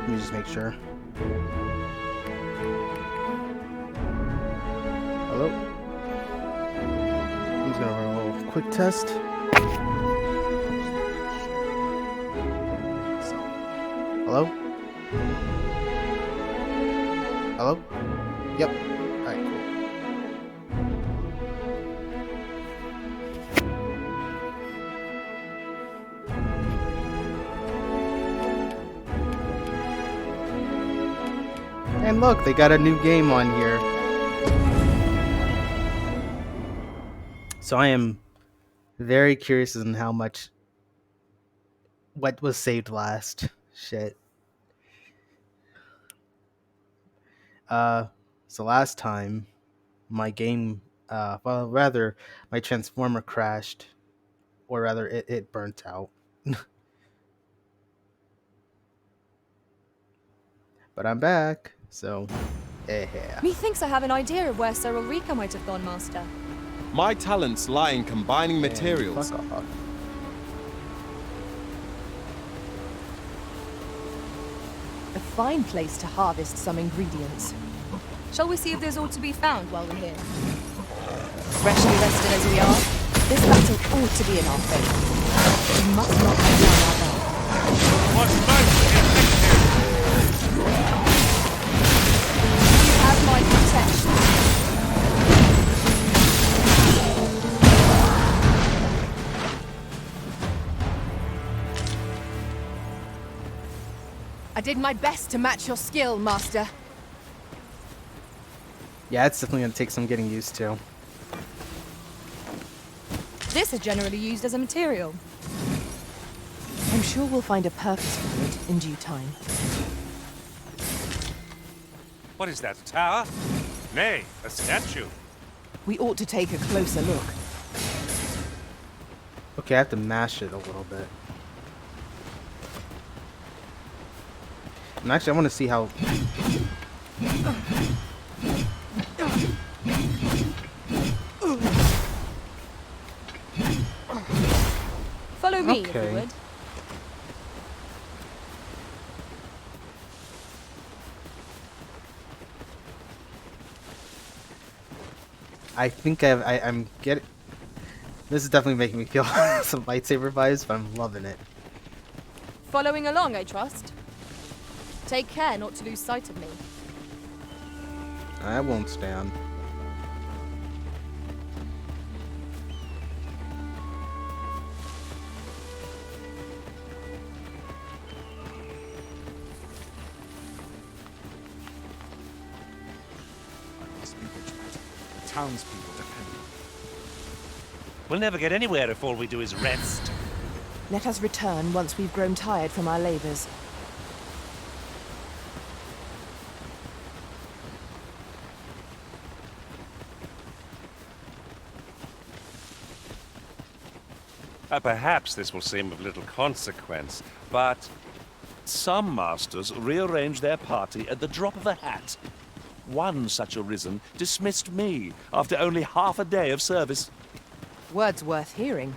Let me just make sure. Hello? I'm just gonna run a little quick test. Hello? Hello? Yep. Alright, cool. And look, they got a new game on here. So I am very curious on how much what was saved last. Shit. So last time my game well rather my transformer crashed, or rather it burnt out. But I'm back, so yeah. Methinks I have an idea of where Cyril Rika might have gone, Master. My talents lie in combining materials. Fuck off. A fine place to harvest some ingredients. Shall we see if there's aught to be found while we're here? Freshly rested as we are, this battle ought to be in our favour. We must not let down our guard. What's most effective? You have my protection. I did my best to match your skill, Master. Yeah, it's definitely gonna take some getting used to. This is generally used as a material. I'm sure we'll find a purpose for it in due time. What is that, a tower? Nay, a statue. We ought to take a closer look. Okay, I have to mash it a little bit. And actually, I want to see how. Follow me, if Okay. you would. I think I'm getting. This is definitely making me feel some lightsaber vibes, but I'm loving it. Following along, I trust. Take care not to lose sight of me. I won't stand. Must be witchcraft. The townspeople depend on it. We'll never get anywhere if all we do is rest. Let us return once we've grown tired from our labours. Perhaps this will seem of little consequence, but some masters rearrange their party at the drop of a hat. One such arisen dismissed me after only half a day of service. Words worth hearing.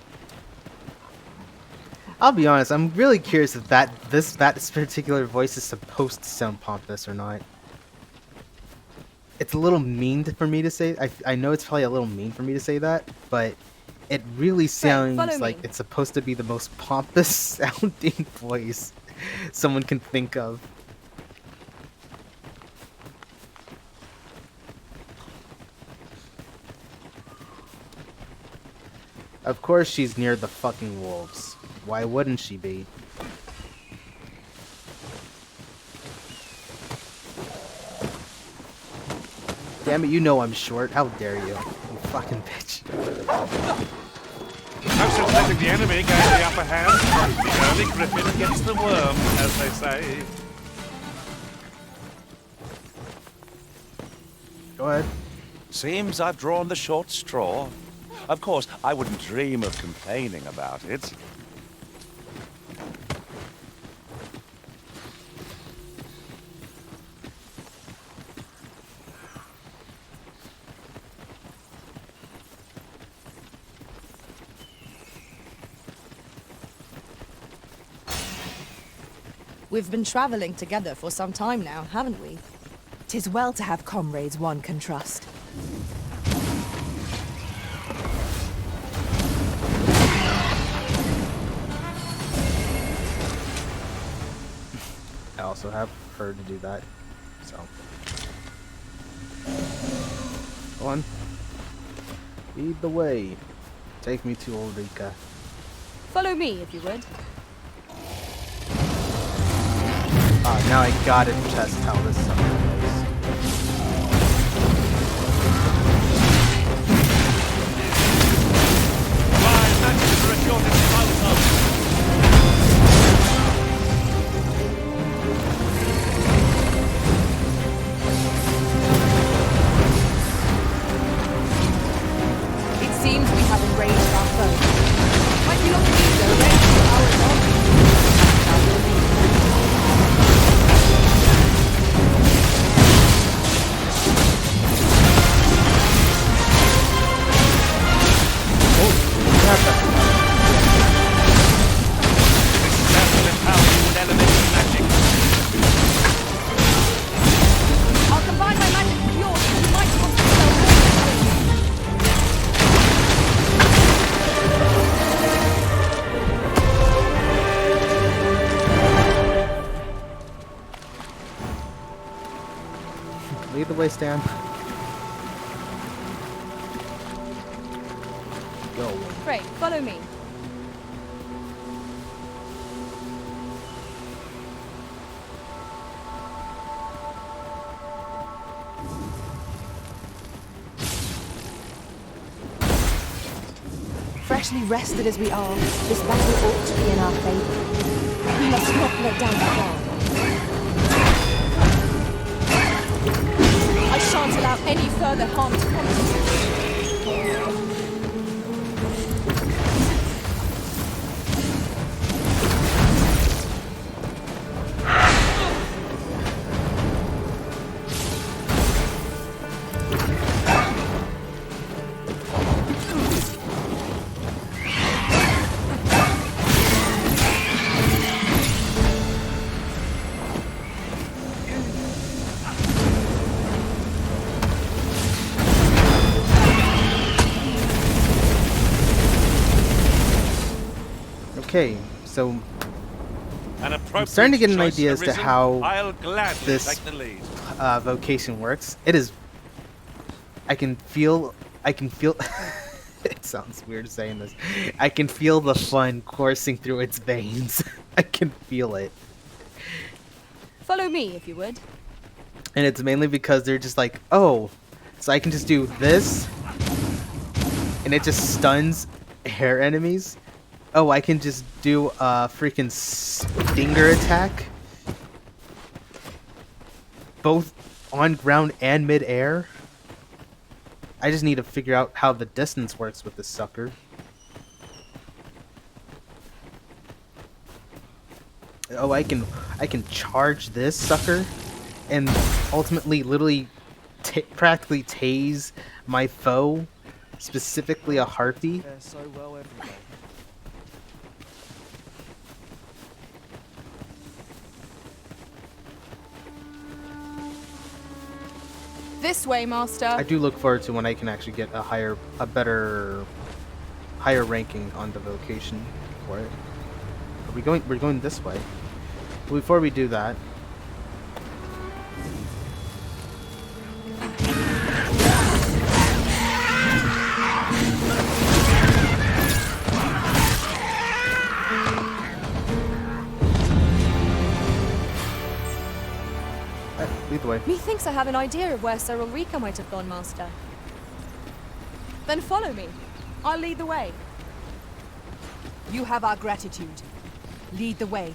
I'll be honest. I'm really curious if that particular voice is supposed to sound pompous or not. It's a little mean for me to say. I know it's probably a little mean for me to say that, but it really sounds follow like me. it's supposed to be the most pompous sounding voice someone can think of. Of course she's near the fucking wolves. Why wouldn't she be? Damn it, you know I'm short. How dare you? You fucking bitch. I'm just letting the enemy gain the upper hand. The early griffin against the worm, as they say. Go ahead. Seems I've drawn the short straw. Of course, I wouldn't dream of complaining about it. We've been travelling together for some time now, haven't we? 'Tis well to have comrades one can trust. I also have her to do that. So. Go on. Lead the way. Take me to Ulrika. Follow me, if you would. Now I gotta test how this sucker goes. My matches are at your disposal. It seems we have enraged our foe. Might be looking easier, right? Hours on. That will empower you with elemental magic. I'll combine my magic with yours, and you might want to sell more. Lead the way, Stan. Go. Pray, follow me. Freshly rested as we are, this battle ought to be in our favour. We must not let down the guard. I shan't allow any further harm to come to you. Okay, so An I'm starting to get an appropriate idea as choice to arisen. how I'll gladly this take the lead. vocation works. It is. I can feel. It sounds weird saying this. I can feel the fun coursing through its veins. I can feel it. Follow me, if you would. And it's mainly because they're just like, oh, so I can just do this, and it just stuns air enemies. Oh, I can just do a freaking stinger attack, both on ground and mid-air. I just need to figure out how the distance works with this sucker. Oh, I can charge this sucker and ultimately literally practically tase my foe, specifically a harpy. Fare so well every day. This way, Master. I do look forward to when I can actually get higher ranking on the vocation for it. We're going this way. Before we do that, lead the way. Methinks I have an idea of where Sir Ulrika might have gone, Master. Then follow me. I'll lead the way. You have our gratitude. Lead the way.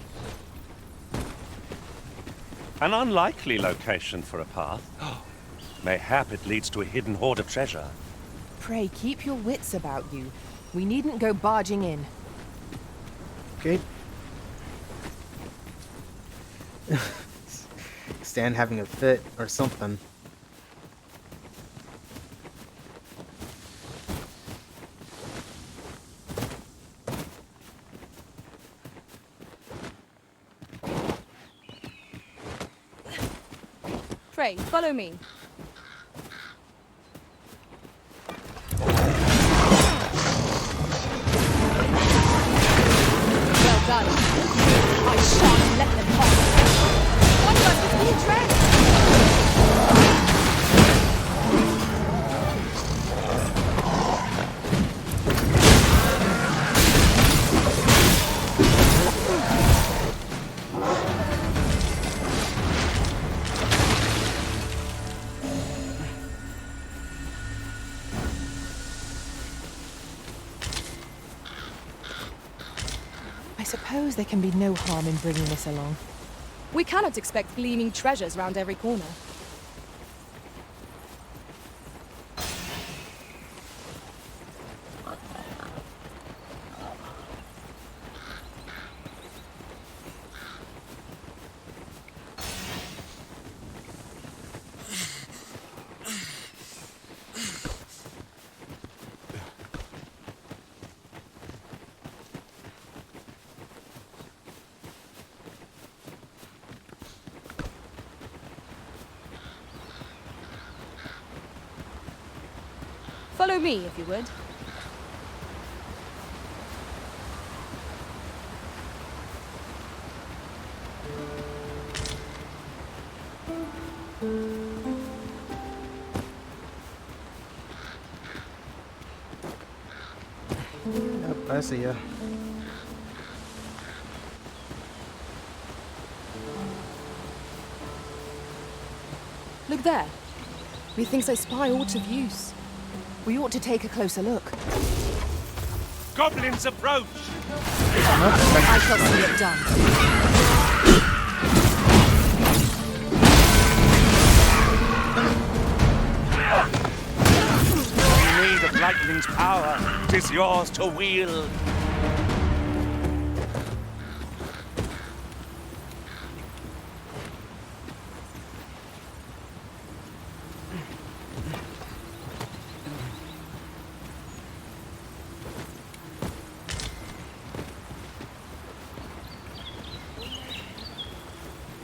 An unlikely location for a path. Mayhap it leads to a hidden hoard of treasure. Pray keep your wits about you. We needn't go barging in. Okay. Stan having a fit or something. Pray, follow me. Well done. I shan't let them pass. What was the key track? I suppose there can be no harm in bringing this along. We cannot expect gleaming treasures round every corner. Follow me, if you would. Yep, I see ya. Look there. Methinks I spy aught of use. We ought to take a closer look. Goblins approach! I shall see it done. In need of lightning's power, 'tis yours to wield.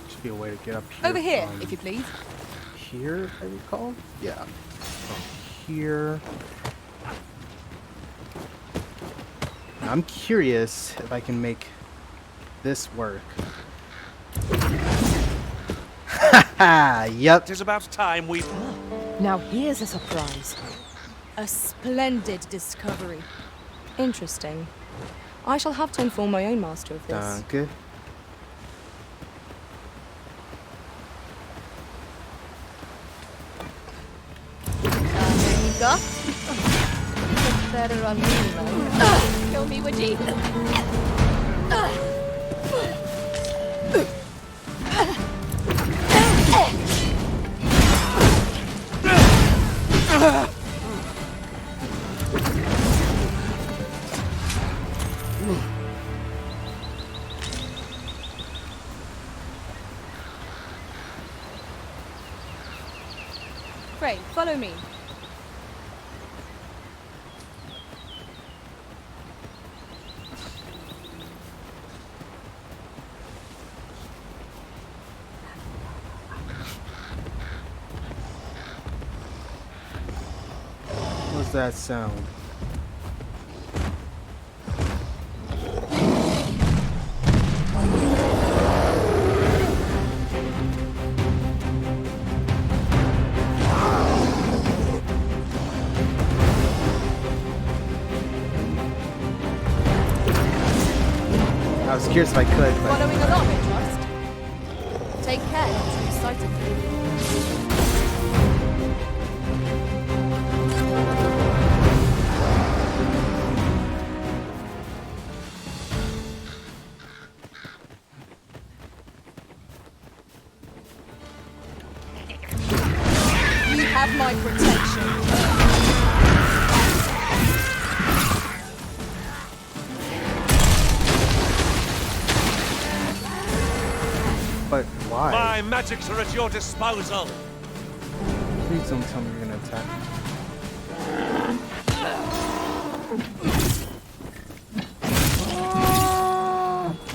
Should be a way to get up here. Over here, from if you please. Here, if I recall? Yeah. From here. Now, I'm curious if I can make this work. Haha! Yep. 'Tis about time we... Now here's a surprise. A splendid discovery. Interesting. I shall have to inform my own master of this. Danke. There you go. Look better on me, man. Kill me, would ye? Pray, follow me. What's that sound? I was curious if I could, but Following along, I trust. Take care not to lose sight of me. You have my protection. but why? My magics are at your disposal. Please don't tell me you're gonna attack me.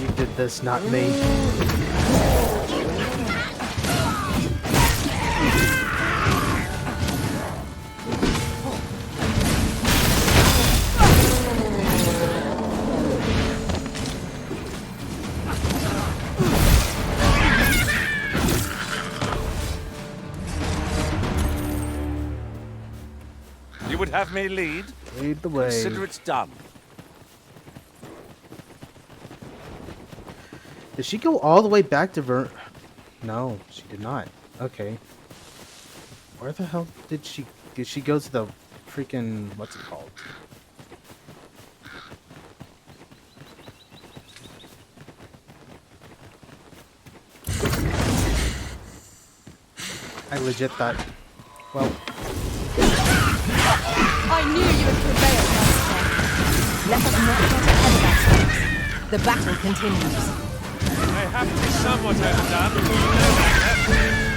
You did this, not me. would have me lead? Lead the way. Consider it done. Did she go all the way back to No, she did not. Okay. Where the hell did she go to the freaking what's it called? I legit thought, well, I knew you would prevail, Master. Let us not get ahead of ourselves. The battle continues. I have to be somewhat overdone. No matter.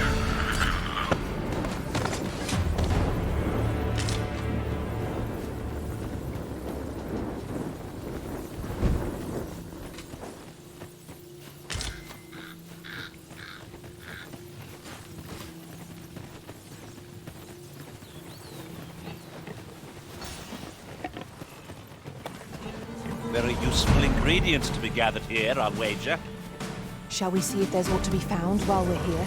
Very useful ingredients to be gathered here, I'll wager. Shall we see if there's aught to be found while we're here?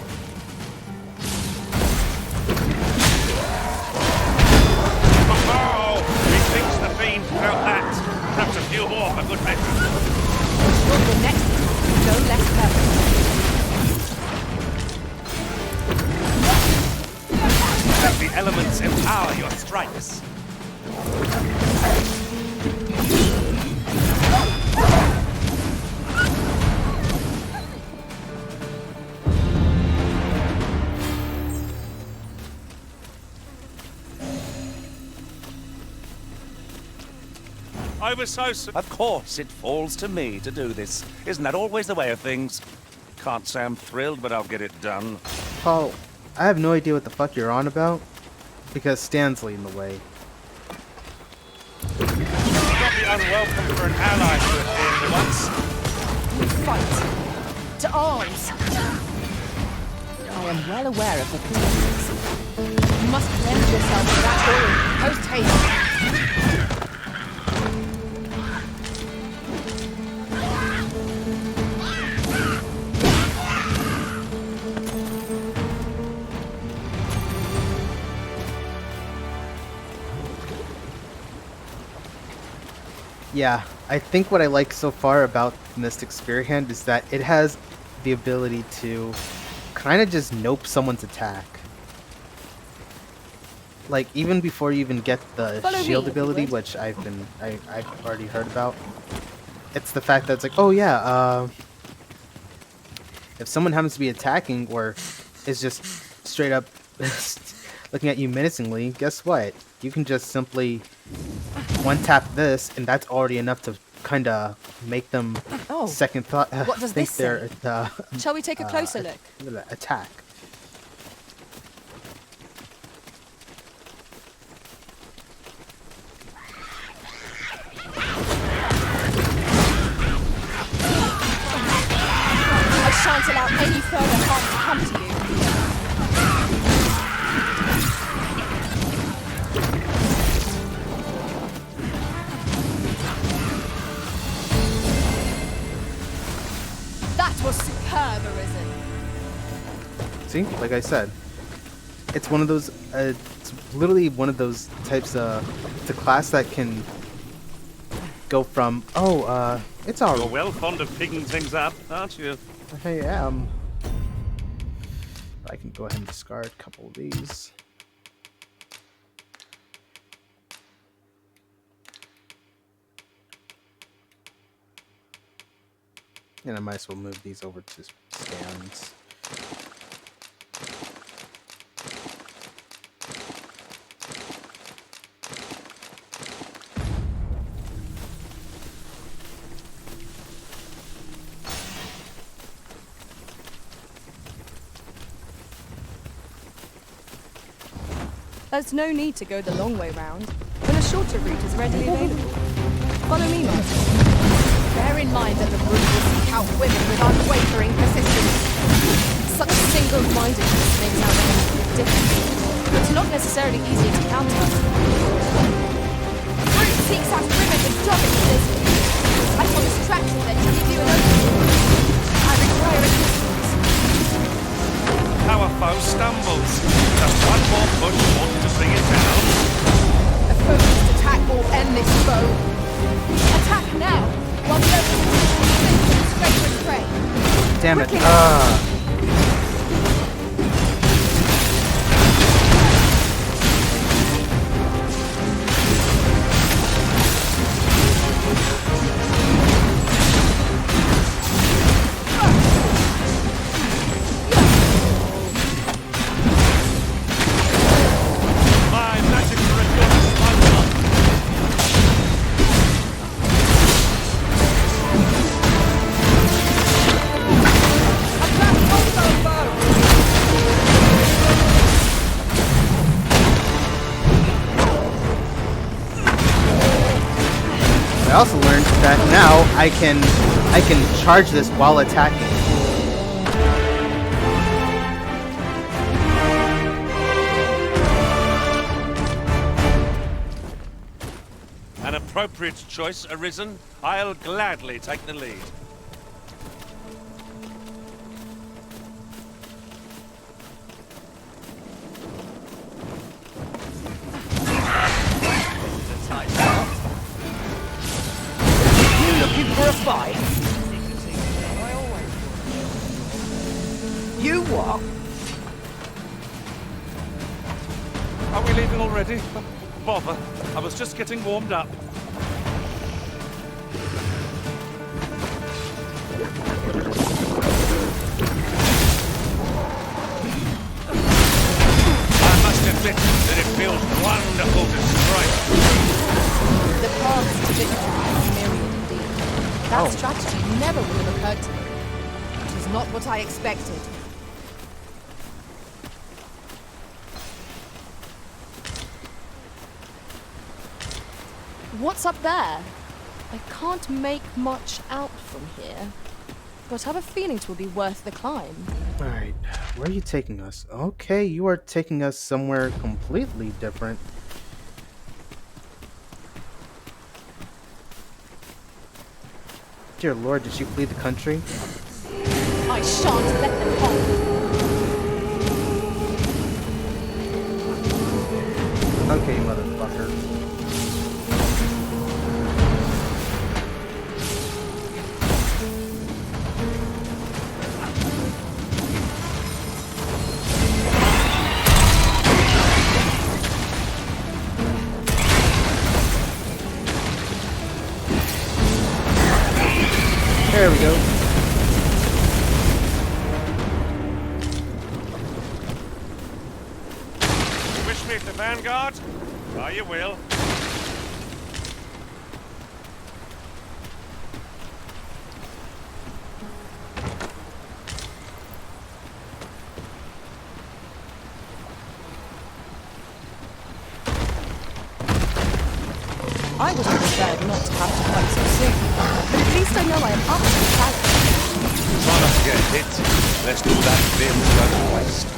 Oh! Methinks the fiend felt that. Perhaps a few more for good measure. Will the next go less perfect? Let the elements empower your strikes. I was so... Of course, it falls to me to do this. Isn't that always the way of things? Can't say I'm thrilled, but I'll get it done. Paul, I have no idea what the fuck you're on about, because Stan's leading the way. It'll not be unwelcome for an ally to appear for once. We fight. To arms. I am well aware of the conditions. You must cleanse yourself of that oil. Post haste. Yeah, I think what I like so far about Mystic Spearhand is that it has the ability to kind of just nope someone's attack. Like, even before you even get the Follow shield me, ability, Edward. which I've already heard about. It's the fact that it's like, oh yeah, if someone happens to be attacking or is just straight up looking at you menacingly, guess what? You can just simply one tap this, and that's already enough to kind of make them Oh, second thought. what does think this they're Shall we take a closer look? attack. I shan't allow any further harm to come to you. That was superb, Arisen. See, like I said, it's one of those. It's literally one of those types of. It's a class that can go from it's all You're well fond of picking things up, aren't you? I am. I can go ahead and discard a couple of these. And I might as well move these over to stands. There's no need to go the long way round when a shorter route is readily available. Follow me, Master. bear in mind that the brute will seek out women with unwavering persistence. Such single-mindedness makes our enemy difficult, but not necessarily easy to counter. Brute seeks out women with dominances. I shall distract you then to give you an overview. I require assistance. Our foe stumbles. Just one more push wants to bring it down. A focused attack will end this foe. Attack now, while the others straight for prey. Damn it. Quickly. My magic reveals my love. Attack longbow bow. I also learned that now I can charge this while attacking. An appropriate choice arisen. I'll gladly take the lead. You looking for a fight? You what? Are we leaving already? Bother. I was just getting warmed up. I must admit that it feels wonderful to strike. The paths to victory are myriad indeed. That strategy never would have occurred to me. It was not what I expected. What's up there? I can't make much out from here, but I have a feeling it will be worth the climb. Alright, where are you taking us? Okay, you are taking us somewhere completely different. Dear Lord, did you flee the country? I shan't let them hold. Okay, motherfucker. There we go. You wish me at the vanguard? Oh, you will. I would have preferred not to have to fight so soon, but at least I know I am up to the challenge. Try not to get hit, lest all that vim go to waste.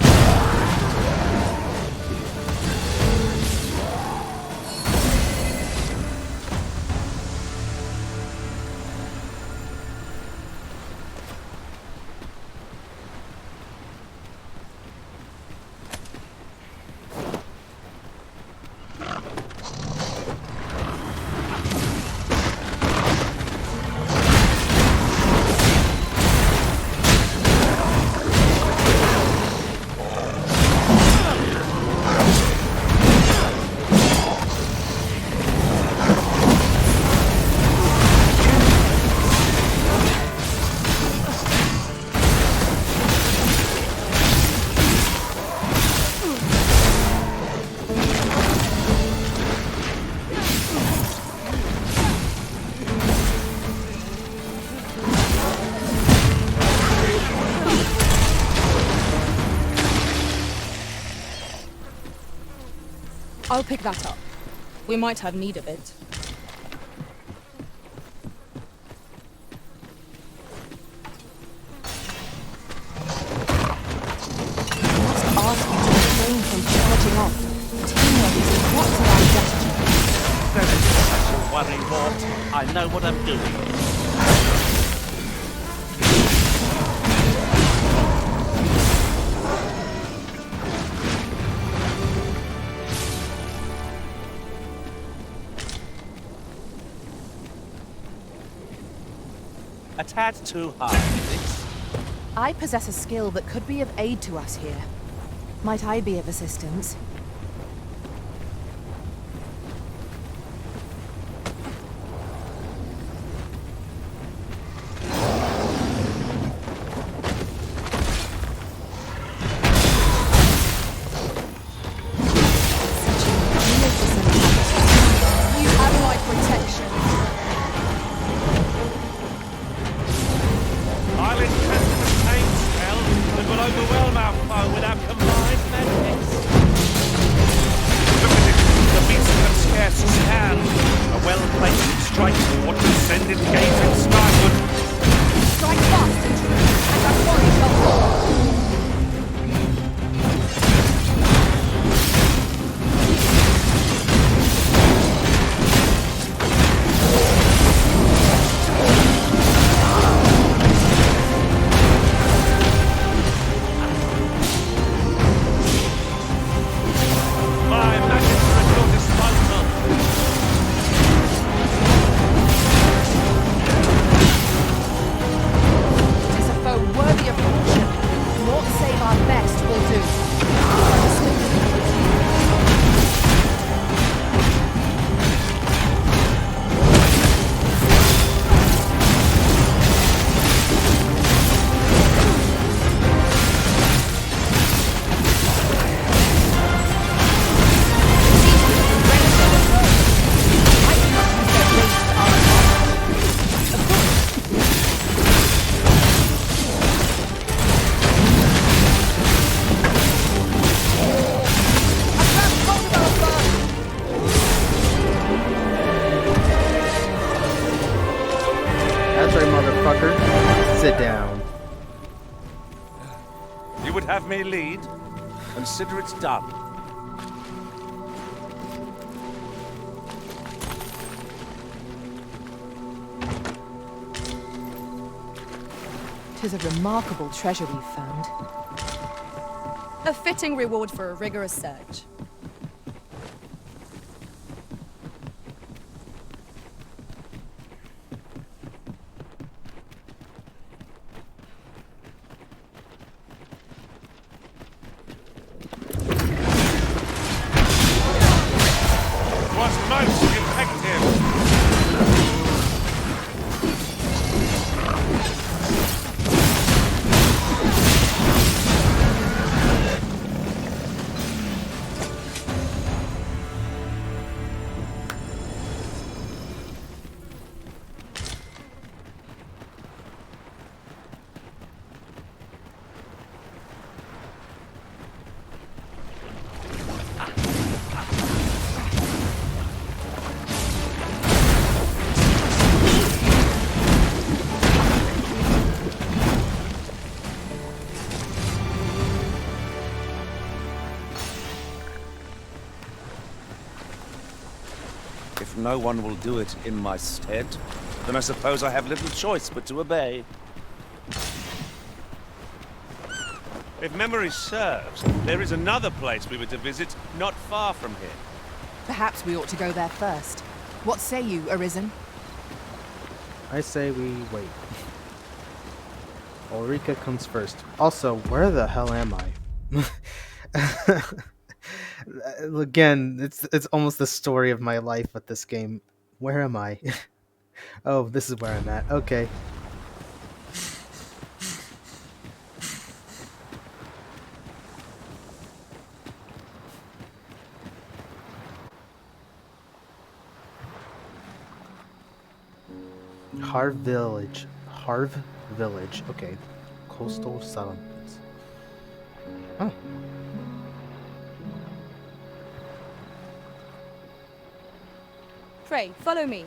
I'll pick that up. We might have need of it. Must ask you to refrain from charging off. Teamwork is important to our strategy. Don't such a worry, Mort. I know what I'm doing. A tad too hard, Nix. I possess a skill that could be of aid to us here. Might I be of assistance? You have my protection. I'll intend to contain spell that will overwhelm our foe with our combined benefits. Look at it, the beast can scarce stand. A well-placed strike forward to send it gazing skyward. Strike fast and true, and our quarry shall fall. My magic are at your disposal. Tis a foe worthy of caution. Naught save our best will do. That's right, motherfucker. Sit down. You would have me lead? Consider it done. Tis a remarkable treasure we've found. A fitting reward for a rigorous search. Was most effective. If no one will do it in my stead, then I suppose I have little choice but to obey. If memory serves, there is another place we were to visit not far from here. Perhaps we ought to go there first. What say you, Arisen? I say we wait. Ulrika comes first. Also, where the hell am I? Again, it's almost the story of my life with this game. Where am I? Oh, this is where I'm at. Okay. Harv Village. Harv Village. Okay. Coastal settlements. Oh. Pray, follow me.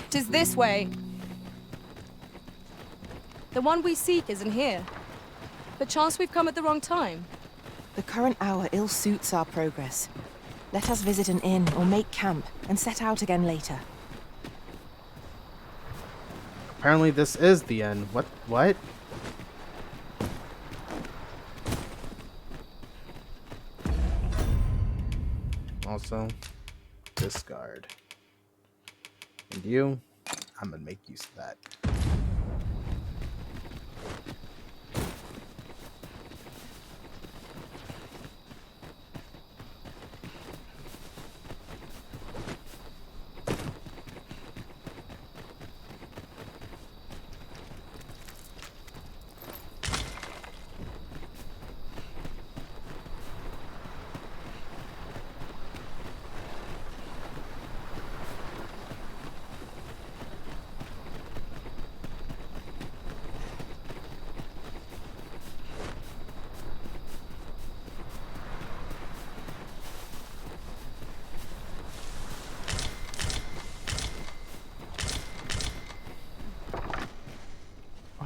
Tis this way. The one we seek isn't here. Perchance we've come at the wrong time. The current hour ill suits our progress. Let us visit an inn or make camp and set out again later. Apparently this is the end. What? What? Also, discard. And you, I'm gonna make use of that.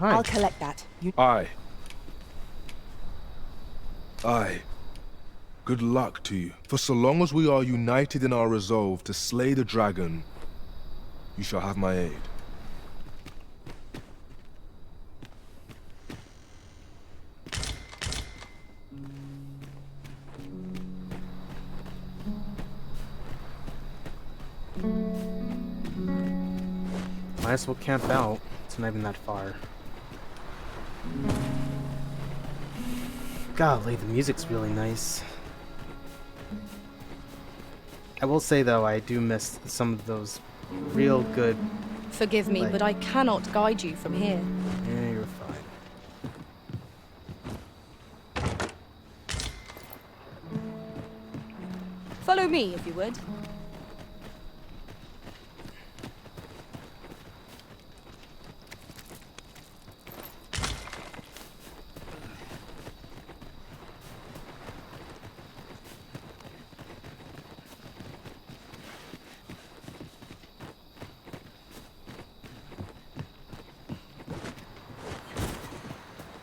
Hi. I'll collect that. You Aye. Aye. Good luck to you. For so long as we are united in our resolve to slay the dragon, you shall have my aid. Might as well camp out. It's not even that far. Golly, the music's really nice. I will say though, I do miss some of those real good. Forgive me, Like- but I cannot guide you from here. Yeah, you're fine. Follow me, if you would.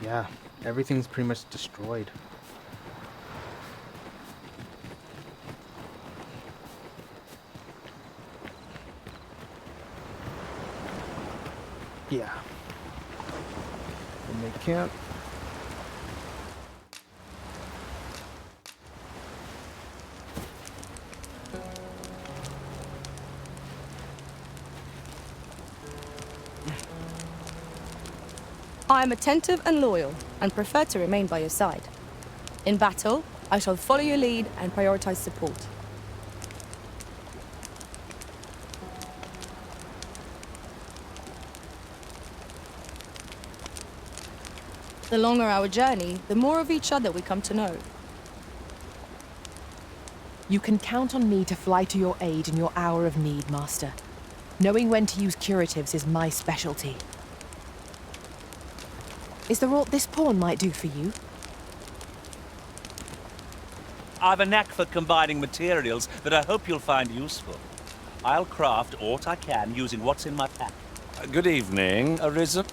Yeah, everything's pretty much destroyed. Yeah. We'll make camp. I am attentive and loyal, and prefer to remain by your side. In battle, I shall follow your lead and prioritize support. The longer our journey, the more of each other we come to know. You can count on me to fly to your aid in your hour of need, Master. Knowing when to use curatives is my specialty. Is there aught this pawn might do for you? I've a knack for combining materials that I hope you'll find useful. I'll craft aught I can using what's in my pack. Good evening, Arisen.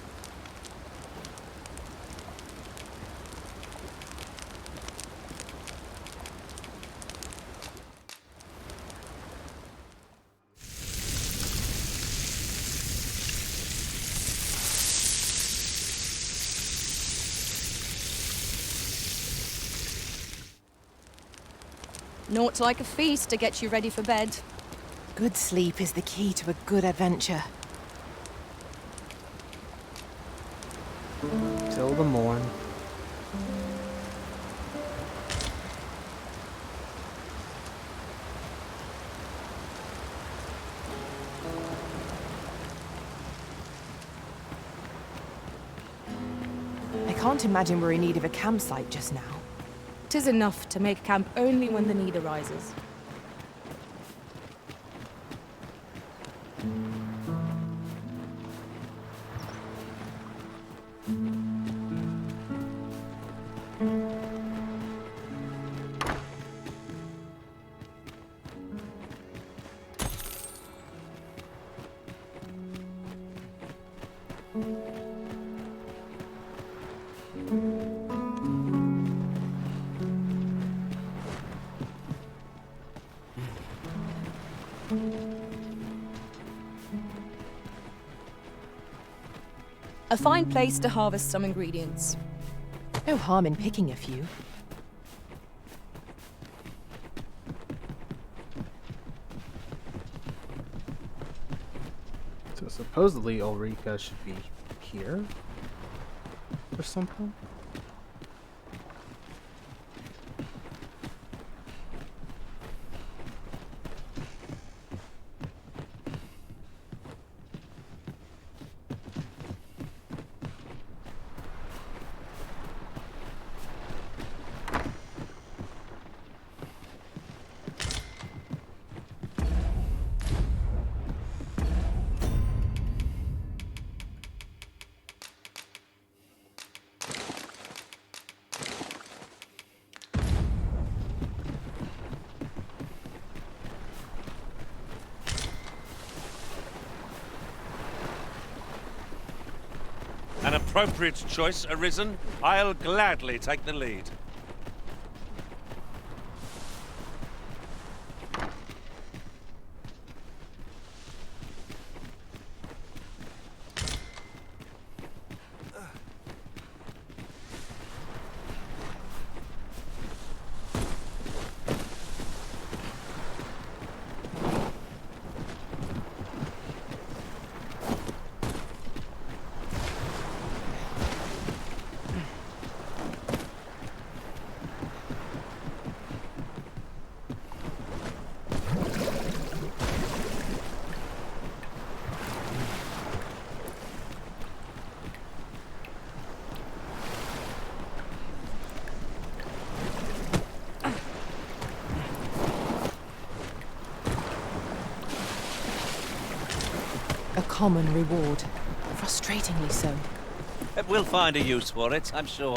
Naught like a feast to get you ready for bed. Good sleep is the key to a good adventure. Till the morn. I can't imagine we're in need of a campsite just now. 'Tis enough to make camp only when the need arises. A fine place to harvest some ingredients. No harm in picking a few. So supposedly Ulrika should be here or something. An appropriate choice arisen. I'll gladly take the lead. A common reward. Frustratingly so. We'll find a use for it, I'm sure.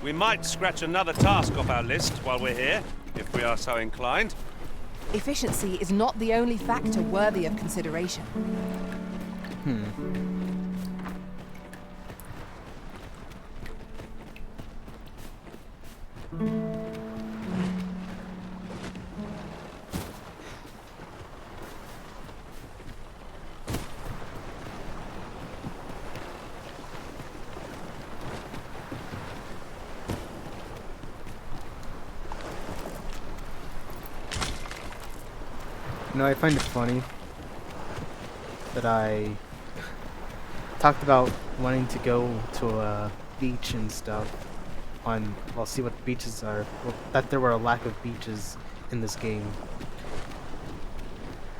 We might scratch another task off our list while we're here, if we are so inclined. Efficiency is not the only factor worthy of consideration. You know, I find it funny that I talked about wanting to go to a beach and stuff on, well, see what beaches are, well, that there were a lack of beaches in this game.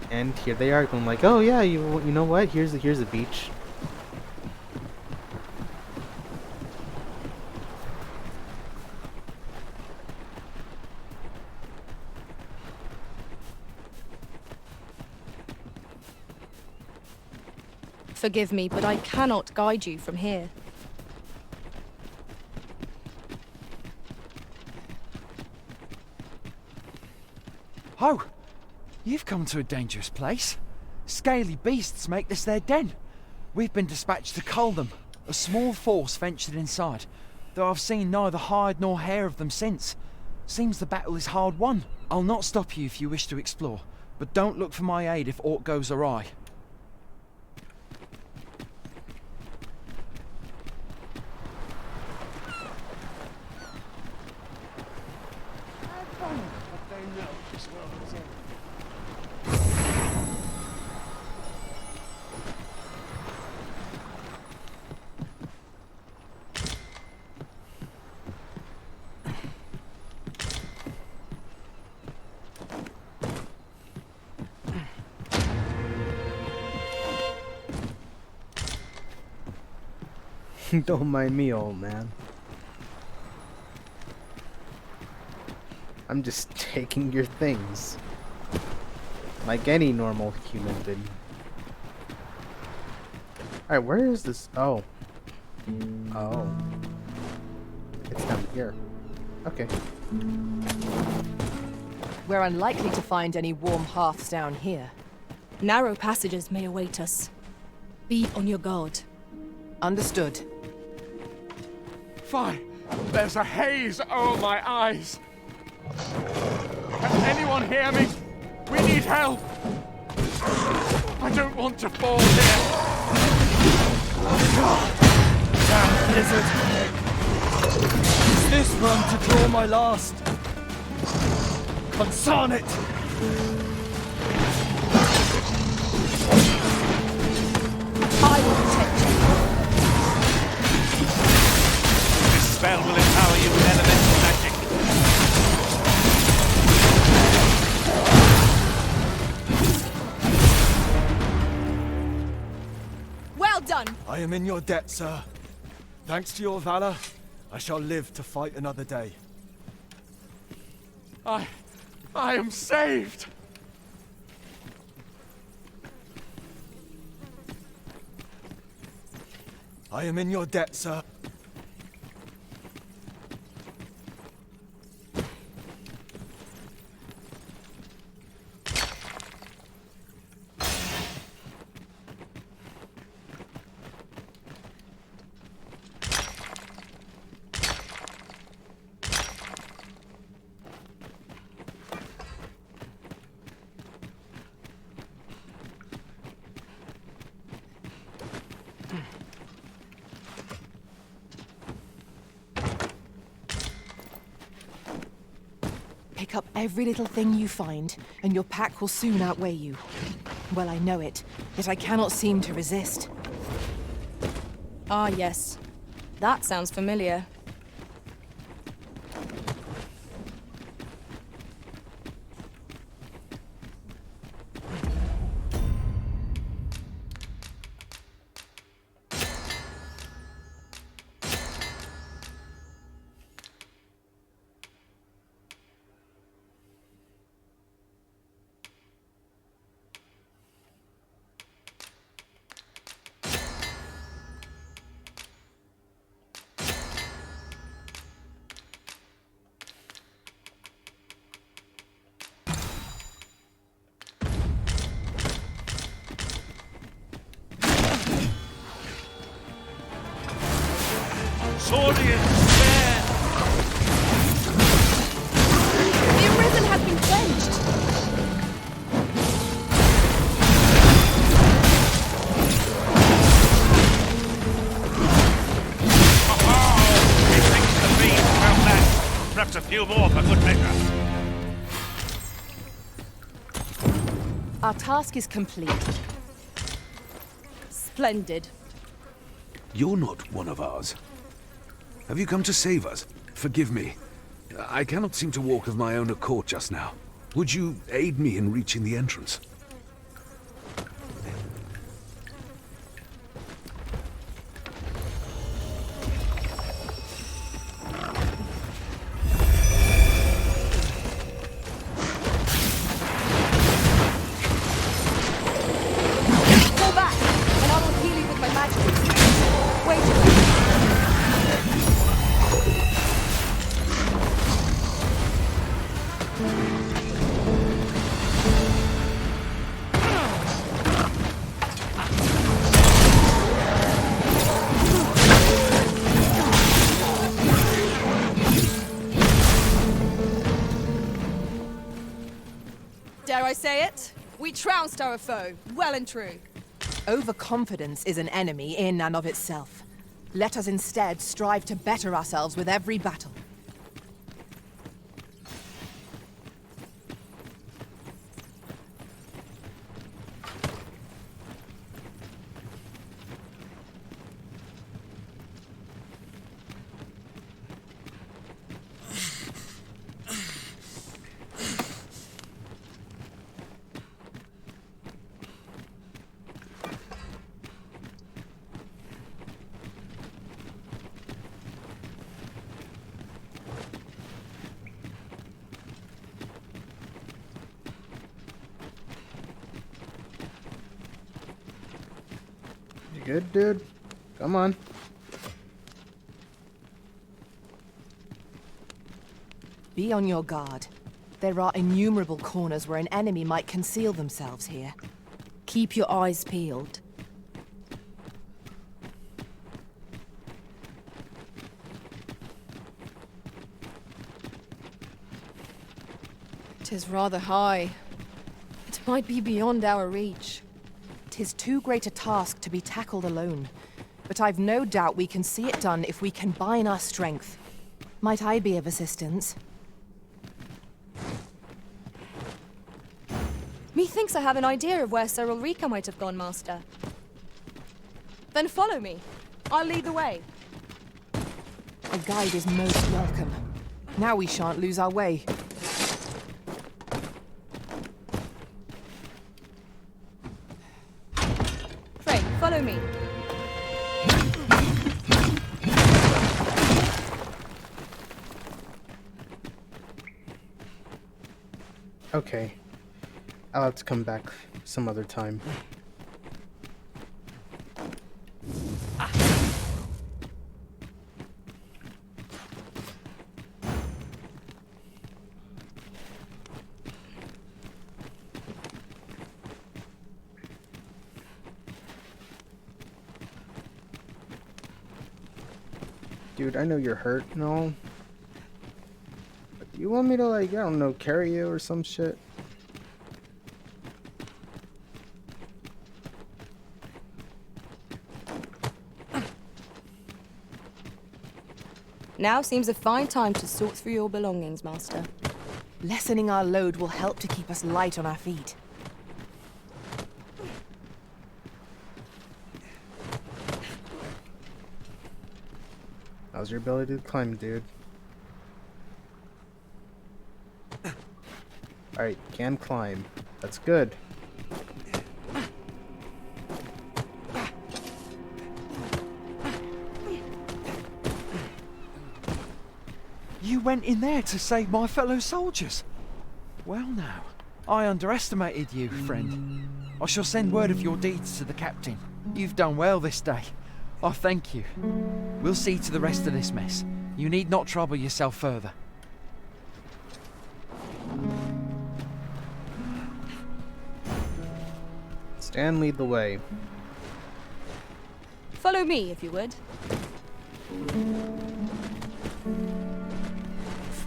And here they are going like, oh yeah, you know what, here's a beach. Forgive me, but I cannot guide you from here. Oh, you've come to a dangerous place. Scaly beasts make this their den. We've been dispatched to cull them. A small force ventured inside, though I've seen neither hide nor hair of them since. Seems the battle is hard won. I'll not stop you if you wish to explore, but don't look for my aid if aught goes awry. Don't mind me, old man. I'm just taking your things. Like any normal human would. Alright, where is this? Oh. Oh. It's down here. Okay. We're unlikely to find any warm hearths down here. Narrow passages may await us. Be on your guard. Understood. Fine. There's a haze over my eyes. Can anyone hear me? We need help. I don't want to fall here. Damn blizzard! Use this run to draw my last. Consarn it! I will protect you. This spell will empower you with elemental magic. Well done! I am in your debt, sir. Thanks to your valor, I shall live to fight another day. I am saved. I am in your debt, sir. Pick up every little thing you find, and your pack will soon outweigh you. Well, I know it, yet I cannot seem to resist. Ah, yes. That sounds familiar. Saurian despair! The Arisen has been quenched! He thinks the beams found that. Perhaps a few more for good measure. Our task is complete. Splendid. You're not one of ours. Have you come to save us? Forgive me. I cannot seem to walk of my own accord just now. Would you aid me in reaching the entrance? Go back, and I will heal you with my magic. Wait. Dare I say it? We trounced our foe, well and true. Overconfidence is an enemy in and of itself. Let us instead strive to better ourselves with every battle. You good, dude? Come on. Be on your guard. There are innumerable corners where an enemy might conceal themselves here. Keep your eyes peeled. 'Tis rather high. It might be beyond our reach. 'Tis too great a task to be tackled alone. But I've no doubt we can see it done if we combine our strength. Might I be of assistance? Methinks I have an idea of where Sir Ulrika might have gone, Master. Then follow me. I'll lead the way. A guide is most welcome. Now we shan't lose our way. Pray, follow me. Okay. I'll have to come back some other time. Dude, I know you're hurt and all. But do you want me to, like, I don't know, carry you or some shit? Now seems a fine time to sort through your belongings, Master. Lessening our load will help to keep us light on our feet. How's your ability to climb, dude? Alright, can climb. That's good. You went in there to save my fellow soldiers. Well now, I underestimated you, friend. I shall send word of your deeds to the captain. You've done well this day. I thank you. We'll see to the rest of this mess. You need not trouble yourself further. Stan, lead the way. Follow me, if you would.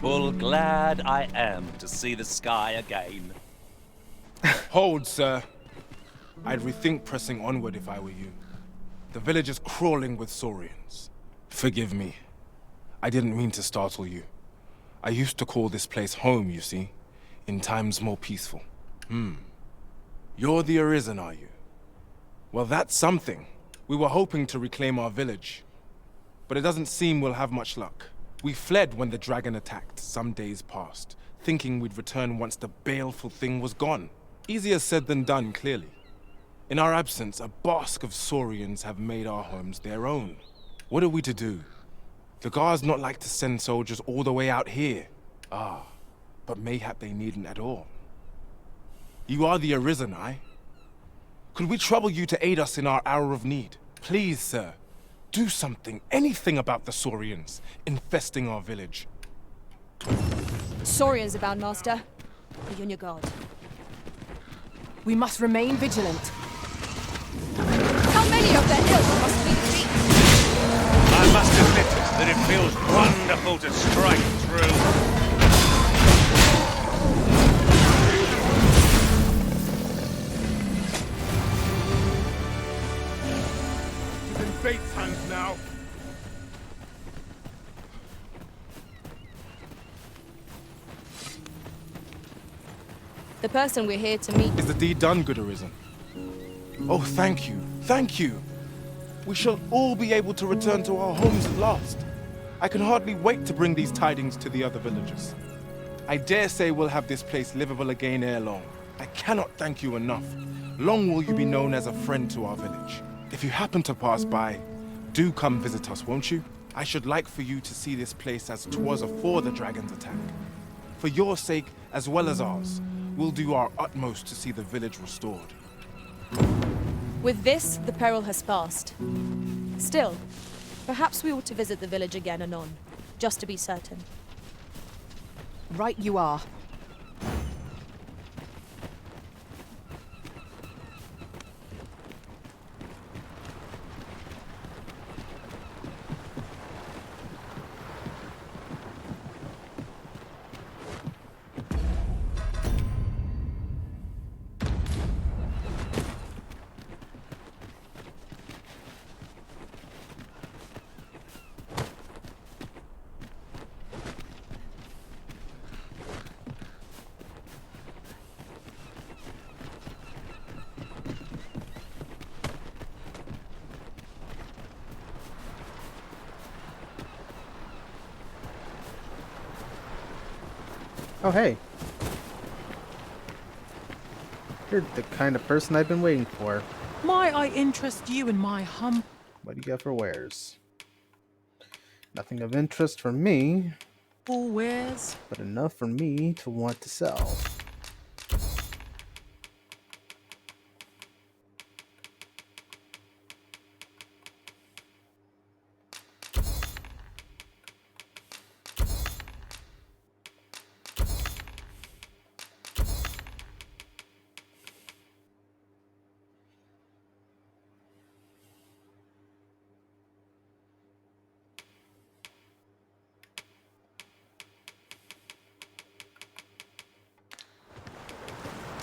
Full glad I am to see the sky again. Hold, sir. I'd rethink pressing onward if I were you. The village is crawling with Saurians. Forgive me. I didn't mean to startle you. I used to call this place home, you see, in times more peaceful. You're the Arisen, are you? Well, that's something. We were hoping to reclaim our village, but it doesn't seem we'll have much luck. We fled when the dragon attacked some days past, thinking we'd return once the baleful thing was gone. Easier said than done, clearly. In our absence, a basque of Saurians have made our homes their own. What are we to do? The guards not like to send soldiers all the way out here. But mayhap they needn't at all. You are the Arisen, aye? Could we trouble you to aid us in our hour of need? Please, sir. Do something, anything about the Saurians infesting our village. Saurians abound, Master. Be on your guard. We must remain vigilant. How many of their ilk must we defeat? I must admit that it feels wonderful to strike through. He's in fate's hands now. The person we're here to meet. Is the deed done, good Arisen? Oh, thank you, thank you. We shall all be able to return to our homes at last. I can hardly wait to bring these tidings to the other villagers. I dare say we'll have this place livable again ere long. I cannot thank you enough. Long will you be known as a friend to our village. If you happen to pass by, do come visit us, won't you? I should like for you to see this place as 'twas afore the dragon's attack. For your sake, as well as ours, we'll do our utmost to see the village restored. With this, the peril has passed. Still, perhaps we ought to visit the village again anon, just to be certain. Right you are. Oh, hey. You're the kind of person I've been waiting for. Might I interest you in my What do you got for wares? Nothing of interest for me, humble wares? but enough for me to want to sell.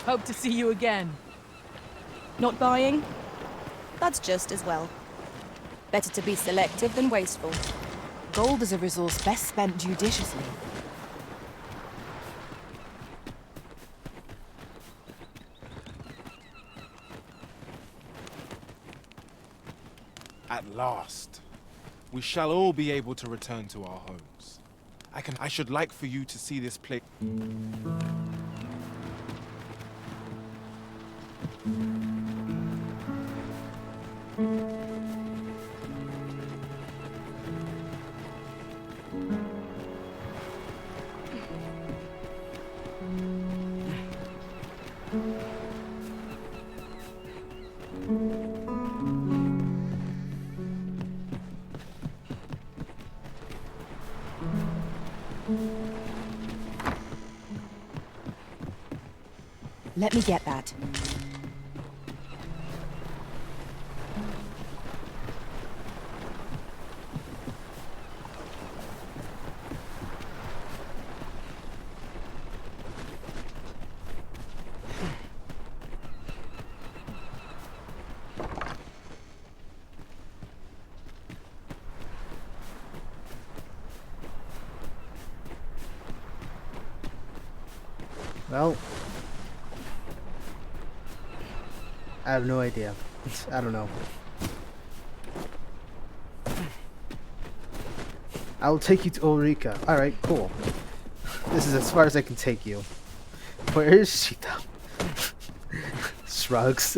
Hope to see you again. Not buying? That's just as well. Better to be selective than wasteful. Gold is a resource best spent judiciously. At last, we shall all be able to return to our homes. I should like for you to see this place. Let me get that. Well, I have no idea. I don't know. I'll take you to Ulrika. Alright, cool. This is as far as I can take you. Where is she though? Shrugs.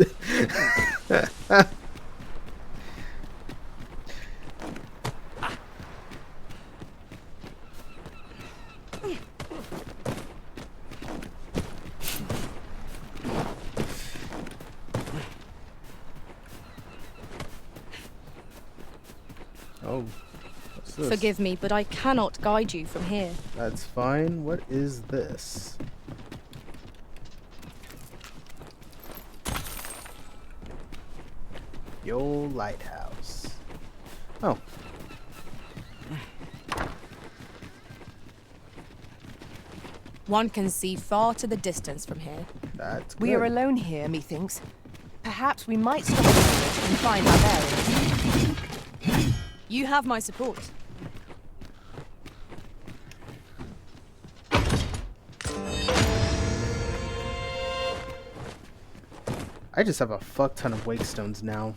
Oh, what's this? Forgive me, but I cannot guide you from here. That's fine. What is this? Yo lighthouse. Oh. One can see far to the distance from here. That's good. We are alone here, methinks. Perhaps we might stop a moment and find our bearings. You have my support. I just have a fuck ton of wake stones now.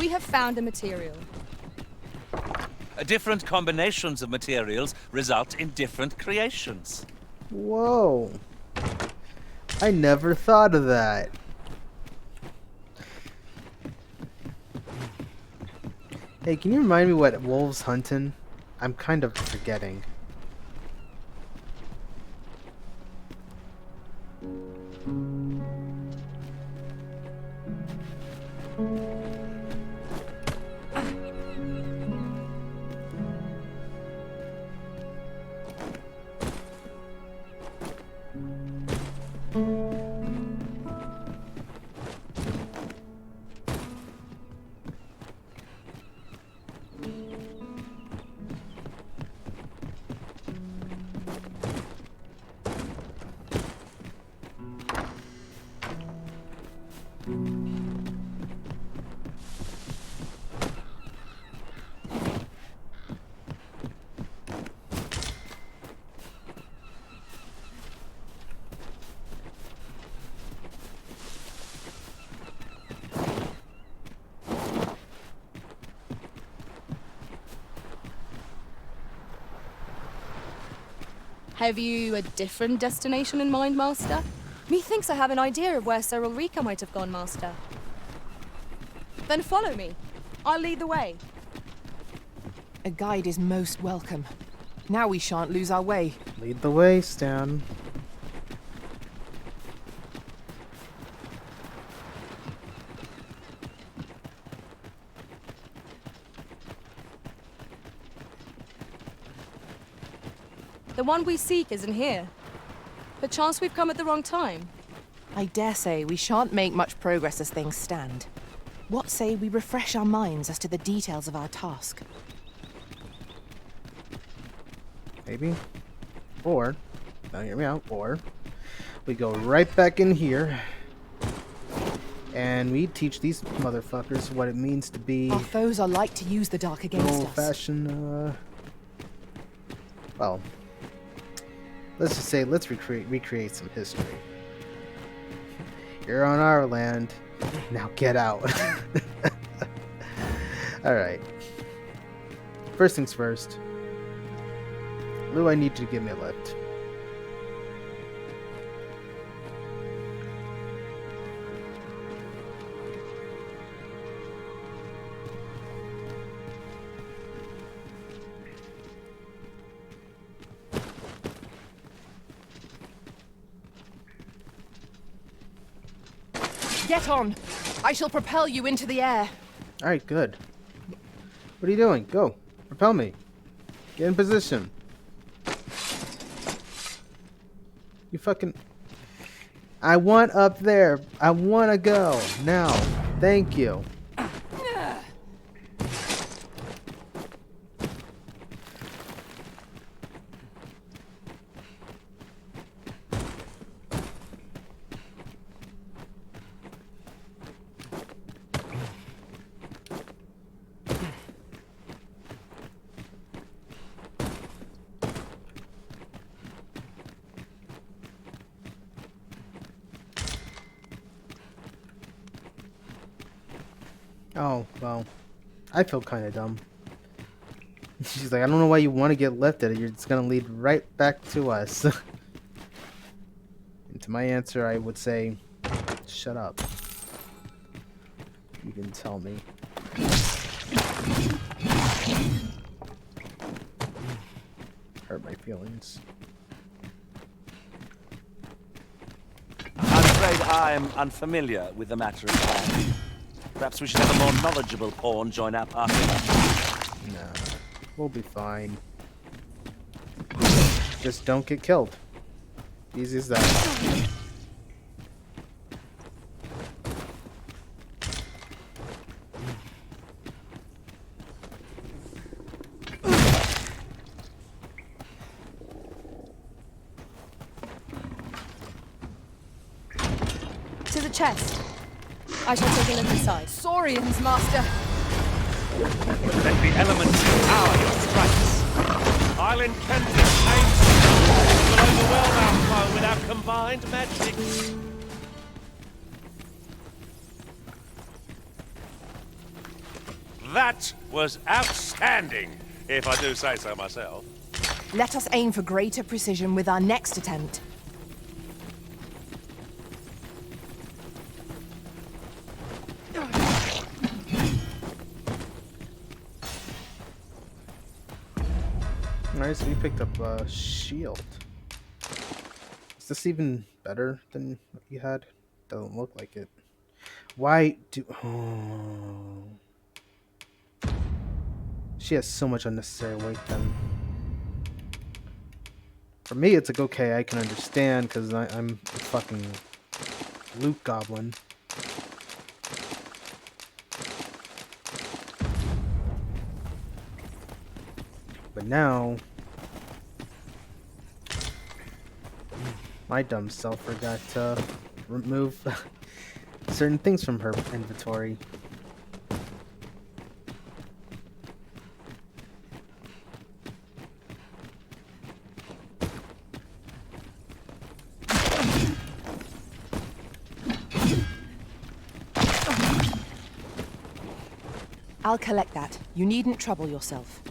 We have found a material. Different combinations of materials result in different creations. Whoa. I never thought of that. Hey, can you remind me what wolves hunting? I'm kind of forgetting. Have you a different destination in mind, Master? Methinks I have an idea of where Sir Ulrika might have gone, Master. Then follow me. I'll lead the way. A guide is most welcome. Now we shan't lose our way. Lead the way, Stan. The one we seek isn't here. Perchance we've come at the wrong time. I dare say we shan't make much progress as things stand. What say we refresh our minds as to the details of our task? Maybe. Or, now hear me out, or we go right back in here and we teach these motherfuckers what it means to be Our foes are like to use the dark against us. old-fashioned, well, let's just say, let's recreate some history. You're on our land, now get out. Alright. First things first. Lou, I need you to give me a lift. Get on! I shall propel you into the air. Alright, good. What are you doing? Go. Propel me. Get in position. You fucking... I want up there. I want to go. Now. Thank you. Oh, well, I feel kind of dumb. She's like, I don't know why you want to get lifted. You're just going to lead right back to us. And to my answer, I would say, shut up. You can tell me. Hurt my feelings. I'm afraid I'm unfamiliar with the matter of hand. Perhaps we should have a more knowledgeable pawn join our party. Nah, we'll be fine. Just don't get killed. Easy as that. To the chest. I shall take a look inside. Saurians, Master! Let the elements empower your strikes. I'll incantate pain will overwhelm our foe with our combined magic. That was outstanding, if I do say so myself. Let us aim for greater precision with our next attempt. Alright, so we picked up a shield. Is this even better than what you had? Doesn't look like it. Why do... Oh. She has so much unnecessary weight then. For me, it's like, okay, I can understand because I'm a fucking loot goblin. But now, my dumb self forgot to remove certain things from her inventory. I'll collect that. You needn't trouble yourself.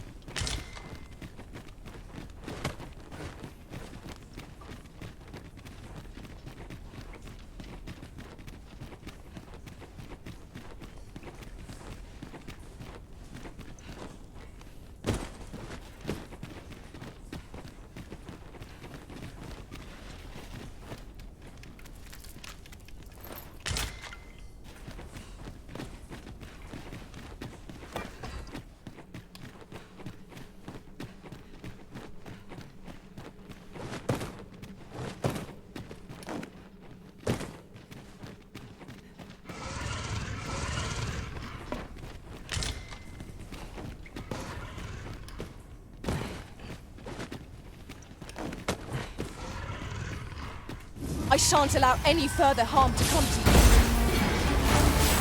I shan't allow any further harm to come to you.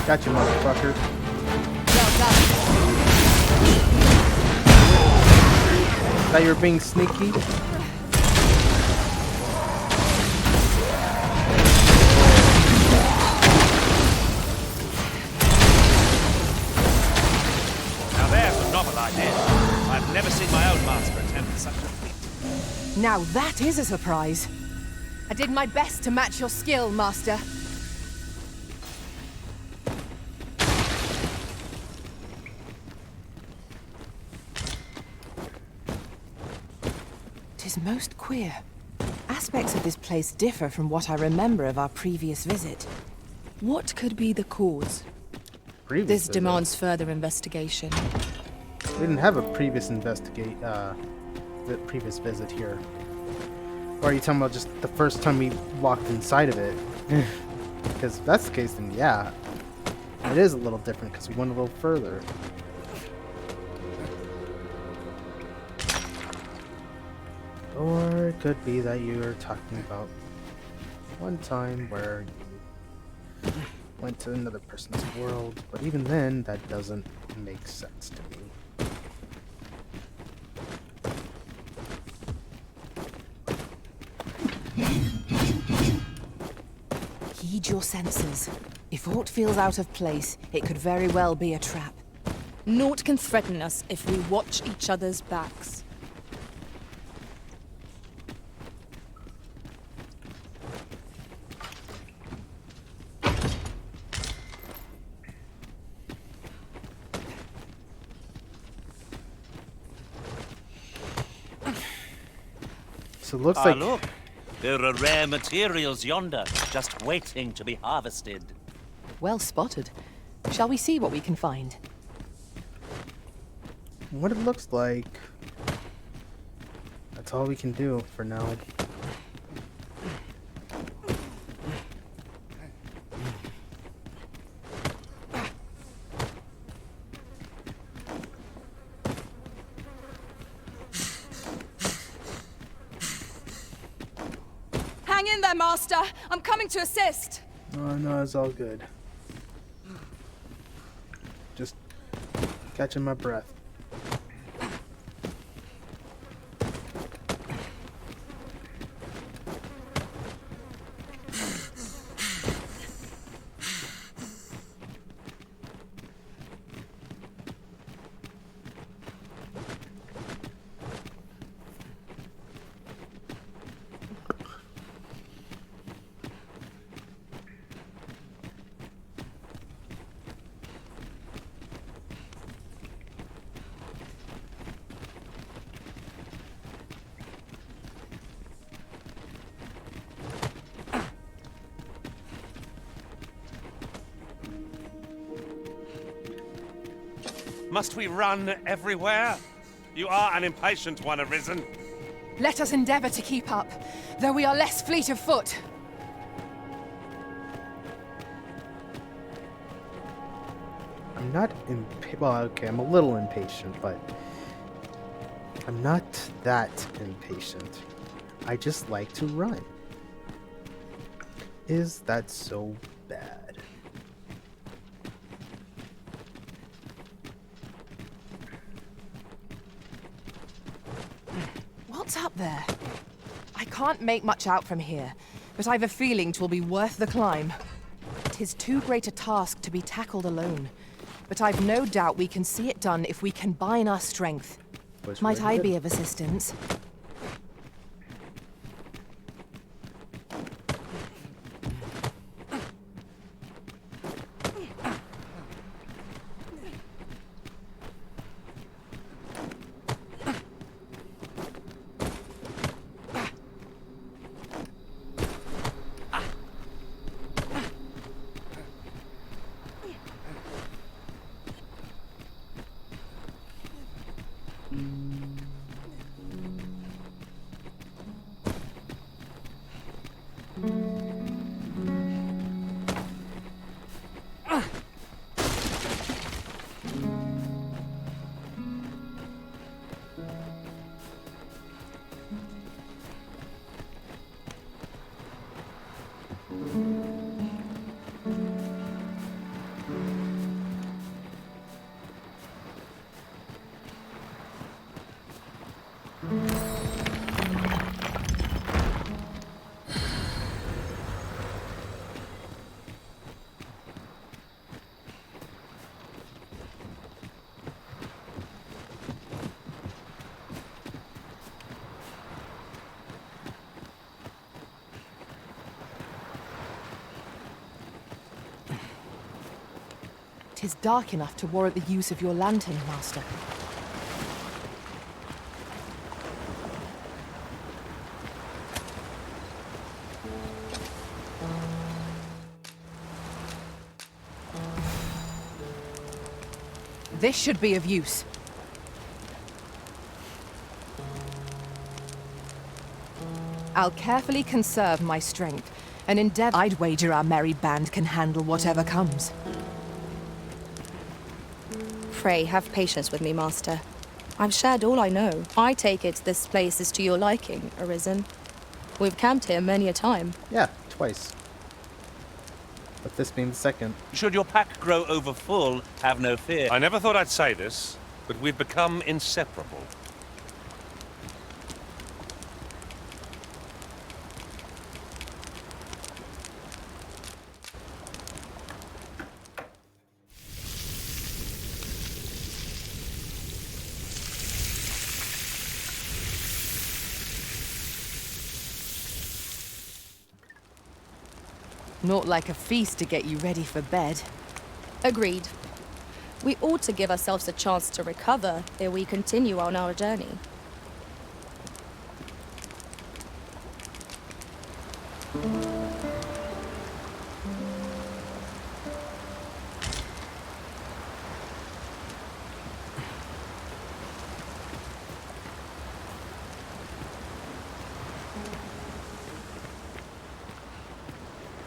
Gotcha, motherfucker. Well done. Thought you were being sneaky. Now there's a novel idea. I've never seen my own master attempt such a feat. Now that is a surprise. I did my best to match your skill, Master. Tis most queer. Aspects of this place differ from what I remember of our previous visit. What could be the cause? Previous This visit. demands further investigation. We didn't have a previous previous visit here. Or are you talking about just the first time we walked inside of it? Because if that's the case, then yeah, it is a little different because we went a little further. Or it could be that you were talking about one time where you went to another person's world, but even then, that doesn't make sense to me. Heed your senses. If aught feels out of place, it could very well be a trap. Naught can threaten us if we watch each other's backs. So it looks like Look. There are rare materials yonder, just waiting to be harvested. Well spotted. Shall we see what we can find? what it looks like. That's all we can do for now. Hang in there, Master! I'm coming to assist! Oh, no, it's all good. Just catching my breath. Must we run everywhere? You are an impatient one, Arisen. Let us endeavor to keep up, though we are less fleet of foot. I'm not well, okay, I'm a little impatient, but I'm not that impatient. I just like to run. Is that so bad? What's up there? I can't make much out from here, but I've a feeling 'twill be worth the climb. 'Tis too great a task to be tackled alone, but I've no doubt we can see it done if we combine our strength. Might I be of assistance? 'Tis dark enough to warrant the use of your lantern, Master. This should be of use. I'll carefully conserve my strength, and endeavor. I'd wager our merry band can handle whatever comes. Pray, have patience with me, Master. I've shared all I know. I take it this place is to your liking, Arisen. We've camped here many a time. Yeah, twice. With this being the second. Should your pack grow over full, have no fear. I never thought I'd say this, but we've become inseparable. Not like a feast to get you ready for bed. Agreed. We ought to give ourselves a chance to recover ere we continue on our journey.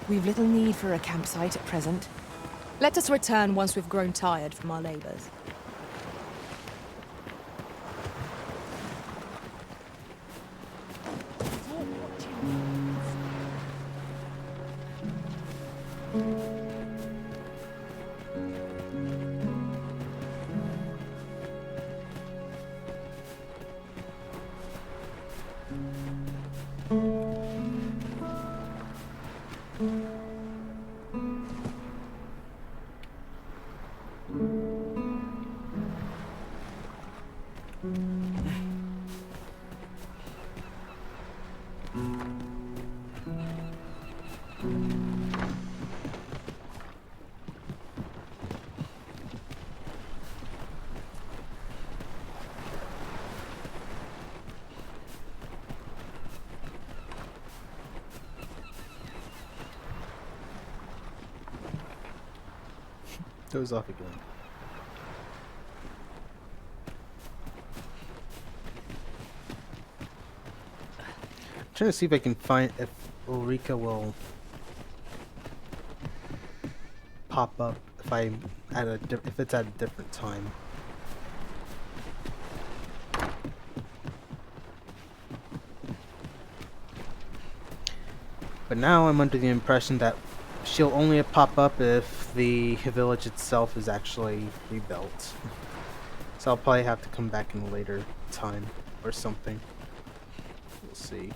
We've little need for a campsite at present. Let us return once we've grown tired from our labors. Goes off again. I'm trying to see if I can find if Ulrika will pop up if I at a if it's at a different time. But now I'm under the impression that she'll only pop up if the village itself is actually rebuilt. So I'll probably have to come back in a later time or something. We'll see.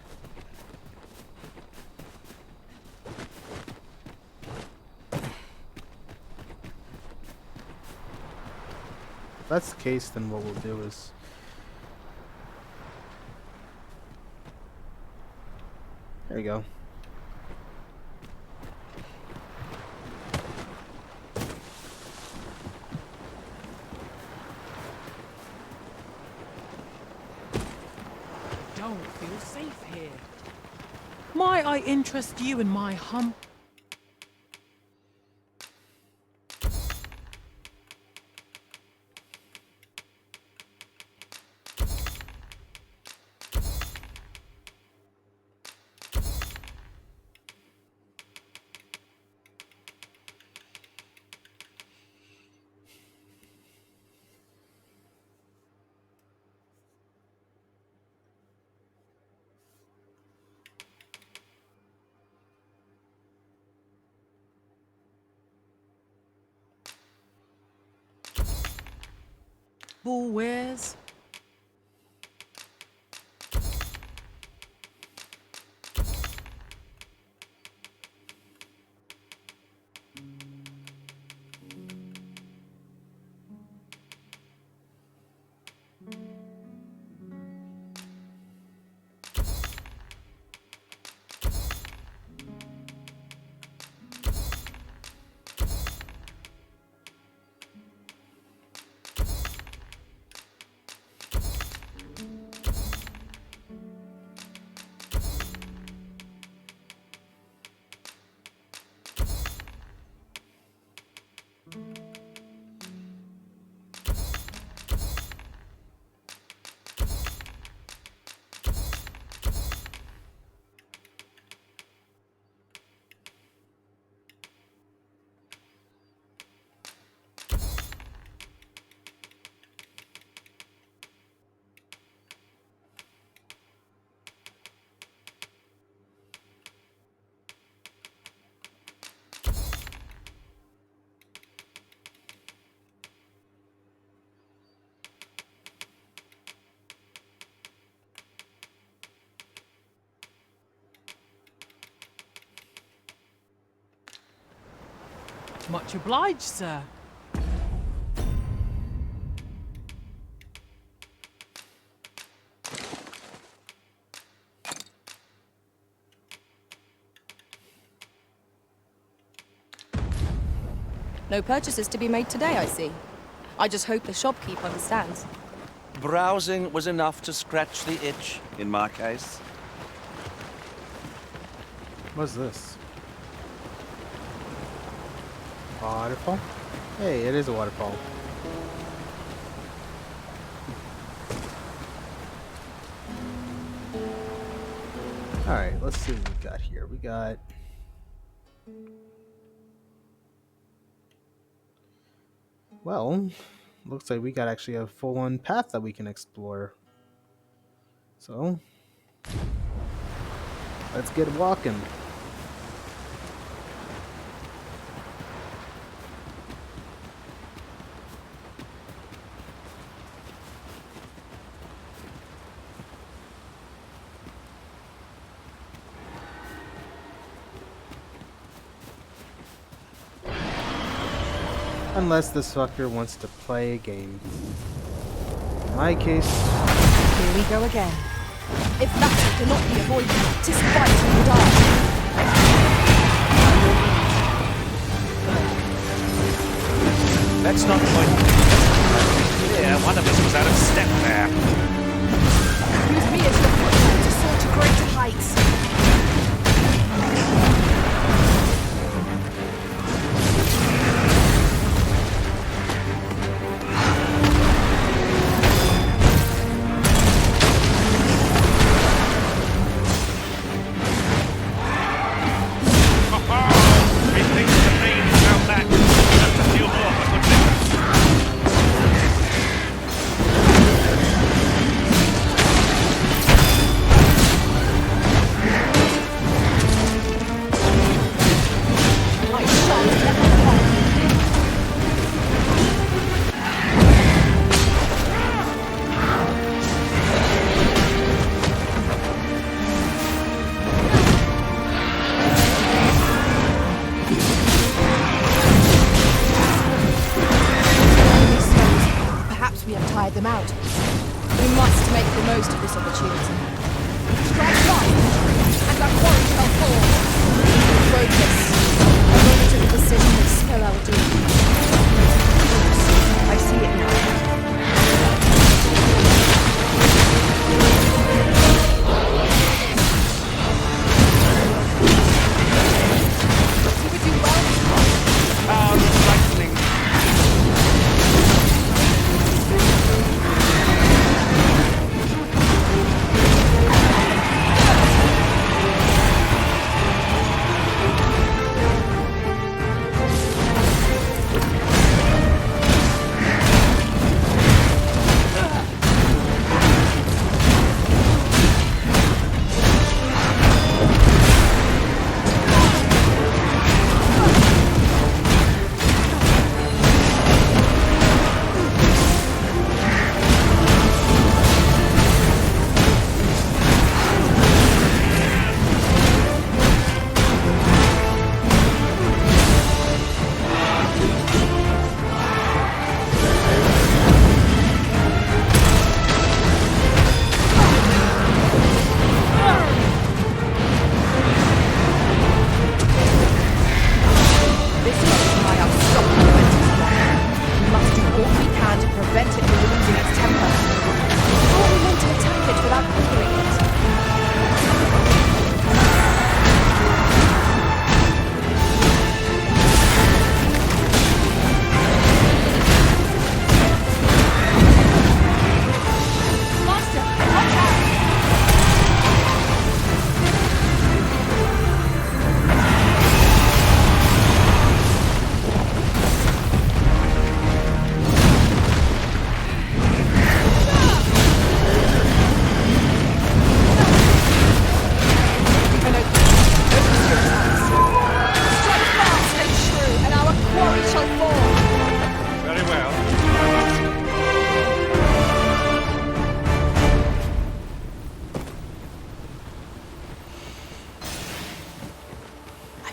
If that's the case, then what we'll do is there you go. Don't feel safe here. Might I interest you in my humble wares? Much obliged, sir. No purchases to be made today, I see. I just hope the shopkeep understands. Browsing was enough to scratch the itch, in my case. What's this? Waterfall? Hey, it is a waterfall. Alright, let's see what we got here. We got... Well, looks like we got actually a full-on path that we can explore. So, let's get walking. Unless this fucker wants to play a game. In my case... Here we go again. If battle cannot be avoided, 'tis fight or die. Let's not point. Yeah, one of us was out of step there. Use me as your footman to soar to greater heights. Them out. We must make the most of this opportunity. Strike right, and our quarry shall fall. Focus. A moment of precision will spell our doom. I see it now. You would do well. Power of lightning.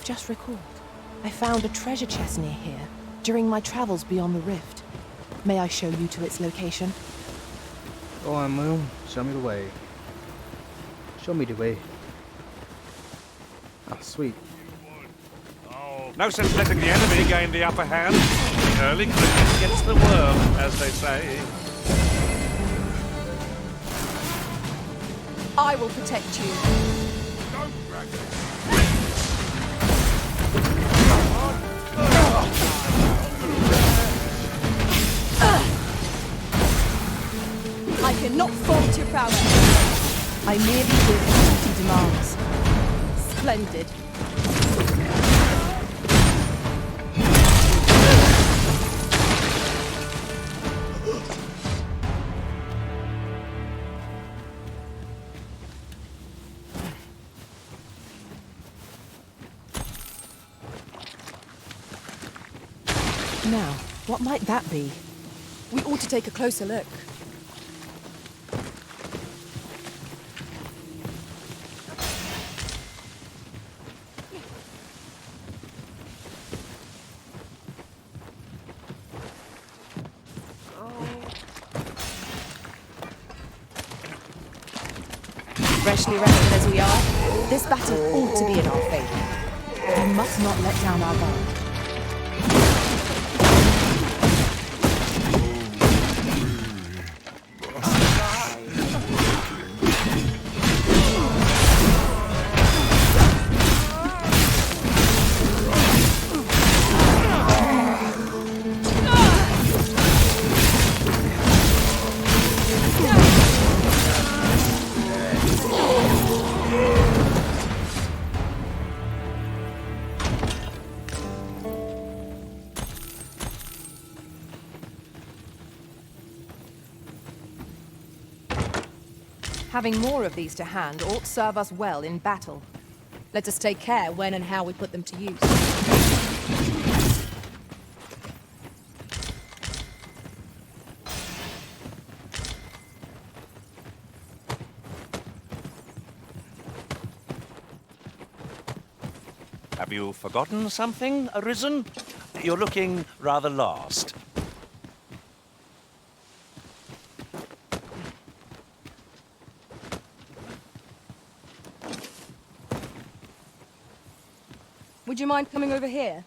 Just recalled. I found a treasure chest near here during my travels beyond the rift. May I show you to its location? Go on, Moon. Show me the way. Show me the way. Oh, sweet. No sense letting the enemy gain the upper hand. The early cricket gets the worm, as they say. I will protect you. I cannot fault your prowess. I merely did what duty demands. Splendid. Now, what might that be? We ought to take a closer look. Freshly rested as we are, this battle ought to be in our favor. We must not let down our guard. Having more of these to hand ought serve us well in battle. Let us take care when and how we put them to use. Have you forgotten something, Arisen? You're looking rather lost. Would you mind coming over here?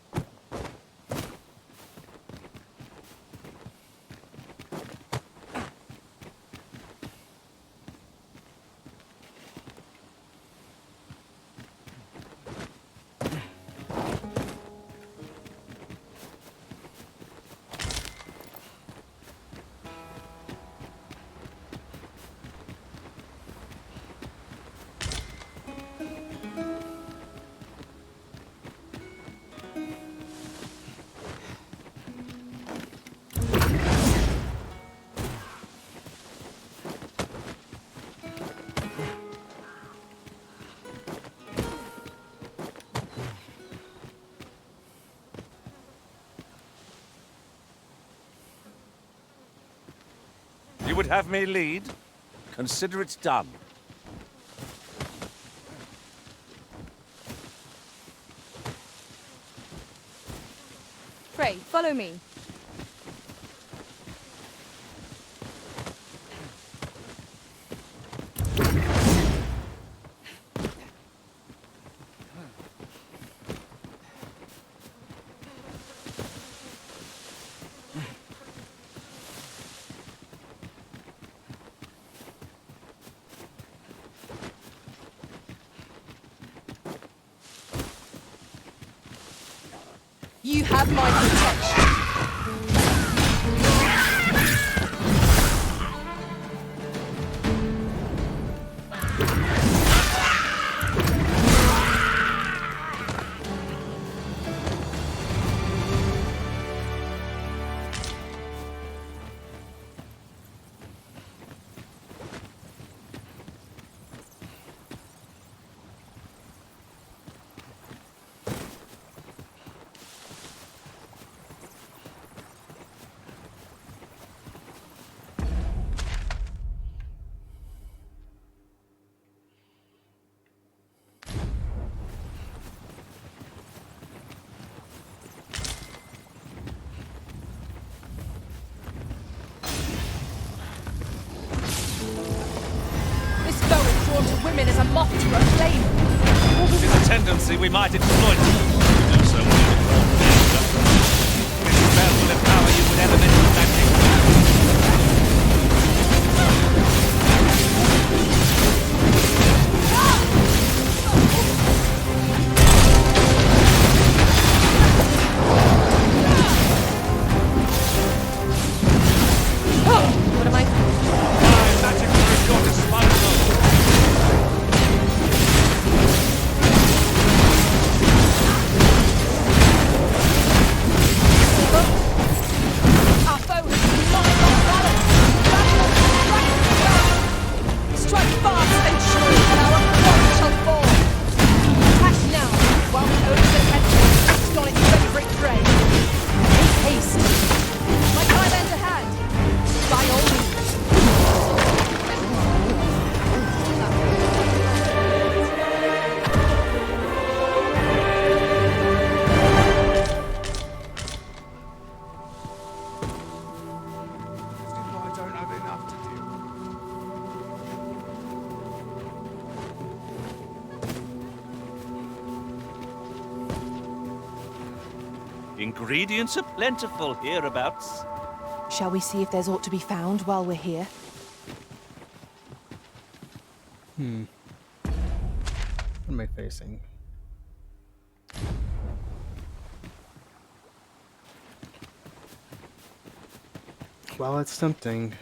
You would have me lead? Consider it done. Pray, follow me. You have my protection. moth to a flame. There's a tendency we might exploit it. To do so will involve danger. This spell will empower you with elemental magic. What am I? My magic will restore to Spider-Man. Our foe has lost our balance. Strike fast and sure that our quarry shall fall. Attack now, while the odors of heaven feast on its favorite prey. Make haste. My time ends at hand. By all means. I don't have enough to do. Ingredients are plentiful hereabouts. Shall we see if there's aught to be found while we're here? What am I facing? Well, it's tempting.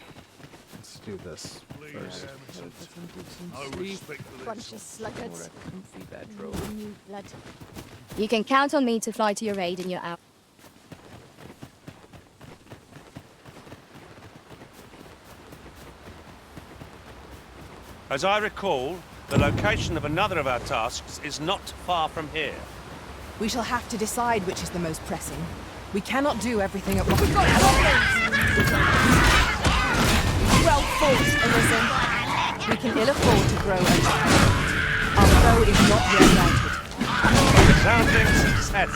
Let's do this first. Bunch of sluggards. Blood. You can count on me to fly to your aid in your hour. As I recall, the location of another of our tasks is not far from here. We shall have to decide which is the most pressing. We cannot do everything at once. We've got problems! Well fought, Arisen. We can ill afford to grow old. Our foe is not yet routed. Resounding success.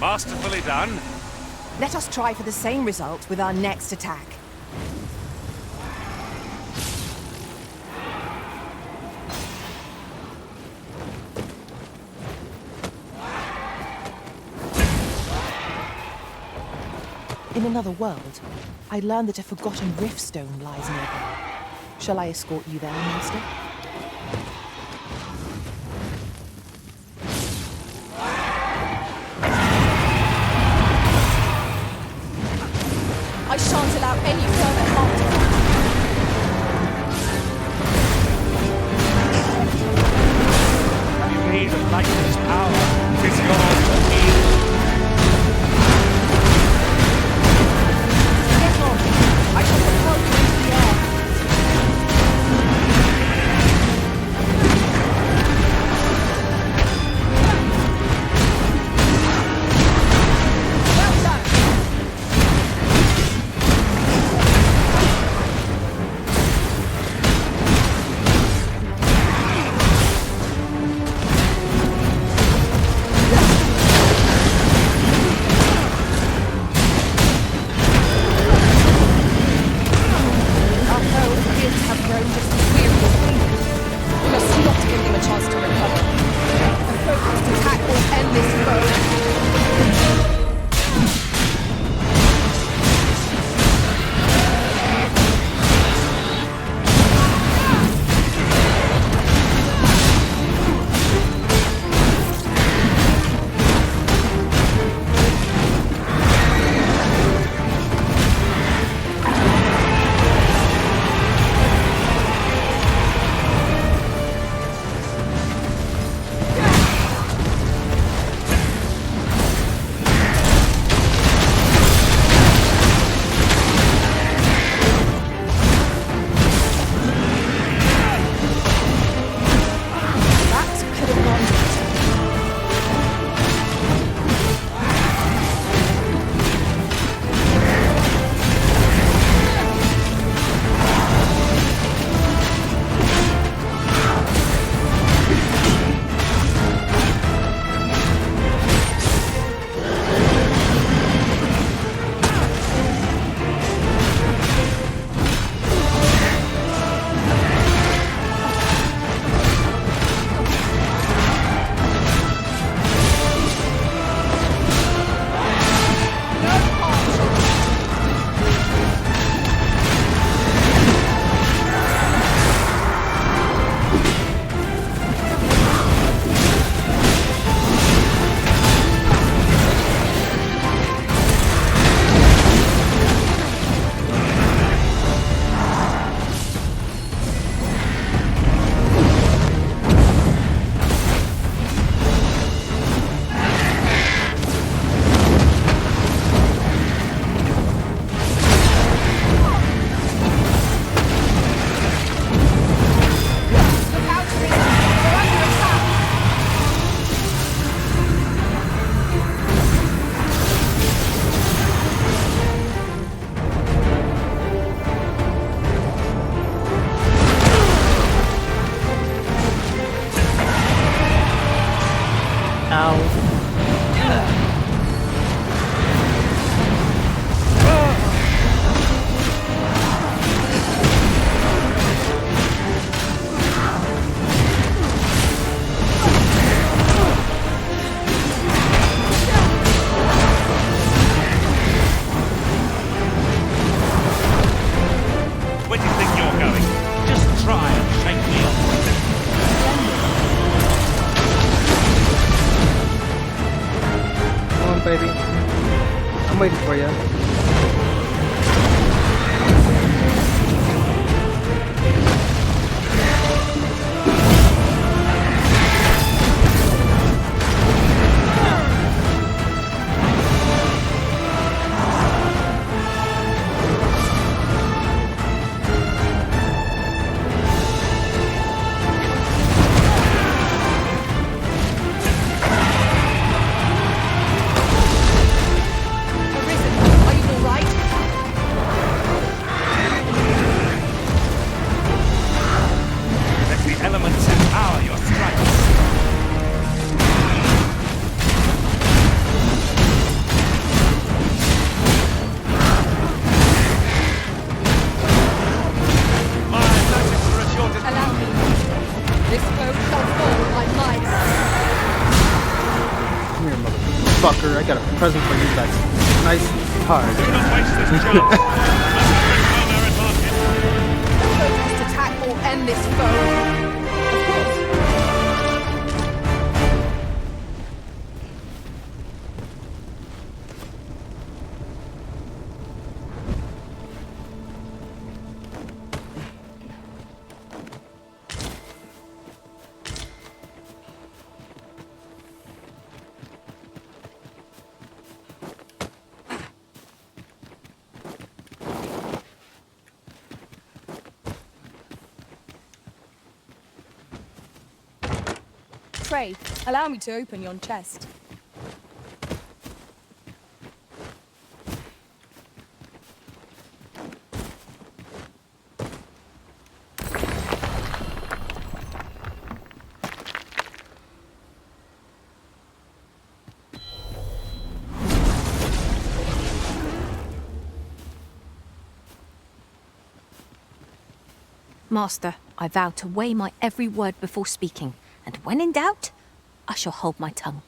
Masterfully done. Let us try for the same result with our next attack. In another world, I learned that a forgotten riftstone lies nearby. Shall I escort you there, Master? I shan't allow any further harm to come. You need a lightning's power. It is yours to wield. Get on. I shall propel you into the air. Well done. Ow. Where do you think you're going? Just try and shake me off. Come on, baby. I'm waiting for you. Arisen, are you alright? Let the elements empower your strikes. My notice for a shortage. Allow me. This foe shall fall by my Come here, motherfucker. I got a present for you that's nice and hard. Do not waste this chance. Must defend our advantage. The protest attack will end this foe. Of course. Pray, allow me to open yon chest. Master, I vow to weigh my every word before speaking, and when in doubt, I shall hold my tongue.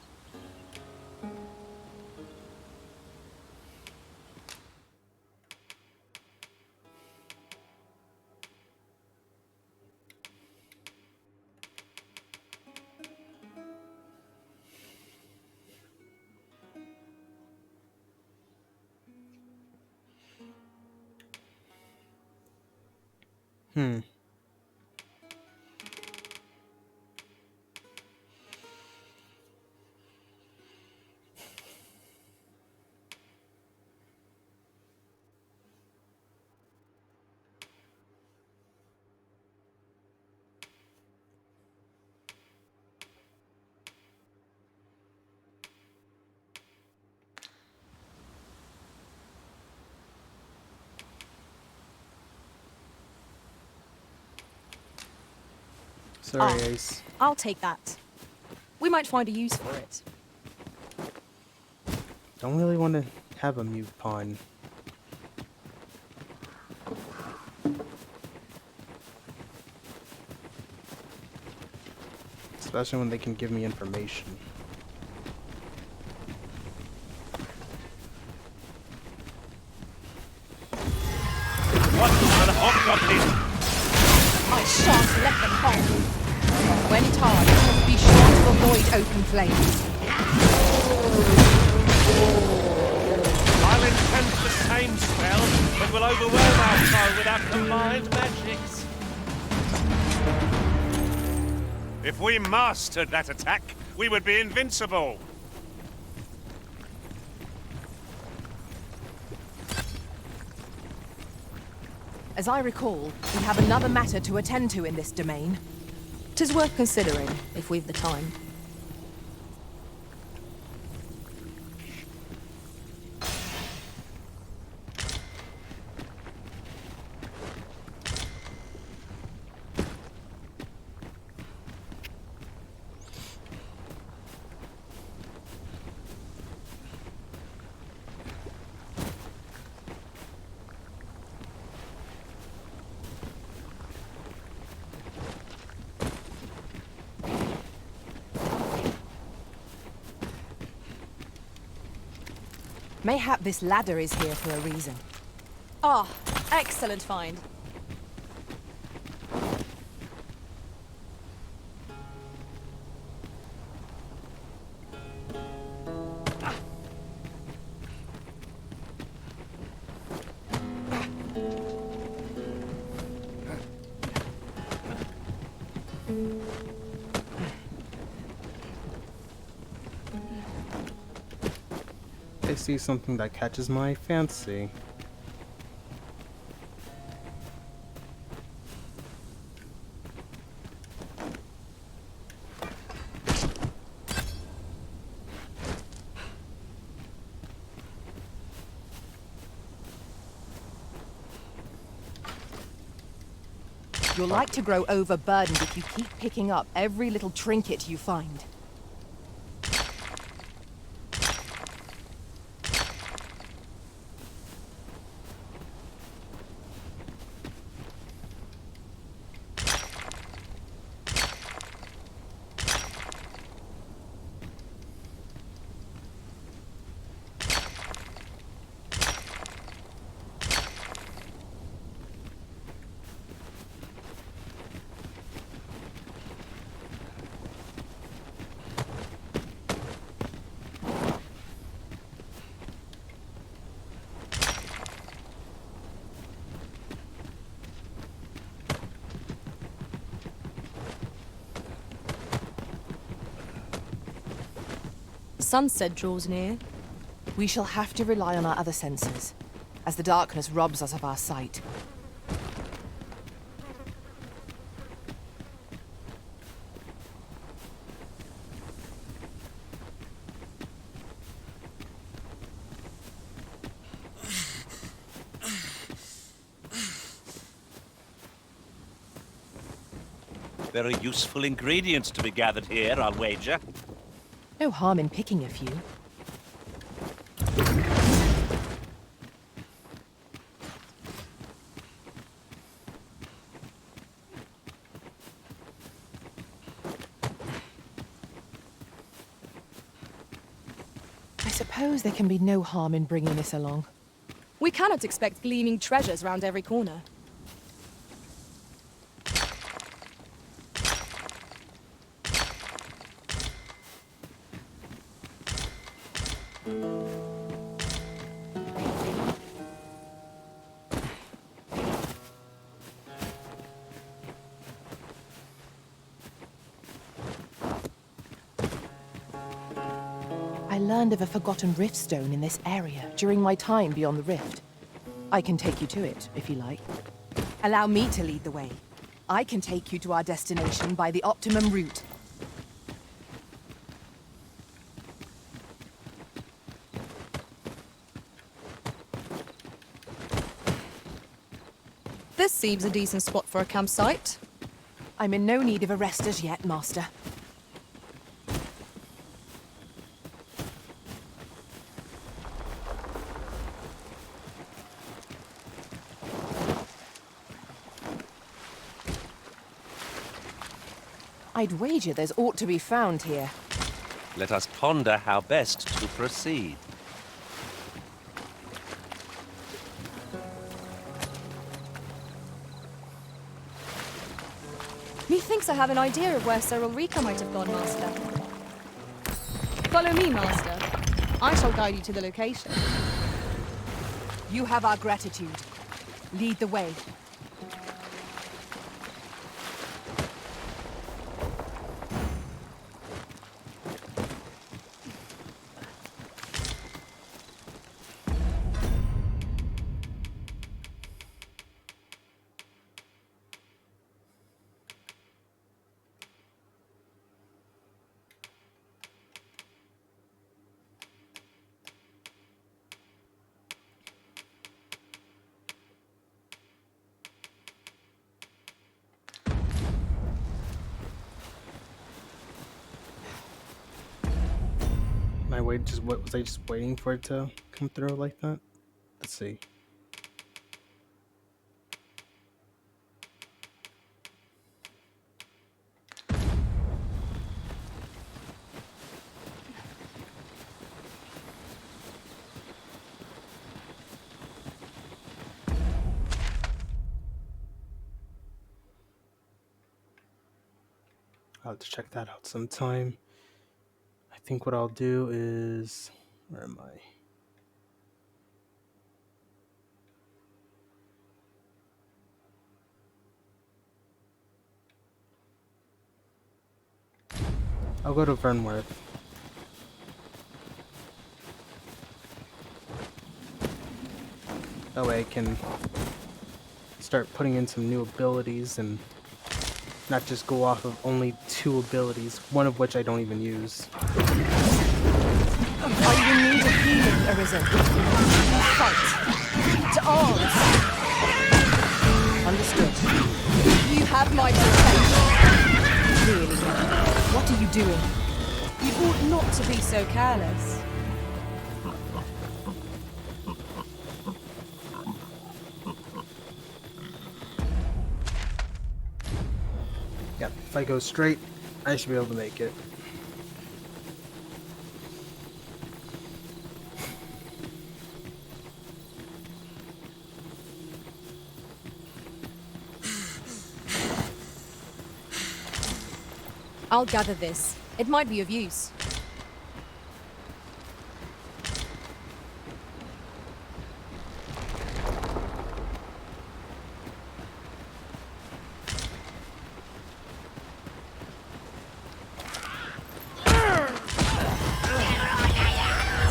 Hmm. Sorry, Ace. I'll take that. We might find a use for it. Don't really want to have a mute pawn. Especially when they can give me information. What for the hot goblin? I shan't let them harm you. When tarred, be sure to avoid open flames. I'll intend the same spell, but will overwhelm our foe with our combined magics. If we mastered that attack, we would be invincible. As I recall, we have another matter to attend to in this domain. 'Tis worth considering, if we've the time. Mayhap this ladder is here for a reason. Ah, excellent find. I see something that catches my fancy. You'll like to grow overburdened if you keep picking up every little trinket you find. Sunset draws near. We shall have to rely on our other senses, as the darkness robs us of our sight. Very useful ingredients to be gathered here, I'll wager. No harm in picking a few. I suppose there can be no harm in bringing this along. We cannot expect gleaming treasures round every corner. I learned of a forgotten rift stone in this area during my time beyond the rift. I can take you to it, if you like. Allow me to lead the way. I can take you to our destination by the optimum route. This seems a decent spot for a campsite. I'm in no need of a rest as yet, Master. I'd wager there's aught to be found here. Let us ponder how best to proceed. Methinks I have an idea of where Sir Ulrika might have gone, Master. Follow me, Master. I shall guide you to the location. You have our gratitude. Lead the way. Was I just waiting for it to come through like that? Let's see. I'll have to check that out sometime. I think what I'll do is... Where am I? I'll go to Vernworth. That way I can start putting in some new abilities and not just go off of only 2 abilities, one of which I don't even use. Are you in need of healing, Arisen? Fight. To arms. Understood. You have my protection. Really? What are you doing? You ought not to be so careless. Yep, if I go straight, I should be able to make it. I'll gather this. It might be of use.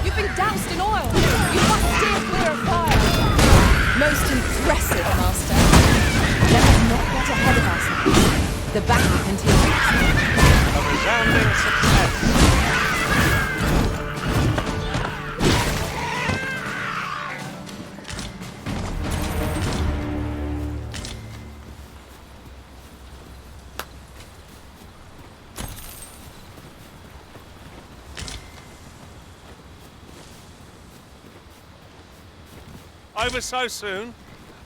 You've been doused in oil! You must steer clear of fire! Most impressive, Master. Let us not get ahead of ourselves. The battle continues. A resounding success. Over so soon?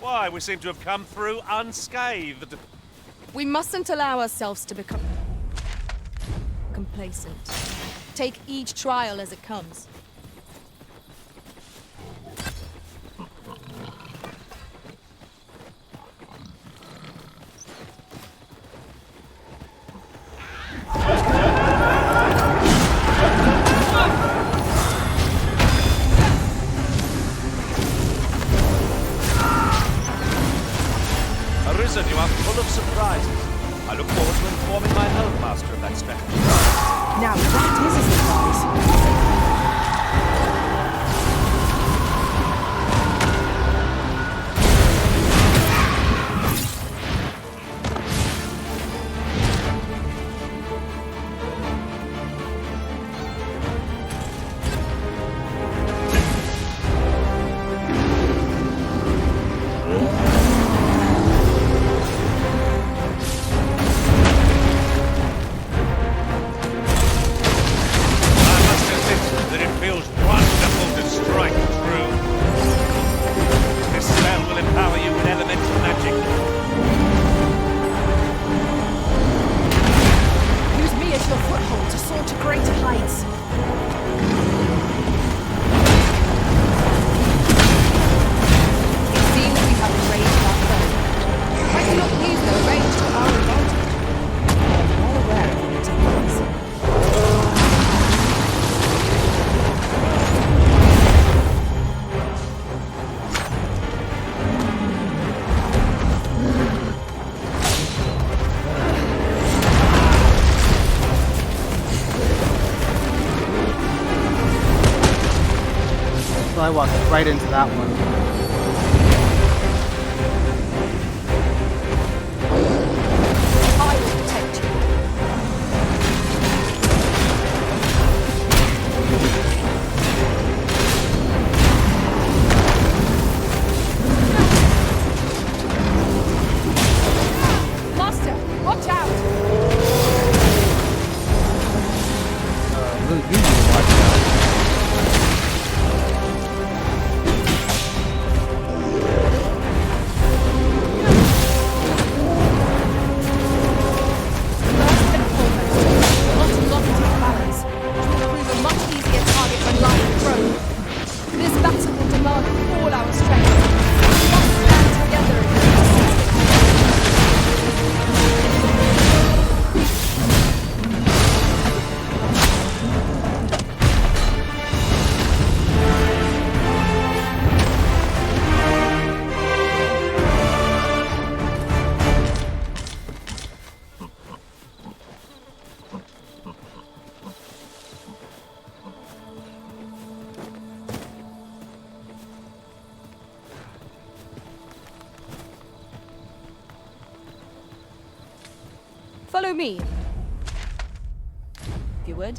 Why, we seem to have come through unscathed. We mustn't allow ourselves to become complacent. Take each trial as it comes. Arisen, you are full of surprises. I look forward to informing my home master of that strategy. Now that is a surprise. So I walked right into that one. I will protect you. Master, watch out! Really easy to watch out. Follow me. If you would.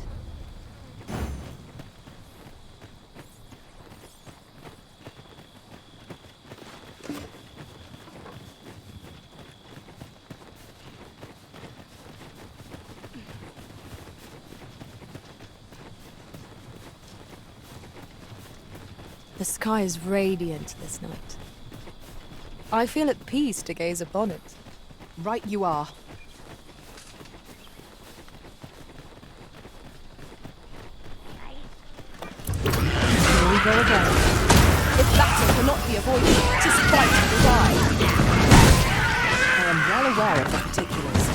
The sky is radiant this night. I feel at peace to gaze upon it. Right you are. Here we go again. If battle cannot be avoided, 'tis fight or die. I am well aware of the particulars.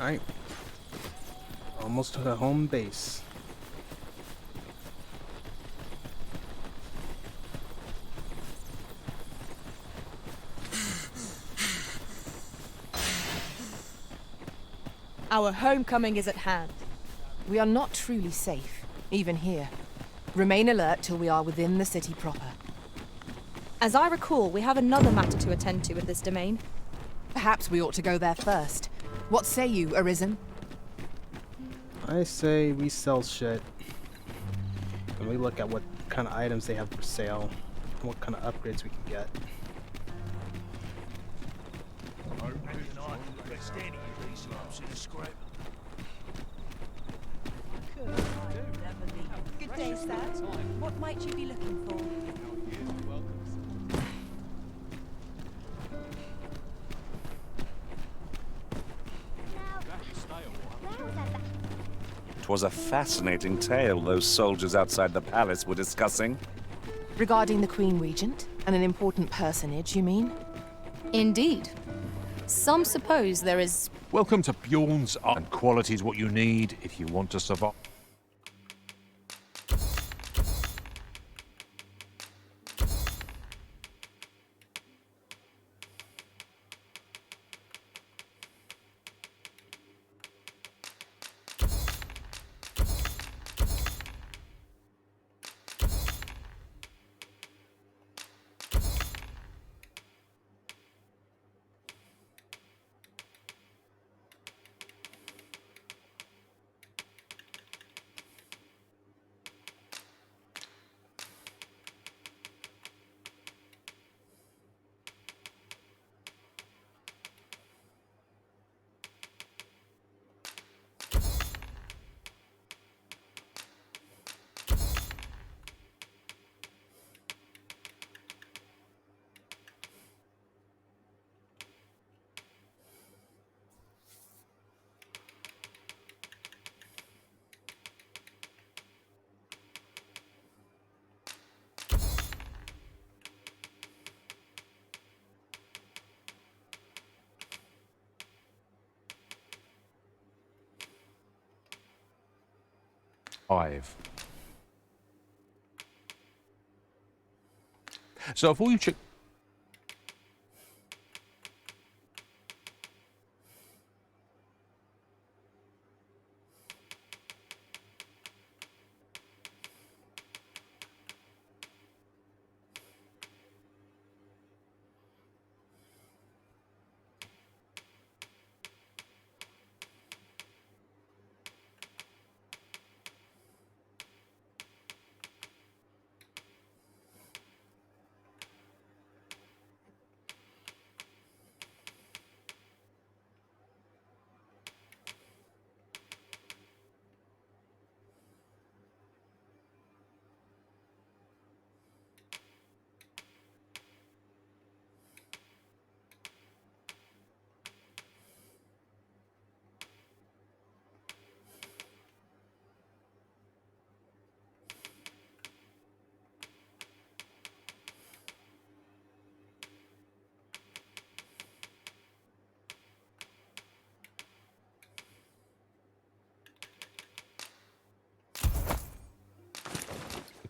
Alright. Almost to the home base. Our homecoming is at hand. We are not truly safe, even here. Remain alert till we are within the city proper. As I recall, we have another matter to attend to in this domain. Perhaps we ought to go there first. What say you, Arisen? I say we sell shit. And we look at what kind of items they have for sale. And what kind of upgrades we can get. Good day, sir. What might you be looking for? Twas a fascinating tale those soldiers outside the palace were discussing. Regarding the Queen Regent? And an important personage, you mean? Indeed. Some suppose there is... Welcome to Bjorn's Art, and quality is what you need if you want to survive. So if all you check...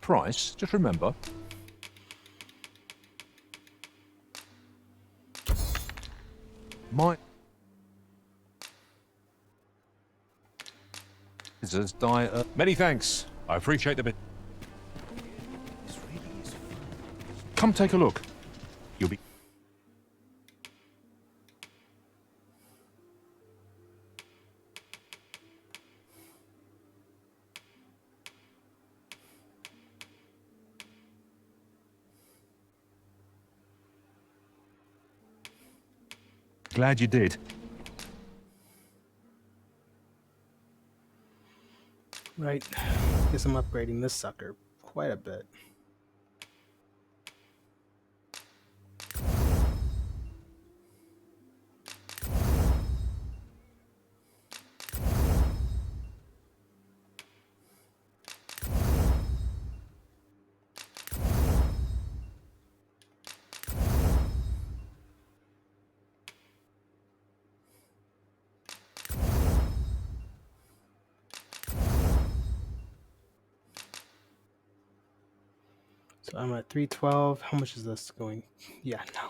price, just remember. My visitors die. Many thanks. I appreciate the bit. Come take a look. You'll be. Glad you did. Right. Guess I'm upgrading this sucker quite a bit. So I'm at 312. How much is this going? Yeah, no.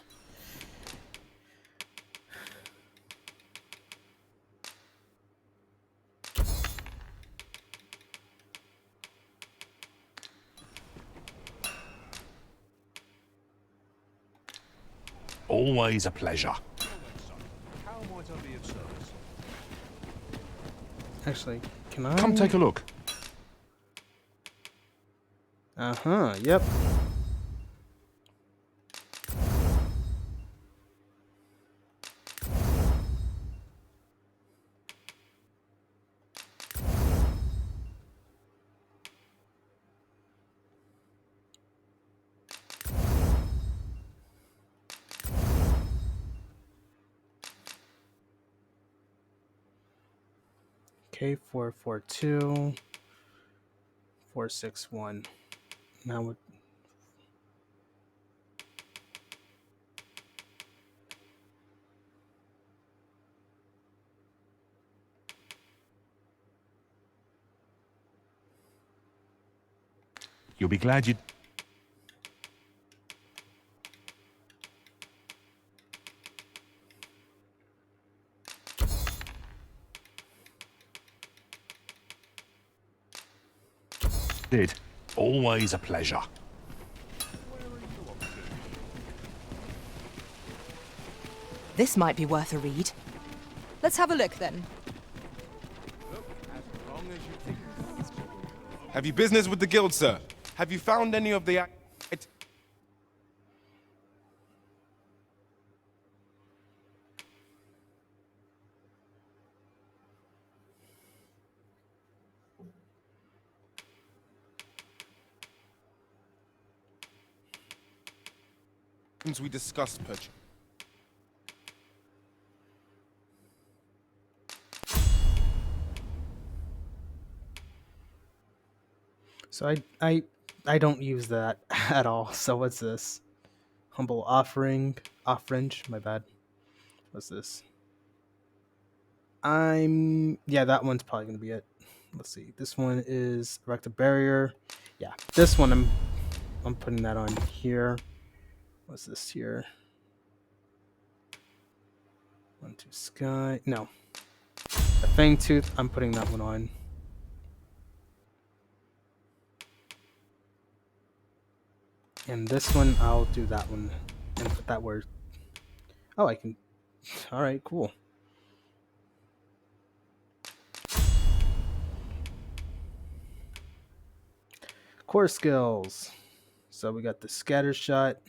Always a pleasure. How might I be of service? Actually, can I? Come take a look. Uh-huh, yep. Okay, 442, 461. Now what? You'll be glad you did. Always a pleasure. This might be worth a read. Let's have a look then. Have you business with the guild, sir? Have you found any of the items we discussed, Perch? So I don't use that at all. So what's this? Humble offering, offrange. My bad. What's this? Yeah, that one's probably gonna be it. Let's see. This one is erect a barrier. Yeah, this one I'm putting that on here. What's this here? One two sky. No, the fang tooth. I'm putting that one on. And this one, I'll do that one and put that word. Oh, I can. All right, cool. Core skills. So we got the scatter shot,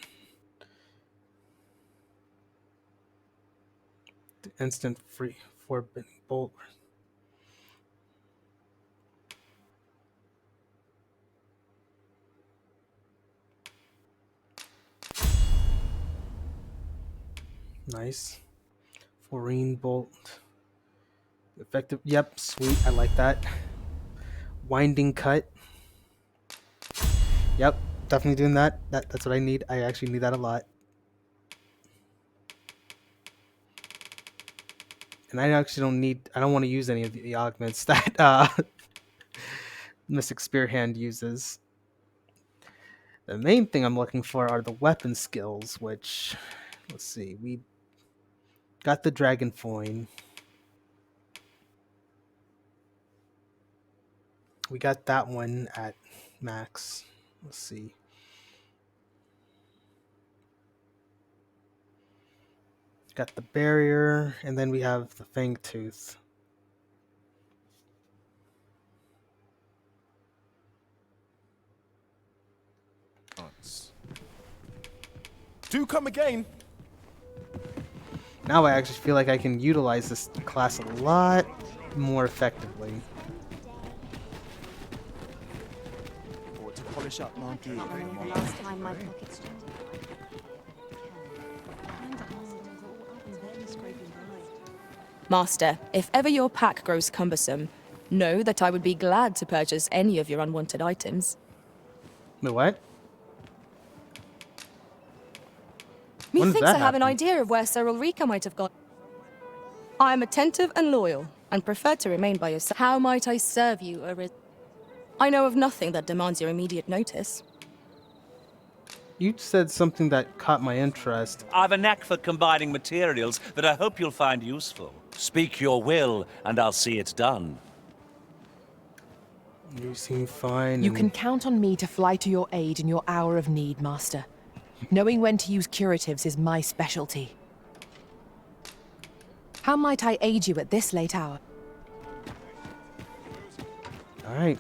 the instant free forbidden bolt. Nice. Forine bolt. Effective. Yep, sweet. I like that. Winding cut. Yep, definitely doing that. That's what I need. I actually need that a lot. And I actually don't need. I don't want to use any of the augments that Mystic Spear Hand uses. The main thing I'm looking for are the weapon skills, which, let's see, we got the Dragon Foin. We got that one at max. Let's see. Got the barrier, and then we have the Fang Tooth. Do come again. Now I actually feel like I can utilize this class a lot more effectively. Or to polish up my gear. Last time my pockets Master, if ever your pack grows cumbersome, know that I would be glad to purchase any of your unwanted items. Wait, what? When did Methinks I that have an happen? idea of where Sir Ulrika might have gone. I am attentive and loyal, and prefer to remain by your side. How might I serve you, I know of nothing that demands your immediate notice. You said something that caught my interest. I've a knack for combining materials that I hope you'll find useful. Speak your will, and I'll see it done. You seem fine. You and- can count on me to fly to your aid in your hour of need, Master. Knowing when to use curatives is my specialty. How might I aid you at this late hour? All right.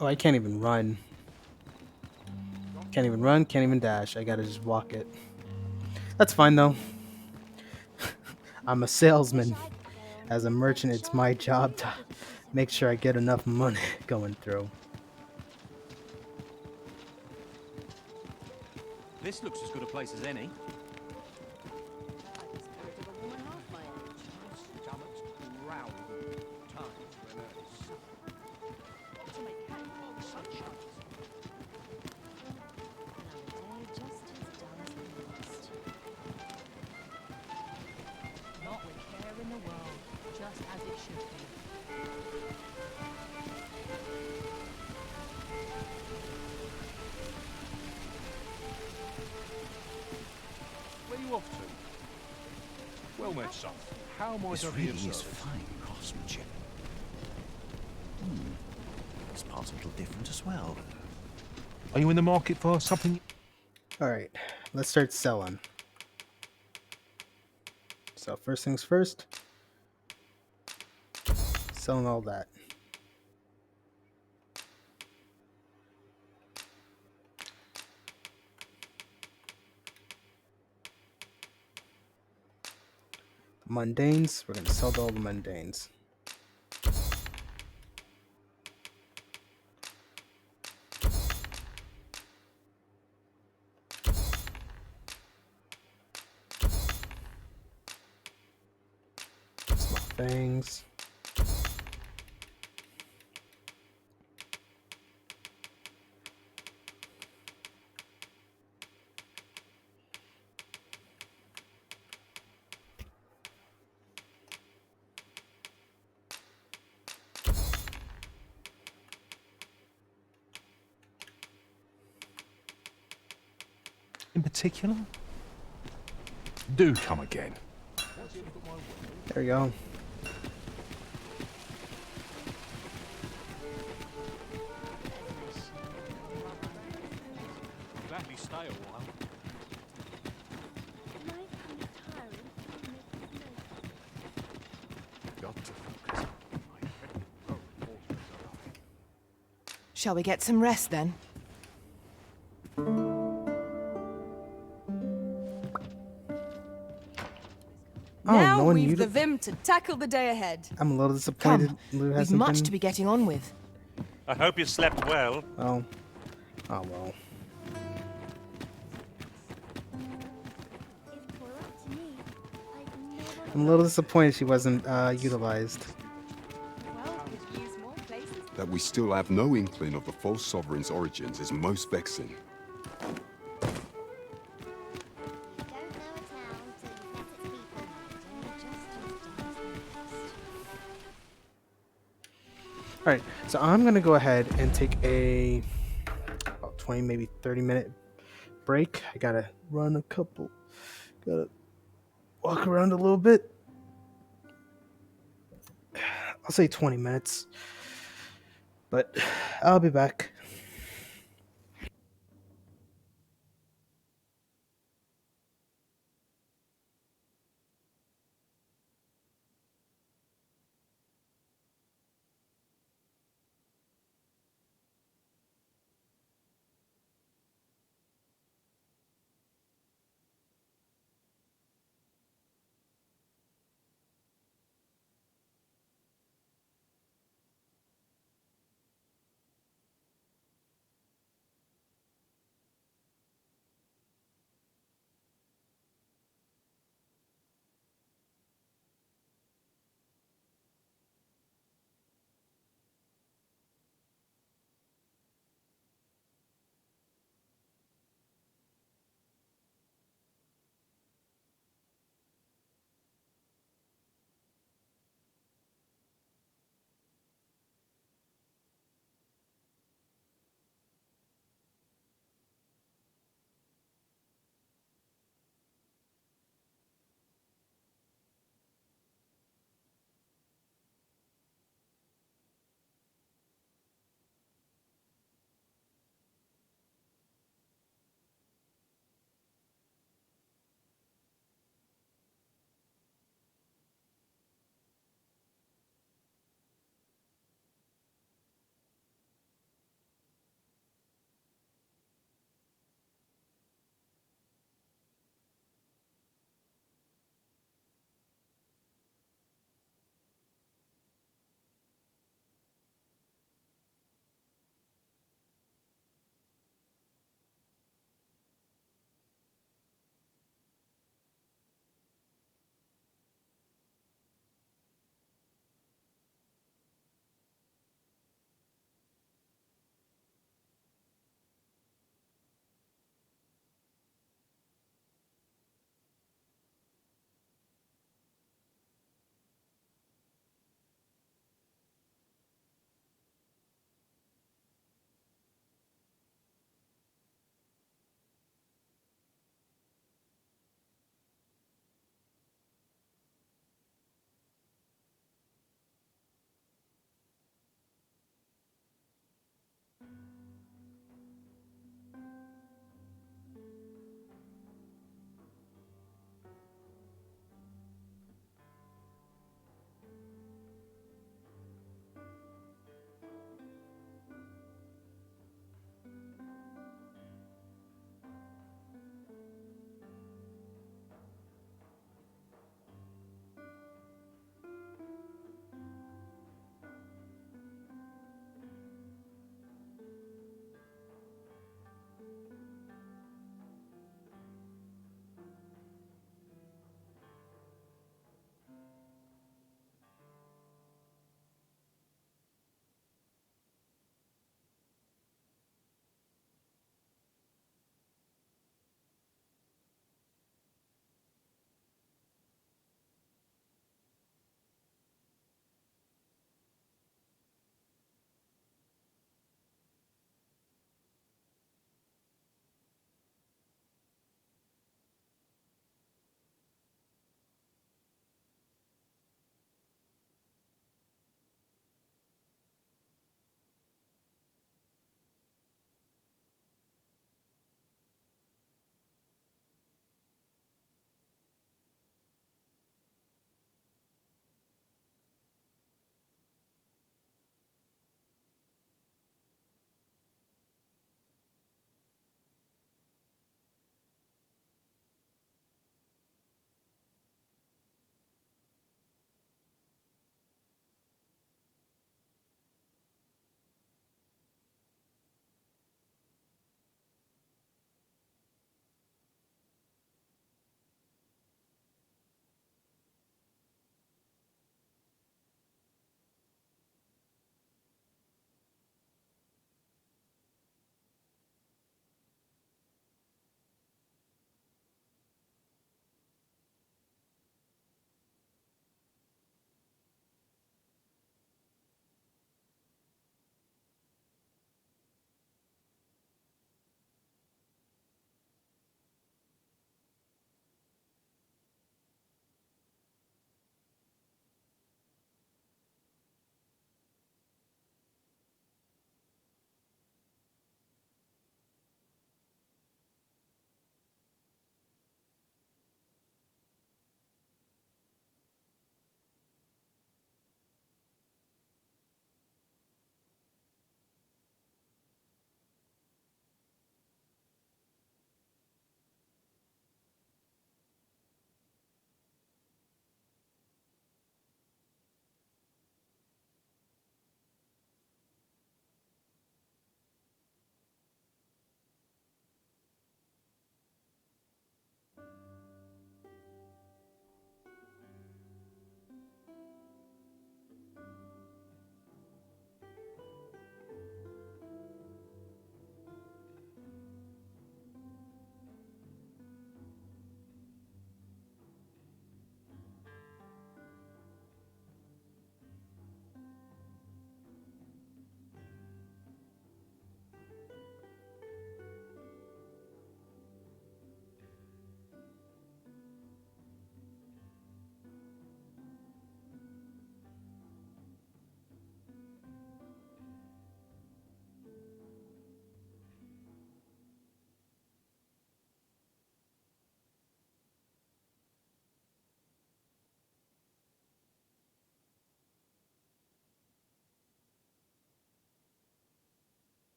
Oh, I can't even run. Can't even run, can't even dash. I gotta just walk it. That's fine though. I'm a salesman. As a merchant, it's my job to make sure I get enough money going through. This looks as good a place as any. Not with care in the world, just as it should be. Where are you off to? Well met, son. How might This I be really of is service? fine craftsmanship. This part's a little different as well. Are you in the market for something? Alright, let's start selling. So first things first. Selling all that. Mundanes, we're gonna sell all the mundanes. Small things. In particular? Do come again. There we go. Let me stay a while. Got to focus. Shall we get some rest then? Now no one we've muted- the vim to tackle the day ahead. I'm a little disappointed. Come, Lou we've hasn't much been... to be getting on with. I hope you slept well. Oh. Oh well. I'm a little disappointed she wasn't utilized. Well, could use more places. That we still have no inkling of the false sovereign's origins is most vexing. Alright, so I'm gonna go ahead and take a about 20, maybe 30-minute break. I gotta run a couple, gotta walk around a little bit. I'll say 20 minutes, but I'll be back.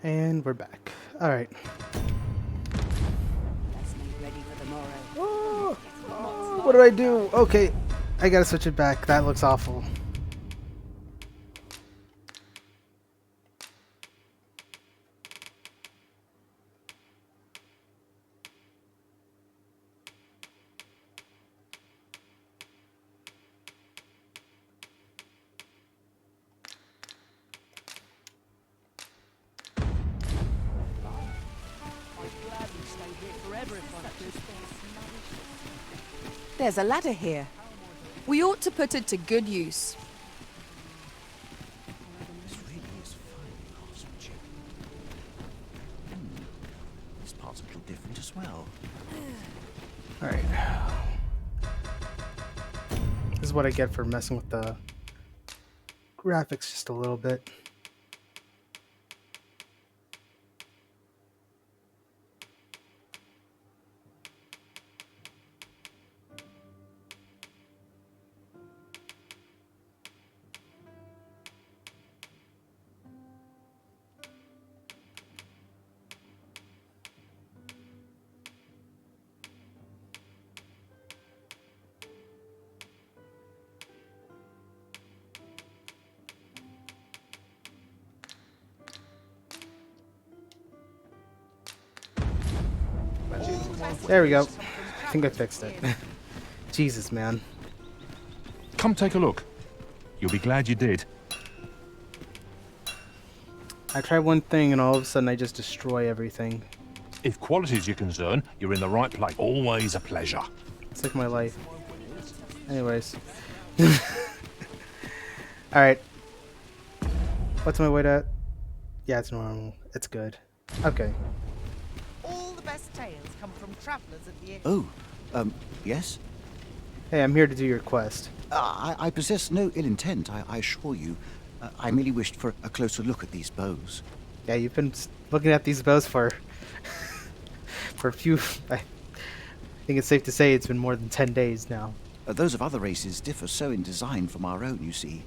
And we're back. All right. What do I do? Okay, I gotta switch it back. That looks awful. There's a ladder here. We ought to put it to good use. This really is fine craftsmanship. This part's a little different as well. All right. This is what I get for messing with the graphics just a little bit. There we go. I think I fixed it. Jesus, man. Come take a look. You'll be glad you did. I try one thing and all of a sudden I just destroy everything. If quality's your concern, you're in the right place. Always a pleasure. It's like my life. Anyways. Alright. What's my weight at? Yeah, it's normal. It's good. Okay. All the best tales come from travelers of the... Oh, yes? Hey, I'm here to do your quest. I possess no ill intent, I assure you. I merely wished for a closer look at these bows. Yeah, you've been looking at these bows for a few... I think it's safe to say it's been more than 10 days now. Those of other races differ so in design from our own, you see.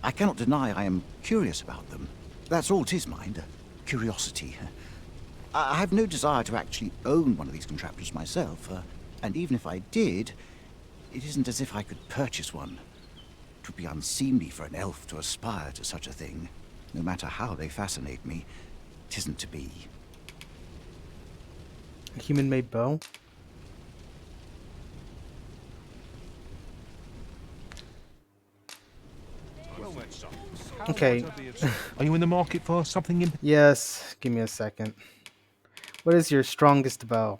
I cannot deny I am curious about them. That's all 'tis, mind. Curiosity. I have no desire to actually own one of these contraptions myself, and even if I did, it isn't as if I could purchase one. It would be unseemly for an elf to aspire to such a thing. No matter how they fascinate me, it isn't to be. A human-made bow? Okay. Are you in the market for something in... Yes, give me a second. What is your strongest bow?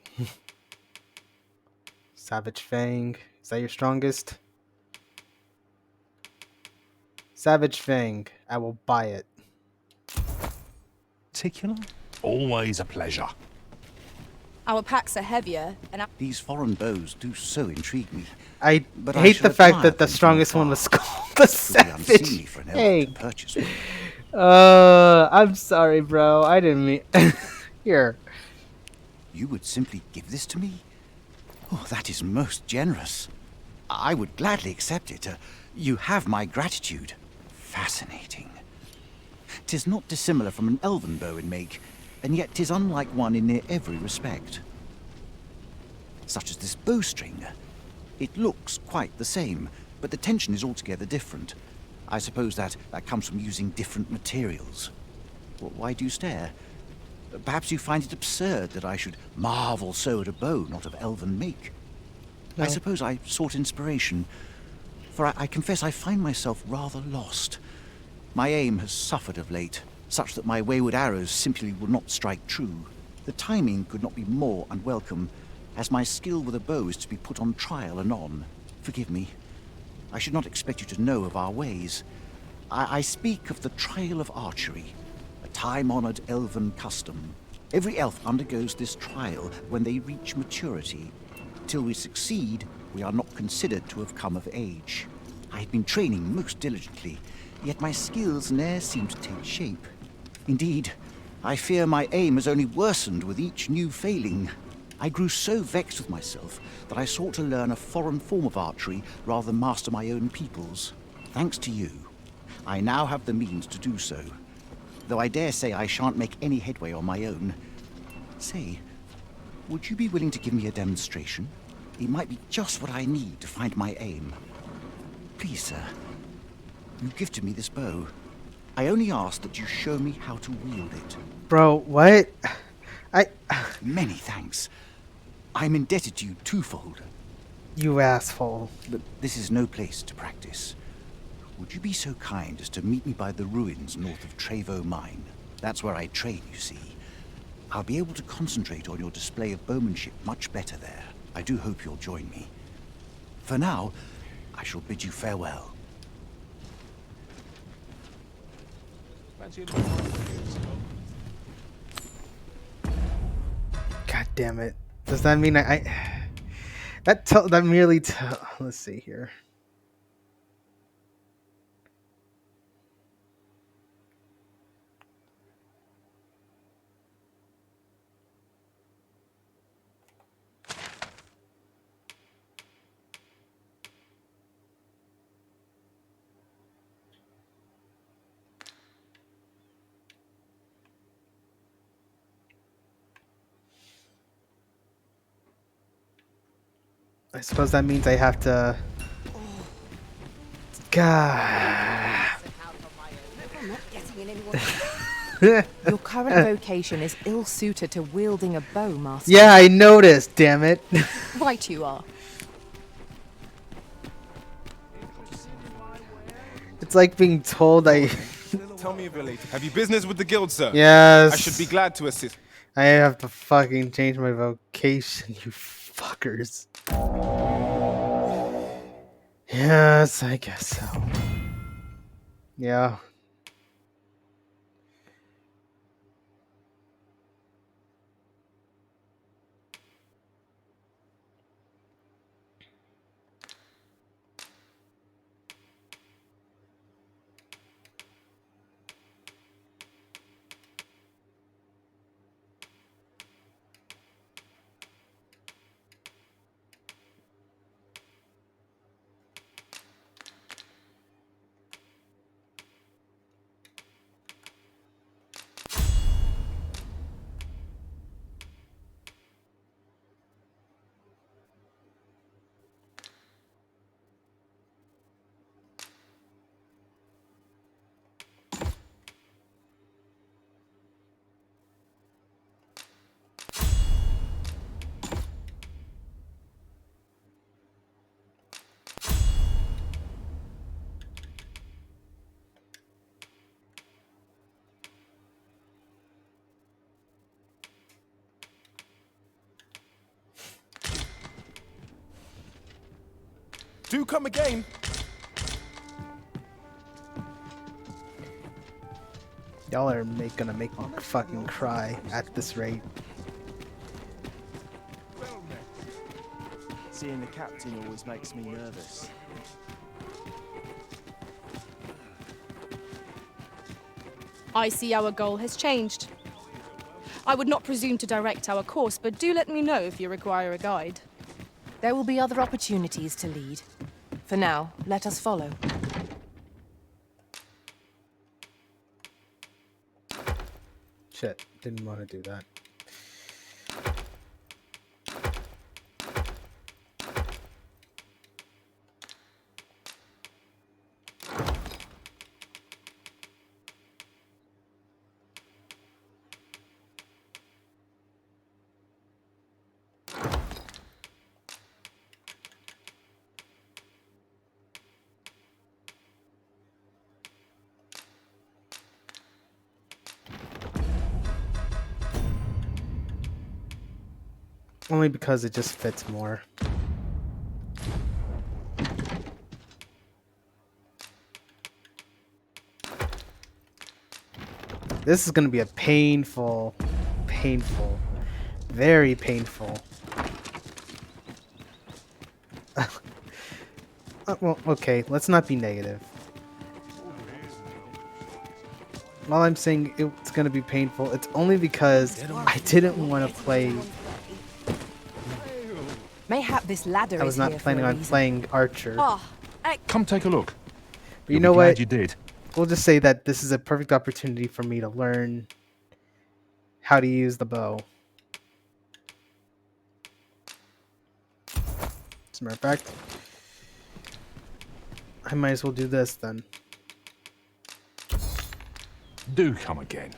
Savage Fang. Is that your strongest? Savage Fang. I will buy it. Particular? Always a pleasure. Our packs are heavier, and These foreign bows do so intrigue me. I But hate shall the fact admire that the them from strongest one afar. was called the It would be unseemly Savage for an elf Fang. to purchase one. I'm sorry, bro. I didn't mean... Here. You would simply give this to me? Oh, that is most generous. I would gladly accept it. You have my gratitude. Fascinating. 'Tis not dissimilar from an elven bow in make, and yet 'tis unlike one in near every respect. Such as this bowstring. It looks quite the same, but the tension is altogether different. I suppose that comes from using different materials. Why do you stare? Perhaps you find it absurd that I should marvel so at a bow not of elven make. No. I suppose I sought inspiration, for I confess I find myself rather lost. My aim has suffered of late, such that my wayward arrows simply will not strike true. The timing could not be more unwelcome, as my skill with a bow is to be put on trial anon. Forgive me. I should not expect you to know of our ways. I speak of the trial of archery, a time-honored elven custom. Every elf undergoes this trial when they reach maturity. Till we succeed, we are not considered to have come of age. I had been training most diligently, yet my skills ne'er seem to take shape. Indeed, I fear my aim has only worsened with each new failing. I grew so vexed with myself that I sought to learn a foreign form of archery rather than master my own people's. Thanks to you, I now have the means to do so. though I dare say I shan't make any headway on my own. Say, would you be willing to give me a demonstration? It might be just what I need to find my aim. Please, sir. You gifted me this bow. I only ask that you show me how to wield it. Bro, what? Many thanks. I'm indebted to you twofold. You asshole. But this is no place to practice. Would you be so kind as to meet me by the ruins north of Trevo Mine? That's where I train, you see. I'll be able to concentrate on your display of bowmanship much better there. I do hope you'll join me. For now, I shall bid you farewell. God damn it. Does that mean that merely let's see here. I suppose that means I have to... God. Your current vocation is ill-suited to wielding a bow, Master. Yeah, I noticed, damn it. Right you are. It's like being told I... Tell me if you're late. Have you business with the guild, sir? Yes. I should be glad to assist. I have to fucking change my vocation, you fuckers. Yes, I guess so. Yeah. Do come again. Y'all are gonna make me fucking cry at this rate. Seeing the captain always makes me nervous. I see our goal has changed. I would not presume to direct our course, but do let me know if you require a guide. There will be other opportunities to lead. For now, let us follow. Shit, didn't want to do that. Only because it just fits more. This is going to be a painful, very painful. Well, okay, let's not be negative. While I'm saying it's going to be painful, it's only because I didn't want to play... Mayhap this ladder I was not planning on playing Archer. Come take a look. But you know what? You did. we'll just say that this is a perfect opportunity for me to learn how to use the bow. As a matter of fact, I might as well do this then. Do come again.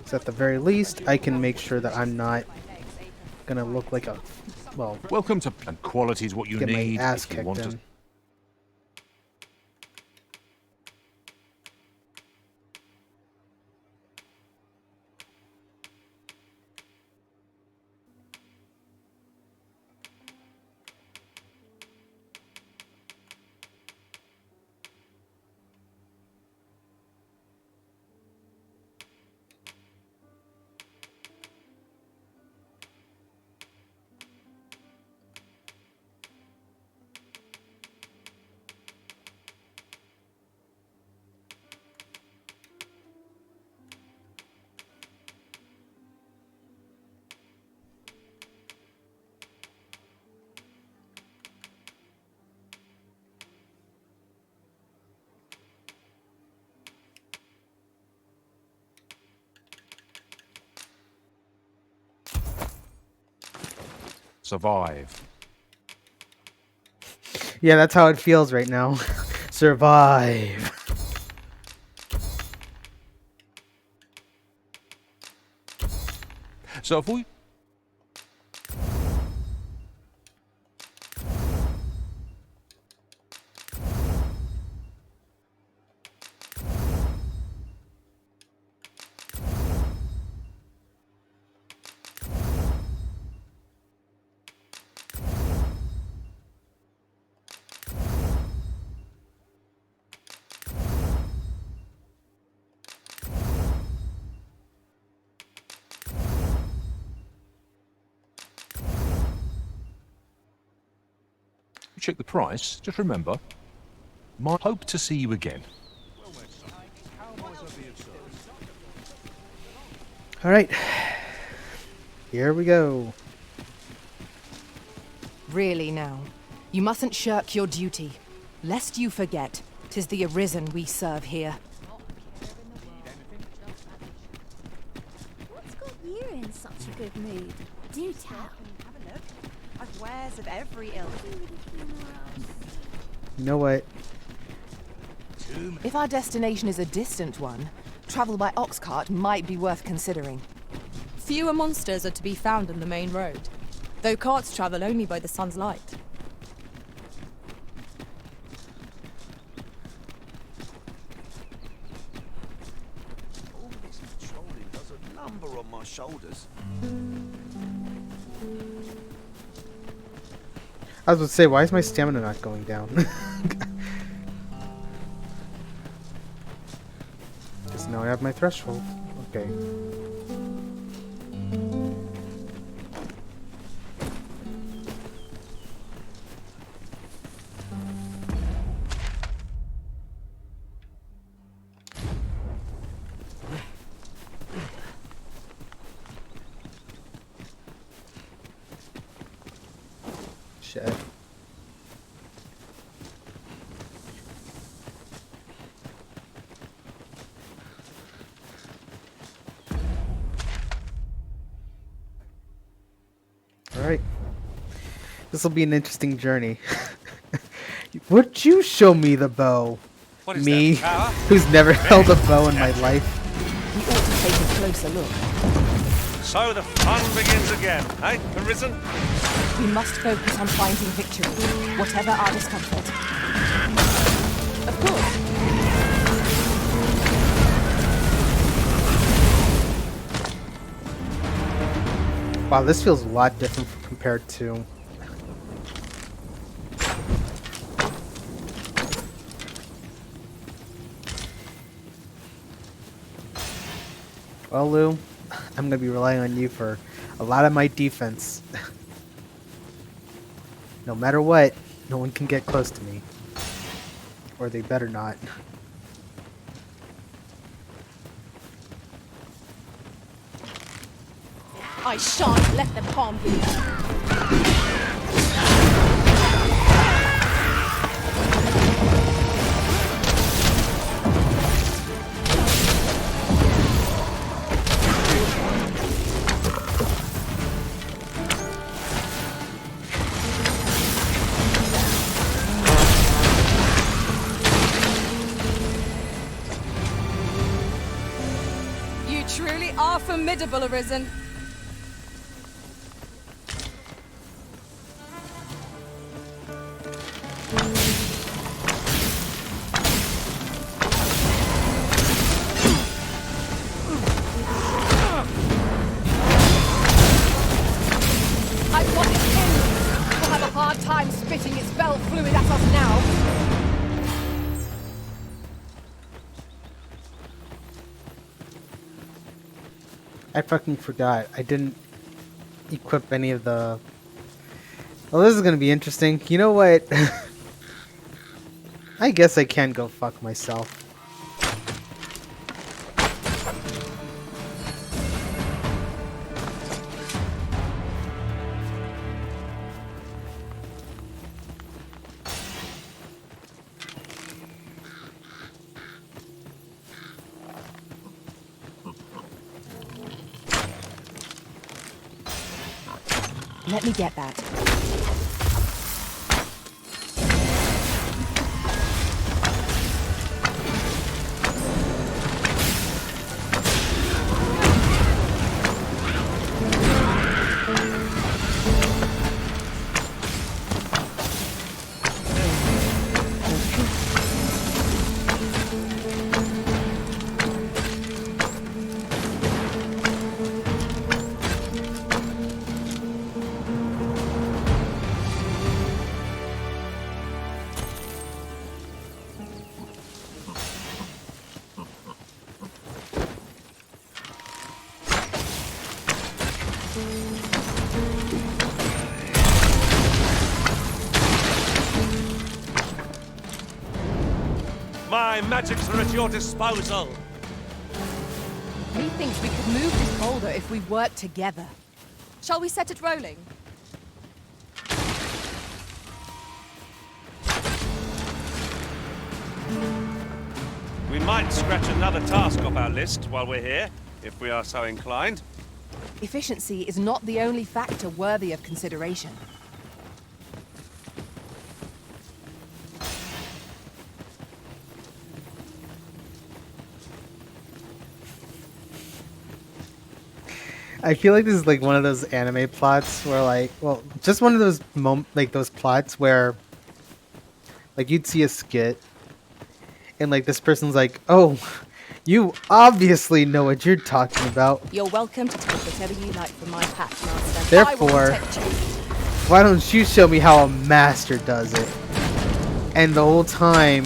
So at the very least, I can make sure that I'm not gonna look like a, well, Welcome to and quality's what you get need my ass if you kicked want in. to. Survive. Yeah, that's how it feels right now. Survive. So if we... check the price, just remember, might hope to see you again. All right, here we go. Really now, you mustn't shirk your duty, lest you forget 'tis the Arisen we serve here. What's got you in such a good mood? Do tell. Have a look. I've wares of every ilk. You know what? If our destination is a distant one, travel by ox cart might be worth considering. Fewer monsters are to be found on the main road, though carts travel only by the sun's light. All this patrolling does a number on my shoulders. I was about to say, why is my stamina not going down? Because now I have my threshold. Okay. Shit. Alright. This will be an interesting journey. Would you show me the bow? What is Me, that, power? who's never held a bow in my life. We ought to take a closer look. So the fun begins again, eh, Arisen? We must focus on finding victory, whatever our discomfort. Of course. Wow, this feels a lot different compared to... Well, Lou, I'm gonna be relying on you for a lot of my defense. No matter what, no one can get close to me. Or they better not. I shan't let them harm you. formidable arisen. I've got it pinned. We'll have a hard time spitting its spell fluid at us now. I fucking forgot. I didn't equip any of the... Well, this is gonna be interesting. You know what? I guess I can go fuck myself. Let me get that. My magics are at your disposal. Methinks we could move this boulder if we work together. Shall we set it rolling? We might scratch another task off our list while we're here, if we are so inclined. Efficiency is not the only factor worthy of consideration. I feel like this is like one of those anime plots where like, well, just one of those like those plots where like you'd see a skit and like this person's like, "Oh, you obviously know what you're talking about. You're welcome to take whatever you like from my patch, Master. Therefore, why don't you show me how a master does it?" And the whole time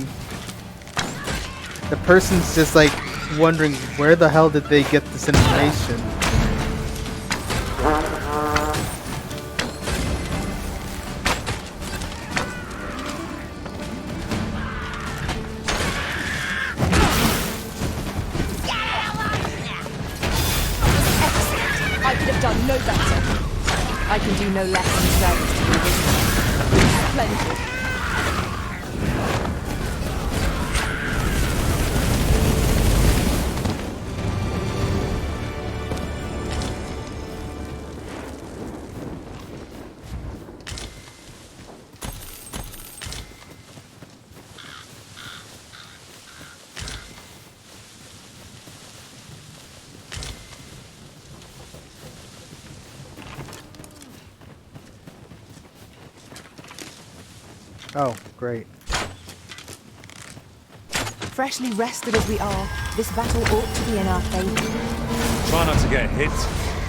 the person's just like wondering where the hell did they get this information? I could have done no better. I can do no less than service. Splendid. Oh, great. Freshly rested as we are, this battle ought to be in our favor. Try not to get hit,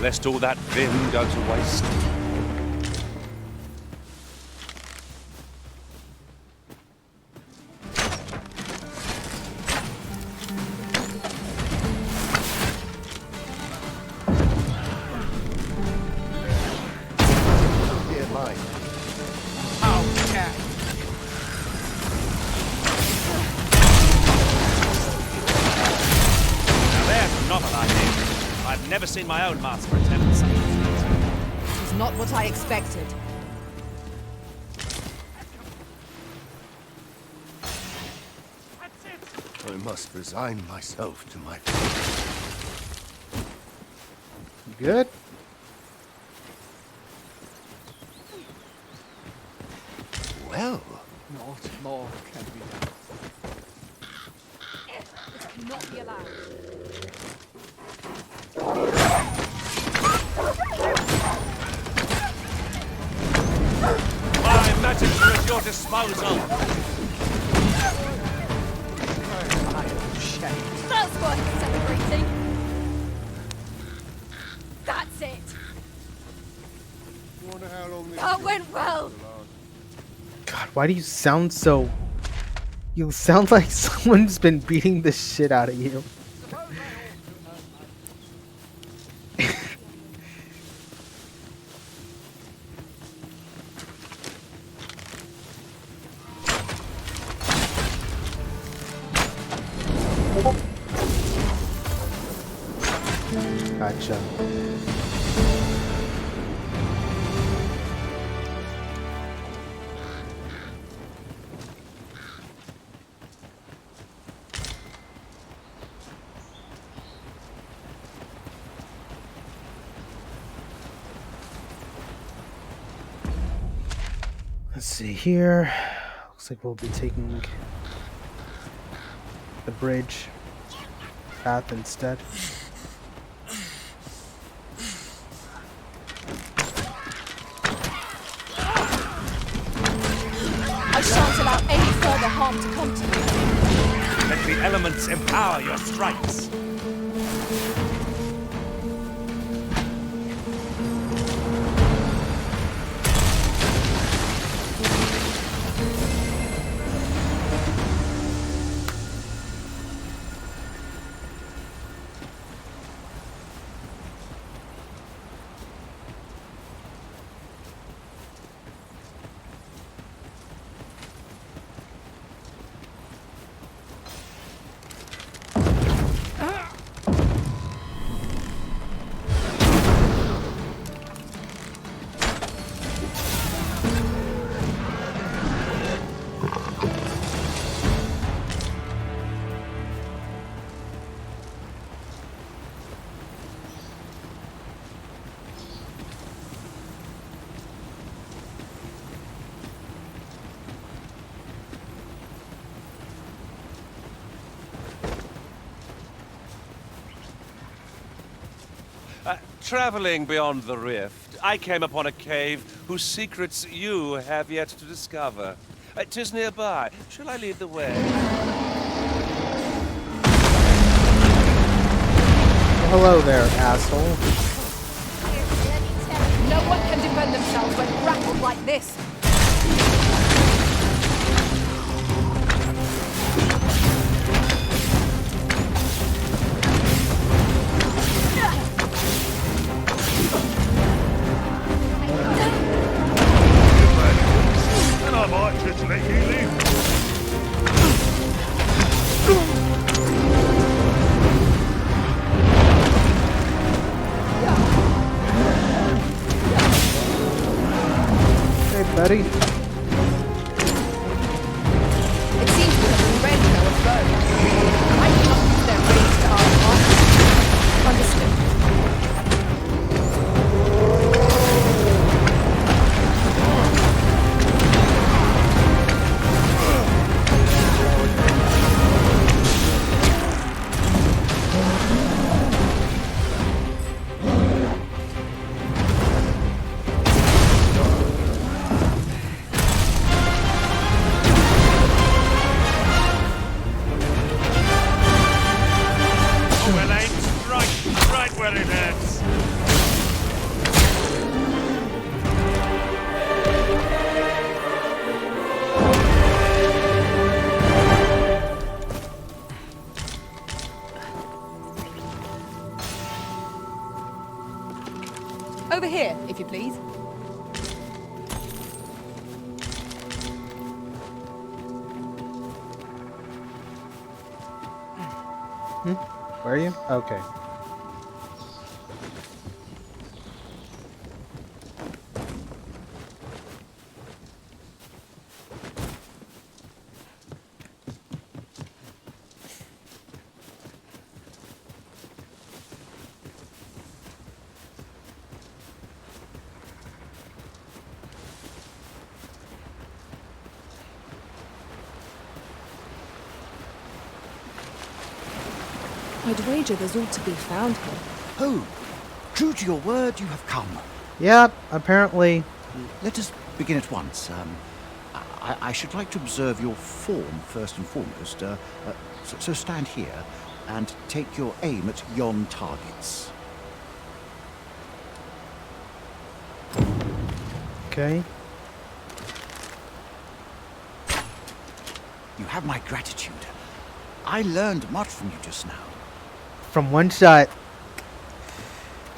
lest all that vim go to waste. I've never seen my own master attempt something. It was not what I expected. I must resign myself to my fate. Good. Well, Not more can be done. This cannot be allowed. disposal. That's worth celebrating. That's it. Wonder how long this That went well. God, why do you sound so... You sound like someone's been beating the shit out of you. Gotcha. Let's see here. Looks like we'll be taking the bridge path instead. I shan't allow any further harm to come to you. Let the elements empower your strikes. Traveling beyond the rift, I came upon a cave whose secrets you have yet to discover. 'Tis nearby. Shall I lead the way? Hello there, asshole. No one can defend themselves when grappled like this. And I might just let you leave. Hey, buddy. It seems we have been ready our foe. I do not use their rage to our advantage. Understood. Well aimed, right where it hurts. Over here, if you please. Where are you? Okay. I'd wager there's all to be found here. Oh, true to your word, you have come. Yep, apparently. Let us begin at once. I should like to observe your form first and foremost. So stand here and take your aim at yon targets. Okay. You have my gratitude. I learned much from you just now. From one shot.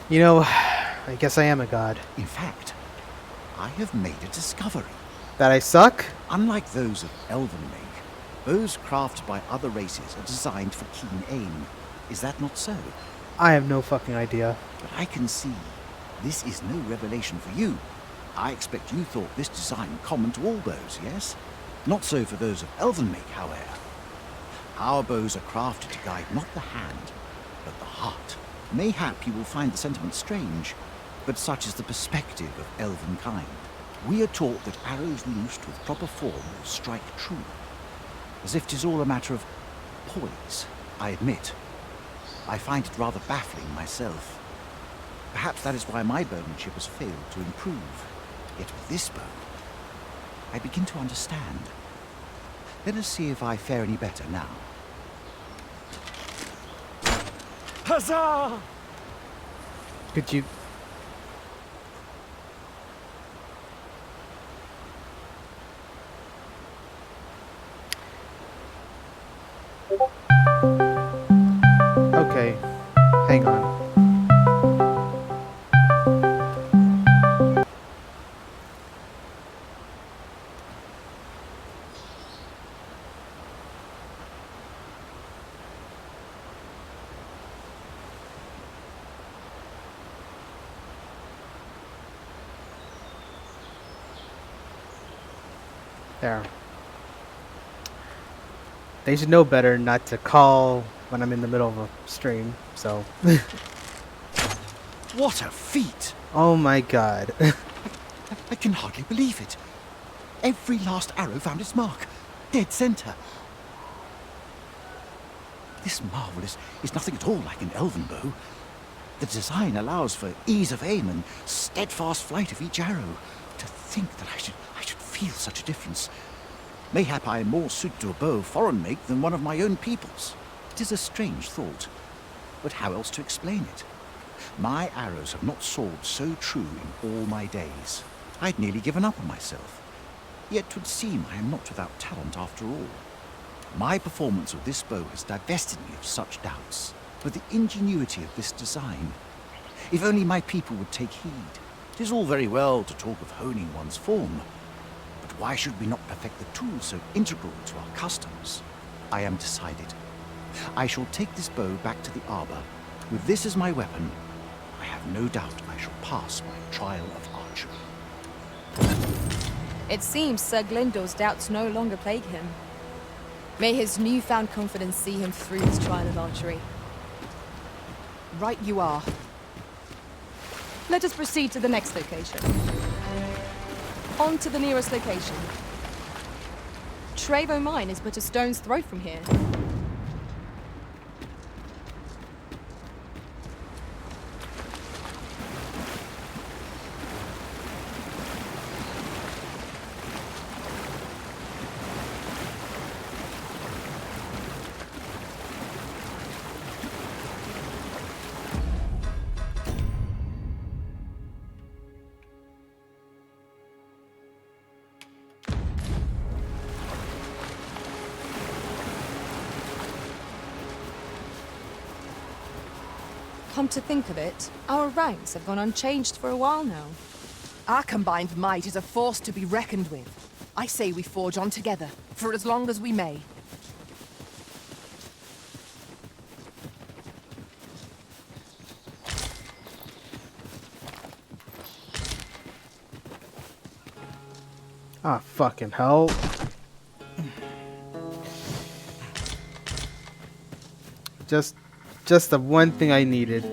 You know, I guess I am a god. In fact, I have made a discovery. That I suck? Unlike those of elven make, bows crafted by other races are designed for keen aim. Is that not so? I have no fucking idea. But I can see this is no revelation for you. I expect you thought this design common to all bows, yes? Not so for those of elven make, however. Our bows are crafted to guide not the hand, but the heart. Mayhap you will find the sentiment strange, but such is the perspective of elven kind. We are taught that arrows loosed with proper form will strike true, as if 'tis all a matter of poise. I admit, I find it rather baffling myself. Perhaps that is why my bowmanship has failed to improve. Yet with this bow, I begin to understand. Let us see if I fare any better now. Huzzah! Could you... Okay, hang on. There. They should know better not to call when I'm in the middle of a stream, so... What a feat! Oh my god. I can hardly believe it. Every last arrow found its mark. Dead center. This marvel is nothing at all like an elven bow. The design allows for ease of aim and steadfast flight of each arrow. To think that I should feel such a difference. Mayhap I am more suited to a bow of foreign make than one of my own people's. It is a strange thought, but how else to explain it? My arrows have not soared so true in all my days. I'd nearly given up on myself. Yet 'twould seem I am not without talent after all. My performance with this bow has divested me of such doubts. But the ingenuity of this design, if only my people would take heed. It is all very well to talk of honing one's form, but why should we not perfect the tool so integral to our customs? I am decided. I shall take this bow back to the arbor. With this as my weapon, I have no doubt I shall pass my trial of archery. It seems Sir Glyndor's doubts no longer plague him. May his newfound confidence see him through his trial of archery. Right you are. Let us proceed to the next location. On to the nearest location. Trevo Mine is but a stone's throw from here. Come to think of it, our ranks have gone unchanged for a while now. Our combined might is a force to be reckoned with. I say we forge on together, for as long as we may. Ah, fucking hell. Just the one thing I needed.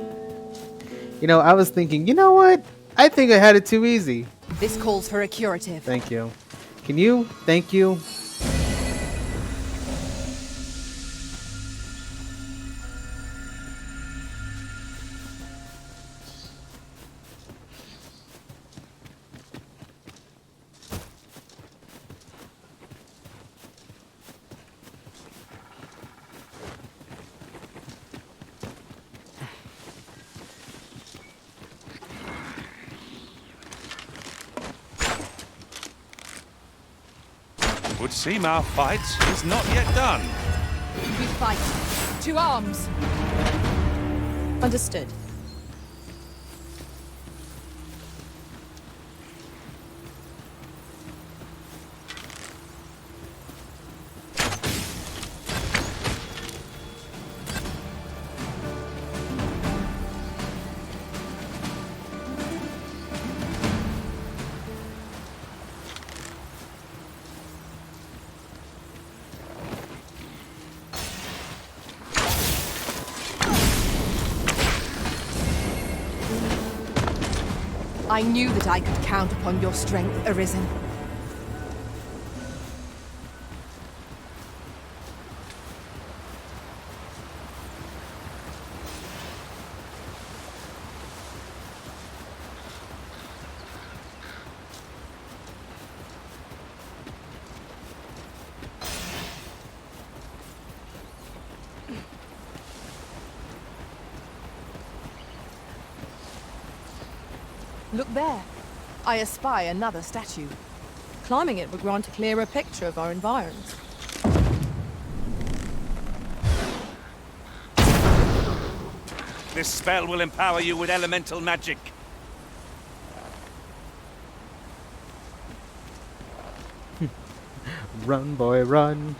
You know, I was thinking, you know what? I think I had it too easy. This calls for a curative. Thank you. Can you? Thank you. would seem our fight is not yet done. We fight. To arms. Understood. I knew that I could count upon your strength, Arisen. Look there. I espy another statue. Climbing it would grant a clearer picture of our environs. This spell will empower you with elemental magic. Run, boy, run.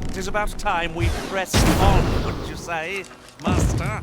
It is about time we press on, wouldn't you say, Master?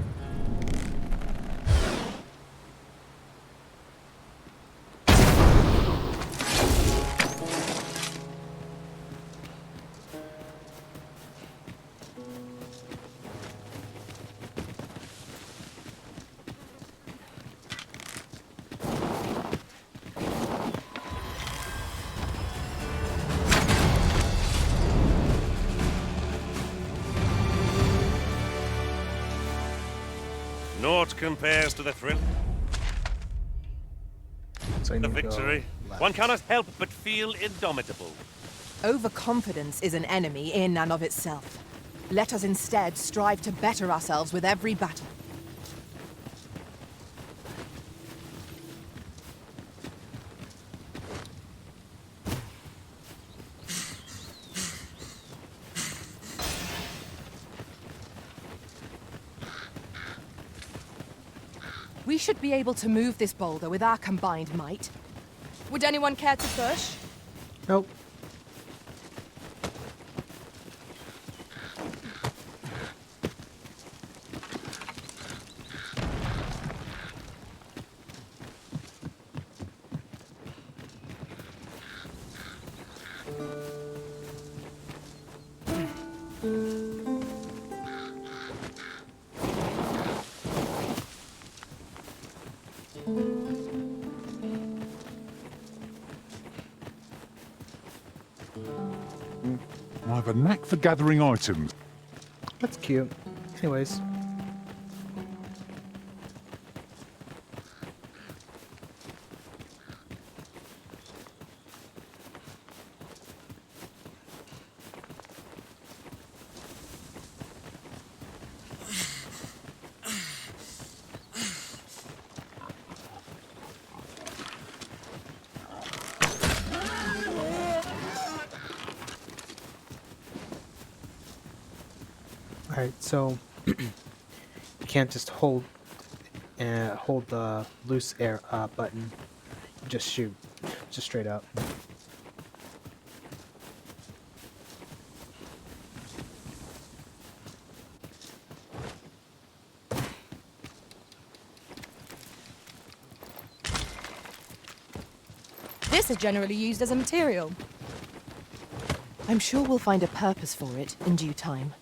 Naught compares to the thrill. So The victory. One cannot help but feel indomitable. Overconfidence is an enemy in and of itself. Let us instead strive to better ourselves with every battle. We should be able to move this boulder with our combined might. Would anyone care to push? Nope. I have a knack for gathering items. That's cute. Anyways. Alright, so you can't just hold the loose air button. Just shoot. Just straight up. This is generally used as a material. I'm sure we'll find a purpose for it in due time.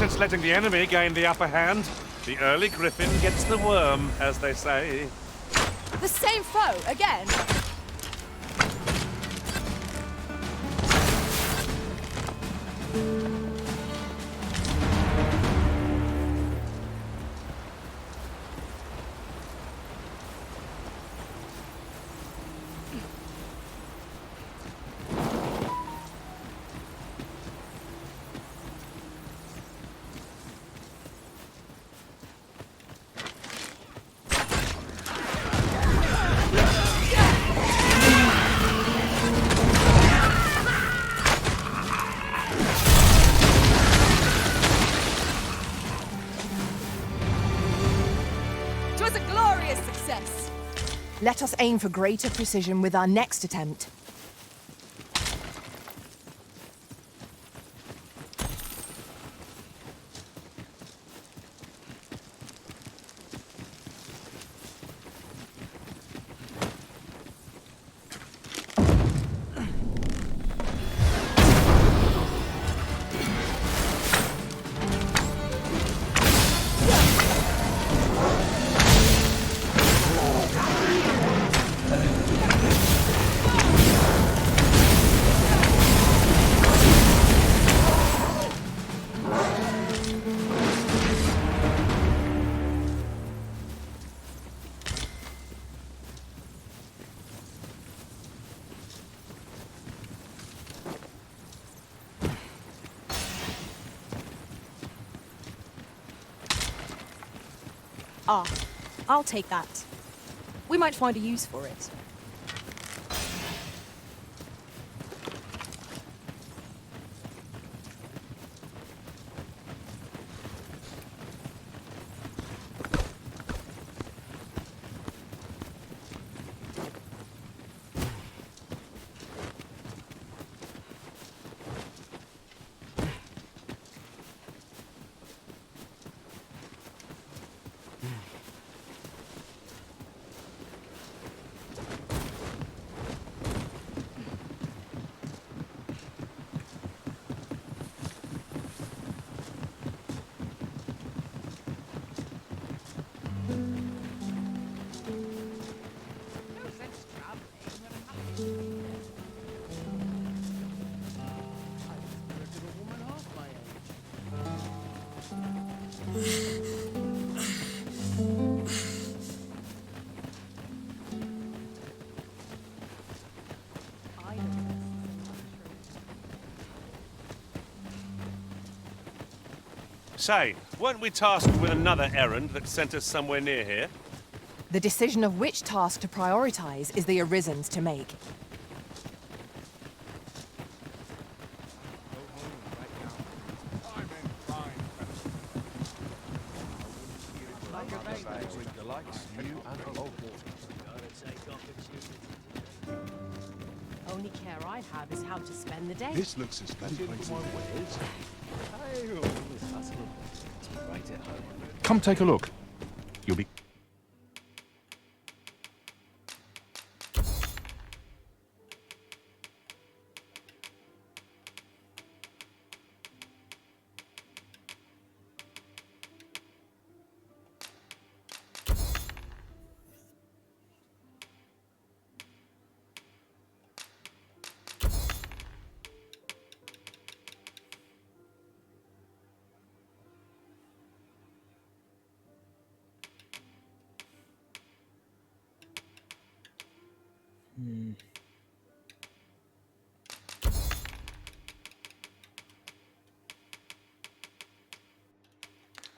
sense letting the enemy gain the upper hand. The early griffin gets the worm, as they say. The same foe again? Let us aim for greater precision with our next attempt. Ah, I'll take that. We might find a use for it. Say, weren't we tasked with another errand that sent us somewhere near here? The decision of which task to prioritize is the Arisen's to make. Only care I have is how to spend the day. This looks as good as my wares. Come take a look. You'll be...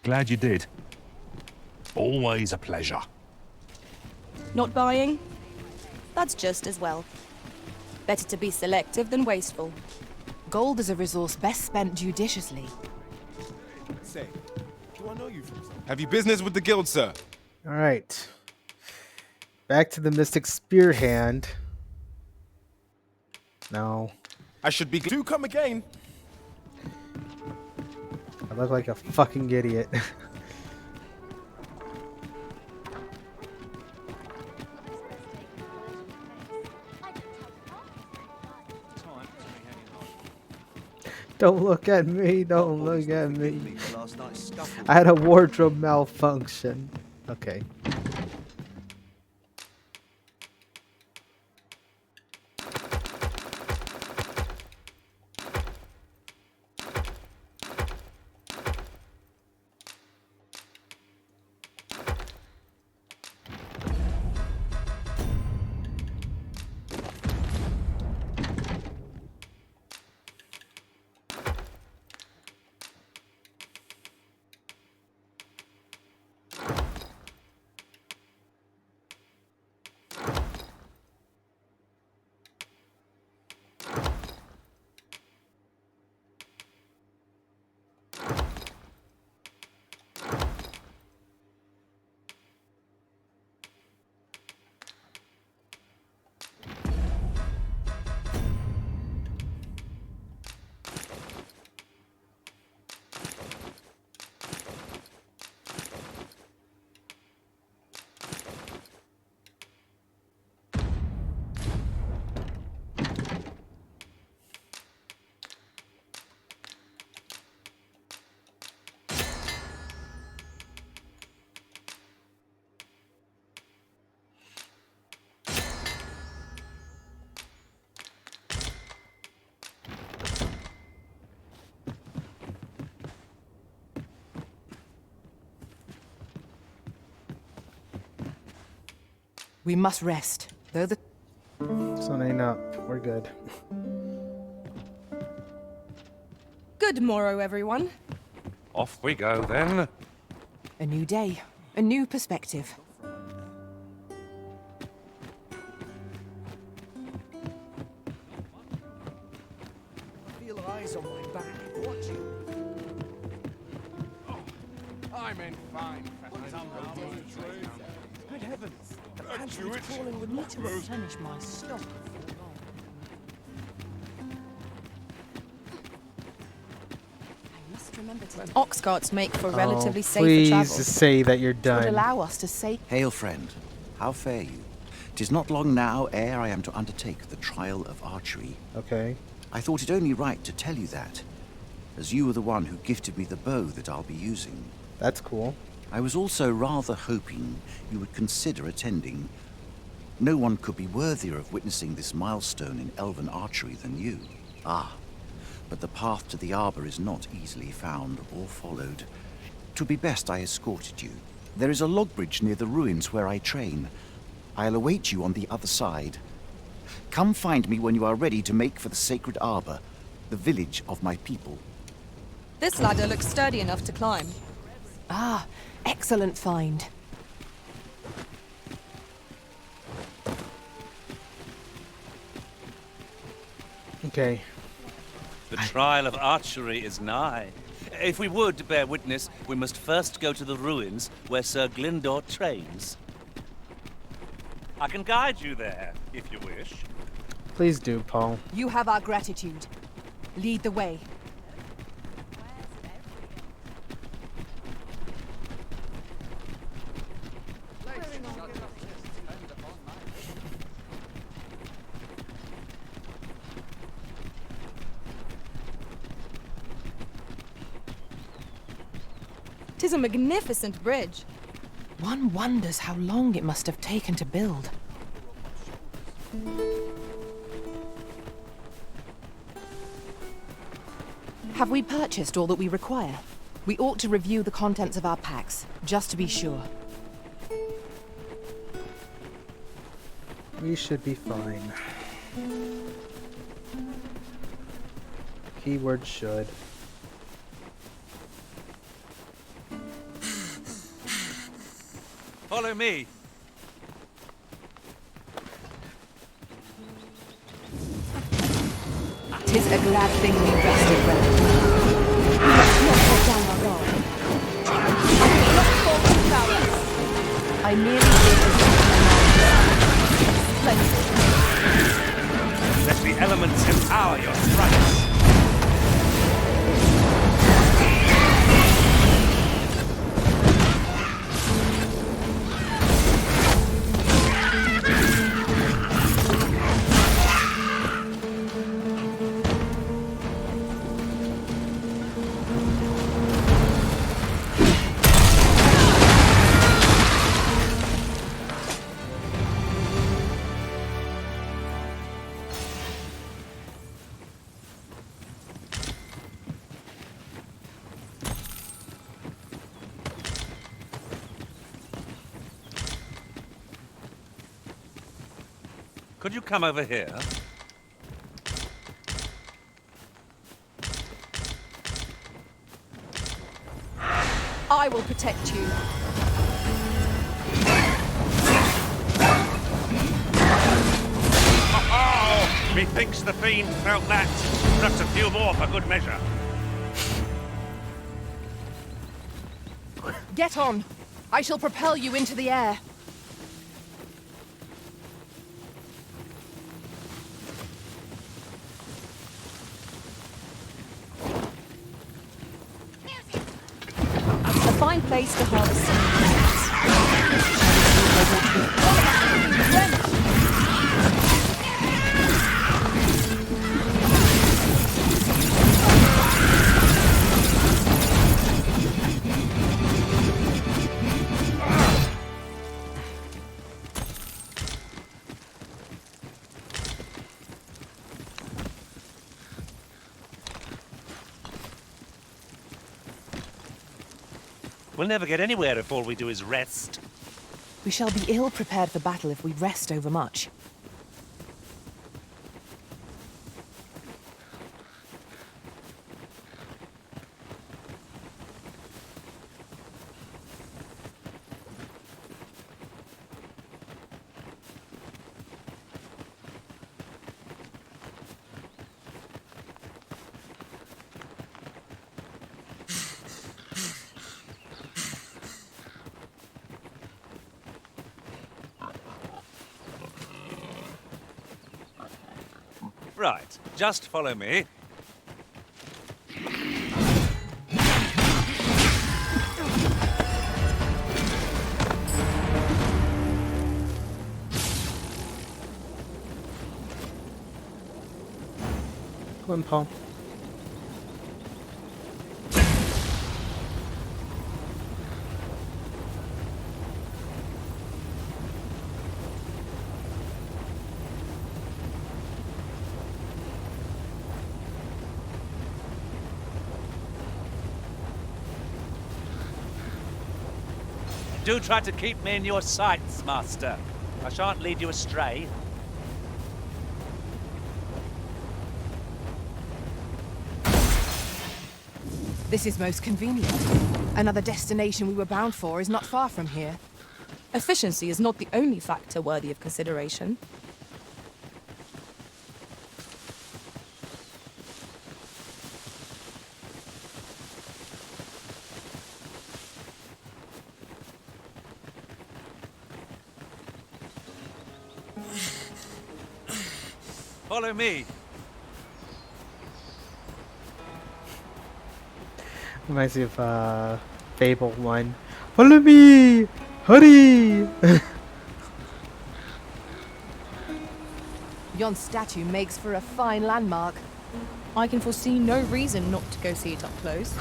Glad you did. Always a pleasure. Not buying? That's just as well. Better to be selective than wasteful. Gold is a resource best spent judiciously. Say, do I know you from somewhere? Have you business with the guild, sir? All right. Back to the Mystic Spear Hand. No. I should be... Do come again. I look like a fucking idiot. Don't look at me, don't look at me. last night's scuffle. I had a wardrobe malfunction. Okay. We must rest, though the... Sun ain't up. We're good. Good morrow, everyone. Off we go, then. A new day, a new perspective. I feel eyes on my back, watching. I'm in fine. Good heavens! The pantry is crawling with me to replenish my stock. Ox carts make for relatively safer please travel. say that you're Would done. allow us to save. Hail, friend. How fare you? 'Tis not long now ere I am to undertake the trial of archery. Okay. I thought it only right to tell you that, as you were the one who gifted me the bow that I'll be using. That's cool. I was also rather hoping you would consider attending. No one could be worthier of witnessing this milestone in elven archery than you. Ah, but the path to the arbor is not easily found or followed. 'Twould be best I escorted you. There is a log bridge near the ruins where I train. I'll await you on the other side. Come find me when you are ready to make for the sacred arbor, the village of my people. This ladder looks sturdy enough to climb. Ah, excellent find. Okay. The trial of archery is nigh. If we would bear witness, we must first go to the ruins where Sir Glyndor trains. I can guide you there, if you wish. Please do, Paul. You have our gratitude. Lead the way. Tis a magnificent bridge. One wonders how long it must have taken to build. Have we purchased all that we require? We ought to review the contents of our packs, just to be sure. We should be fine. Keyword should. Follow me. Tis a glad thing we rested well. We must not let down our guard. I will not fall to prowess. I merely did as Let the elements empower your strikes. Could you come over here? I will protect you. Oh, methinks the fiend felt that. Perhaps a few more for good measure. Get on. I shall propel you into the air. A fine place to harvest We'll never get anywhere if all we do is rest. We shall be ill prepared for battle if we rest overmuch. Right, just follow me. Come on, Paul. Do try to keep me in your sights, Master. I shan't lead you astray. This is most convenient. Another destination we were bound for is not far from here. Efficiency is not the only factor worthy of consideration. Follow me. Reminds me of Fable 1. Follow me! Hurry! Yon statue makes for a fine landmark. I can foresee no reason not to go see it up close.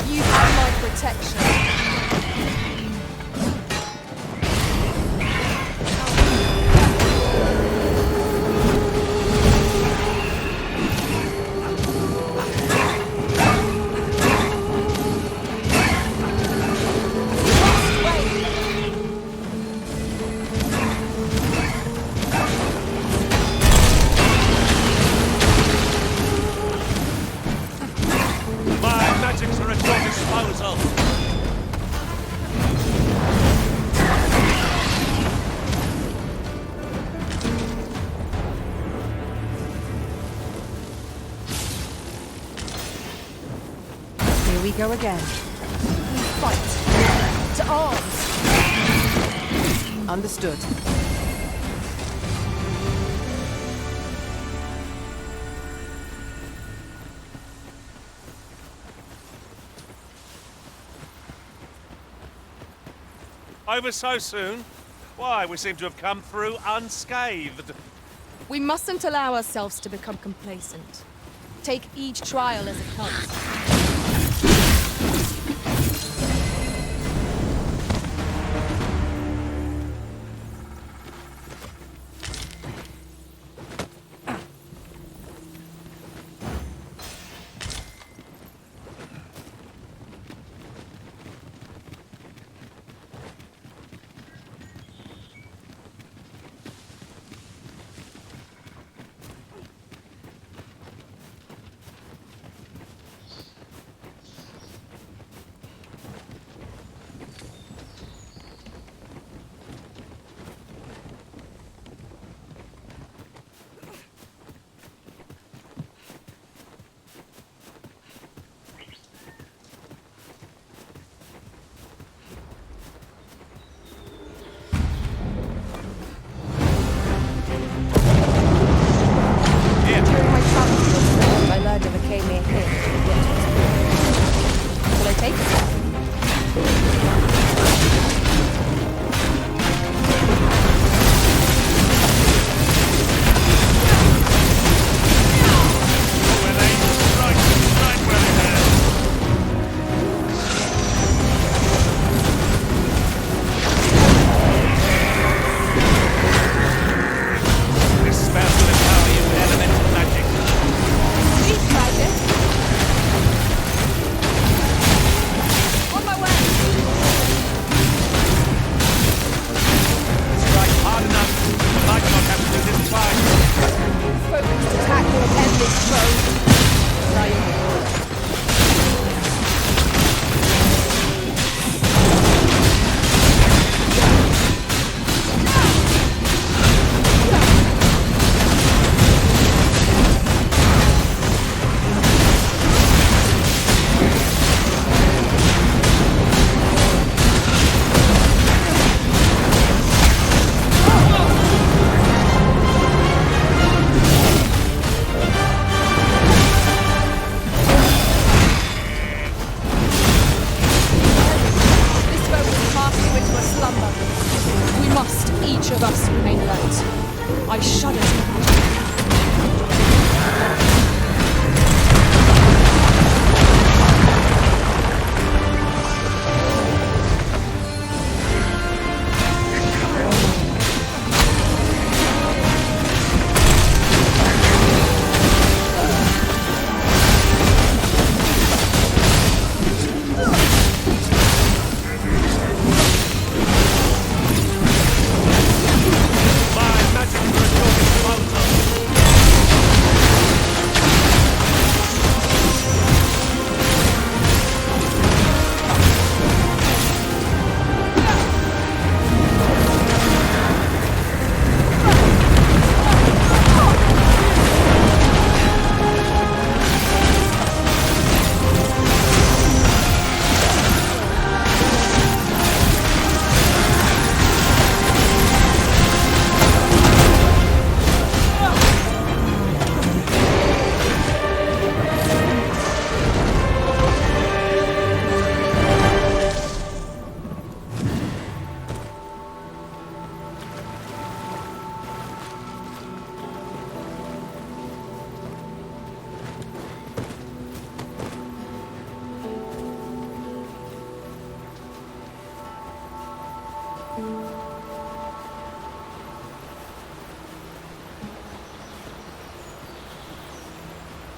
You have my protection. My magics are at your disposal. Here we go again. We fight. To arms. Understood. Over so soon? Why, we seem to have come through unscathed. We mustn't allow ourselves to become complacent. Take each trial as it comes.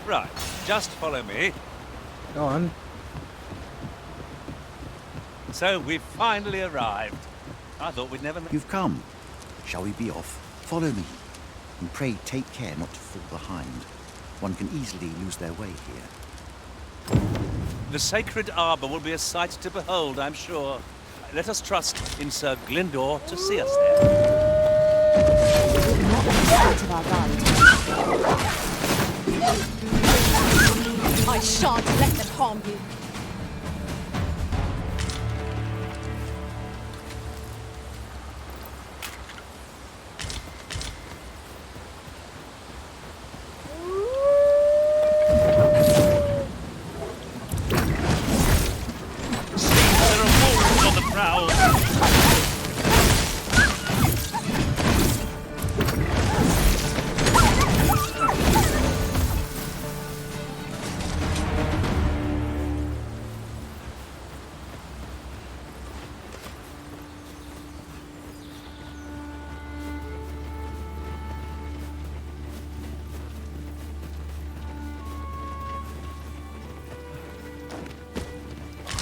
Right, just follow me. Go on. So we've finally arrived. I thought we'd never... You've come. Shall we be off? Follow me. And pray take care not to fall behind. One can easily lose their way here. The sacred arbor will be a sight to behold, I'm sure. Let us trust in Sir Glyndor to see us there. Not the sight of our guide. I shan't let them harm you. There are wolves on the prowl.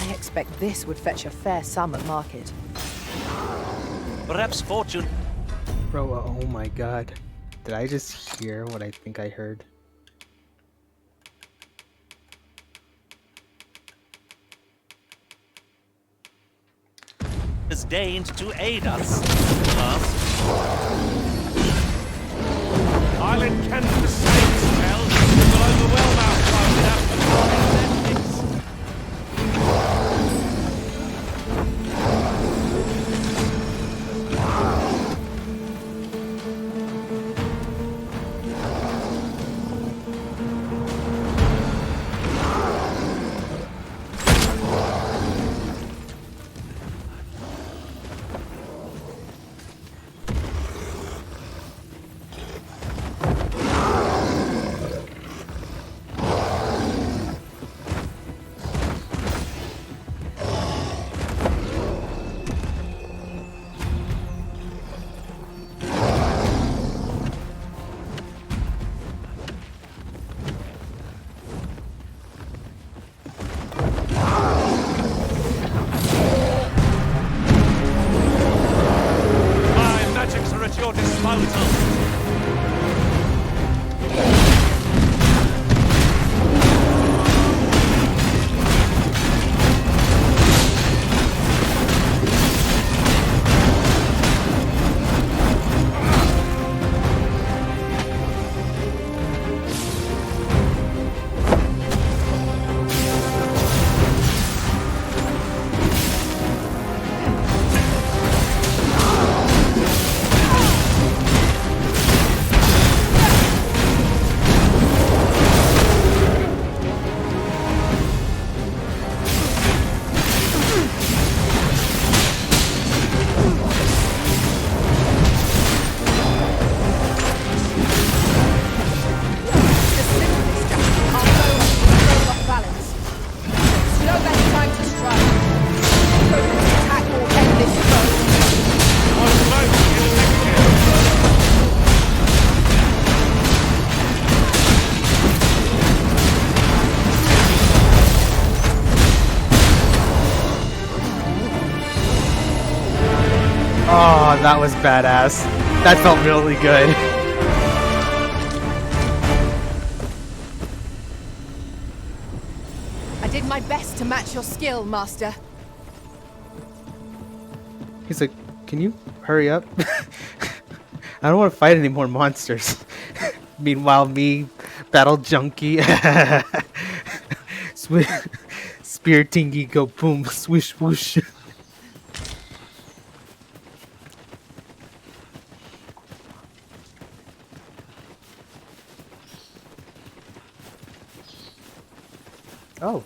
I expect this would fetch a fair sum at market. Perhaps fortune... Bro, oh my god. Did I just hear what I think I heard? has deigned to aid us. I'll enkindle the same spell that will overwhelm our crowd after falling their pits. Your disposal. Oh, that was badass. That felt really good. I did my best to match your skill, Master. He's like, can you hurry up? I don't want to fight any more monsters. Meanwhile, me, battle junkie. Spear tingy go boom, swish whoosh. Oh.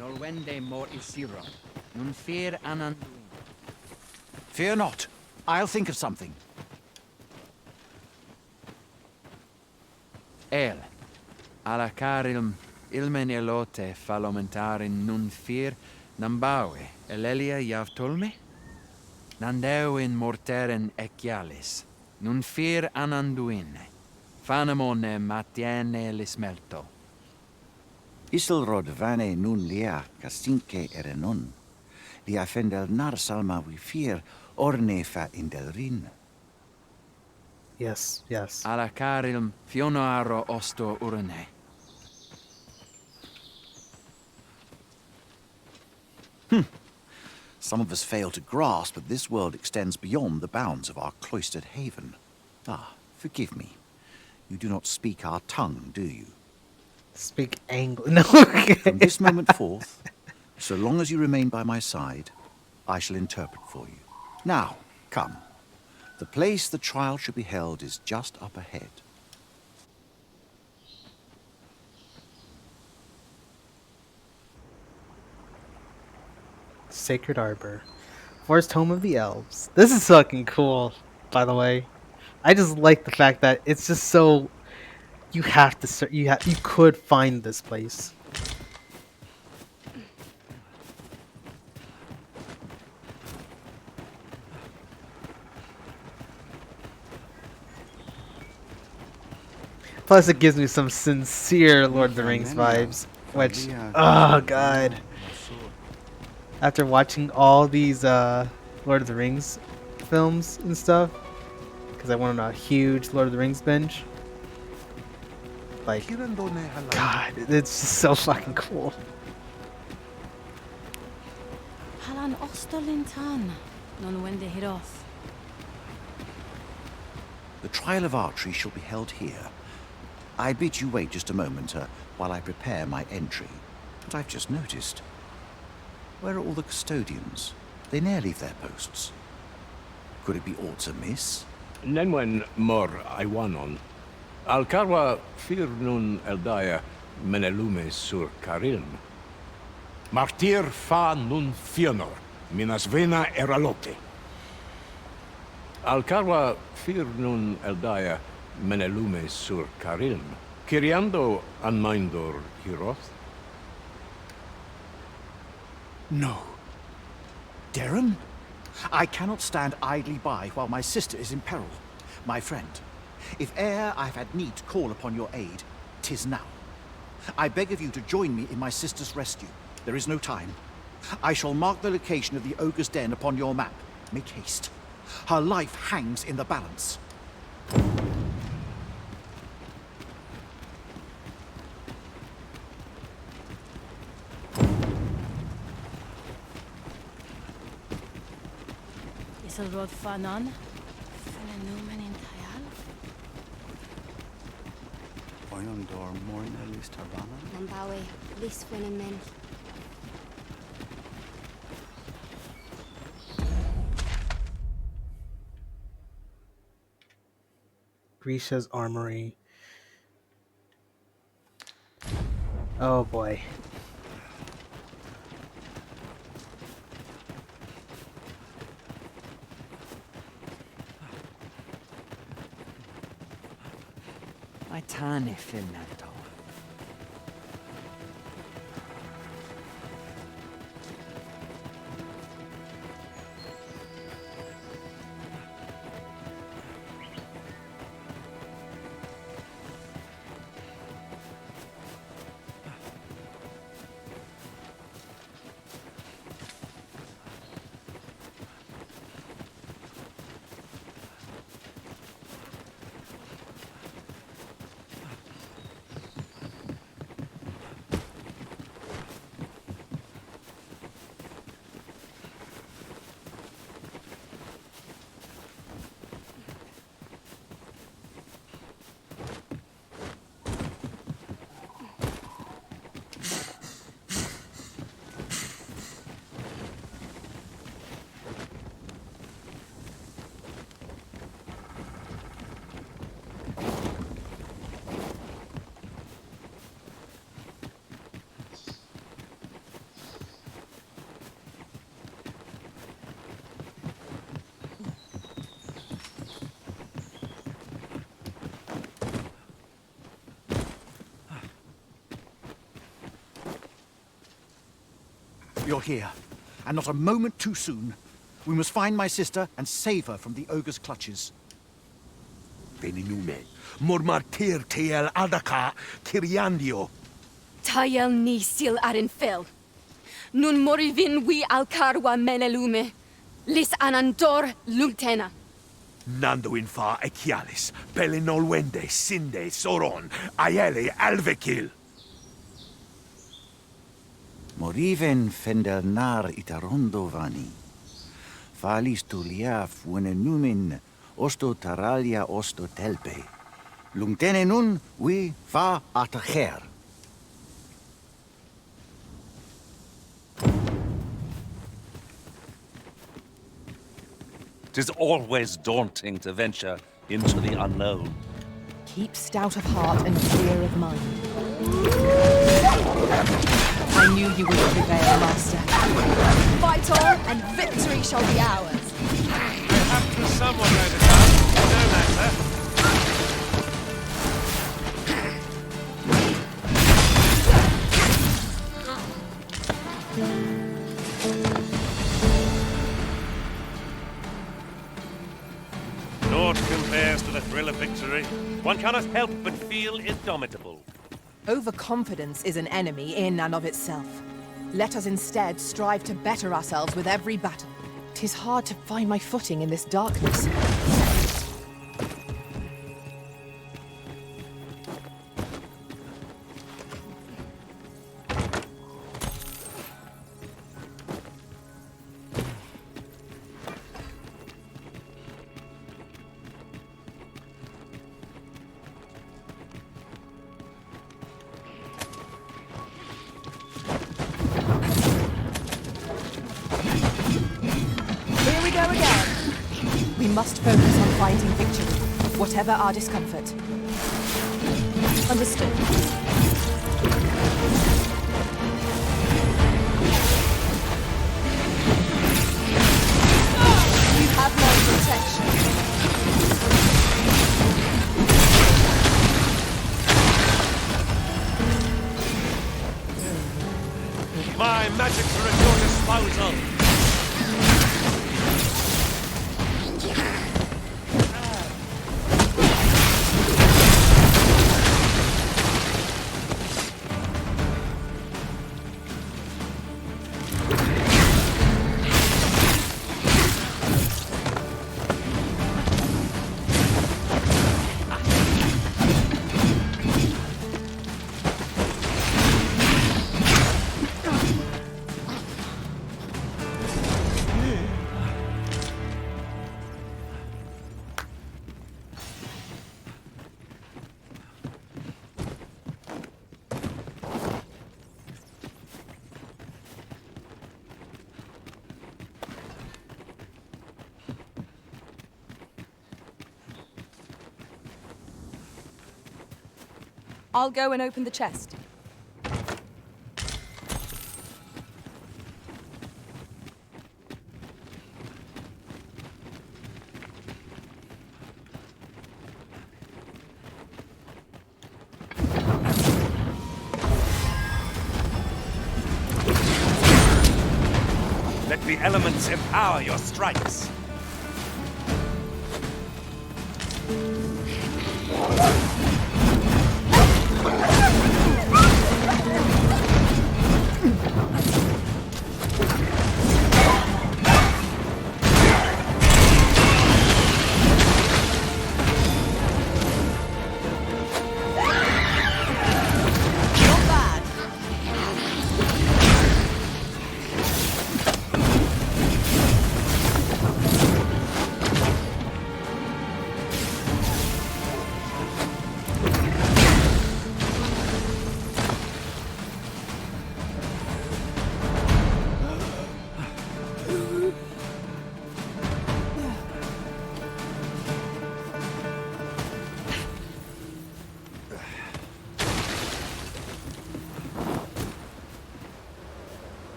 Nolwende mor isiro. Nun fear ananduin. Fear not. I'll think of something. El. Alacarilm ilmen elote falomentarin nun fear nambawe. Elelia yavtolme? Nandeuin morteren ecialis. Nun fear ananduine. Fanamone matiene lismelto. Isilrod vane nun lia castinque erenon. Lia fendel nar salma wifir orne fa indelrin. Yes, yes. Alacarilm fionoaro osto urine. Some of us fail to grasp that this world extends beyond the bounds of our cloistered haven. Ah, forgive me. You do not speak our tongue, do you? Speak English. No. From this moment forth, so long as you remain by my side, I shall interpret for you. Now, come. The place the trial should be held is just up ahead. Sacred Arbor. Forest home of the elves. This is fucking cool, by the way. I just like the fact that it's just so you have to you could find this place. Plus, it gives me some sincere Lord of the Rings vibes, which, oh god. After watching all these Lord of the Rings films and stuff, because I went on a huge Lord of the Rings binge, like, god, it's just so fucking cool. Halan Ostolintan, non wende hiroth. The trial of archery shall be held here. I bid you wait just a moment while I prepare my entry. But I've just noticed. Where are all the custodians? They ne'er leave their posts. Could it be aught amiss? Nenwen mor Iwanon. Alcarwa fir nun eldaya menelume sur carilm. Martir fa nun fionor, minas vena eralote. Alcarwa fir nun eldaya menelume sur carilm. Kiriando anmindor hiroth. No. Darren? I cannot stand idly by while my sister is in peril. My friend, if e'er I've had need to call upon your aid, 'tis now. I beg of you to join me in my sister's rescue. There is no time. I shall mark the location of the ogre's den upon your map. Make haste. Her life hangs in the balance. Isilrod Fanan, Fenenomen in Tayal, Oyondor Morna Listarana. Nambawe, Lis Fenemen. Grisha's Armory. Oh boy. I tane filnato. You're here, and not a moment too soon. We must find my sister and save her from the ogre's clutches. Veninume, mormartir teel adaka, kiriandio. Tayel ni sil arin fel. Nun morivin wi alcarwa menelume. Lis anandor lungtena. Nando infa echialis, pelinolwende, sinde, soron, aiele alvekil. Moriven fendelnar itarondo vani. Falis tulia fuenenumin, osto taralia osto telpe. Lungtene nun, wi fa atacher. Tis always daunting to venture into the unknown. Keep stout of heart and clear of mind. I knew you would prevail, Master. Fight on, and victory shall be ours. Happened to someone over time. No matter. Naught compares to the thrill of victory. One cannot help but feel indomitable. Overconfidence is an enemy in and of itself. Let us instead strive to better ourselves with every battle. 'Tis hard to find my footing in this darkness. We must focus on finding victory, whatever our discomfort. Understood. You have my protection. My magics are at your disposal. I'll go and open the chest. Let the elements empower your strikes.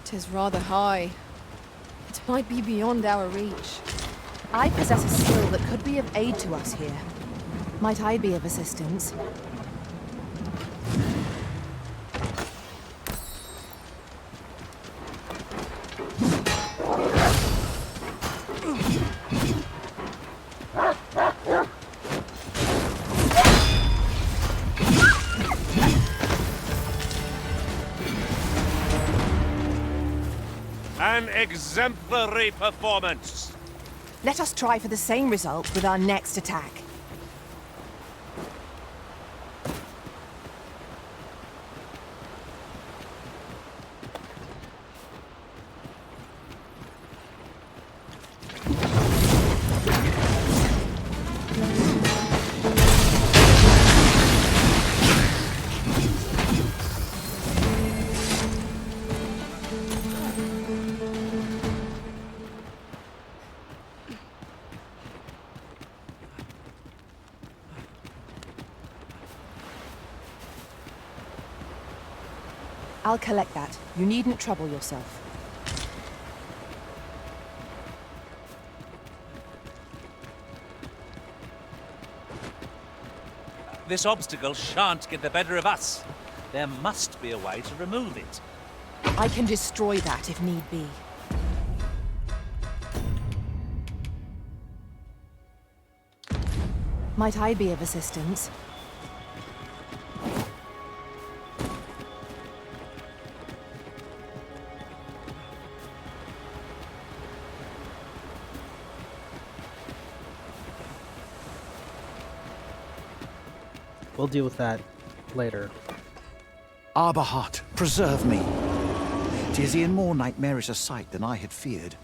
Tis rather high. It might be beyond our reach. I possess a skill that could be of aid to us here. Might I be of assistance? An exemplary performance! Let us try for the same result with our next attack. I'll collect that. You needn't trouble yourself. This obstacle shan't get the better of us. There must be a way to remove it. I can destroy that if need be. Might I be of assistance? We'll deal with that later. Arbahat, preserve me. 'Tis e'en more nightmarish a sight than I had feared.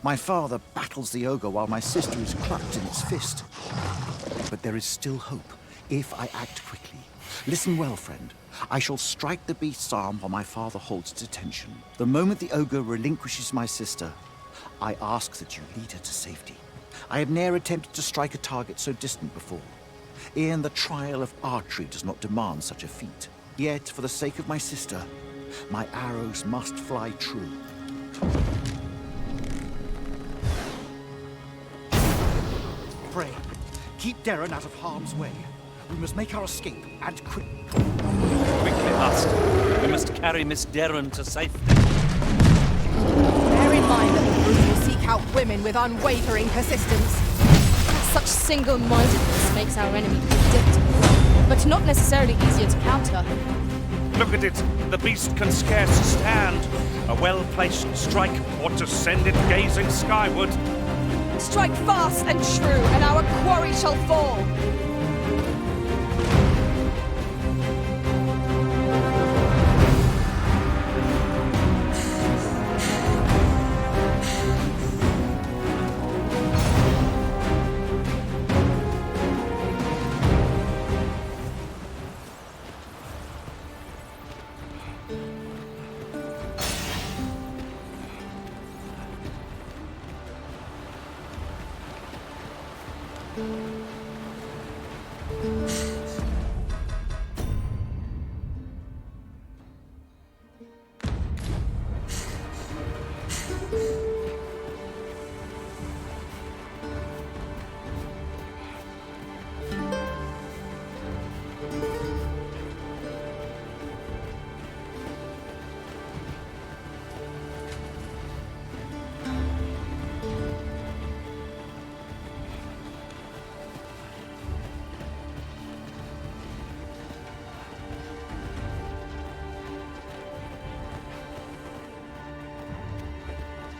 My father battles the ogre while my sister is clutched in its fist. But there is still hope, if I act quickly. Listen well, friend. I shall strike the beast's arm while my father holds its attention. The moment the ogre relinquishes my sister, I ask that you lead her to safety. I have ne'er attempted to strike a target so distant before. E'en the trial of archery does not demand such a feat. Yet, for the sake of my sister, my arrows must fly true. Pray, keep Darren out of harm's way. We must make our escape, and quick. Quickly, Master. We must carry Miss Darren to safety. Bear in mind that the brute will seek out women with unwavering persistence. Such single-mindedness makes our enemy predictable, but not necessarily easier to counter. Look at it. The beast can scarce stand. A well-placed strike ought to send it gazing skyward. Strike fast and true, and our quarry shall fall.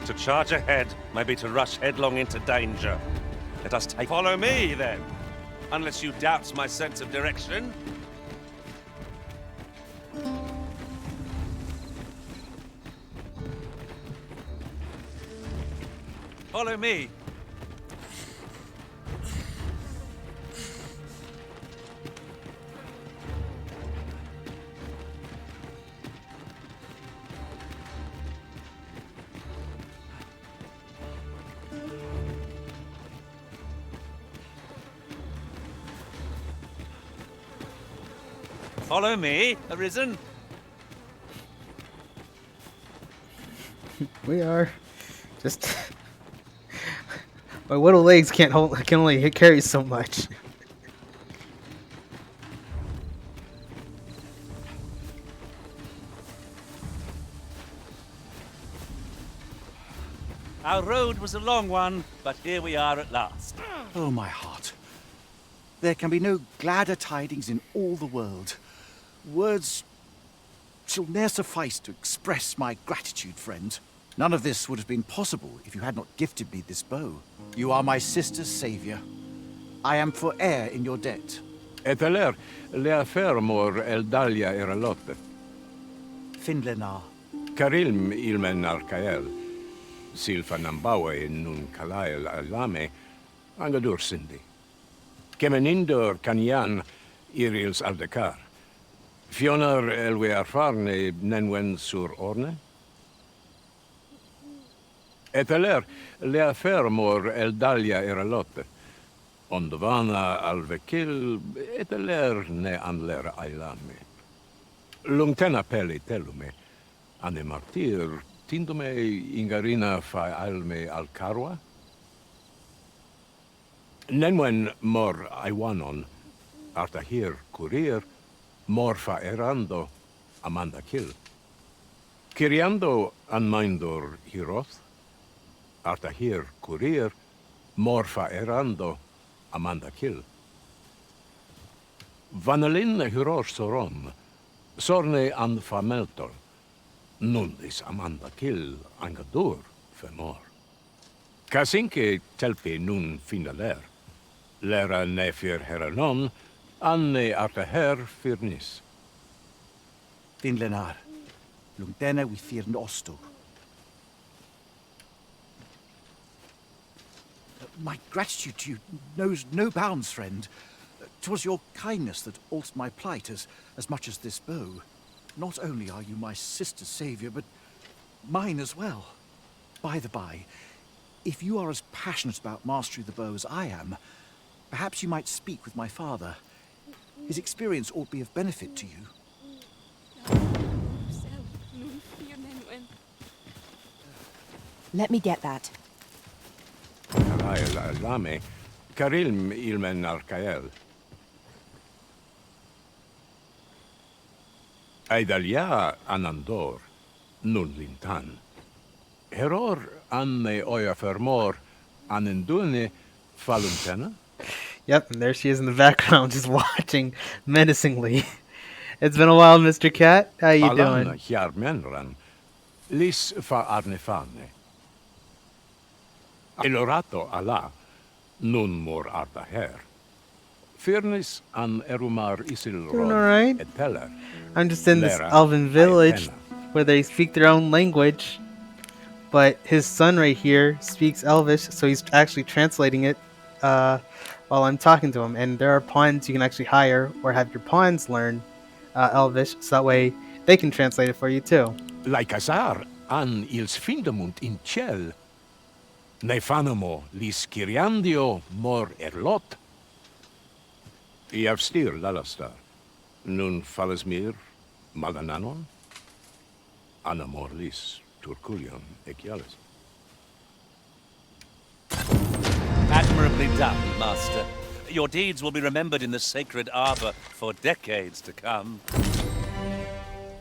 To charge ahead may be to rush headlong into danger. Let us take... Follow me, then. Unless you doubt my sense of direction. Follow me. Follow me, Arisen. We are just my little legs can't hold. Can only carry so much. Our road was a long one, but here we are at last. Oh, my heart. There can be no gladder tidings in all the world. Words shall ne'er suffice to express my gratitude, friend. None of this would have been possible if you had not gifted me this bow. You are my sister's savior. I am forever in your debt. Eteler, lea fermor eldalia eralotte. Finlenar. Karilm ilmen arkael. Silfa nambawe nun kalael alame. Angadur sindi. Kemenindor kanyan irils aldekar. Fionar elwe arfarne nenwen sur orne. Eteler, lea fermor eldalia eralotte. Ondovana alvekil, eteler ne anler ailame. Lungtena peli telume, ane martir, tindume ingarina fa alme alcarwa? Nenwen mor aiwanon, artahir curir, mor fa erando, amanda kill. Kiriando anmaindor hiroth, artahir curir, mor fa erando, amanda kill. Vanelin hirosh soron, sorne an fameltol, nundis amanda kill angadur femor. Kasinke telpi nun finaler, lera nefir heranon, anne artaher firnis. Finlenar. Lungtena we fear osto. My gratitude to you knows no bounds, friend. 'Twas your kindness that altered my plight as much as this bow. Not only are you my sister's savior, but mine as well. By the by, if you are as passionate about mastery of the bow as I am, perhaps you might speak with my father. His experience ought to be of benefit to you. Let me get that. Kalael alame, karilm ilmen arkael. Aidalia anandor, nun lintan. Heror anne oya fermor, anendune faluntena? Yep, and there she is in the background, just watching menacingly. It's been a while, Mr. Cat. How you doing? Hiar menran, lis fa arnefane. Elorato ala, nun mor ardaher. Firnis an erumar isil Doing alright. eteller. I'm just in this Lera elven village Aetena. where they speak their own language, but his son right here speaks Elvish, so he's actually translating it while I'm talking to him. And there are pawns you can actually hire or have your pawns learn Elvish, so that way they can translate it for you too. Like azar an ils findamunt in ciel. Ne fanamo lis kiriandio mor erlot. Iav stir lalastar. Nun falesmir malananon. Anamor lis turculion equialis. Admirably done, Master. Your deeds will be remembered in the sacred arbor for decades to come.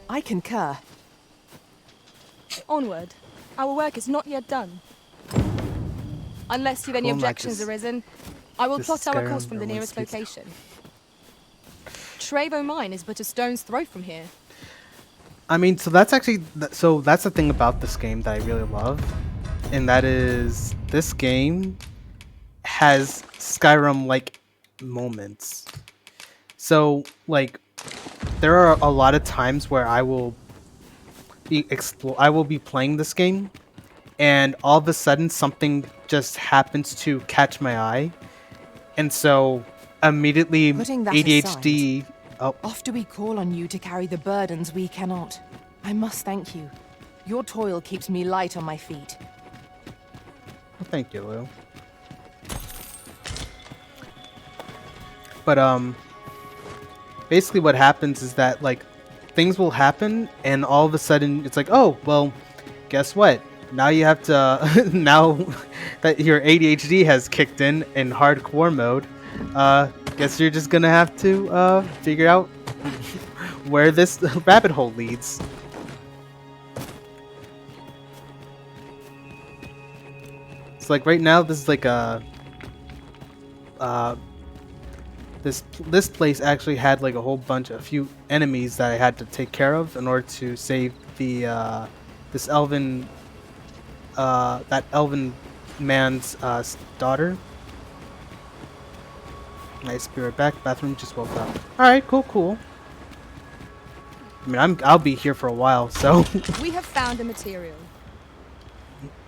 I concur. Onward. Our work is not yet done. Unless you've any Cool, like objections this- arisen, I will this plot our Skyrim course from the everyone nearest speaks- location. Trevo Mine is but a stone's throw from here. I mean, so that's actually so that's the thing about this game that I really love, and that is this game has Skyrim like moments. So like there are a lot of times where I will be playing this game, and all of a sudden something just happens to catch my eye, and so immediately Putting that ADHD. Oft do we call on you to carry the burdens we cannot. I must thank you. Your toil keeps me light on my feet. Well, thank you, Lou. But basically what happens is that like things will happen, and all of a sudden it's like, oh well, guess what? Now you have to now that your ADHD has kicked in hardcore mode, guess you're just gonna have to figure out where this rabbit hole leads. So like right now, this is like a this place actually had like a few enemies that I had to take care of in order to save the this elven that elven man's daughter. Nice, be right back. Bathroom just woke up. All right, cool. I mean, I'll be here for a while, so. We have found a material.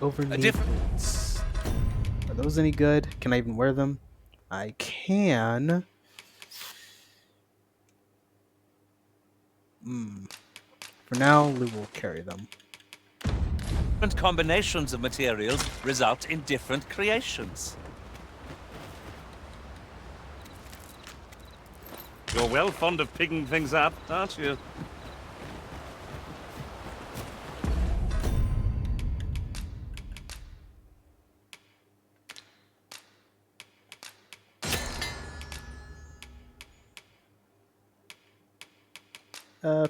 Overknee boots. Are those any good? Can I even wear them? I can. For now, Lou will carry them. Different combinations of materials result in different creations. You're well fond of picking things up, aren't you?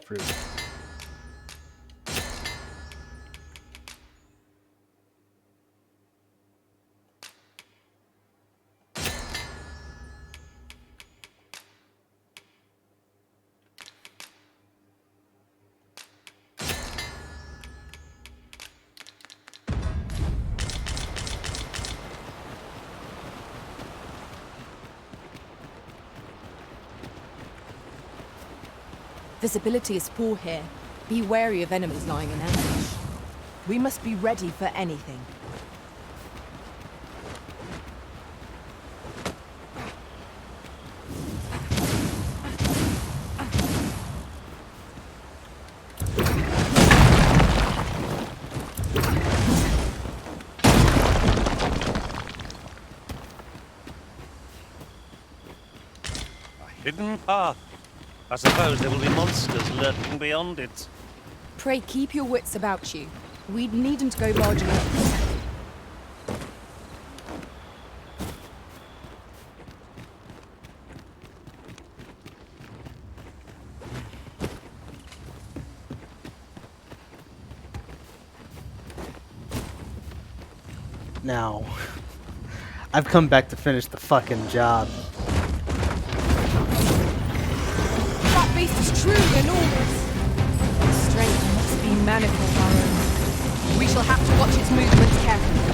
Fruit. Visibility is poor here. Be wary of enemies lying in ambush. We must be ready for anything. Hidden path. I suppose there will be monsters lurking beyond it. Pray keep your wits about you. We needn't go barging in. Now, I've come back to finish the fucking job. That beast is truly enormous. Its strength must be manifold, our own. We shall have to watch its movements carefully.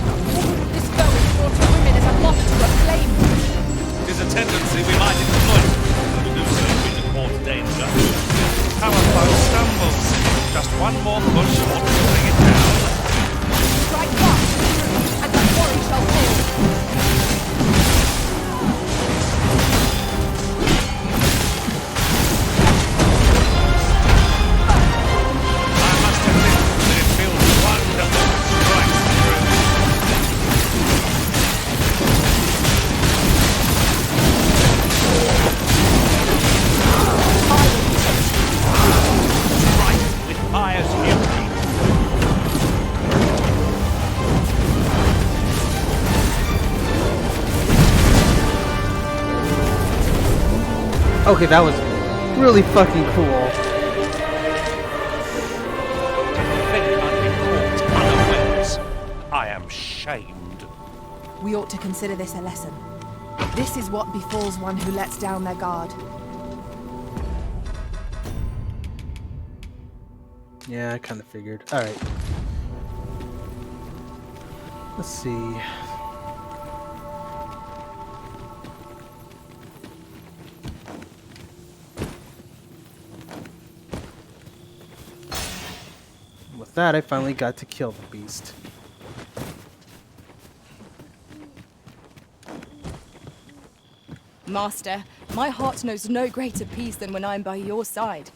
This foe is brought to women as a moth to a flame. There's a tendency we might exploit. To do so in the court danger. Our foe stumbles. Just one more push ought to bring it down. Strike fast, and that quarry shall fall. Okay, that was really fucking cool. I am shamed. We ought to consider this a lesson. This is what befalls one who lets down their guard. Yeah, I kind of figured. Alright. Let's see. With that, I finally got to kill the beast. Master, my heart knows no greater peace than when I'm by your side.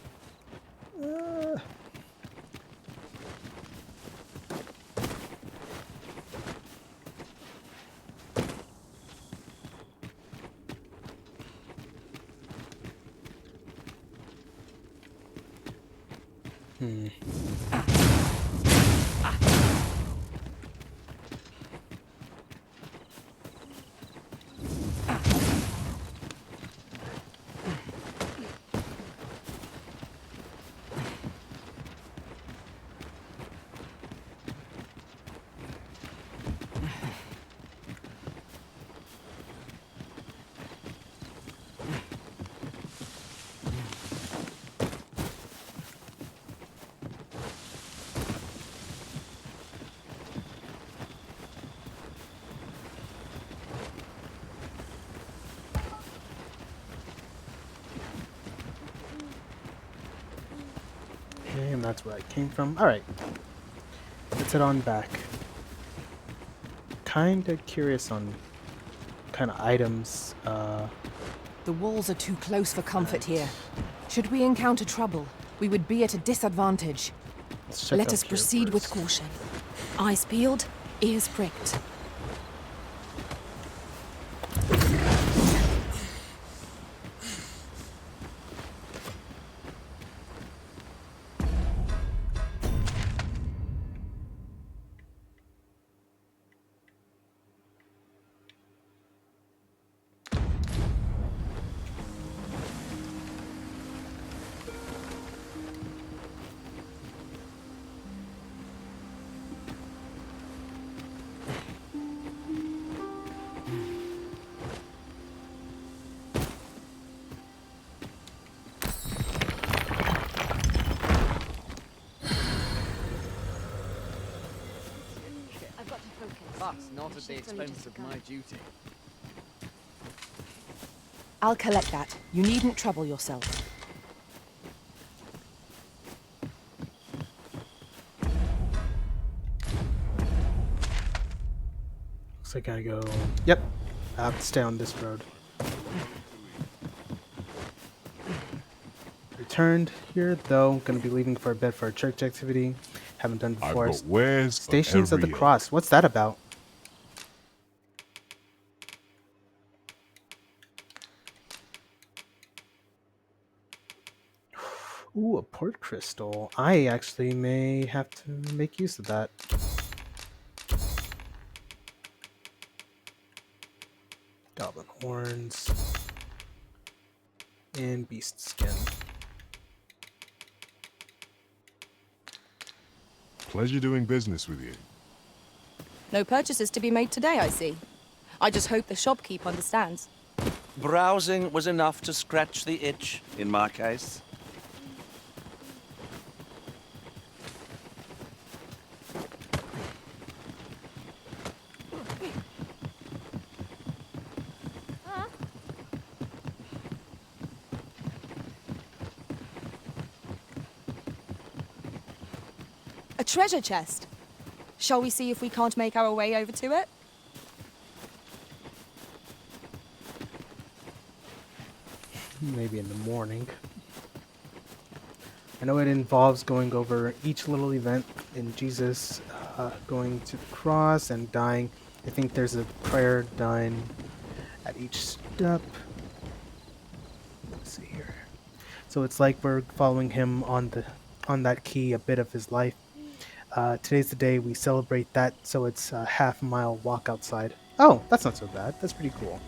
that's where I came from. Alright. Let's head on back. Kinda curious on kind of items. The walls are too close for comfort here. Should we encounter trouble, we would be at a disadvantage. Let us proceed with caution. Eyes peeled, ears pricked. That's not at the expense of my duty. I'll collect that. You needn't trouble yourself. Looks like I go... Yep. I have to stay on this road. Returned here, though. Gonna be leaving for a bit for a church activity. Haven't done before. I've got wares for Stations of the every Cross. What's that about? Ooh, a port crystal. I actually may have to make use of that. Goblin horns. And beast skin. Pleasure doing business with you. No purchases to be made today, I see. I just hope the shopkeep understands. Browsing was enough to scratch the itch, in my case. A treasure chest. Shall we see if we can't make our way over to it? Maybe in the morning. I know it involves going over each little event in Jesus, going to the cross and dying. I think there's a prayer done at each step. Let's see here. So it's like we're following him on that key, a bit of his life. Today's the day we celebrate that, so it's a half-mile walk outside. Oh, that's not so bad. That's pretty cool.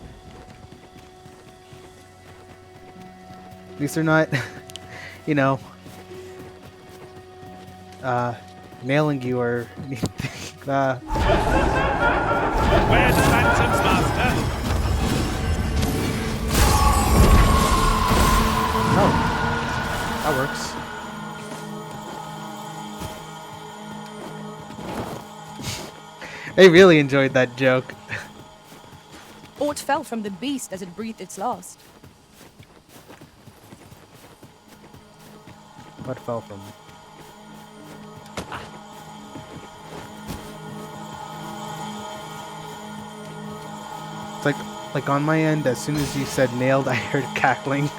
At least they're not, you know, nailing you or anything. Where's Phantom's master? Oh, that works. They really enjoyed that joke. Aught fell from the beast as it breathed its last. What fell from? It's like on my end, as soon as you said nailed, I heard cackling.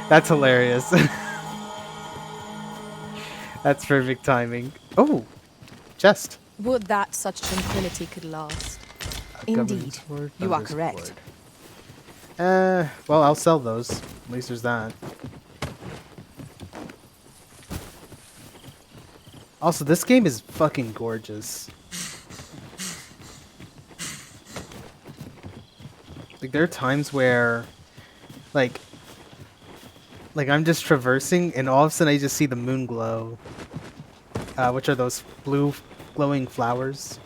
That's hilarious. That's perfect timing. Oh, chest. Would that such tranquility could last. Indeed, you are correct. Well, I'll sell those. At least there's that. Also, this game is fucking gorgeous. Like, there are times where, like I'm just traversing, and all of a sudden I just see the moon glow. Which are those blue glowing flowers?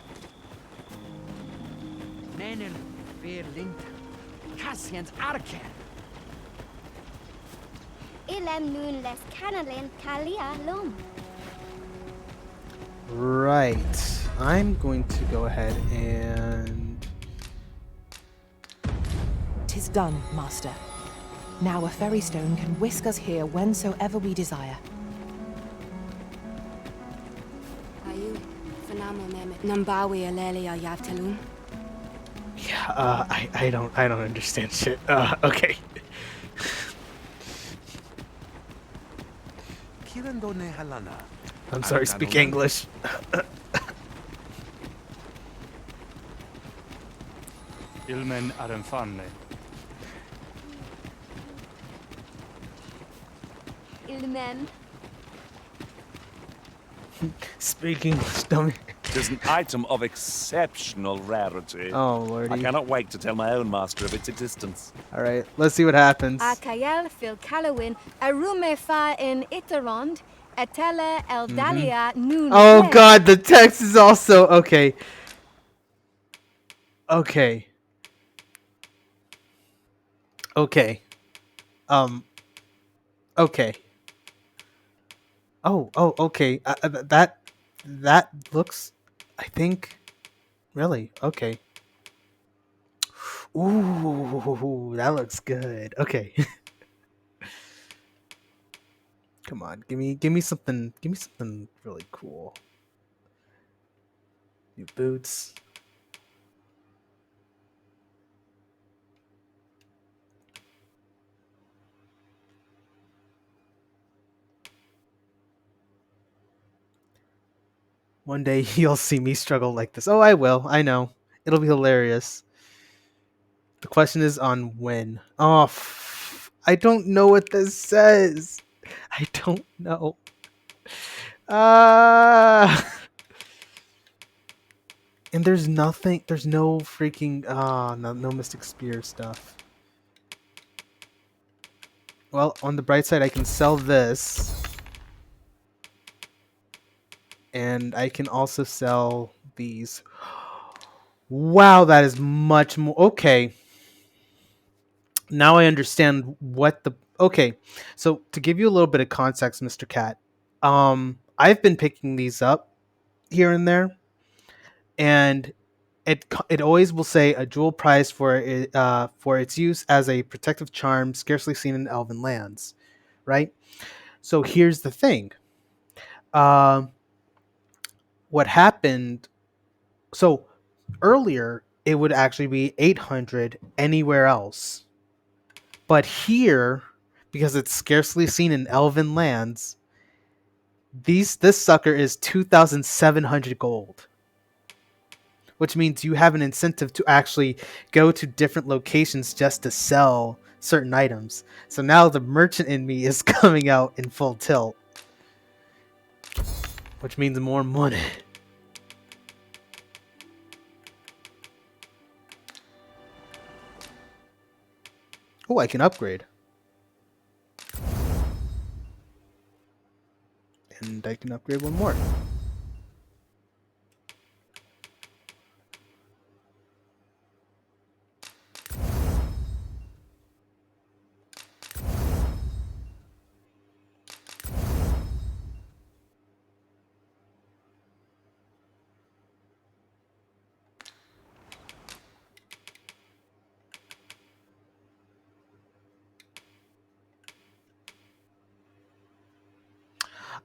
Right. I'm going to go ahead and... 'Tis done, Master. Now a ferry stone can whisk us here whensoever we desire. Nambawi Alelia Yavtalum. Yeah, I don't understand shit. Okay. I'm sorry, speak English. Ilmen Arenfanne. Ilmen. Speak English, dummy. It is an item of exceptional rarity. Oh, lordy. I cannot wait to tell my own master of its existence. Alright, let's see what happens. Akael fil Calawin, Arume fa in Itarond, Etele Eldalia nun. Oh god, the text is also okay. Okay. Okay. Okay. Oh, okay. That looks, I think, really okay. Ooh, that looks good. Okay. Come on, give me something really cool. New boots. One day you'll see me struggle like this. Oh, I will. I know. It'll be hilarious. The question is on when. Oh, I don't know what this says. I don't know. And there's nothing. There's no freaking. No Mystic Spear stuff. Well, on the bright side, I can sell this. And I can also sell these. Wow, that is much more. Okay. Now I understand what the. Okay. So to give you a little bit of context, Mr. Cat, I've been picking these up here and there, and it always will say a jewel prize for its use as a protective charm scarcely seen in elven lands, right? So here's the thing. What happened? So earlier it would actually be 800 anywhere else, but here, because it's scarcely seen in elven lands, this sucker is 2,700 gold. Which means you have an incentive to actually go to different locations just to sell certain items. So now the merchant in me is coming out in full tilt. Which means more money. Oh, I can upgrade. And I can upgrade one more.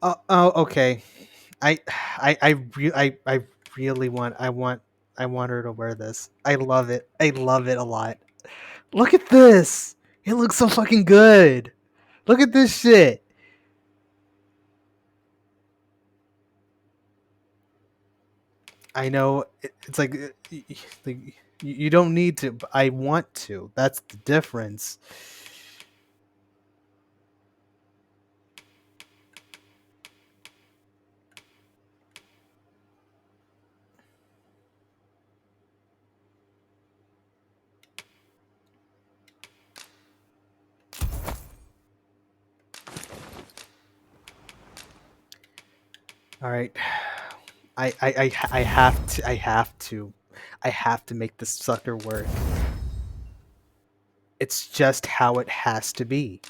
Oh, okay. I really want her to wear this. I love it. I love it a lot. Look at this. It looks so fucking good. Look at this shit. I know it's like you don't need to, but I want to. That's the difference. All right. I have to make this sucker work. It's just how it has to be.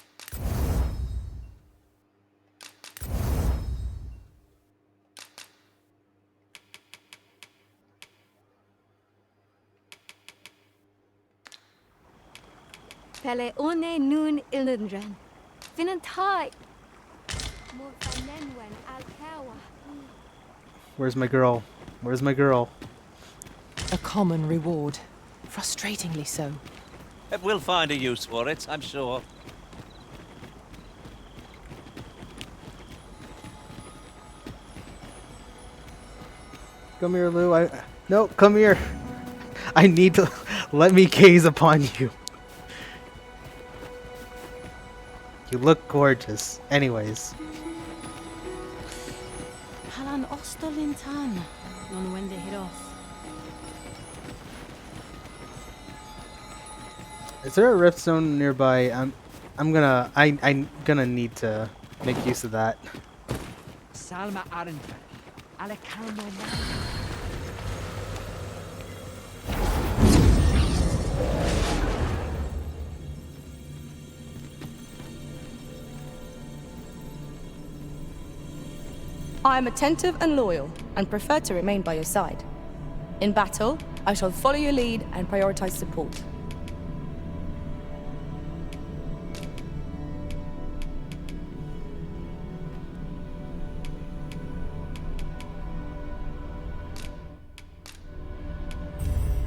Pele one nun ilundren. Finantai. More fanenwen alkawa. Where's my girl? Where's my girl? A common reward. Frustratingly so. We'll find a use for it, I'm sure. Come here, Lou. No, come here. I need to let me gaze upon you. You look gorgeous. Anyways. Halan Ostolintan. Non when they hit off. Is there a rift zone nearby? I'm gonna need to make use of that. Salma Arenfeld. Alakarmo. I am attentive and loyal, and prefer to remain by your side. In battle, I shall follow your lead and prioritize support.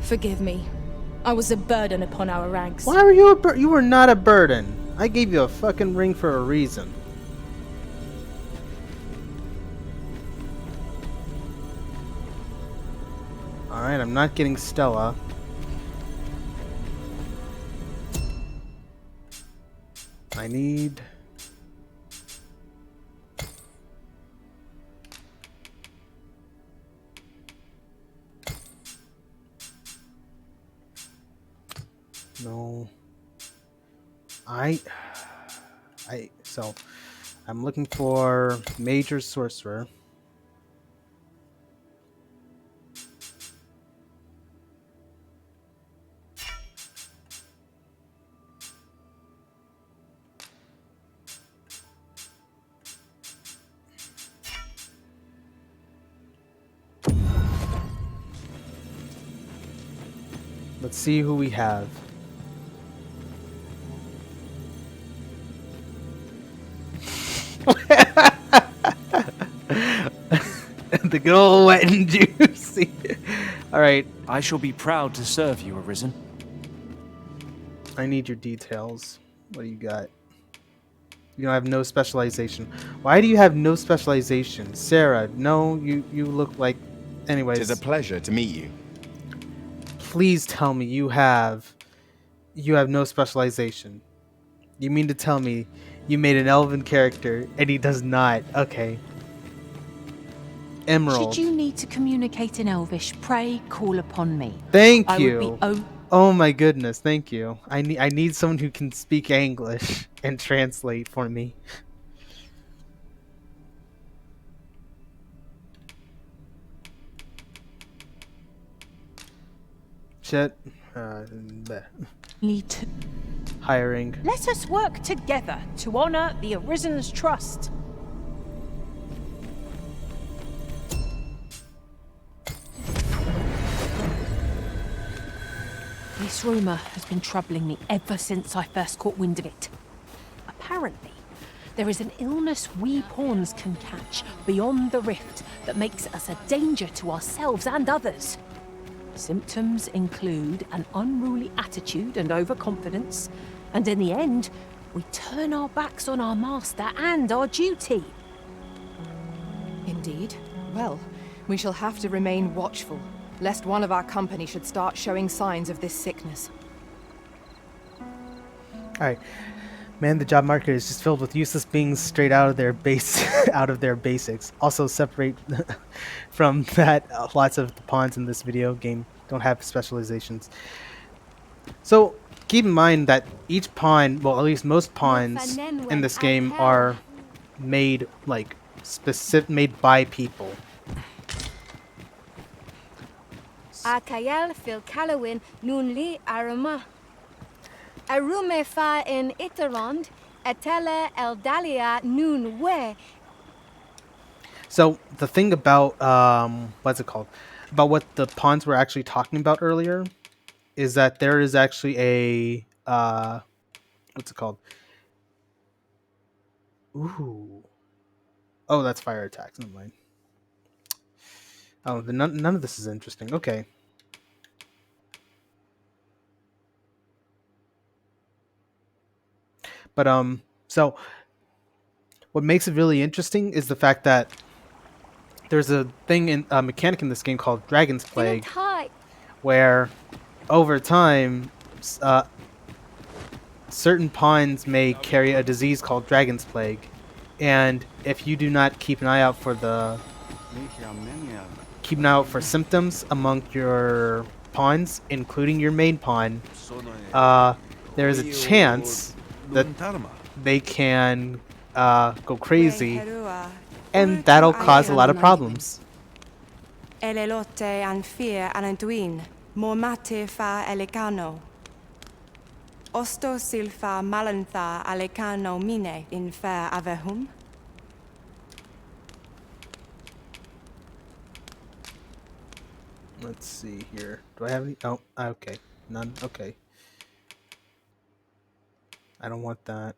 Forgive me. I was a burden upon our ranks. Why were you a burden? You were not a burden. I gave you a fucking ring for a reason. Alright, I'm not getting Stella. I need... No. So, I'm looking for Major Sorcerer. Let's see who we have. The good old wet and juicy. Alright. I shall be proud to serve you, Arisen. I need your details. What do you got? You don't have no specialization. Why do you have no specialization? Sarah, no, you look like... Anyways. It is a pleasure to meet you. Please tell me you have no specialization. You mean to tell me you made an elven character and he does not? Okay. Emerald. Should you need to communicate in Elvish, pray call upon me. Thank I you. Would be oh my goodness, thank you. I need someone who can speak English and translate for me. Shit. Hiring. Let us work together to honor the Arisen's trust. This rumour has been troubling me ever since I first caught wind of it. Apparently, there is an illness we pawns can catch beyond the rift that makes us a danger to ourselves and others. Symptoms include an unruly attitude and overconfidence, and in the end, we turn our backs on our master and our duty. Indeed. Well, we shall have to remain watchful, lest one of our company should start showing signs of this sickness. Alright. Man, the job market is just filled with useless beings straight out of their basics. Also separate from that, lots of the pawns in this video game don't have specializations. So keep in mind that each pawn, well at least most pawns in this game are made made by people. Akayel fil Kalawin nun li arama. Arume fa in Itarond, Etele Eldalia nun we. So the thing about what's it called? About what the pawns were actually talking about earlier is that there is actually a what's it called? Ooh. Oh, that's fire attacks, never mind. Oh, none of this is interesting. Okay. But so what makes it really interesting is the fact that there's a thing in a mechanic in this game called Dragon's Plague, where over time, certain pawns may carry a disease called Dragon's Plague, and if you do not keep an eye out for symptoms among your pawns, including your main pawn, there is a chance that they can go crazy, and that'll cause a lot of problems. Elelote an fear anantuin, mormate fa elecano. Osto silfa malantha alecano mine in fair avehum. Let's see here. Do I have any? Oh, okay. None. Okay. I don't want that.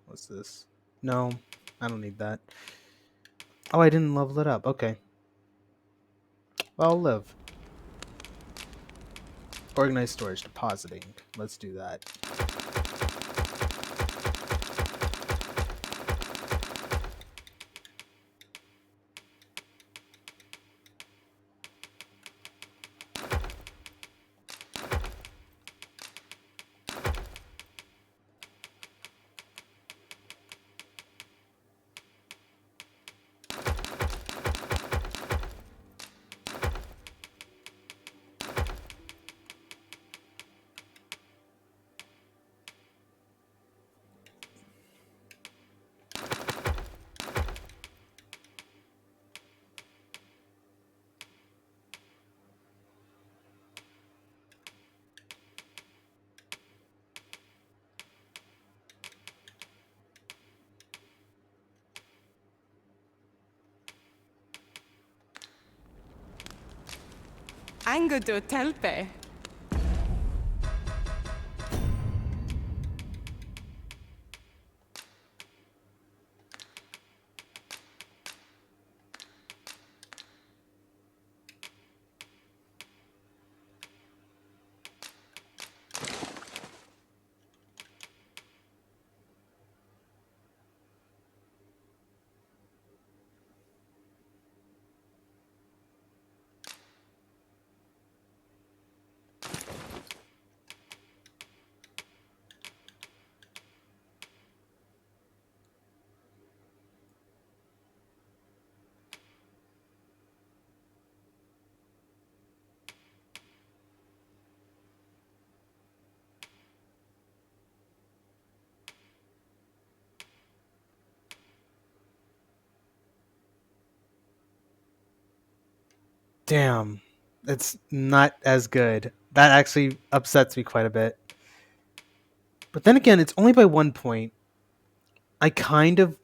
What's this? No, I don't need that. Oh, I didn't level it up. Okay. Well, I'll live. Organized storage, depositing. Let's do that. Angodo telpe. Damn, it's not as good. That actually upsets me quite a bit. But then again, it's only by 1 point. I kind of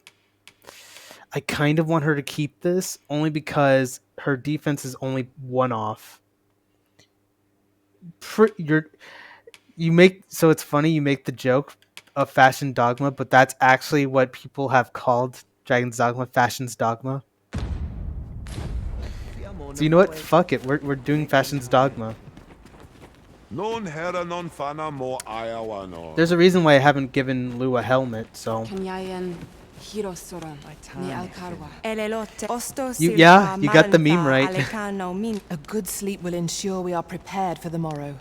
want her to keep this only because her defense is only 1 off. It's funny you make the joke of Fashion Dogma, but that's actually what people have called Dragon's Dogma, Fashion's Dogma. So you know what? Fuck it. We're doing Fashion's Dogma. Non hera non fana mo ayawano. There's a reason why I haven't given Lou a helmet, so. You got the meme right. A good sleep will ensure we are prepared for the morrow.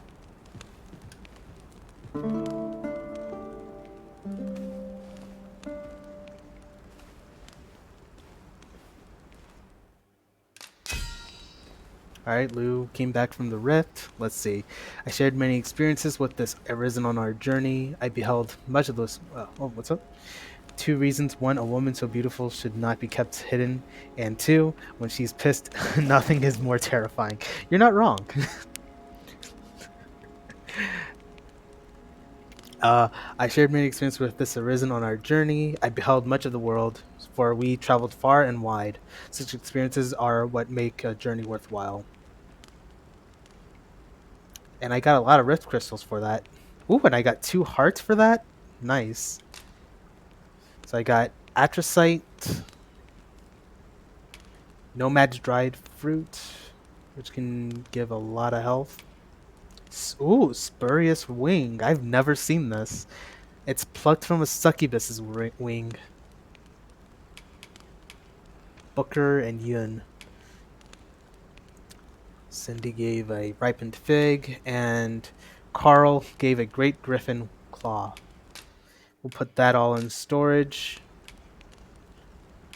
Alright, Lou came back from the rift. Let's see. I shared many experiences with this arisen on our journey. I beheld much of those. What's up? 2 reasons. 1, a woman so beautiful should not be kept hidden. And 2, when she's pissed, nothing is more terrifying. You're not wrong. I shared many experiences with this arisen on our journey. I beheld much of the world, for we traveled far and wide. Such experiences are what make a journey worthwhile. And I got a lot of rift crystals for that. Ooh, and I got 2 hearts for that? Nice. So I got Atrazite, Nomad's dried fruit, which can give a lot of health. Ooh, spurious wing. I've never seen this. It's plucked from a succubus's wing. Booker and Yun. Cindy gave a ripened fig, and Carl gave a great griffin claw. We'll put that all in storage.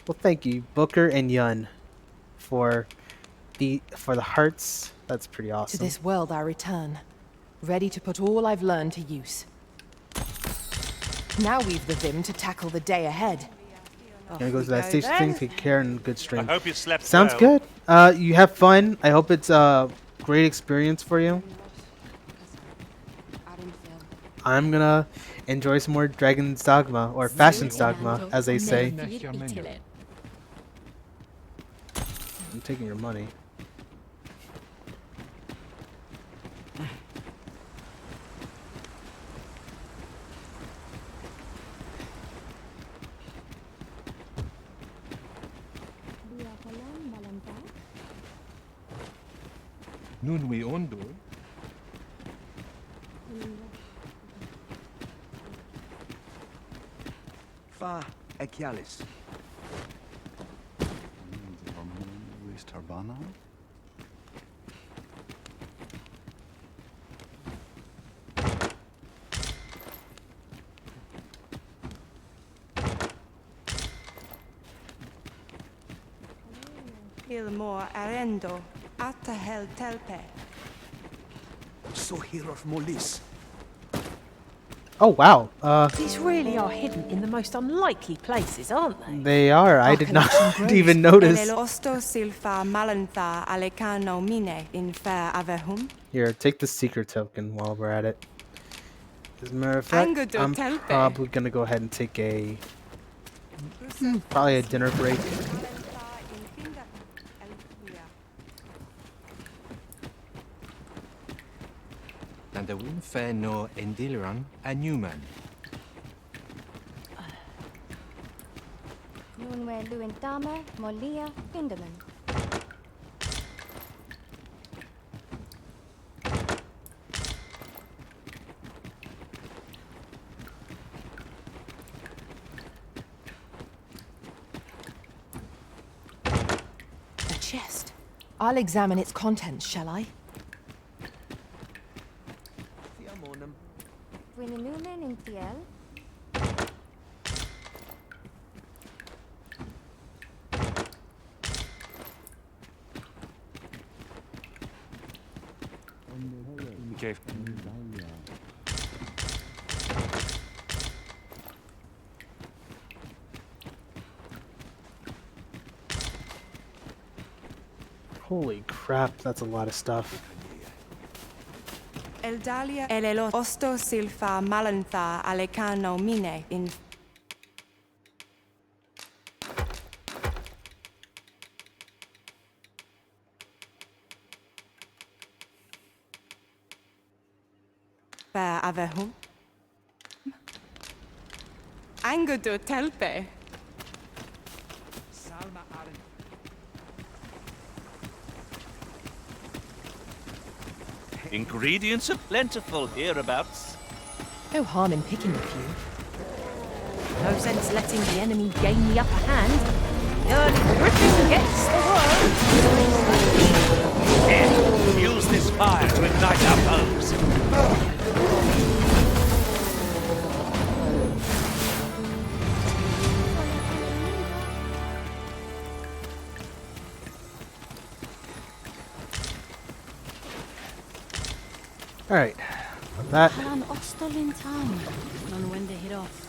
Well, thank you, Booker and Yun, for the hearts. That's pretty To awesome. this world I return, ready to put all I've learned to use. Now we've the vim to tackle the day ahead. Gonna go to that station thing, take care, and good stream. I hope you slept Sounds well. good. You have fun. I hope it's a great experience for you. I'm gonna enjoy some more Dragon's Dogma, or Fashion's Dogma, as they say. I'm taking your money. Nun we ondo. Fa Echialis. West Urbana. Il mor arendo, atahel telpe. Sohirov Molis. Oh wow. These really are hidden in the most unlikely places, aren't they? They are. I did not even notice. Osto silfa malantha alecano mine in fair avehum. Here, take the secret token while we're at it. As a matter of fact, Angudo I'm telpe. probably gonna go ahead and take probably a dinner break. Nandawin fair no endiliran a Newman. Nunwe luintama molia findaman. A chest. I'll examine its contents, shall I? Wininumen in Tiel. Okay. Holy crap, that's a lot of stuff. Eldalia elelo osto silfa malantha alecano mine in fair avehum. Angudo telpe. Ingredients are plentiful hereabouts. No harm in picking a few. No sense letting the enemy gain the upper hand. The early griffin gets the worm. Use this fire to ignite our foes. Alright. That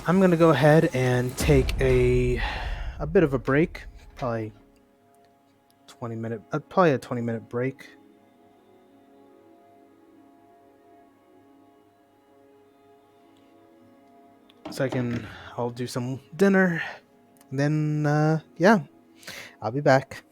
I'm gonna go ahead and take a bit of a break. Probably probably a 20-minute break. So I'll do some dinner. And then yeah, I'll be back.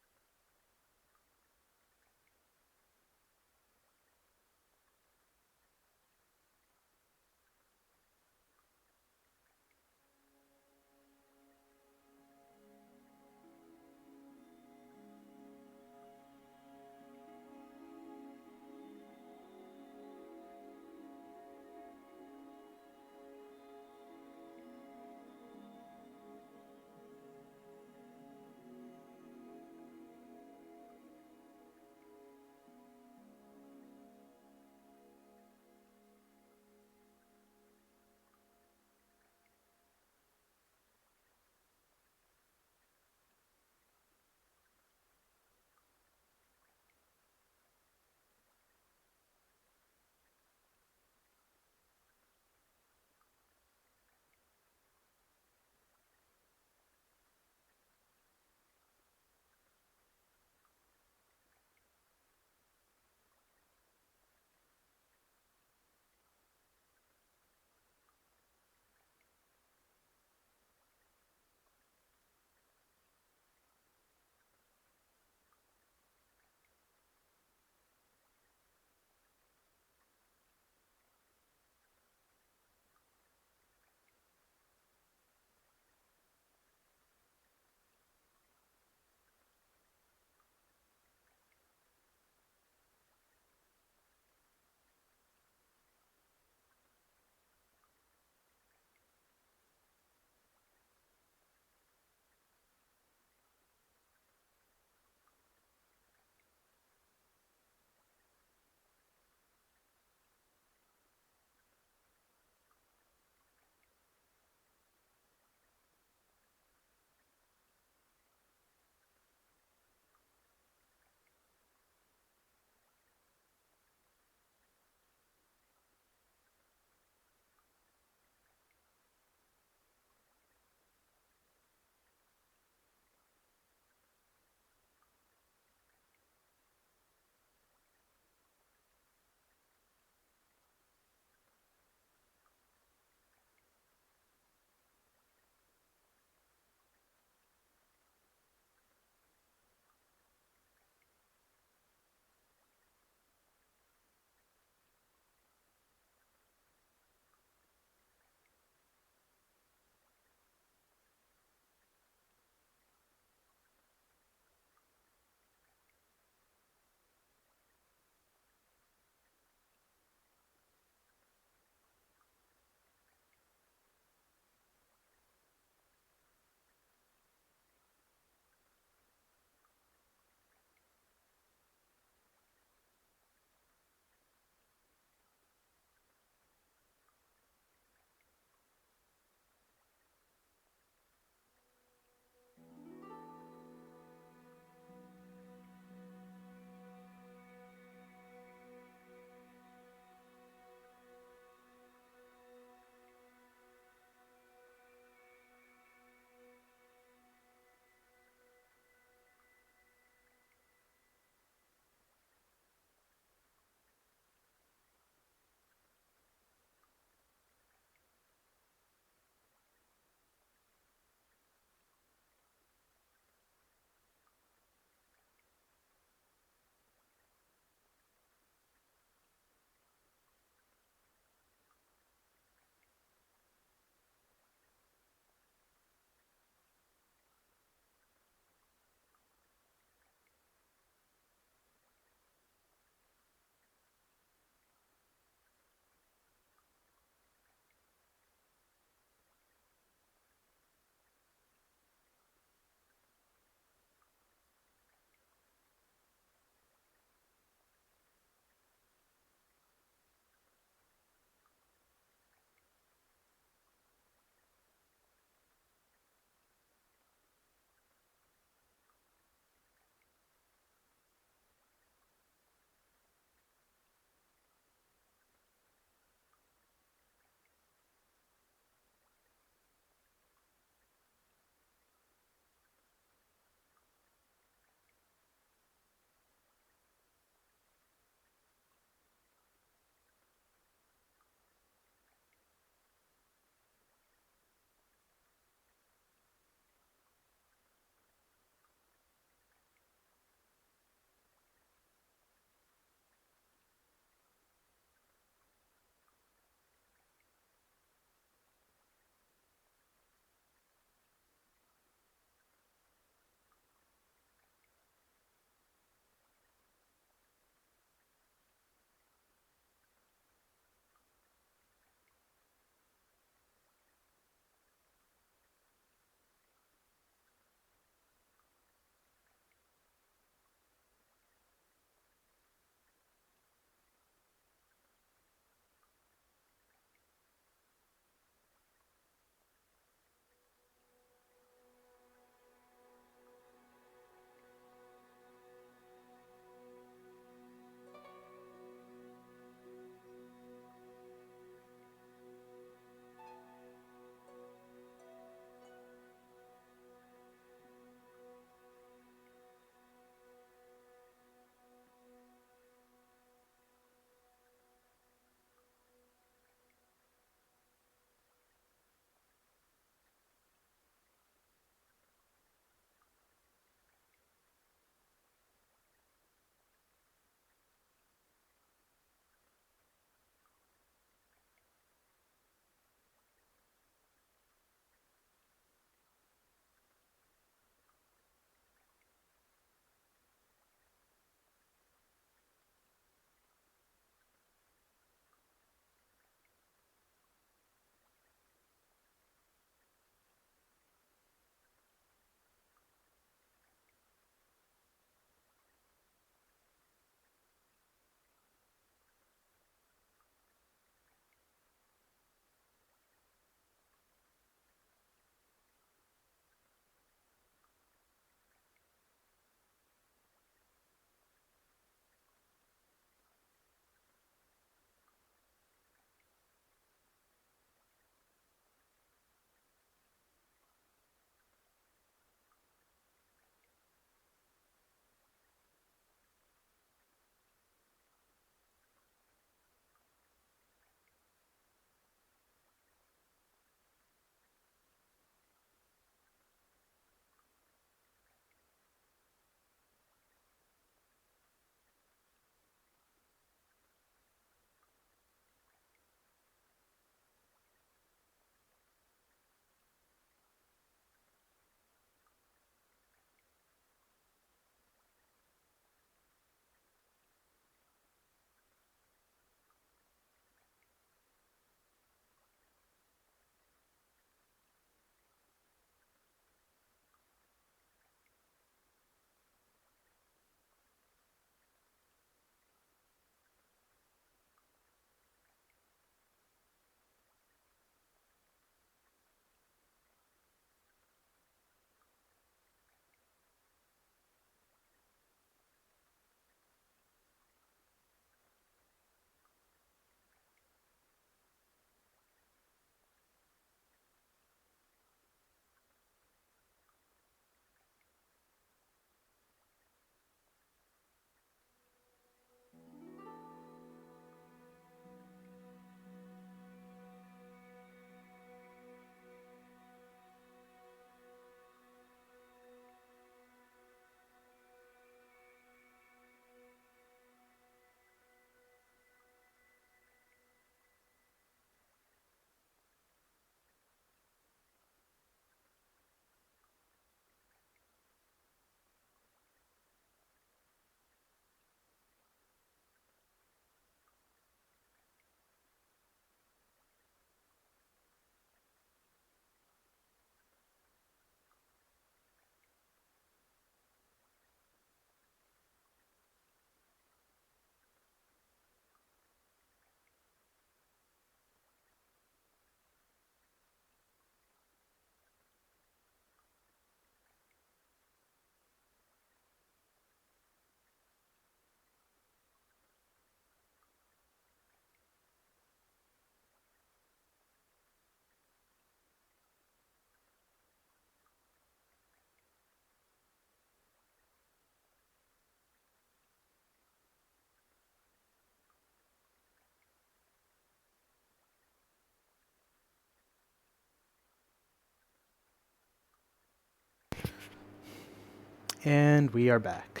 And we are back.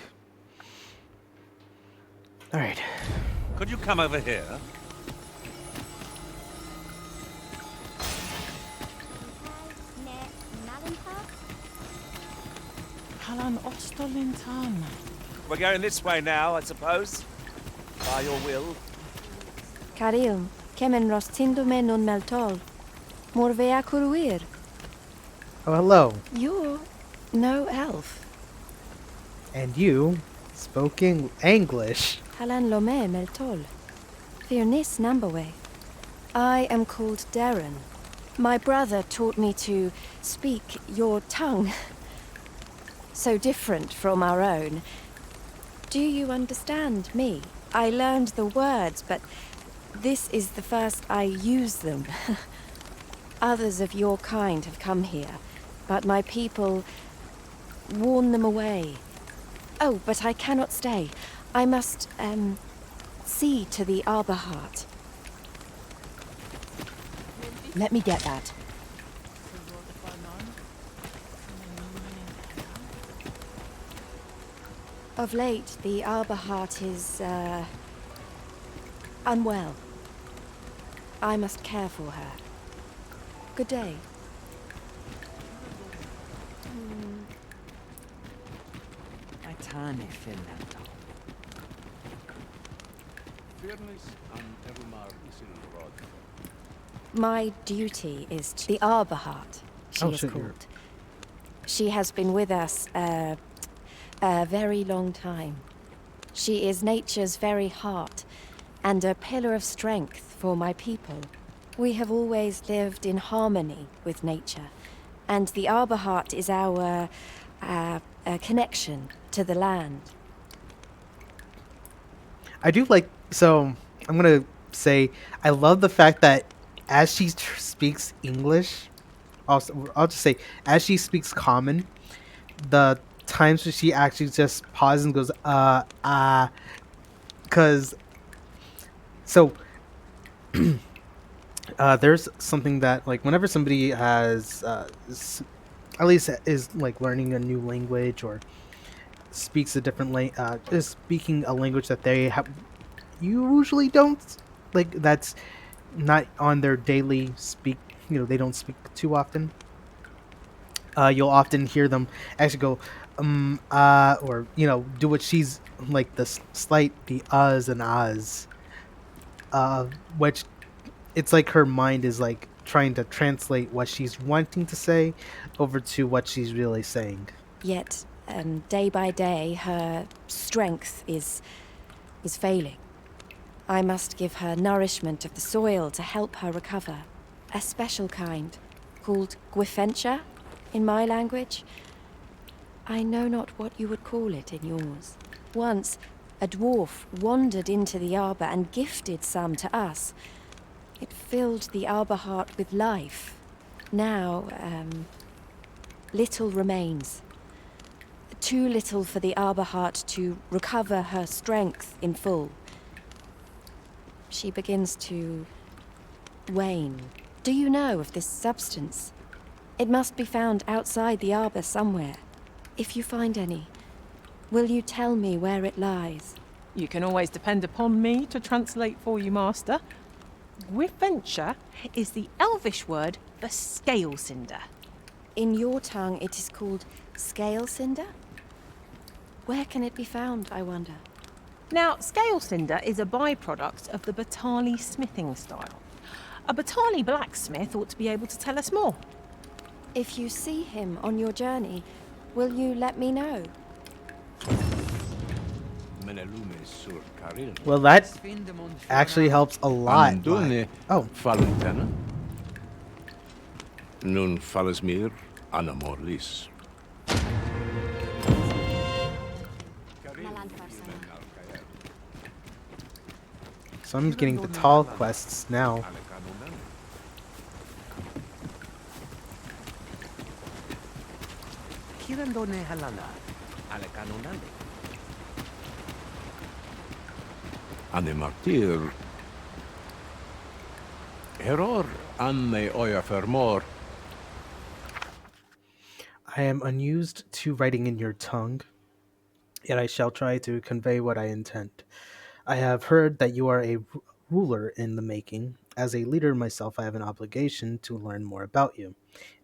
All right. Could you come over here? Halan Ostolintana. We're going this way now, I suppose. By your will. Caril, kemen rostindume non meltol. Morvea curuir. Oh, hello. You're no elf. And you spoke English. Halan lome meltol. Firnis nambawe. I am called Darren. My brother taught me to speak your tongue. So different from our own. Do you understand me? I learned the words, but this is the first I use them. Others of your kind have come here, but my people warn them away. Oh, but I cannot stay. I must, see to the Arbor Heart. Let me get that. Of late, the Arbor Heart is, unwell. I must care for her. Good day. Aitane Finland. My duty is to the Arbor Heart, she is called. She has been with us a very long time. She is nature's very heart, and a pillar of strength for my people. We have always lived in harmony with nature, and the Arbor Heart is our connection to the land. I do like, so I'm gonna say I love the fact that as she speaks English, also I'll just say as she speaks Common, the times where she actually just pauses and goes because so there's something that, like, whenever somebody has at least is like learning a new language or speaks a different is speaking a language that they have usually don't, like, that's not on their daily speak, they don't speak too often. You'll often hear them actually go or do what she's like, the slight, the uhs and ahs, which it's like her mind is like trying to translate what she's wanting to say over to what she's really saying. Yet, day by day, her strength is failing. I must give her nourishment of the soil to help her recover. A special kind, called Gwifencha in my language. I know not what you would call it in yours. Once, a dwarf wandered into the arbor and gifted some to us. It filled the Arbor Heart with life. Now, little remains. Too little for the Arbor Heart to recover her strength in full. She begins to wane. Do you know of this substance? It must be found outside the arbor somewhere. If you find any, will you tell me where it lies? You can always depend upon me to translate for you, Master. Gwifencha is the Elvish word for scale cinder. In your tongue, it is called scale cinder? Where can it be found, I wonder? Now, scale cinder is a byproduct of the Batali smithing style. A Batali blacksmith ought to be able to tell us more. If you see him on your journey, will you let me know? Well, that actually helps a lot. Oh, Falentana. Nun falles mir anamor lis. So I'm getting the tall quests now. Kirandone halana, alekanonale. Ane martir. Heror anne oya fermor. I am unused to writing in your tongue. Yet I shall try to convey what I intend. I have heard that you are a ruler in the making. As a leader myself, I have an obligation to learn more about you.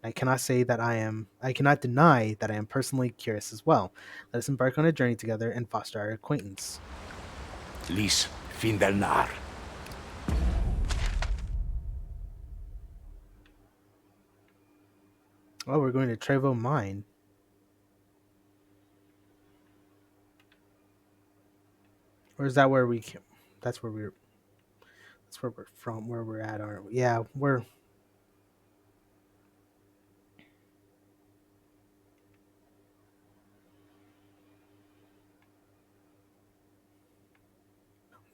I cannot say that I cannot deny that I am personally curious as well. Let us embark on a journey together and foster our acquaintance. Lis Findelnar. Oh, we're going to Trevo Mine. Or is that where we came? That's where we're That's where we're from, where we're at, aren't we? Yeah, we're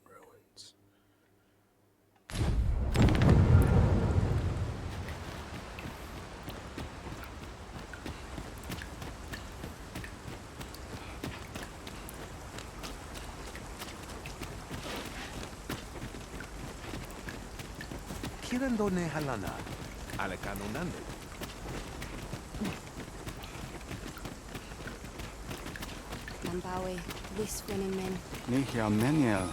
ruins. Kirandone halana. Alekano nande. Nambawi, this winning men. Nihia Meniel.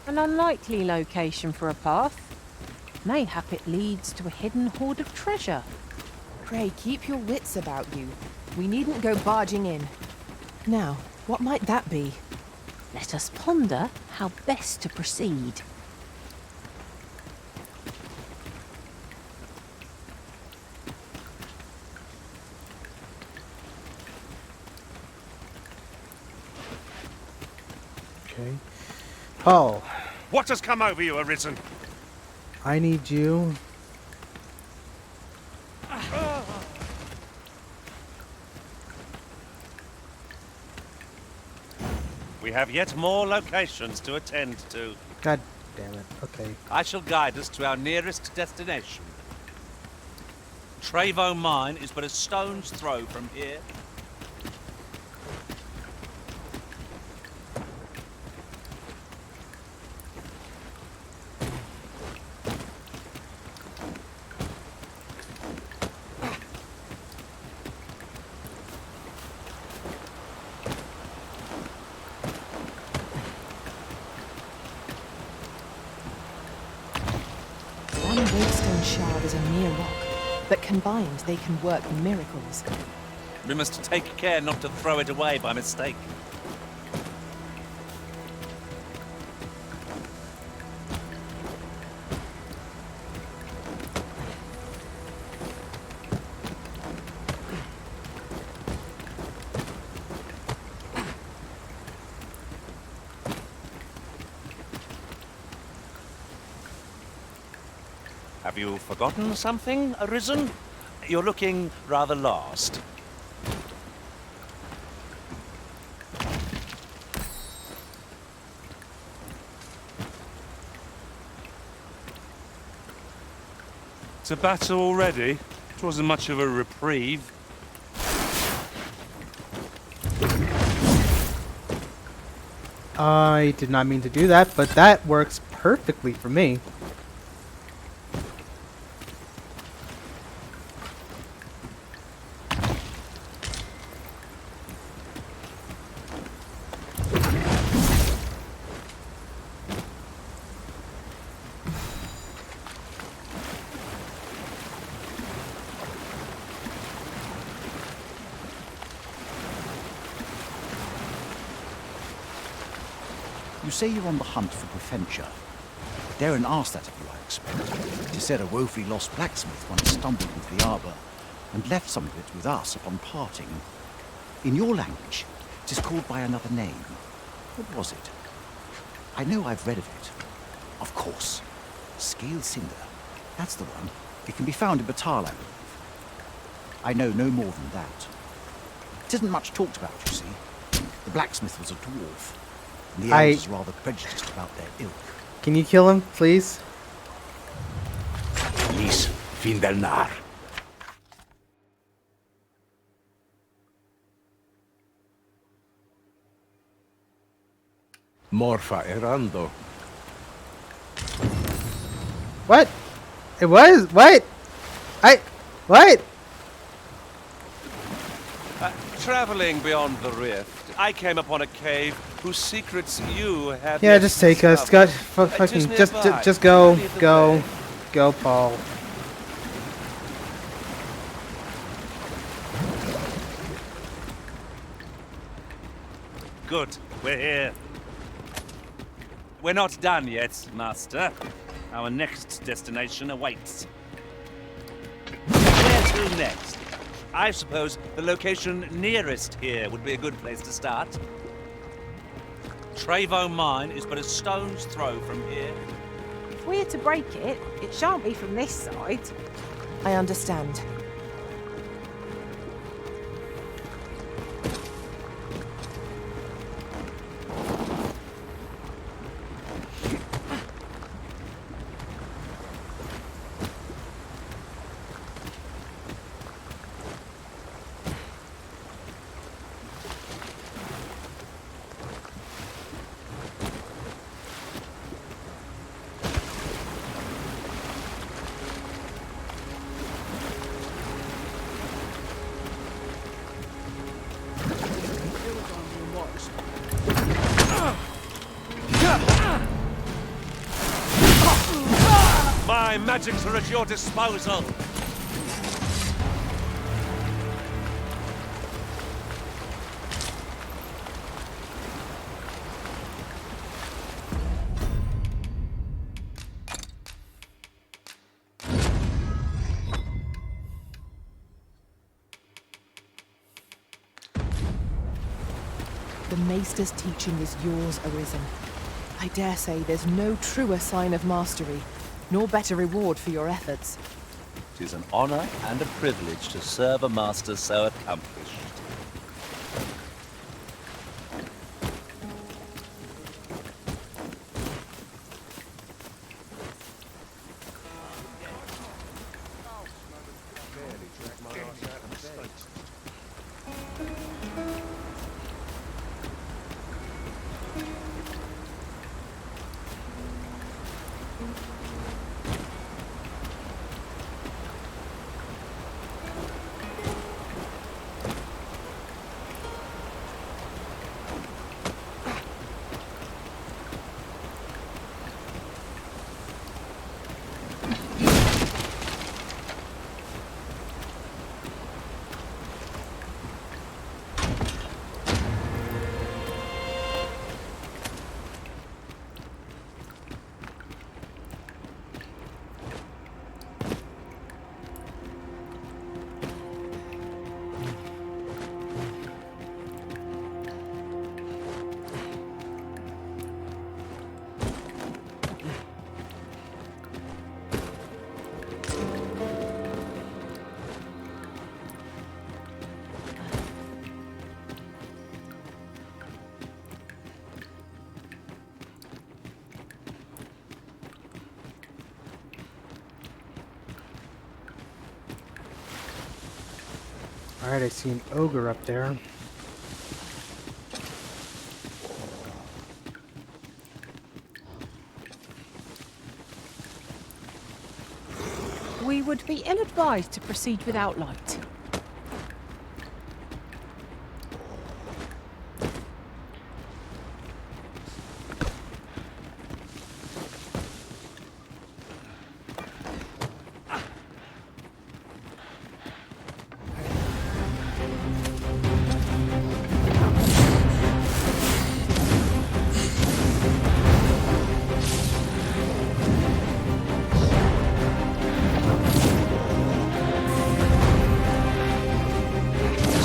An unlikely location for a path. Mayhap it leads to a hidden hoard of treasure. Pray, keep your wits about you. We needn't go barging in. Now, what might that be? Let us ponder how best to proceed. Okay. Paul, What has come over you, Arisen? I need you. We have yet more locations to attend to. God damn it. Okay. I shall guide us to our nearest destination. Trevo Mine is but a stone's throw from here. One Wavestone shard is a mere rock, but combined they can work miracles. We must take care not to throw it away by mistake. Have you forgotten something, Arisen? You're looking rather lost. It's a battle already. It wasn't much of a reprieve. I did not mean to do that, but that works perfectly for me. You say you're on the hunt for Preventure. Darren asked that of you, I expect. It is said a woefully lost blacksmith once stumbled into the arbour and left some of it with us upon parting. In your language, it is called by another name. What was it? I know I've read of it. Of course. Scaled Cinder. That's the one. It can be found in Batal, I believe. I know no more than that. It isn't much talked about, you see. The blacksmith was a dwarf, and the elders are rather prejudiced about their ilk. Can you kill him, please? Lis Findelnar. Morfa errando. What? It was? What? What? Traveling beyond the rift, I came upon a cave whose secrets you have. Yeah, just take us. God, fucking, just go, Paul. Good, we're here. We're not done yet, Master. Our next destination awaits. Where to next? I suppose the location nearest here would be a good place to start. Trevo Mine is but a stone's throw from here. If we're to break it, it shan't be from this side. I understand. My magics are at your disposal. The Maester's teaching is yours, Arisen. I dare say there's no truer sign of mastery, nor better reward for your efforts. It is an honor and a privilege to serve a master so accomplished. Alright, I see an ogre up there. We would be ill-advised to proceed without light.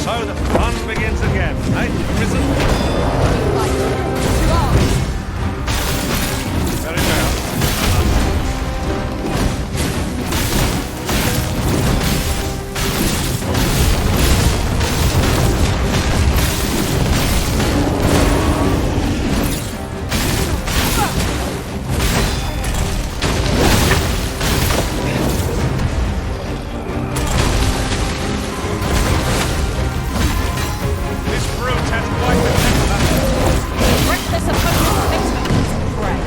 So the fun begins again, eh? Risen? Very well. This brute has quite the temper. Reckless opponent victim is prey.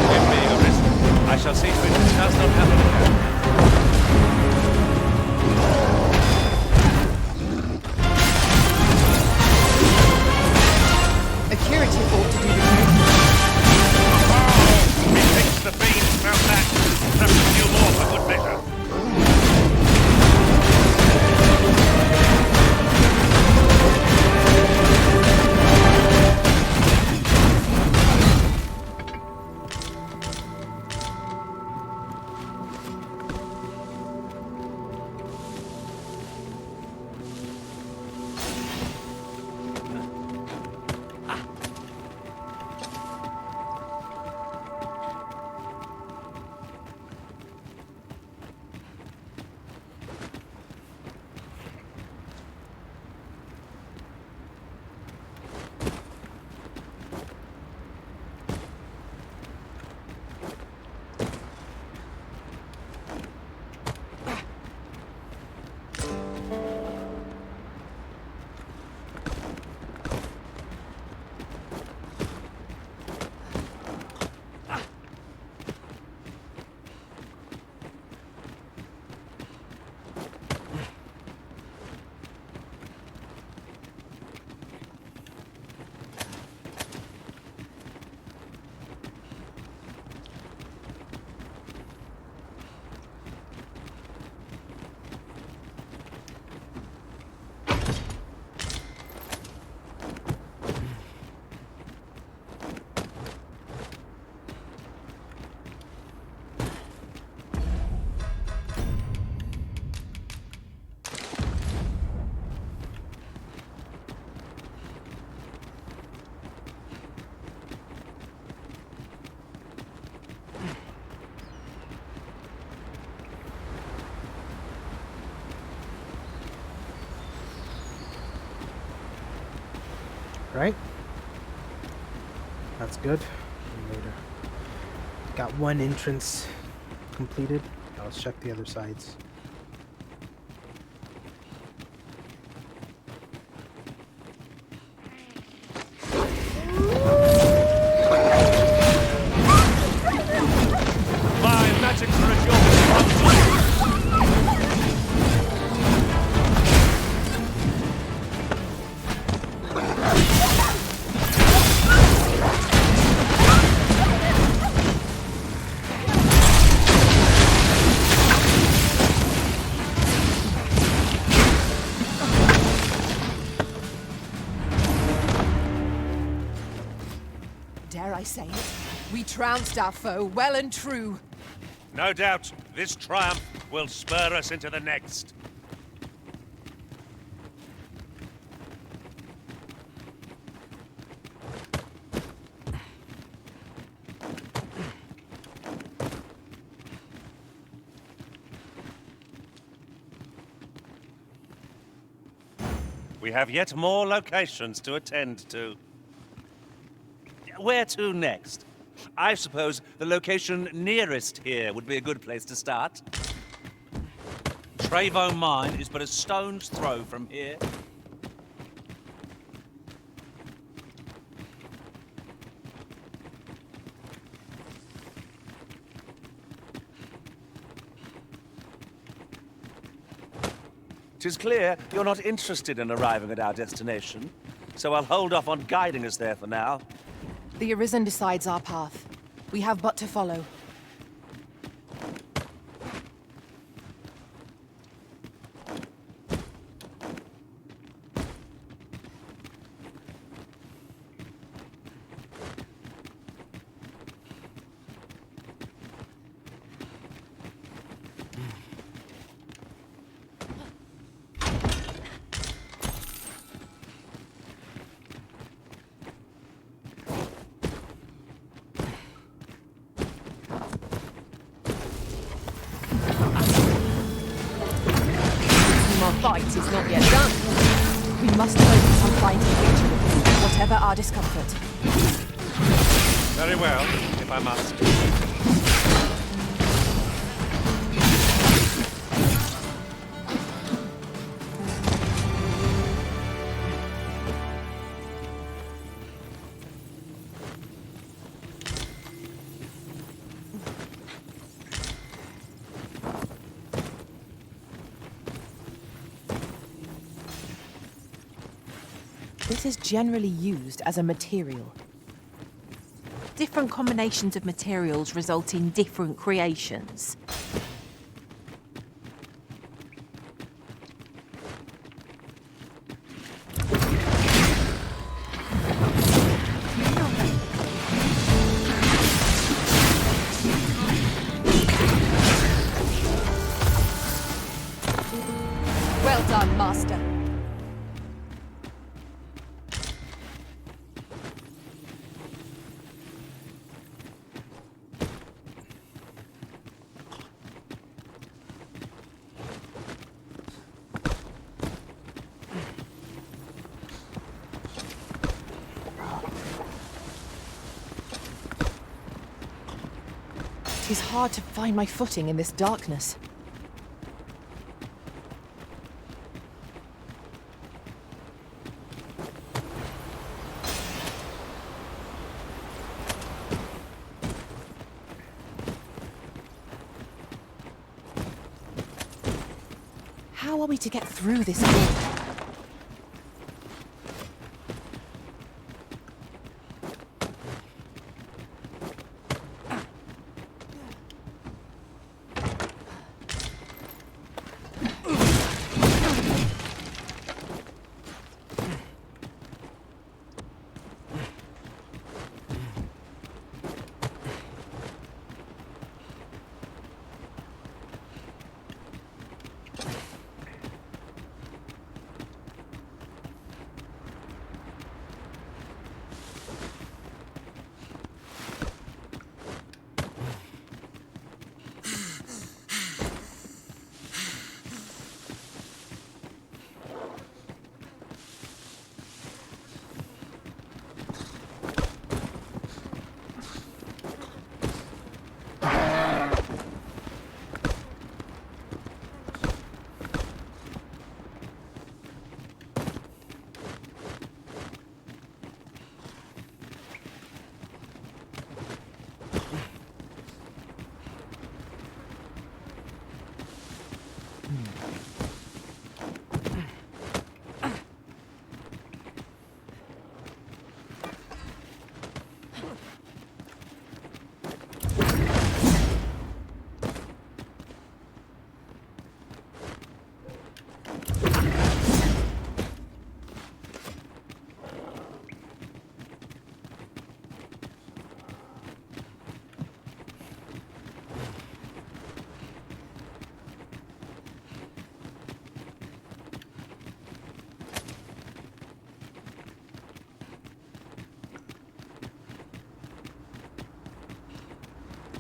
Give me a wrist. I shall see to it this does not happen again. A curative ought to do the same. Methinks the fiend found that. Perhaps a few more for good measure. Right? That's good. Got one entrance completed. Now let's check the other sides. My magic for a job. Dare I say it? We trounced our foe well and true. No doubt, this triumph will spur us into the next. We have yet more locations to attend to. Where to next? I suppose the location nearest here would be a good place to start. Trevo Mine is but a stone's throw from here. Tis clear you're not interested in arriving at our destination, so I'll hold off on guiding us there for now. The Arisen decides our path. We have but to follow. Fight is not yet done. We must focus on finding victory, whatever our discomfort. Very well, if I must. This is generally used as a material. Different combinations of materials result in different creations. Well done, Master. It is hard to find my footing in this darkness. How are we to get through this door?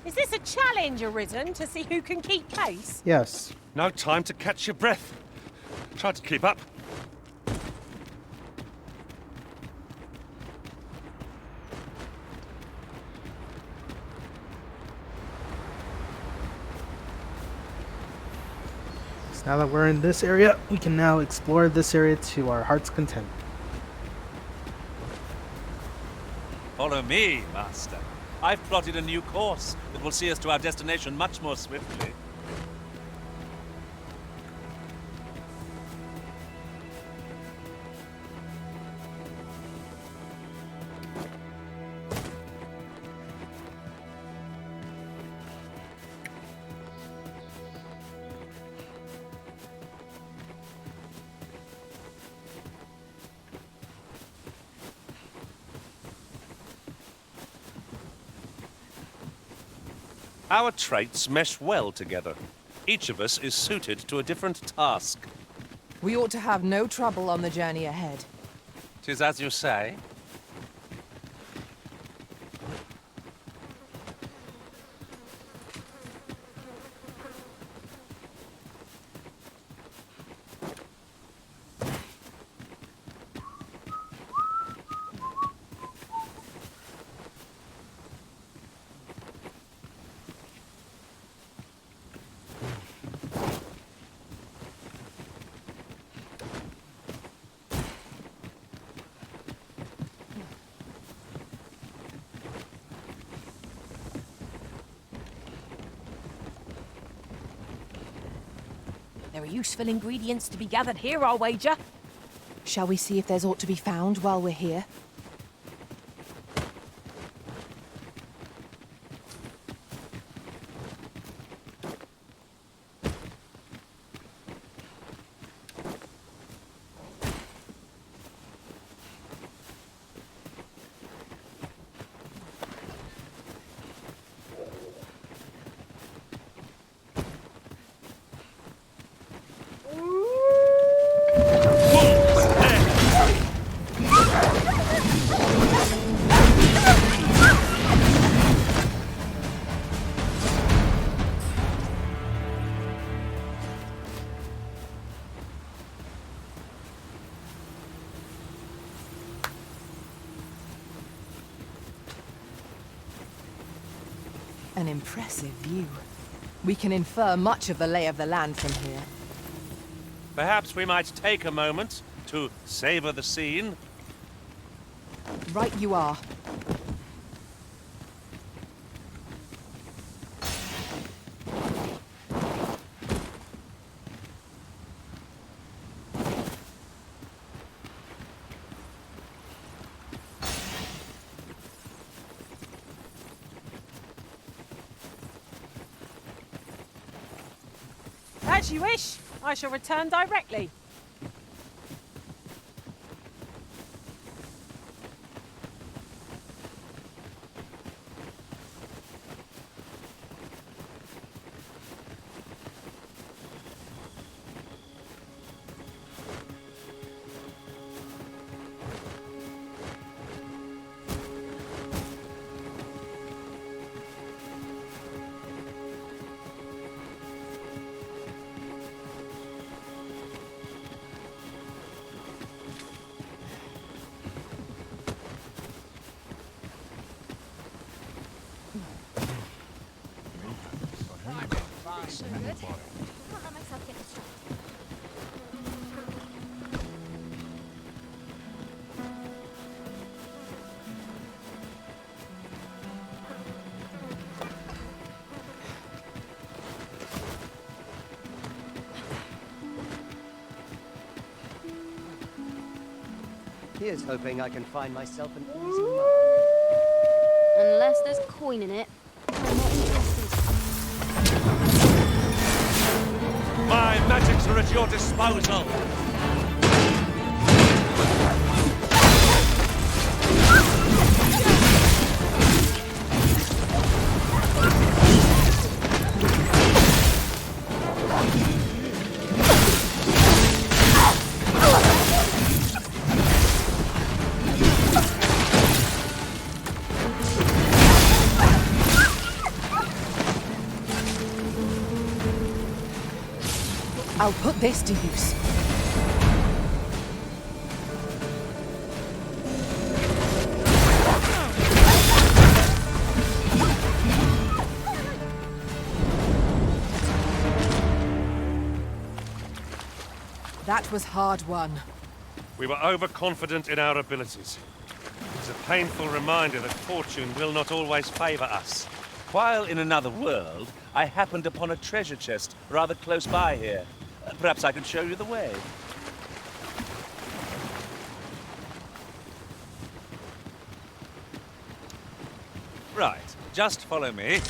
Is this a challenge, Arisen, to see who can keep pace? Yes. No time to catch your breath. Try to keep up. Now that we're in this area, we can now explore this area to our heart's content. Follow me, Master. I've plotted a new course that will see us to our destination much more swiftly. Our traits mesh well together. Each of us is suited to a different task. We ought to have no trouble on the journey ahead. 'Tis as you say. There are useful ingredients to be gathered here, I'll wager. Shall we see if there's aught to be found while we're here? An impressive view. We can infer much of the lay of the land from here. Perhaps we might take a moment to savor the scene. Right you are. As you wish. I shall return directly. Here's hoping I can find myself an easy mark. Unless there's coin in it, I'm not interested. My magics are at your disposal. I'll put this to use. That was hard won. We were overconfident in our abilities. It's a painful reminder that fortune will not always favor us. While in another world, I happened upon a treasure chest rather close by here. Perhaps I can show you the way. Right, just follow me.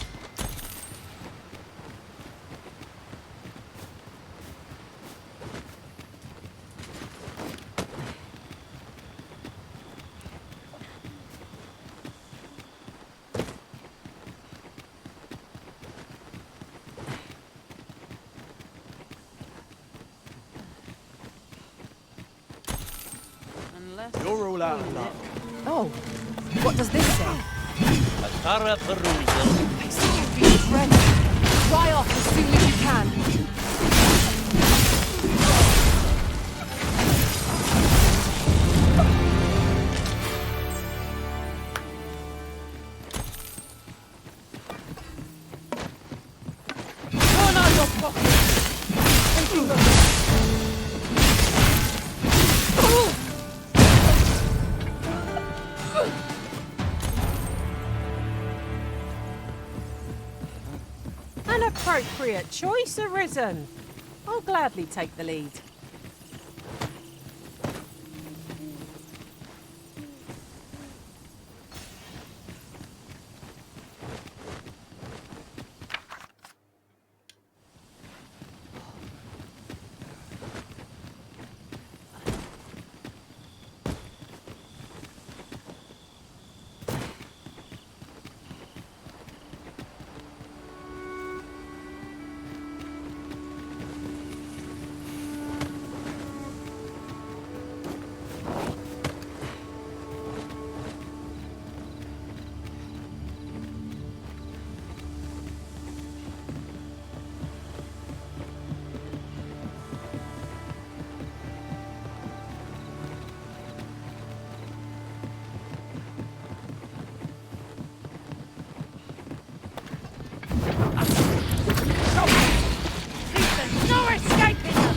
You're all out of luck. Oh, what does this say? A thorough perusal. I see you've been drenched. Dry off as soon as you can. Turn out your pockets. Empty them. An appropriate choice arisen. I'll gladly take the lead. No escaping them!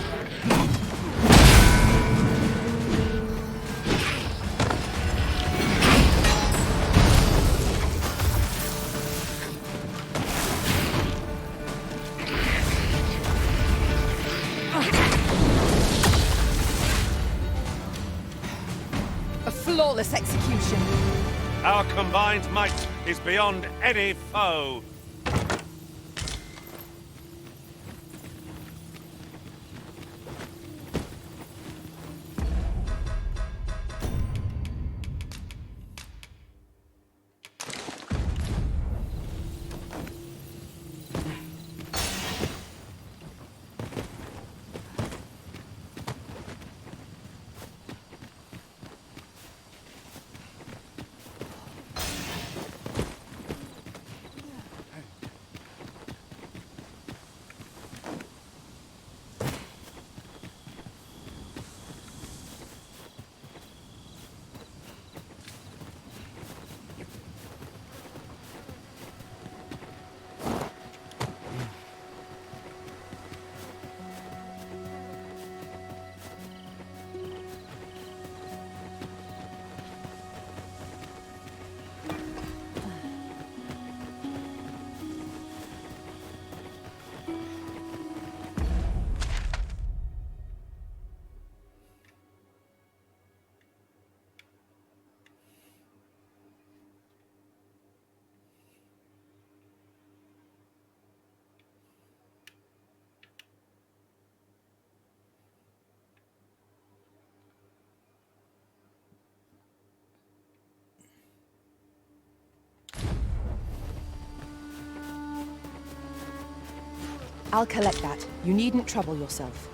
A flawless execution. Our combined might is beyond any foe. I'll collect that. You needn't trouble yourself.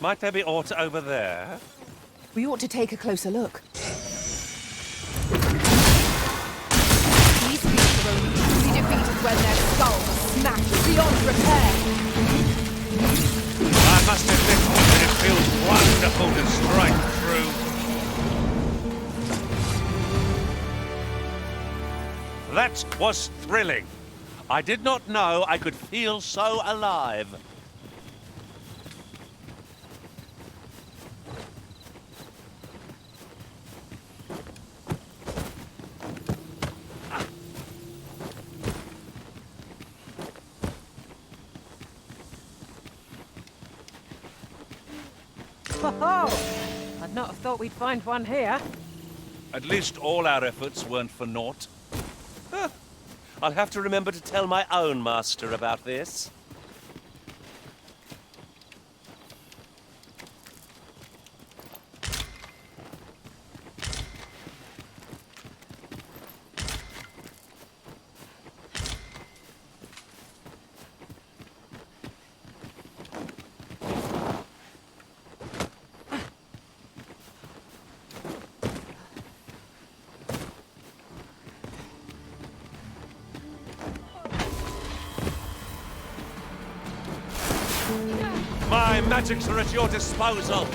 Might there be aught over there? We ought to take a closer look. These beasts will only be defeated when their skulls are smashed beyond repair. I must admit that it feels wonderful to strike through. That was thrilling. I did not know I could feel so alive. Oh, I'd not have thought we'd find one here. At least all our efforts weren't for naught. Huh. I'll have to remember to tell my own master about this. My magics are at your disposal.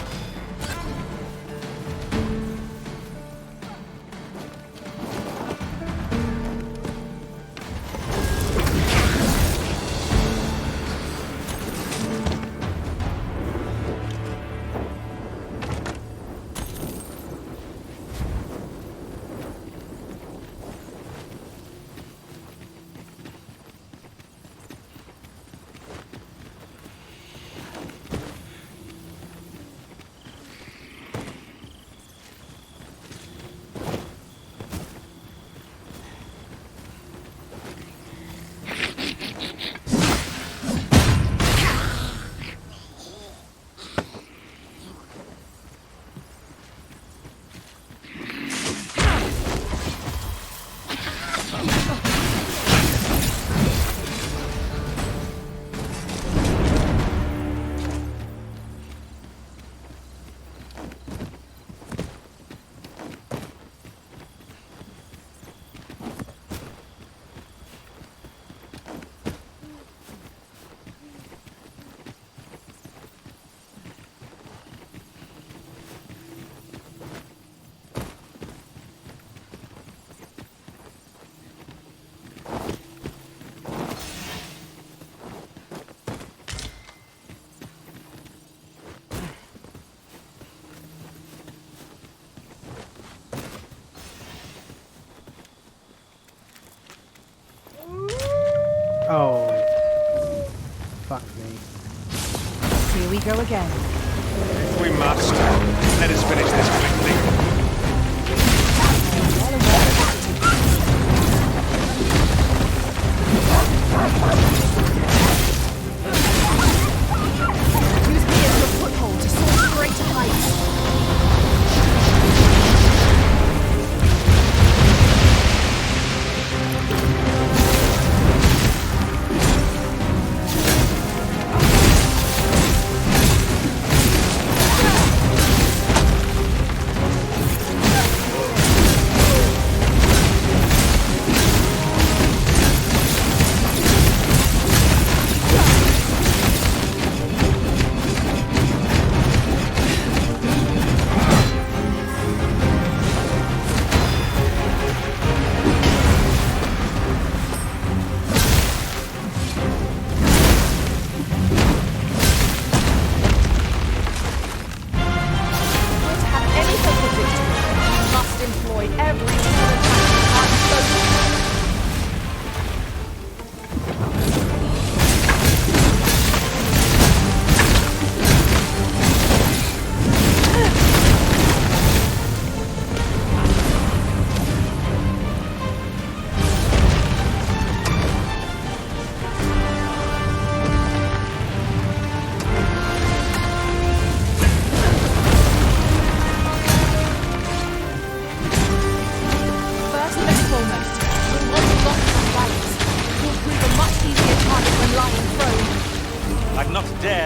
Oh. Fuck me. Here we go again. If we must, let us finish this quickly. Use me as your foothold to soar to greater heights.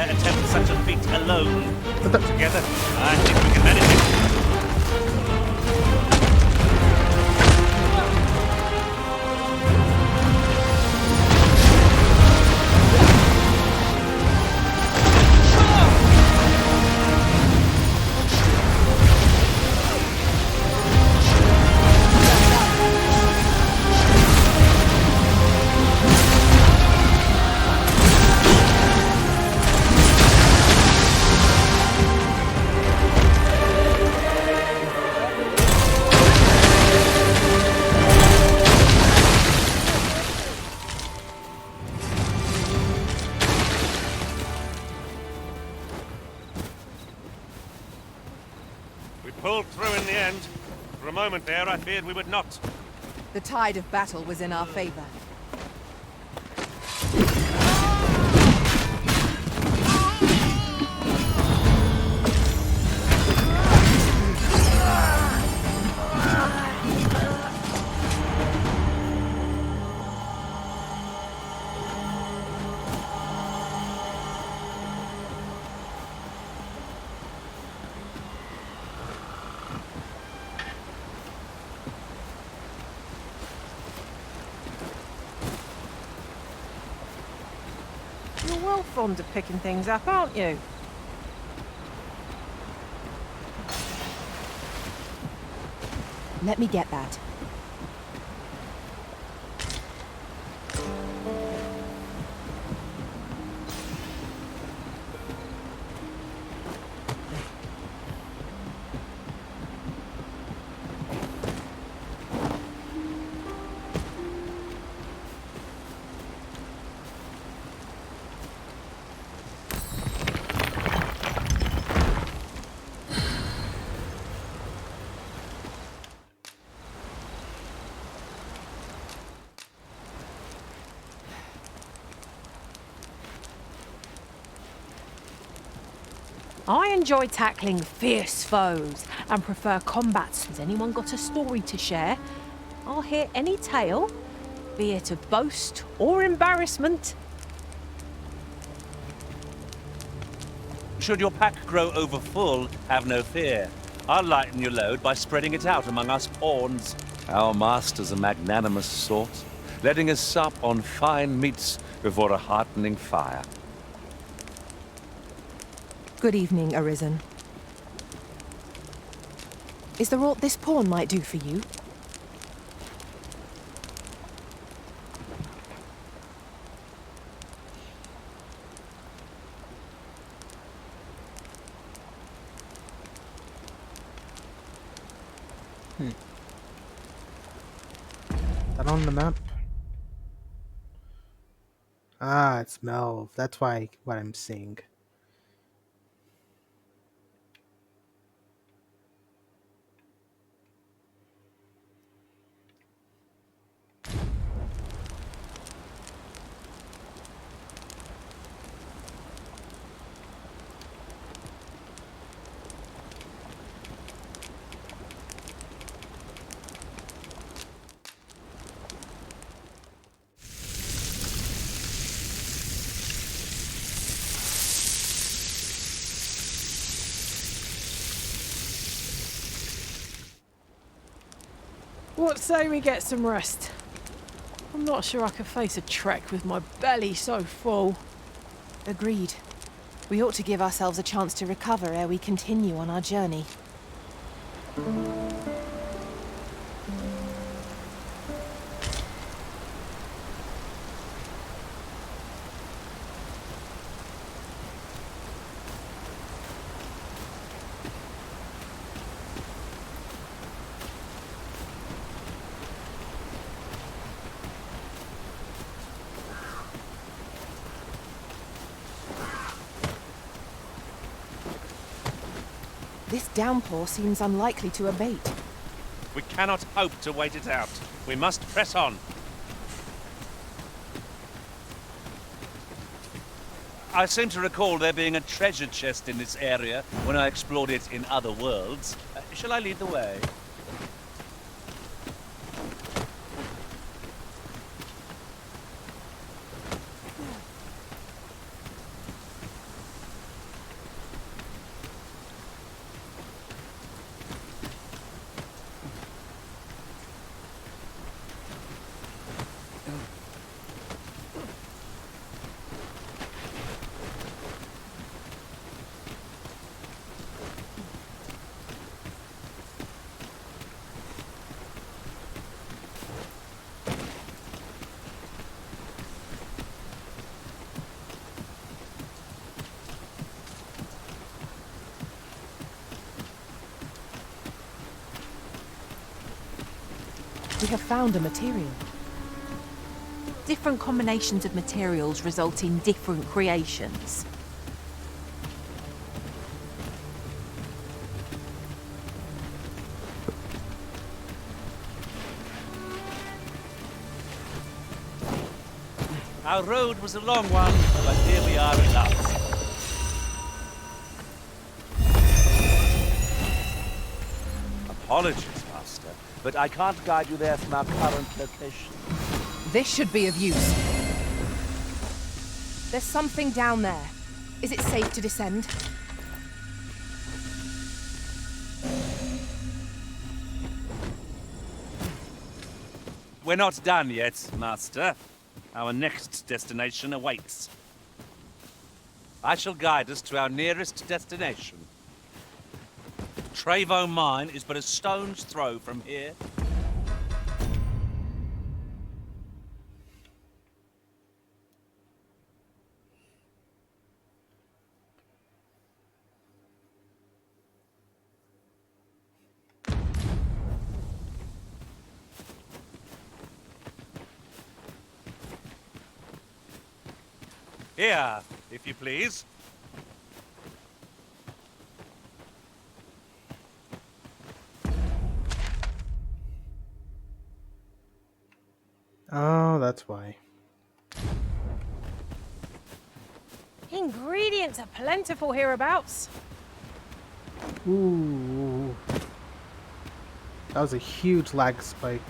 attempt such a feat alone. Together, I think we can manage it. We pulled through in the end. For a moment there, I feared we would not. The tide of battle was in our favor. You're well fond of picking things up, aren't you? Let me get that. I enjoy tackling fierce foes and prefer combats. Has anyone got a story to share? I'll hear any tale, be it of boast or embarrassment. Should your pack grow overfull, have no fear. I'll lighten your load by spreading it out among us pawns. Our master's a magnanimous sort, letting us sup on fine meats before a heartening fire. Good evening, Arisen. Is there aught this pawn might do for you? That on the map? Ah, it's Melv. That's why what I'm seeing. What say we get some rest? I'm not sure I could face a trek with my belly so full. Agreed. We ought to give ourselves a chance to recover ere we continue on our journey. This downpour seems unlikely to abate. We cannot hope to wait it out. We must press on. I seem to recall there being a treasure chest in this area when I explored it in other worlds. Shall I lead the way? We have found a material. Different combinations of materials result in different creations. Our road was a long one, but here we are at last. Apologies, Master, but I can't guide you there from our current location. This should be of use. There's something down there. Is it safe to descend? We're not done yet, Master. Our next destination awaits. I shall guide us to our nearest destination. Trevo Mine is but a stone's throw from here. Here, if you please. Oh, that's why. Ingredients are plentiful hereabouts. Ooh. That was a huge lag spike.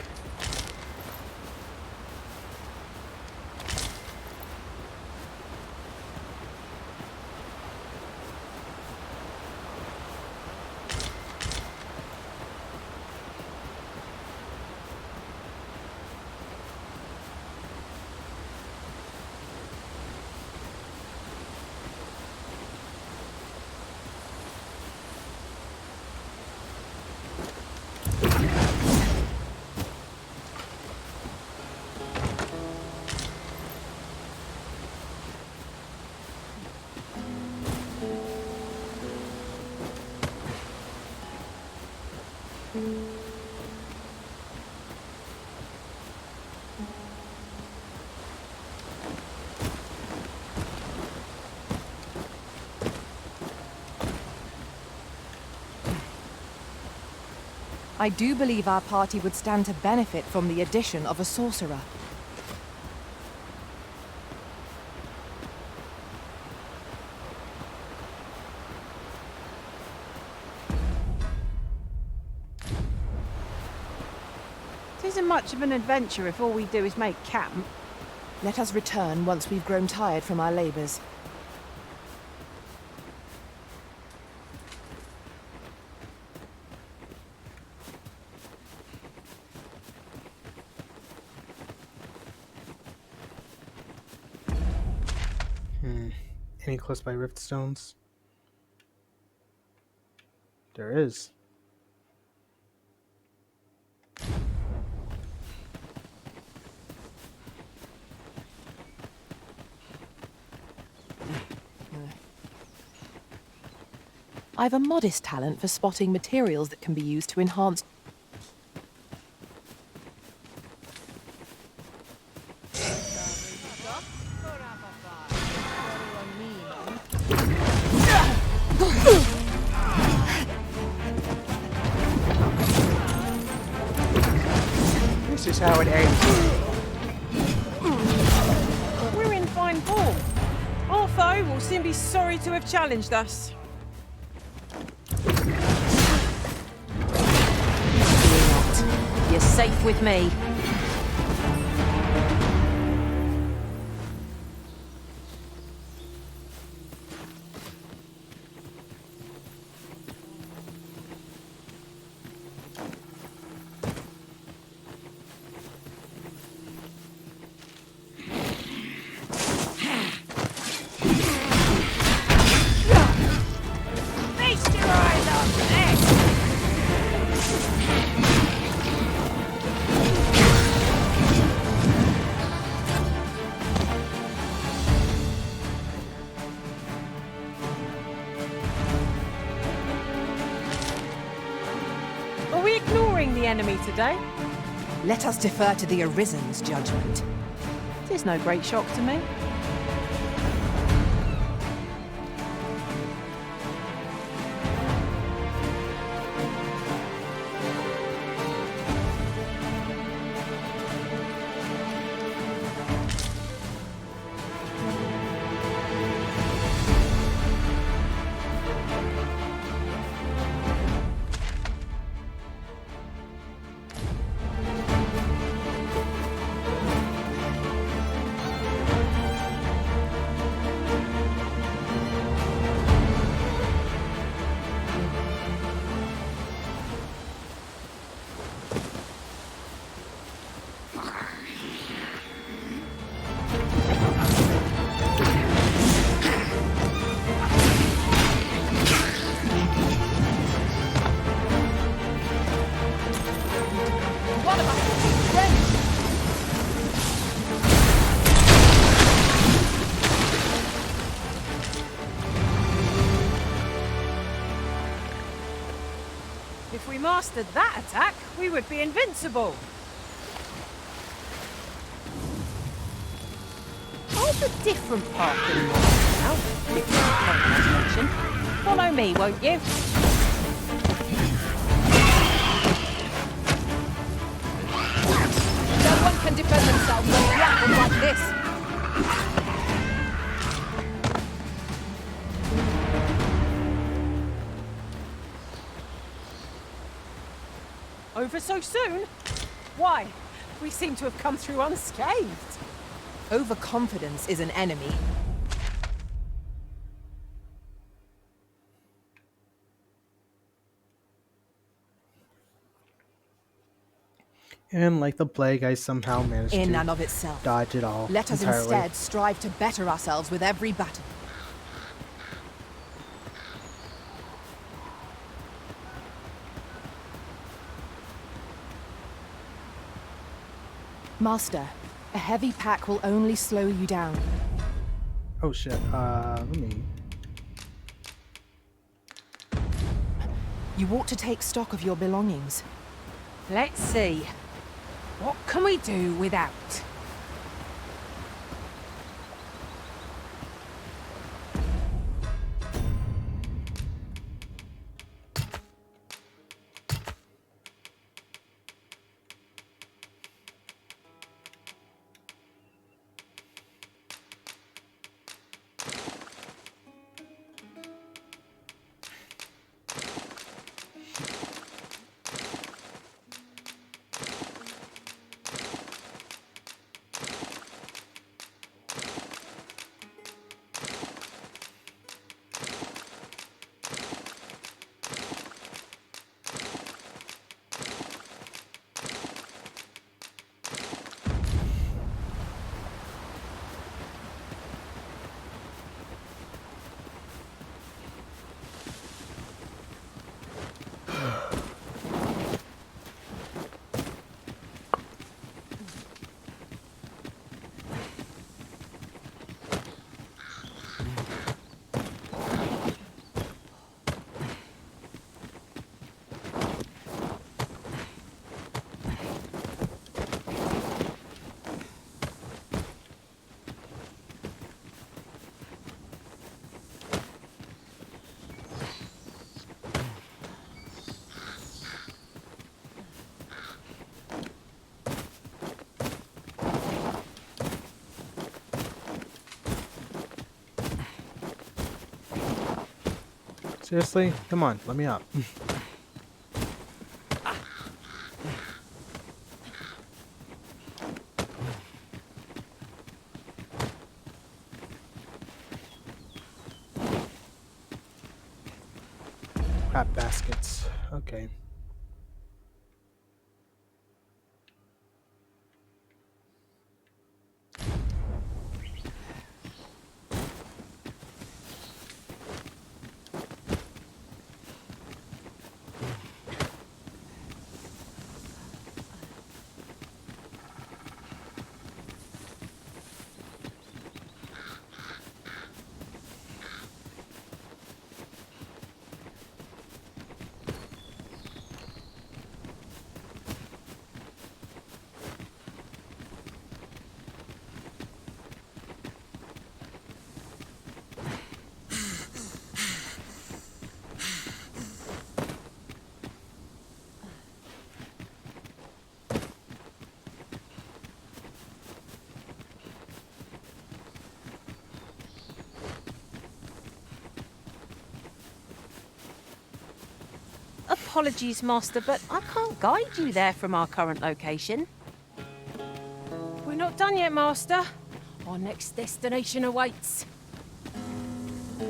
I do believe our party would stand to benefit from the addition of a sorcerer. It isn't much of an adventure if all we do is make camp. Let us return once we've grown tired from our labours. Any close by rift stones? There is. I've a modest talent for spotting materials that can be used to enhance... This is how it ends. We're in fine form. Our foe will soon be sorry to have challenged us. You're safe with me. Feast your eyes on this! Are we ignoring the enemy today? Let us defer to the Arisen's judgment. It's no great shock to me. If we mastered that attack, we would be invincible. Hold a different path than yours now, if you're not attention. Follow me, won't you? No one can defend themselves when grappled like this. Over so soon? Why? We seem to have come through unscathed. Overconfidence is an enemy. And like the plague, I somehow managed In to and of itself. dodge it all Let us entirely. instead strive to better ourselves with every battle. Master, a heavy pack will only slow you down. Oh shit, let me... You ought to take stock of your belongings. Let's see. What can we do without? Seriously? Come on, let me up. Crap baskets. Okay. Apologies, Master, but I can't guide you there from our current location. We're not done yet, Master. Our next destination awaits.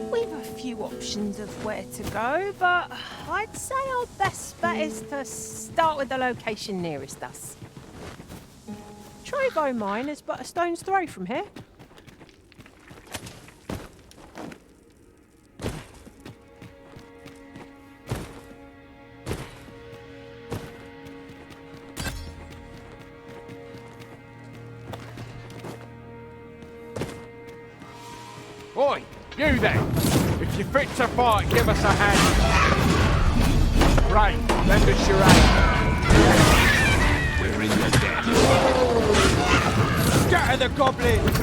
We've a few options of where to go, but I'd say our best bet is to start with the location nearest us. Trevo Mine is but a stone's throw from here. Oi, you then! If you're fit to fight, give us a hand. Right, lend us your aid. We're in the den. Scatter the goblins!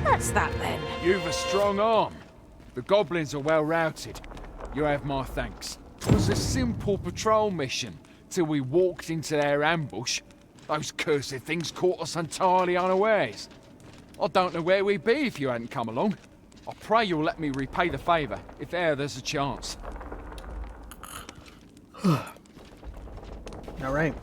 That's that then. You've a strong arm. The goblins are well routed. You have my thanks. It was a simple patrol mission, till we walked into their ambush. Those cursed things caught us entirely unawares. I don't know where we'd be if you hadn't come along. I pray you'll let me repay the favour, if e'er there's a chance. All right.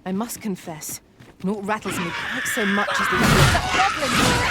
I must confess, naught rattles me quite so much as the goblin.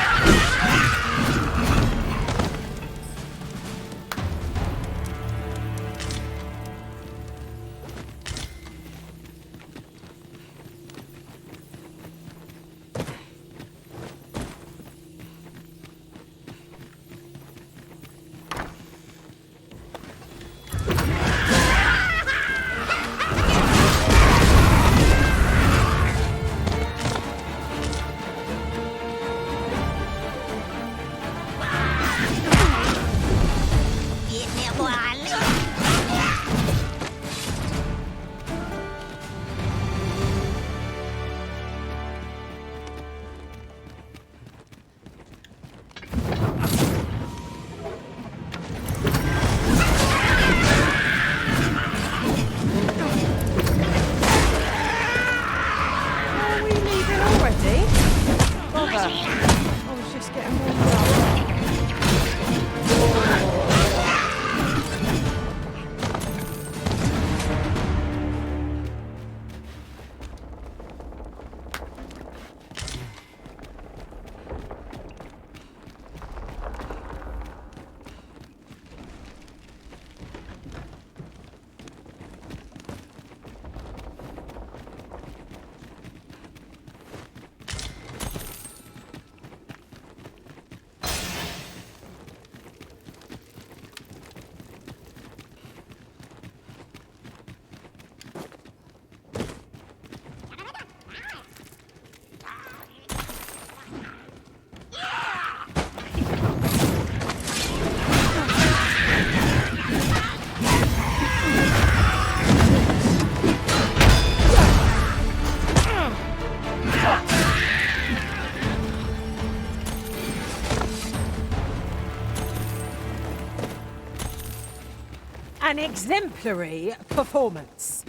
An exemplary performance.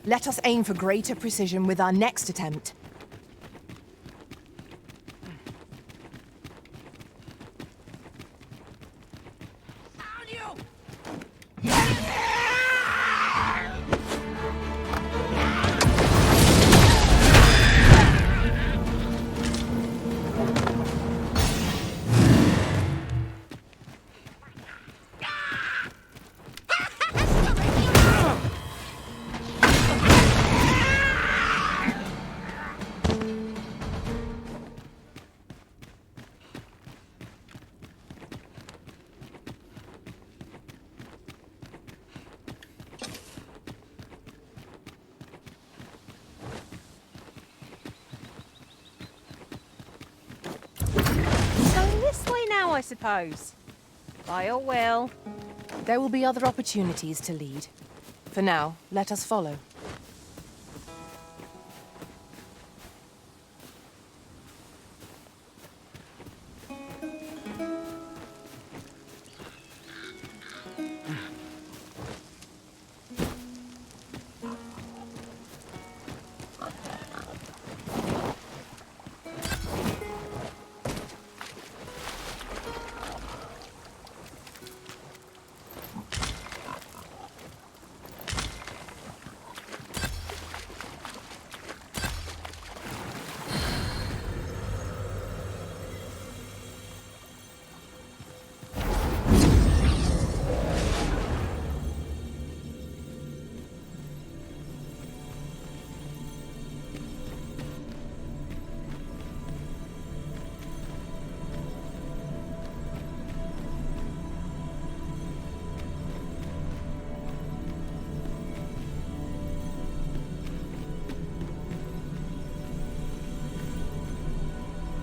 Let us aim for greater precision with our next attempt. I suppose. By all will. There will be other opportunities to lead. For now, let us follow.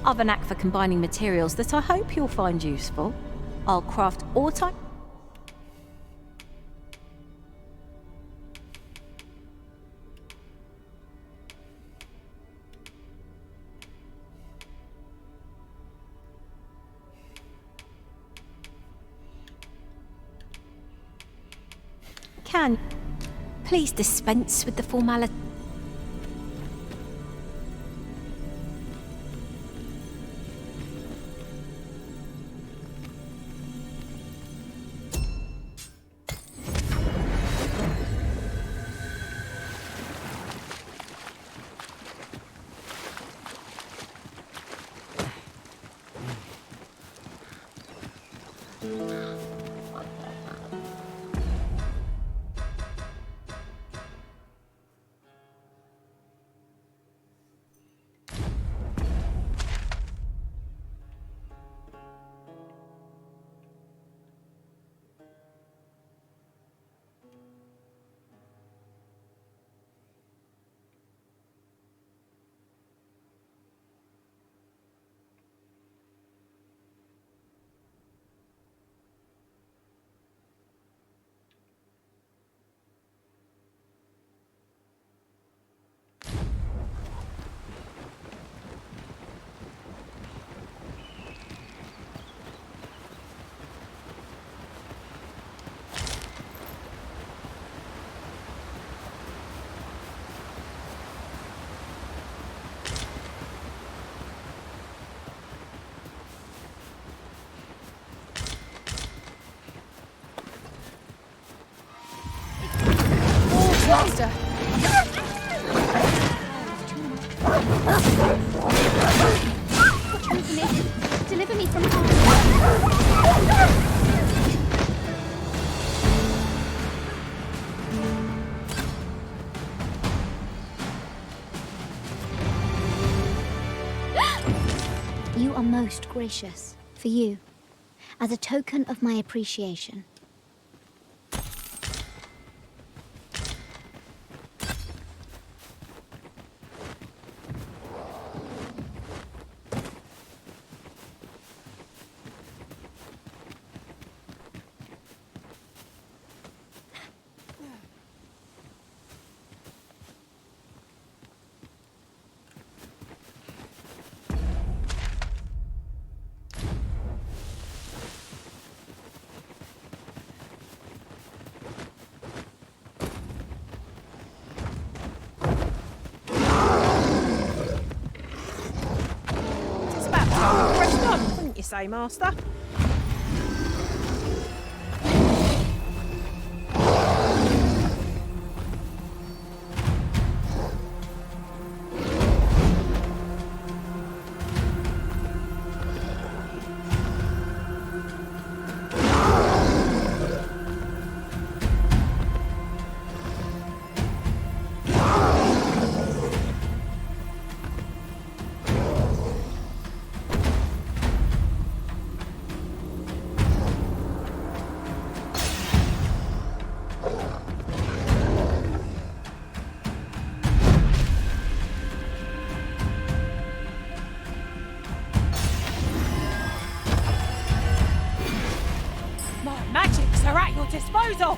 I've a knack for combining materials that I hope you'll find useful. I'll craft all type. Can please dispense with the formality. Master! Deliver me from harm. You are most gracious. For you. As a token of my appreciation. You say, Master? Magics are at your disposal!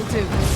will do.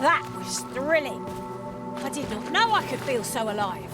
That was thrilling. I did not know I could feel so alive.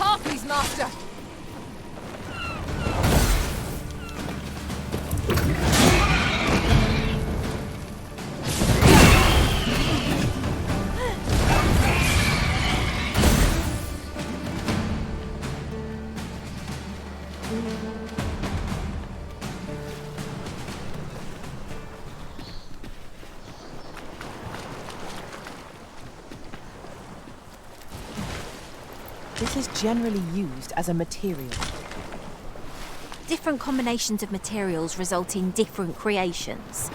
Harpies, Master! This is generally used as a material. Different combinations of materials result in different creations.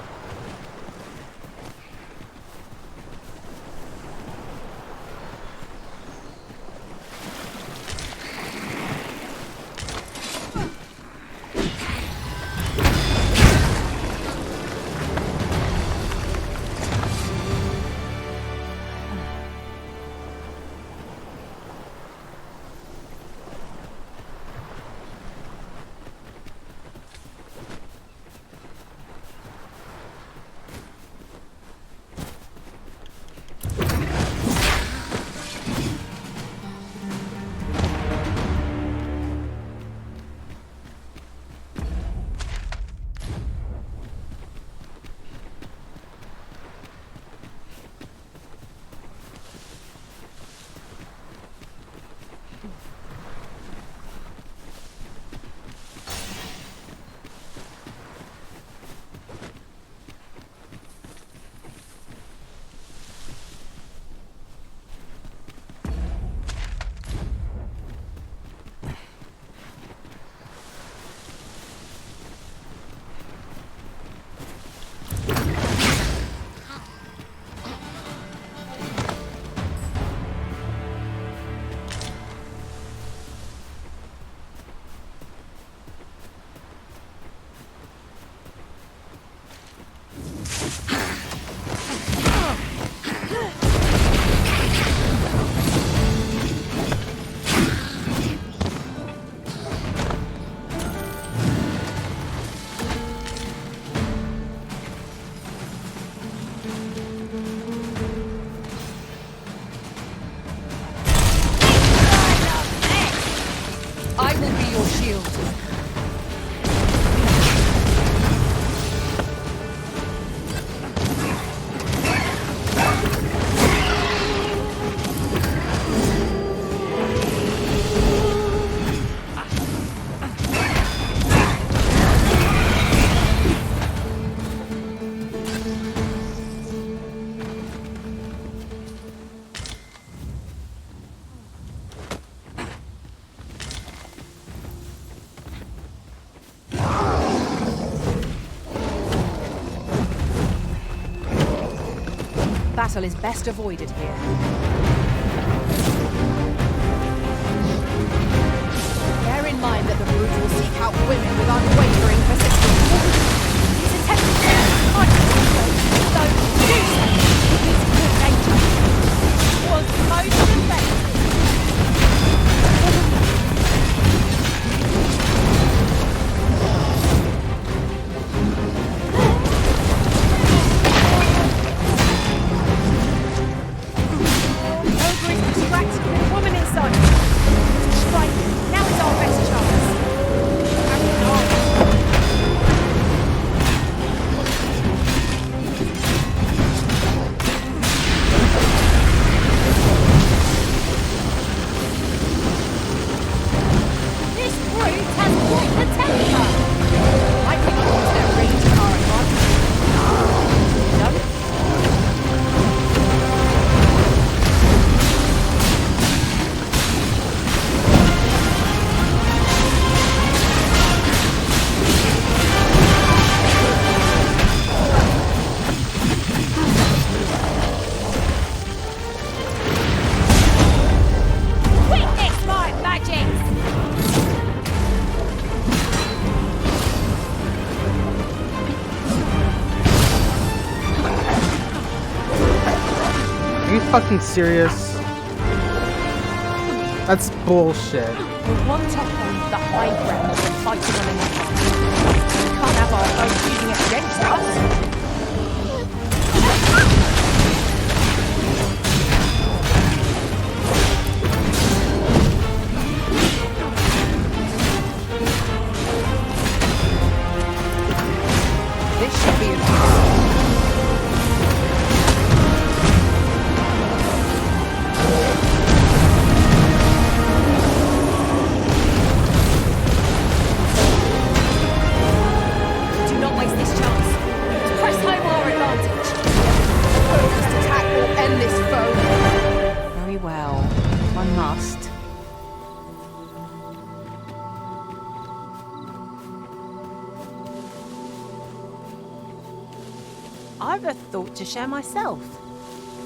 battle is best avoided here. Bear in mind that the brood will seek out women with unwavering persistence. These attempts might be slow, though do so with good nature. Was most effective. Fucking serious? That's bullshit. We'll want to hold the high ground when fighting on another. We can't have our foes using it against us. This should be a I've a thought to share myself.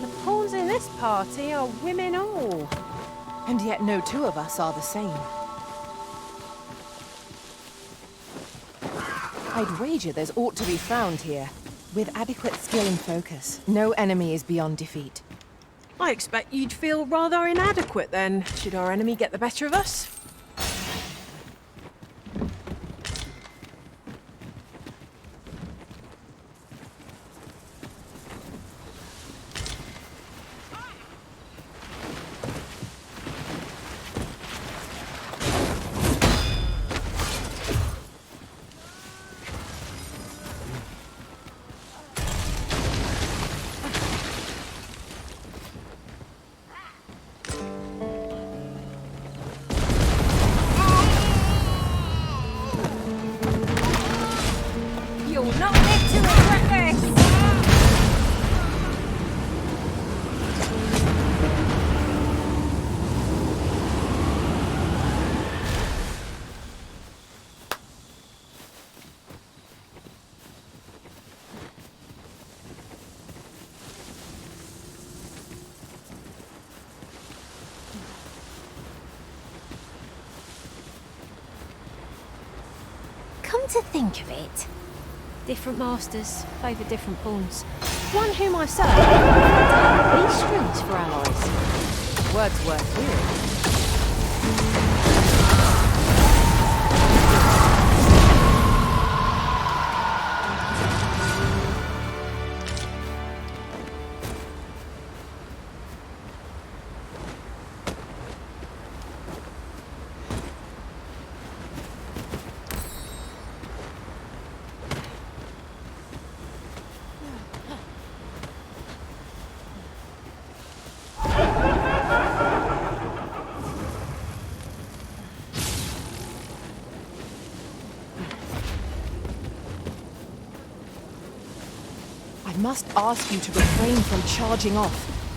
The pawns in this party are women all. And yet no two of us are the same. I'd wager there's aught to be found here. With adequate skill and focus, no enemy is beyond defeat. I expect you'd feel rather inadequate then, should our enemy get the better of us. Come to think of it, different masters favour different pawns. One whom I serve. These strings for allies. Words worth hearing. I must ask you to refrain from charging off.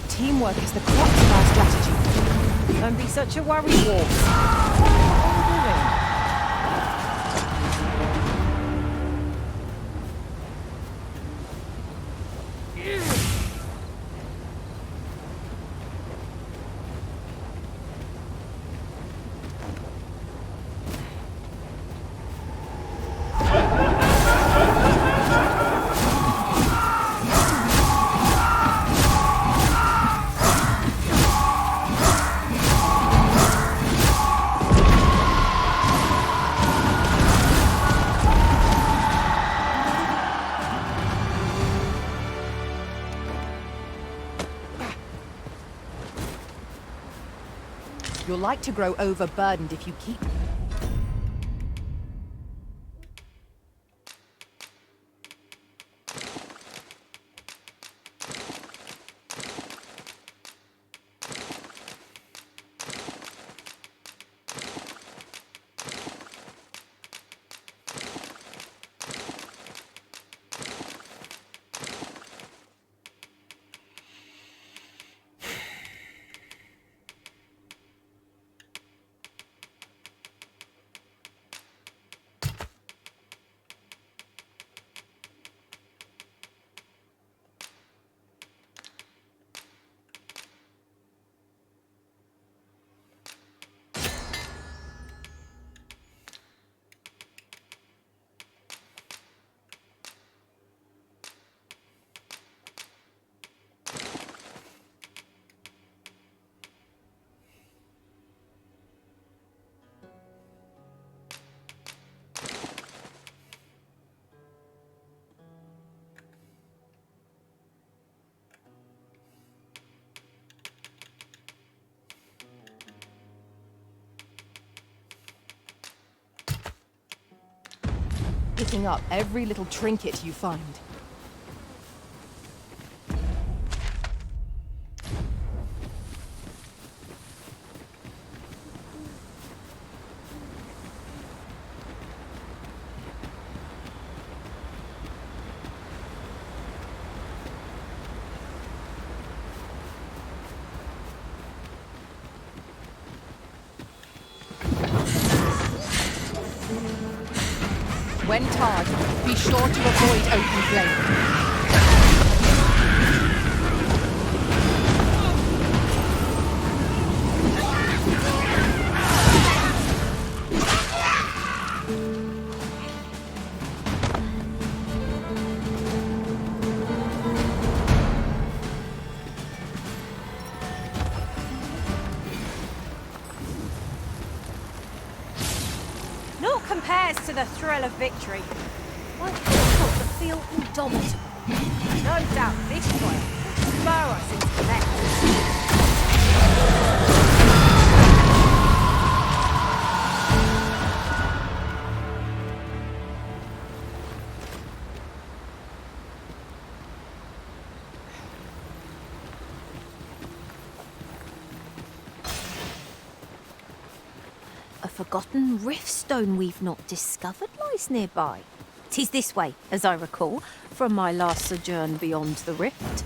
Teamwork is the crux of our strategy. Don't be such a worry, Wolf. You're like to grow overburdened if you keep... picking up every little trinket you find. When tarred, be sure to avoid open flame. Naught compares to the thrill of victory. My thought to feel indomitable. No doubt this one will spur us into the next. A forgotten rift stone we've not discovered lies nearby. 'Tis this way, as I recall, from my last sojourn beyond the rift.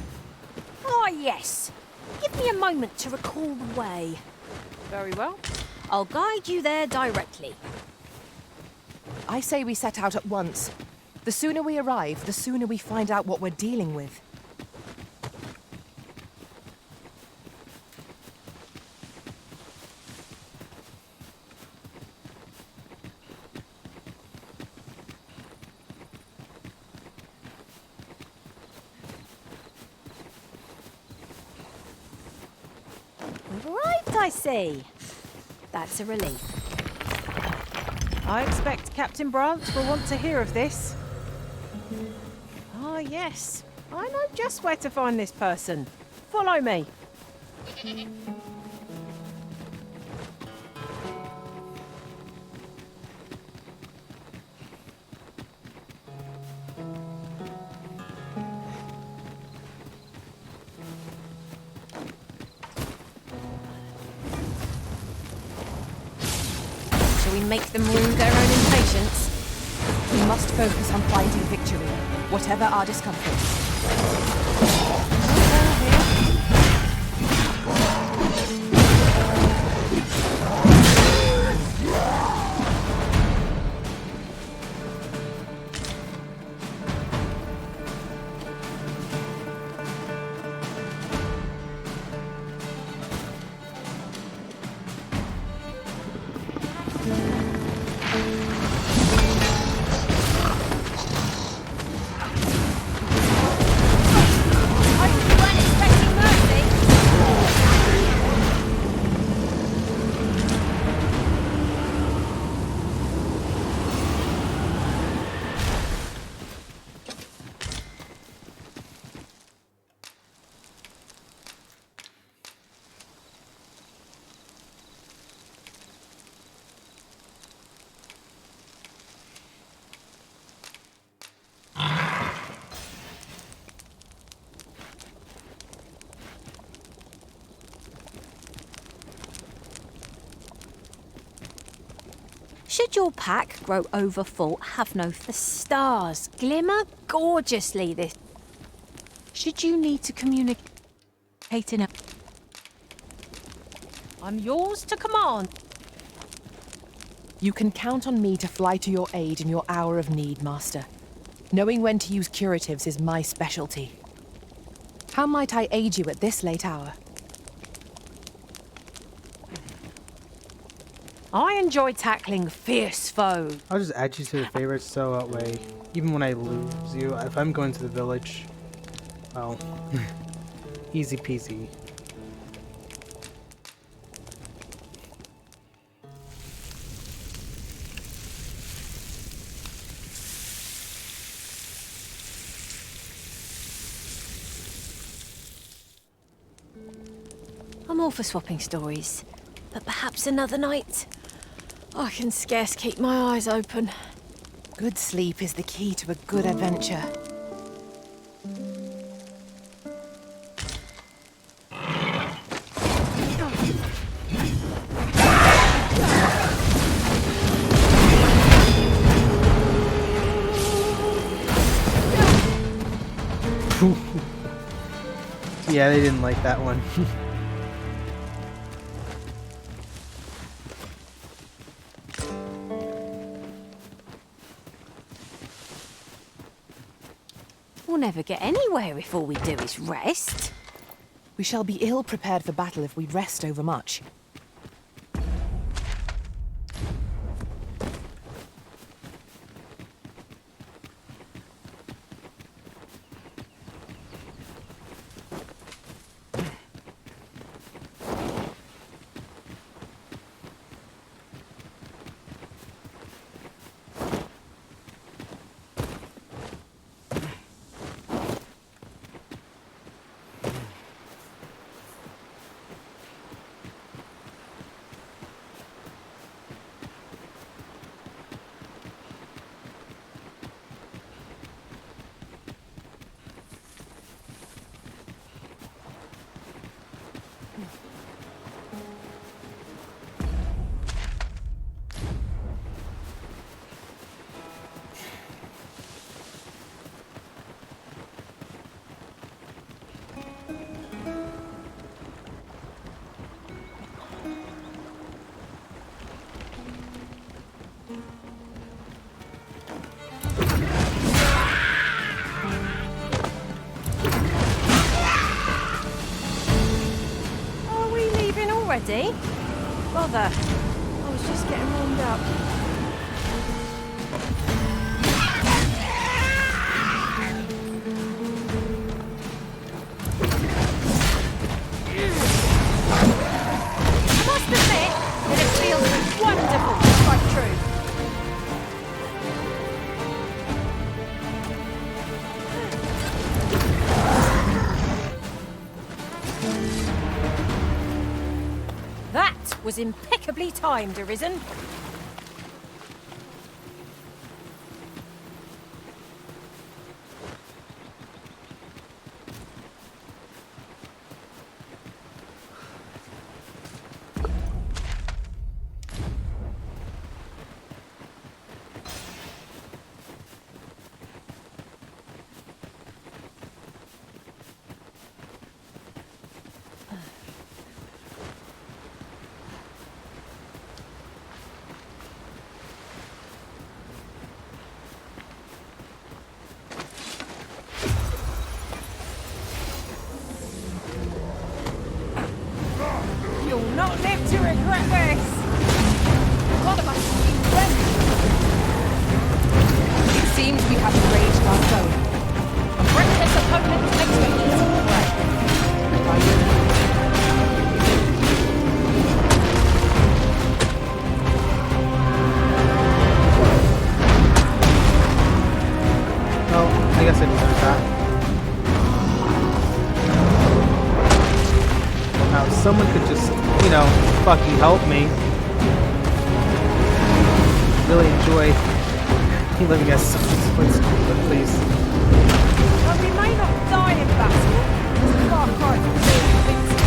Ah, yes. Give me a moment to recall the way. Very well. I'll guide you there directly. I say we set out at once. The sooner we arrive, the sooner we find out what we're dealing with. We've arrived, I see. That's a relief. I expect Captain Branch will want to hear of this. Ah, yes. I know just where to find this person. Follow me. Shall we make them rue their own impatience? We must focus on finding victory, whatever our discomforts. Should your pack grow overfull, have no the stars glimmer gorgeously this. Should you need to communicate in a... I'm yours to command. You can count on me to fly to your aid in your hour of need, Master. Knowing when to use curatives is my specialty. How might I aid you at this late hour? I enjoy tackling fierce foes. I'll just add you to the favorites so that way, even when I lose you, if I'm going to the village, well, easy peasy. I'm all for swapping stories, but perhaps another night. I can scarce keep my eyes open. Good sleep is the key to a good adventure. Yeah, they didn't like that one. We'll never get anywhere if all we do is rest. We shall be ill prepared for battle if we rest overmuch. Already? Bother. I was just getting warmed up. I must admit that it feels wonderful to strike true. That was impeccably timed, Arisen. You'll not live to regret this! One of us has been ready! It seems we have enraged our foe. A reckless opponent makes for easy prey. Well, I guess I deserve that. Now, if someone could just, you know, fucking help me. Really enjoy living as someone's but please. Well, we may not die in battle. It's far cry from being victim.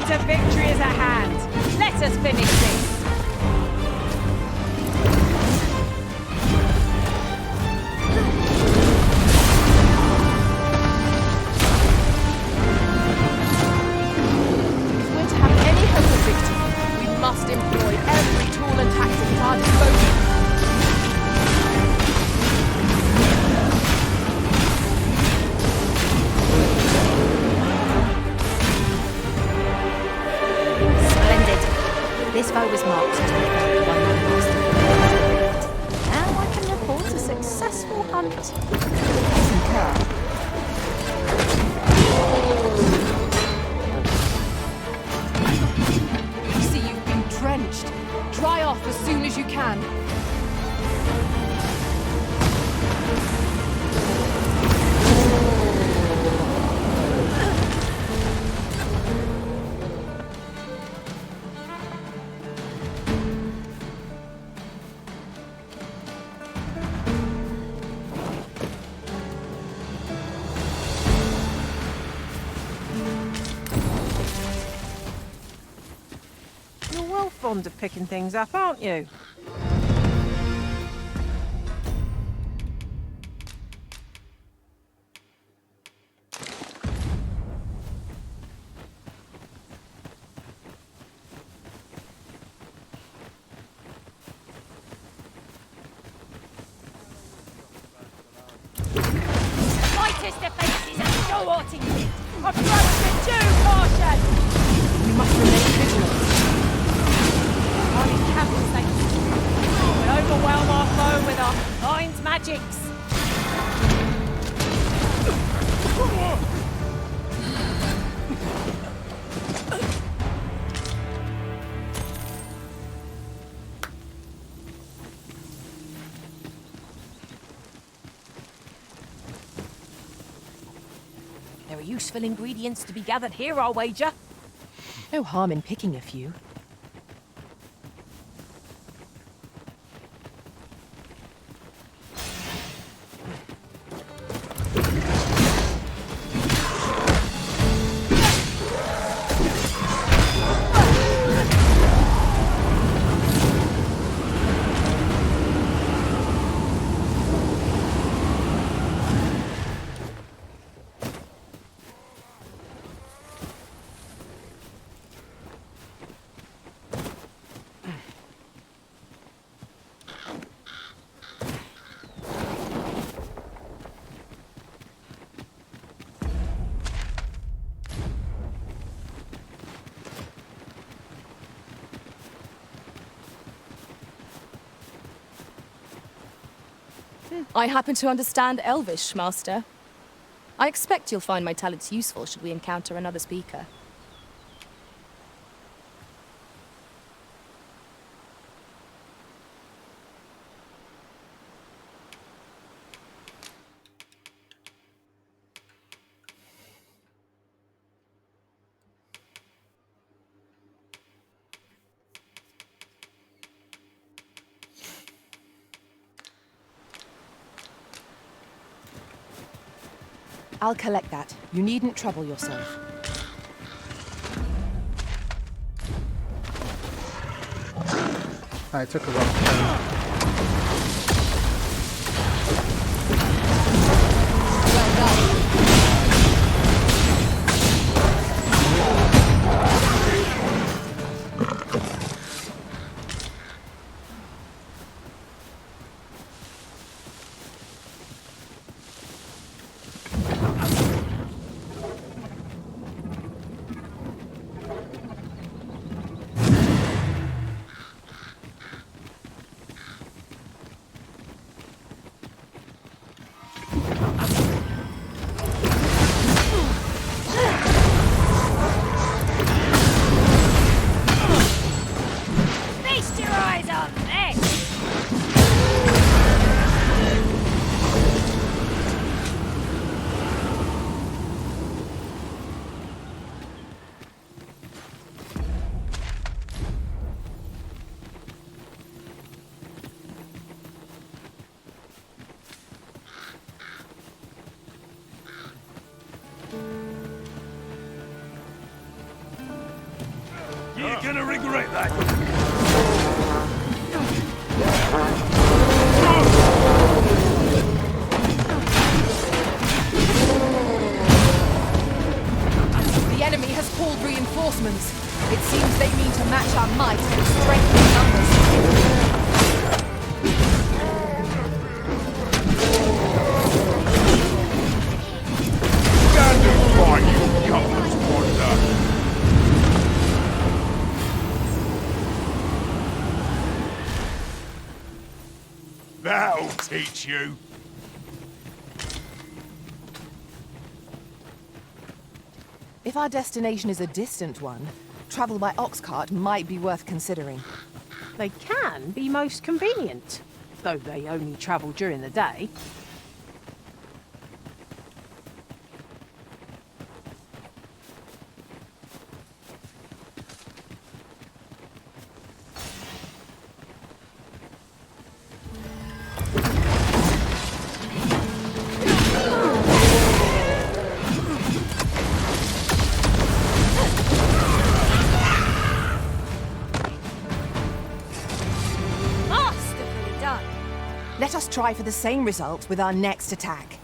to victory is at hand. Let us finish this. If we're to have any hope of victory, we must employ every tool and tactic at our disposal. This foe was marked as preferred by my master. Now I can report a successful hunt. Concur. You see you've been drenched. Dry off as soon as you can. Fond of picking things up, aren't you? Lightest defences and no aughting it. Approach with due caution. We must remain vigilant. We'll overwhelm our foe with our mind's magics. There are useful ingredients to be gathered here, I'll wager. No harm in picking a few. I happen to understand Elvish, Master. I expect you'll find my talents useful should we encounter another speaker. I'll collect that. You needn't trouble yourself. I took a wrong turn. gonna regret that. The enemy has called reinforcements. It seems they mean to match our might with strength in numbers. Stand and fight, you coward's wonder! That'll teach you! If our destination is a distant one, travel by ox cart might be worth considering. They can be most convenient, though they only travel during the day. Masterfully done. Let us try for the same result with our next attack.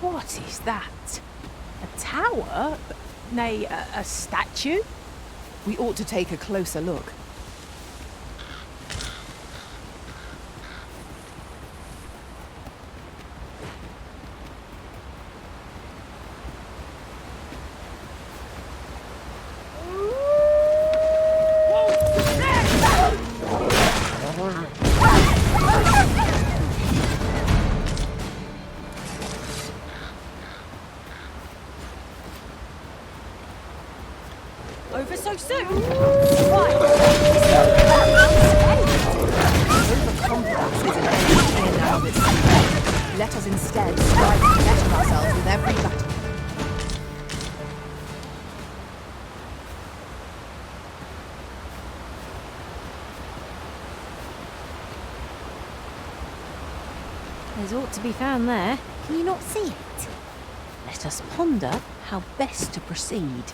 What is that? A tower? Nay, a statue? We ought to take a closer look. Over so soon? Let us instead strive to better ourselves with every battle. There's aught to be found there. Can you not see it? Let us ponder how best to proceed.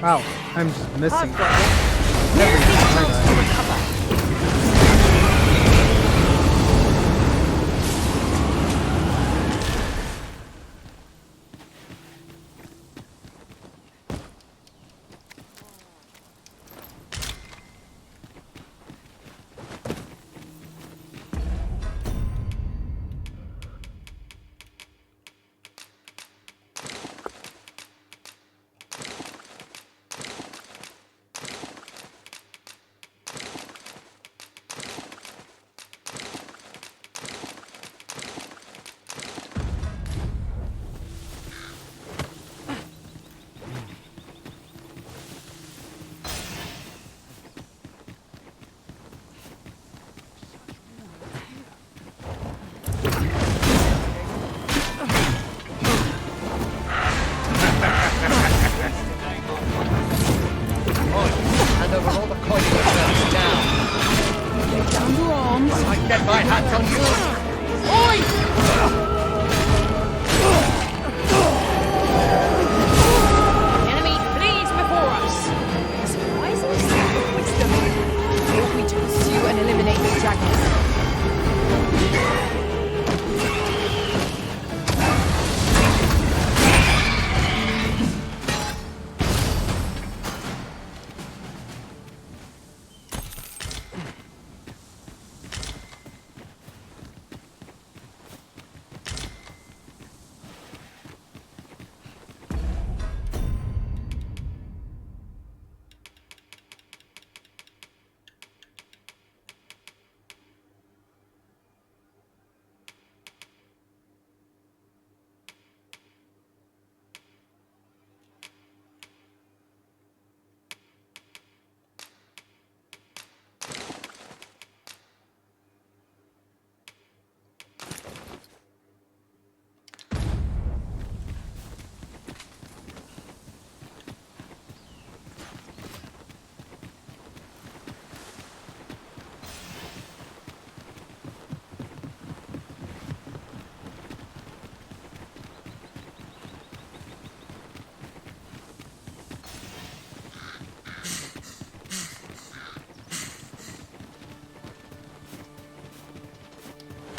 Wow, I'm just missing I've got it. every Chance time to I recover.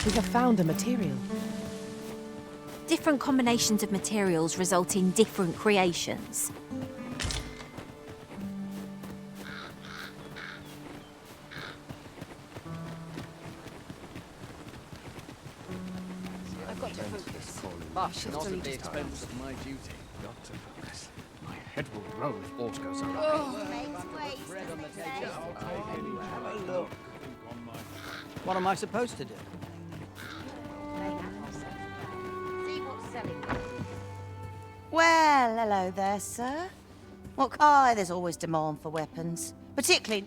We have found a material. Different combinations of materials result in different creations. I've got to focus. But not at the expense of my duty. Got to focus. My head will roll if aught goes awry. What am I supposed to do? Well, hello there, sir. What? Aye, there's always demand for weapons. Particularly...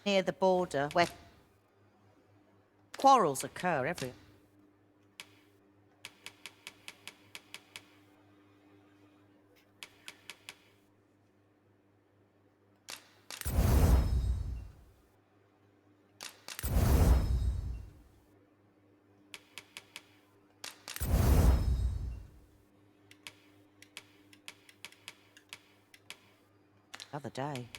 near the border, where quarrels occur everywhere. Other day.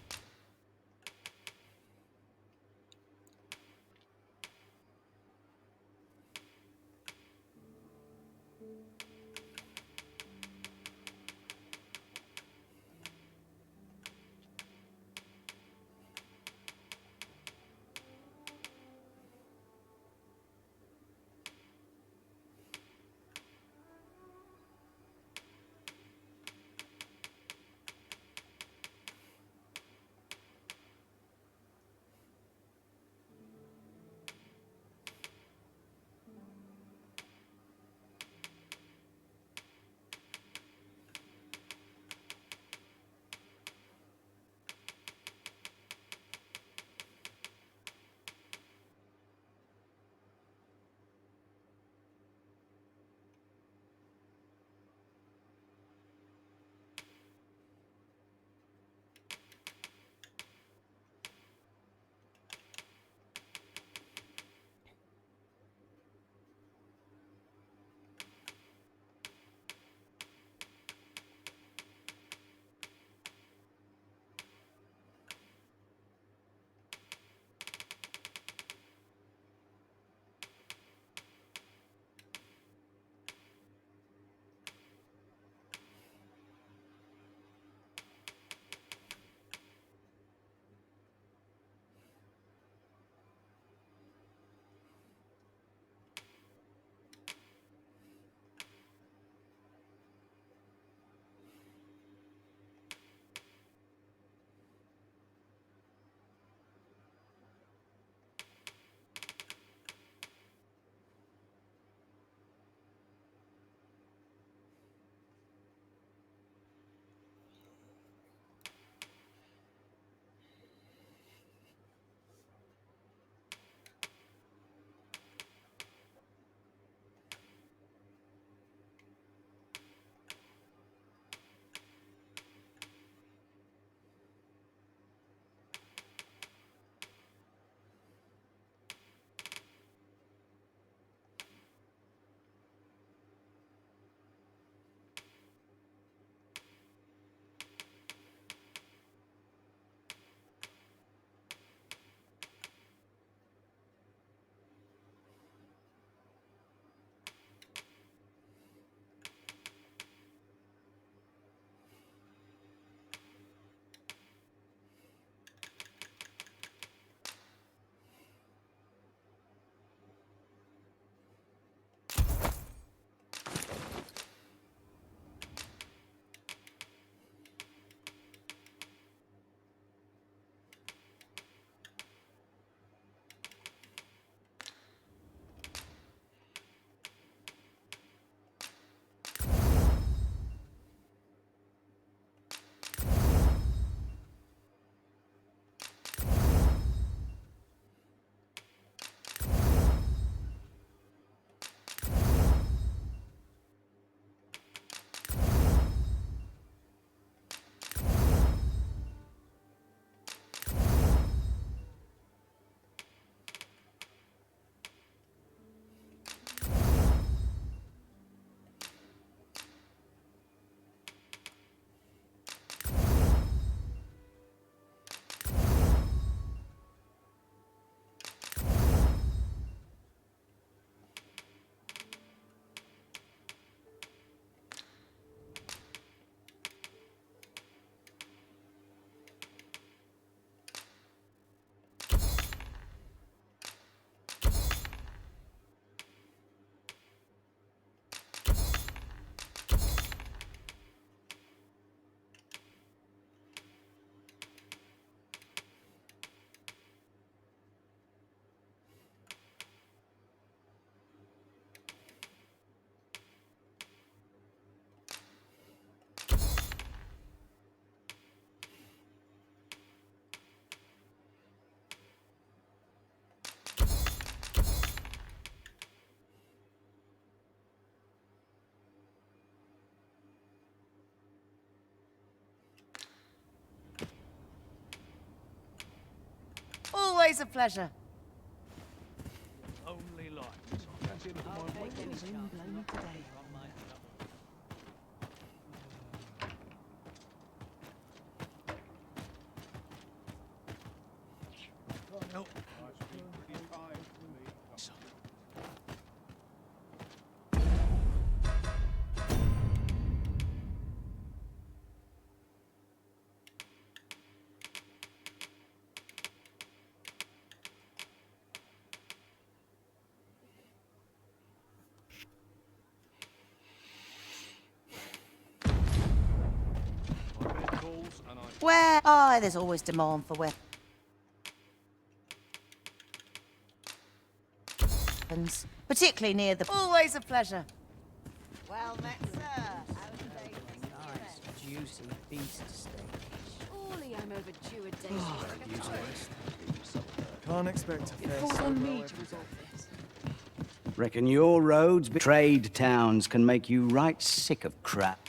Always a pleasure. Only light. Fancy a look at my weapons? Where? Oh, there's always demand for weapons. Particularly near the... Always a pleasure. Well met, sir. Nice, juicy beast steak. Surely I'm overdue a day's Can't expect a It fair falls solo on me every to resolve this. Reckon your roads, trade towns, can make you right sick of crap.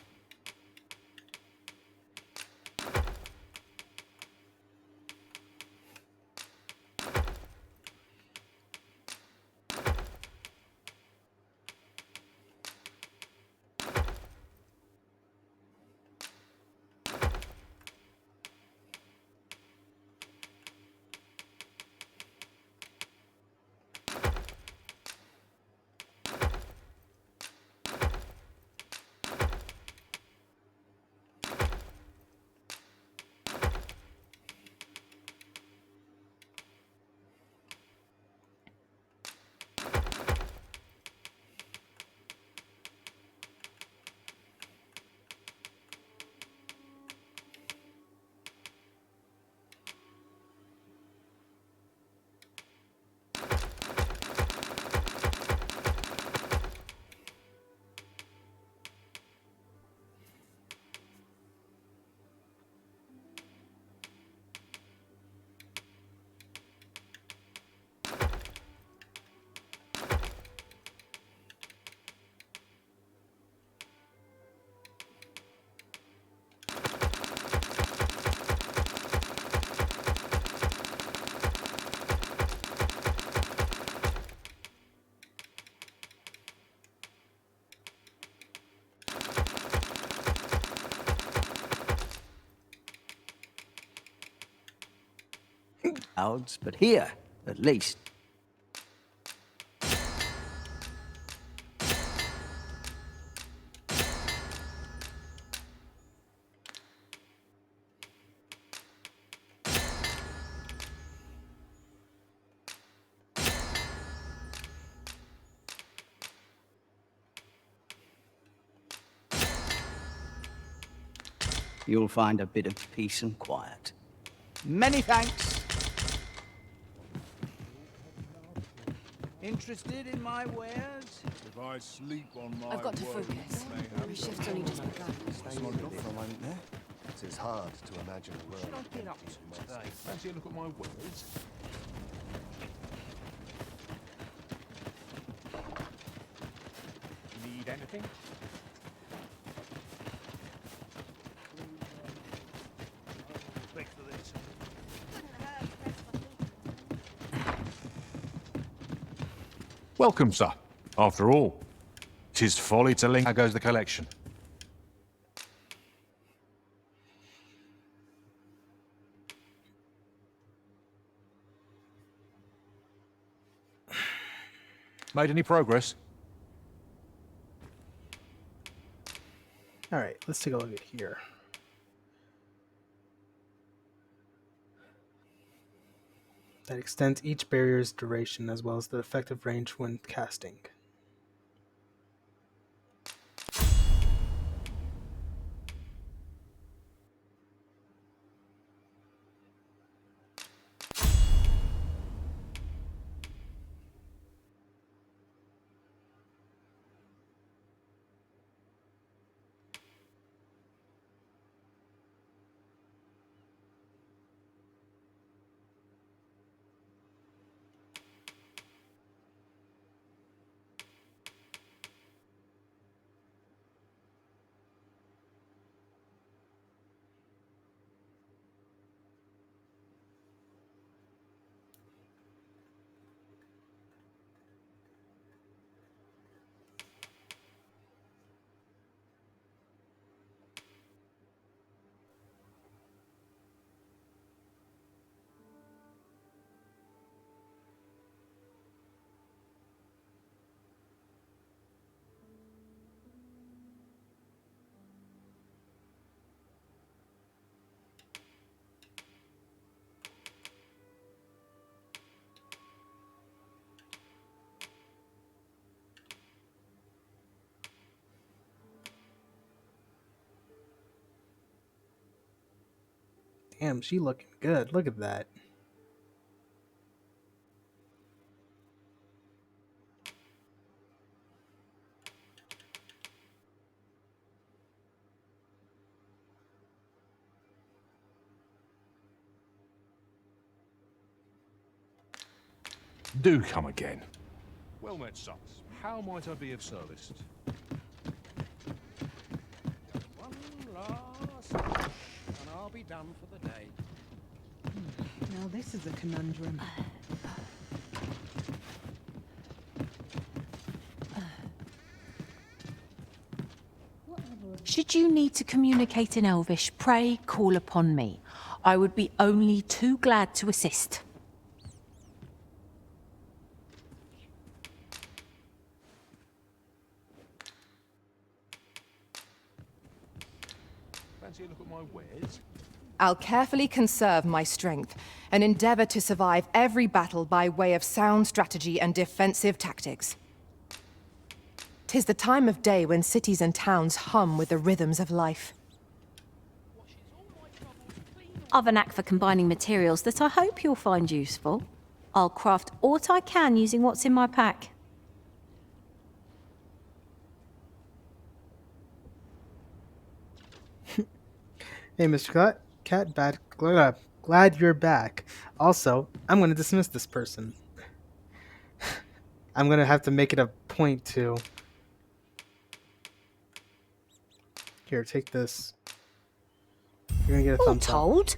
Clouds, but here, at least. You'll find a bit of peace and quiet. Many thanks. Interested in my wares? If I sleep on my I've got to worries, focus. may have My shift's only just begun. Stay for a moment there. It is hard to imagine a world. Should I get up to today? Fancy a look at my words? Need anything? Thanks for this. Welcome, sir. After all, 'tis folly to link. How goes the collection? Made any progress? All right, let's take a look at here. That extends each barrier's duration as well as the effective range when casting. Damn, she looking good. Look at that. Do come again. Well met, sons. How might I be of service? One last, and I'll be done for the day. Now this is a conundrum. Should you need to communicate in Elvish, pray call upon me. I would be only too glad to assist. Fancy a look at my wares? I'll carefully conserve my strength and endeavor to survive every battle by way of sound strategy and defensive tactics. 'Tis the time of day when cities and towns hum with the rhythms of life. I've a knack for combining materials that I hope you'll find useful. I'll craft aught I can using what's in my pack. Hey, Mr. Cat, glad you're back. Also, I'm going to dismiss this person. I'm going to have to make it a point to... Here, take this. You're going to get a All thumbs up. told,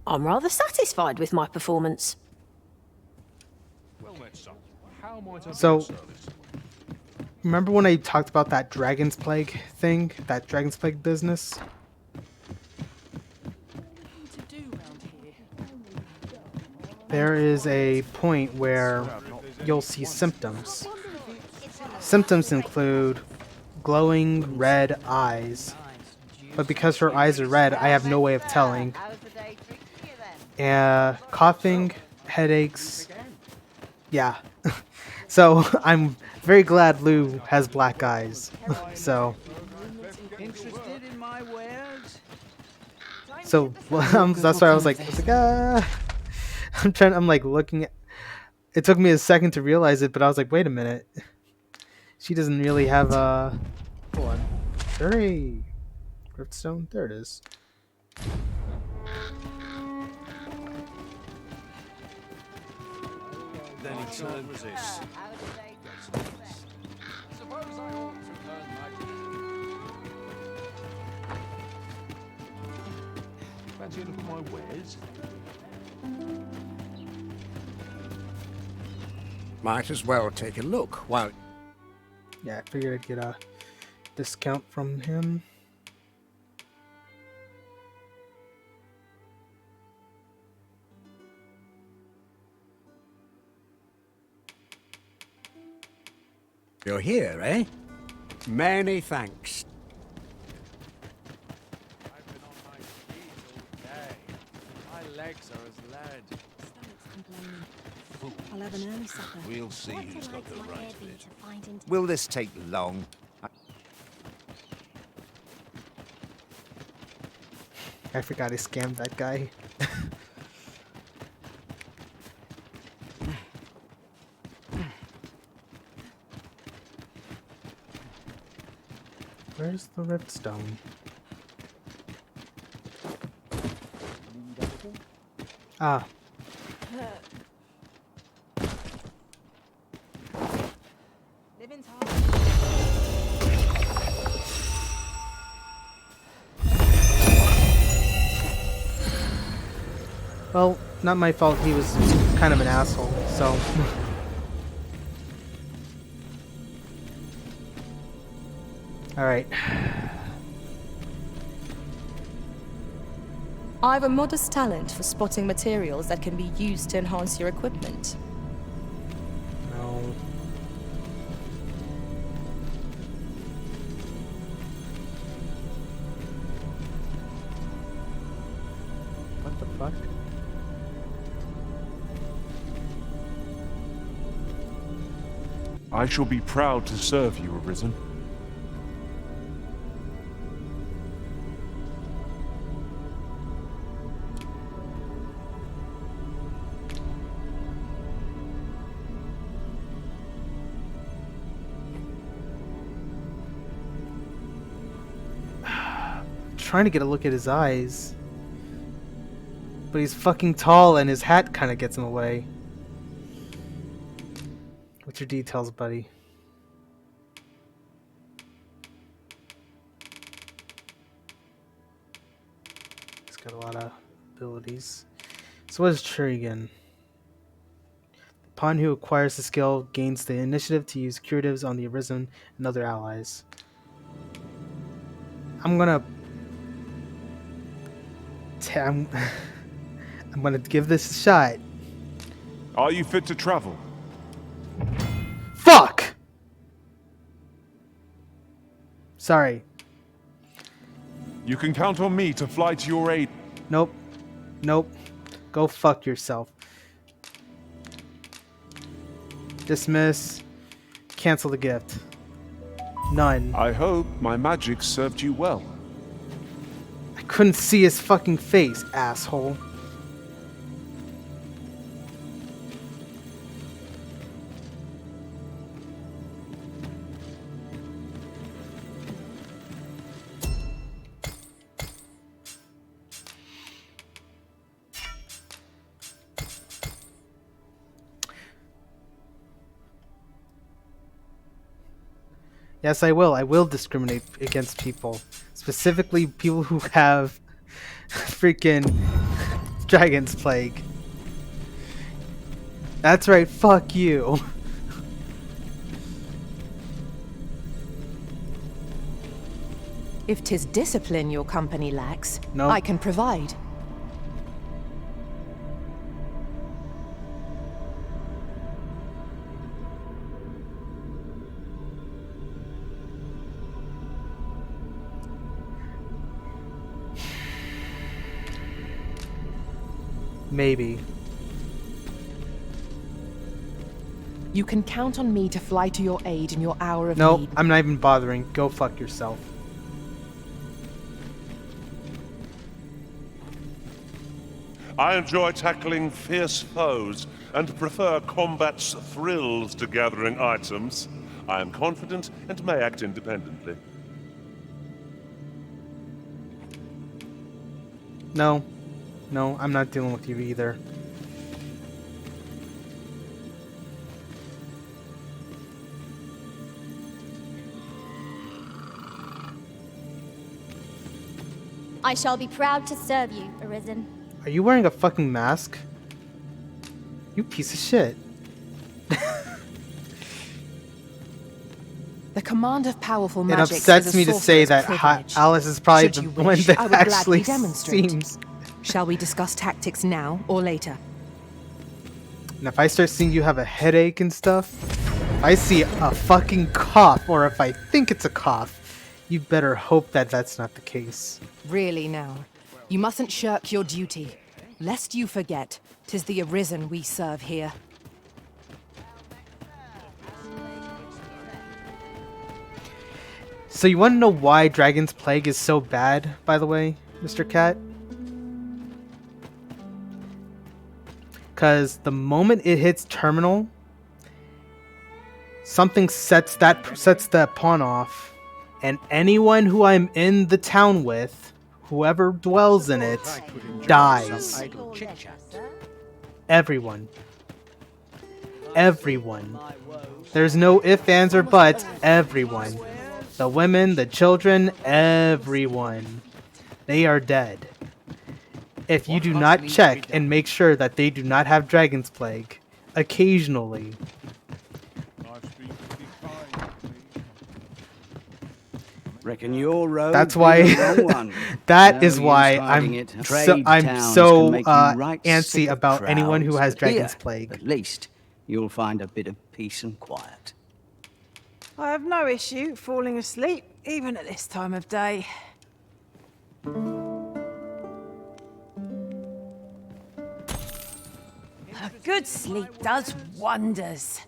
I'm rather satisfied with my performance. Well met, son. How might I be So, of service? remember when I talked about that Dragon's Plague thing? That Dragon's Plague business? There is a point where you'll see symptoms. Symptoms include glowing red eyes. But because her eyes are red, I have no way of telling. Coughing, headaches. Yeah. So I'm very glad Lou has black eyes. So Interested in my wares? that's why I was like ah. I'm like looking at it. Took me a second to realize it, but I was like, wait a minute. She doesn't really have a hold on. Hooray. Riftstone? There it is. Then he turned this. Suppose I ought to learn my Fancy a look at my wares? Might as well take a look while... Yeah, I figured I'd get a discount from him. You're here, eh? Many thanks. I've been on my feet all day. My legs are as lead. I'll have an early supper. We'll see who's got the right of it. Will this take long? I forgot I scammed that guy. Where's the Riftstone? Ah. Well, not my fault. He was kind of an asshole, so... Alright. I've a modest talent for spotting materials that can be used to enhance your equipment. No. What the fuck? I shall be proud to serve you, Arisen. trying to get a look at his eyes. But he's fucking tall and his hat kind of gets in the way. What's your details, buddy? He's got a lot of abilities. So what is Churigan? The pawn who acquires the skill gains the initiative to use curatives on the Arisen and other allies. I'm gonna... I'm gonna give this a shot. Are you fit to travel? Fuck! Sorry. You can count on me to fly to your aid. Nope. Nope. Go fuck yourself. Dismiss. Cancel the gift. None. I hope my magic served you well. I couldn't see his fucking face, asshole. Yes, I will. I will discriminate against people. Specifically, people who have freaking Dragon's Plague. That's right, fuck you. If 'tis discipline your company lacks, No. I can provide. Maybe. You can count on me to fly to your aid in your hour of No, need. I'm not even bothering. Go fuck yourself. I enjoy tackling fierce foes and prefer combat's thrills to gathering items. I am confident and may act independently. No. No, I'm not dealing with you either. I shall be proud to serve you, Arisen. Are you wearing a fucking mask? You piece of shit. The command of powerful It magic upsets is a me to say sorcerer's that privilege. Alice is probably Should the you one wish, that I would actually gladly demonstrate. seems... Shall we discuss tactics now or later? And if I start seeing you have a headache and stuff, if I see a fucking cough, or if I think it's a cough, you better hope that that's not the case. Really now, you mustn't shirk your duty, lest you forget 'tis the Arisen we serve here. So you want to know why Dragon's Plague is so bad, by the way, Mr. Cat? Because the moment it hits terminal, something sets that pawn off, and anyone who I'm in the town with, whoever dwells in it, dies. Everyone. Everyone. There's no ifs, ands, or buts. Everyone. The women, the children, everyone. They are dead. If you do not check and make sure that they do not have Dragon's Plague, occasionally. Reckon your road. That's why. That No is why use hiding I'm it. so Trade I'm towns so can make you right antsy sick of about anyone who crowds, has but Dragon's here, Plague. At least you'll find a bit of peace and quiet. I have no issue falling asleep, even at this time of day. A good sleep does wonders.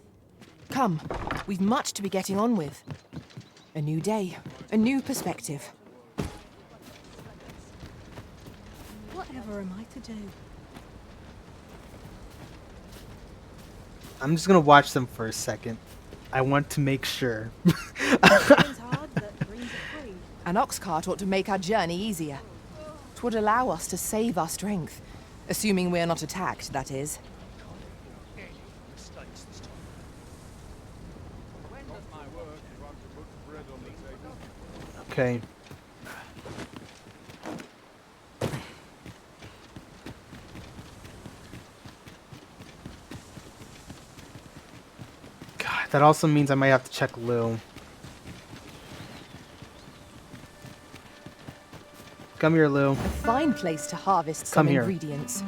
Come, we've much to be getting on with. A new day, a new perspective. Whatever am I to do? I'm just gonna watch them for a second. I want to make sure. An ox cart ought to make our journey easier. 'Twould allow us to save our strength. Assuming we're not attacked, that is. Okay. God, that also means I might have to check Lou. Come here, Lou. A fine place to harvest Come some here. ingredients.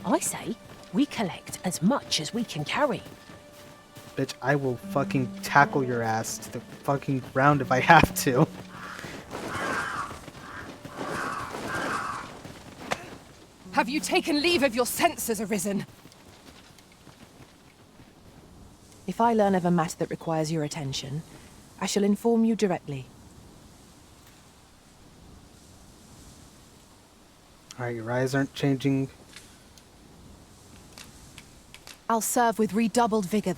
I say we collect as much as we can carry. Bitch, I will fucking tackle your ass to the fucking ground if I have to. Have you taken leave of your senses, Arisen? If I learn of a matter that requires your attention, I shall inform you directly. Alright, your eyes aren't changing. I'll serve with redoubled vigor.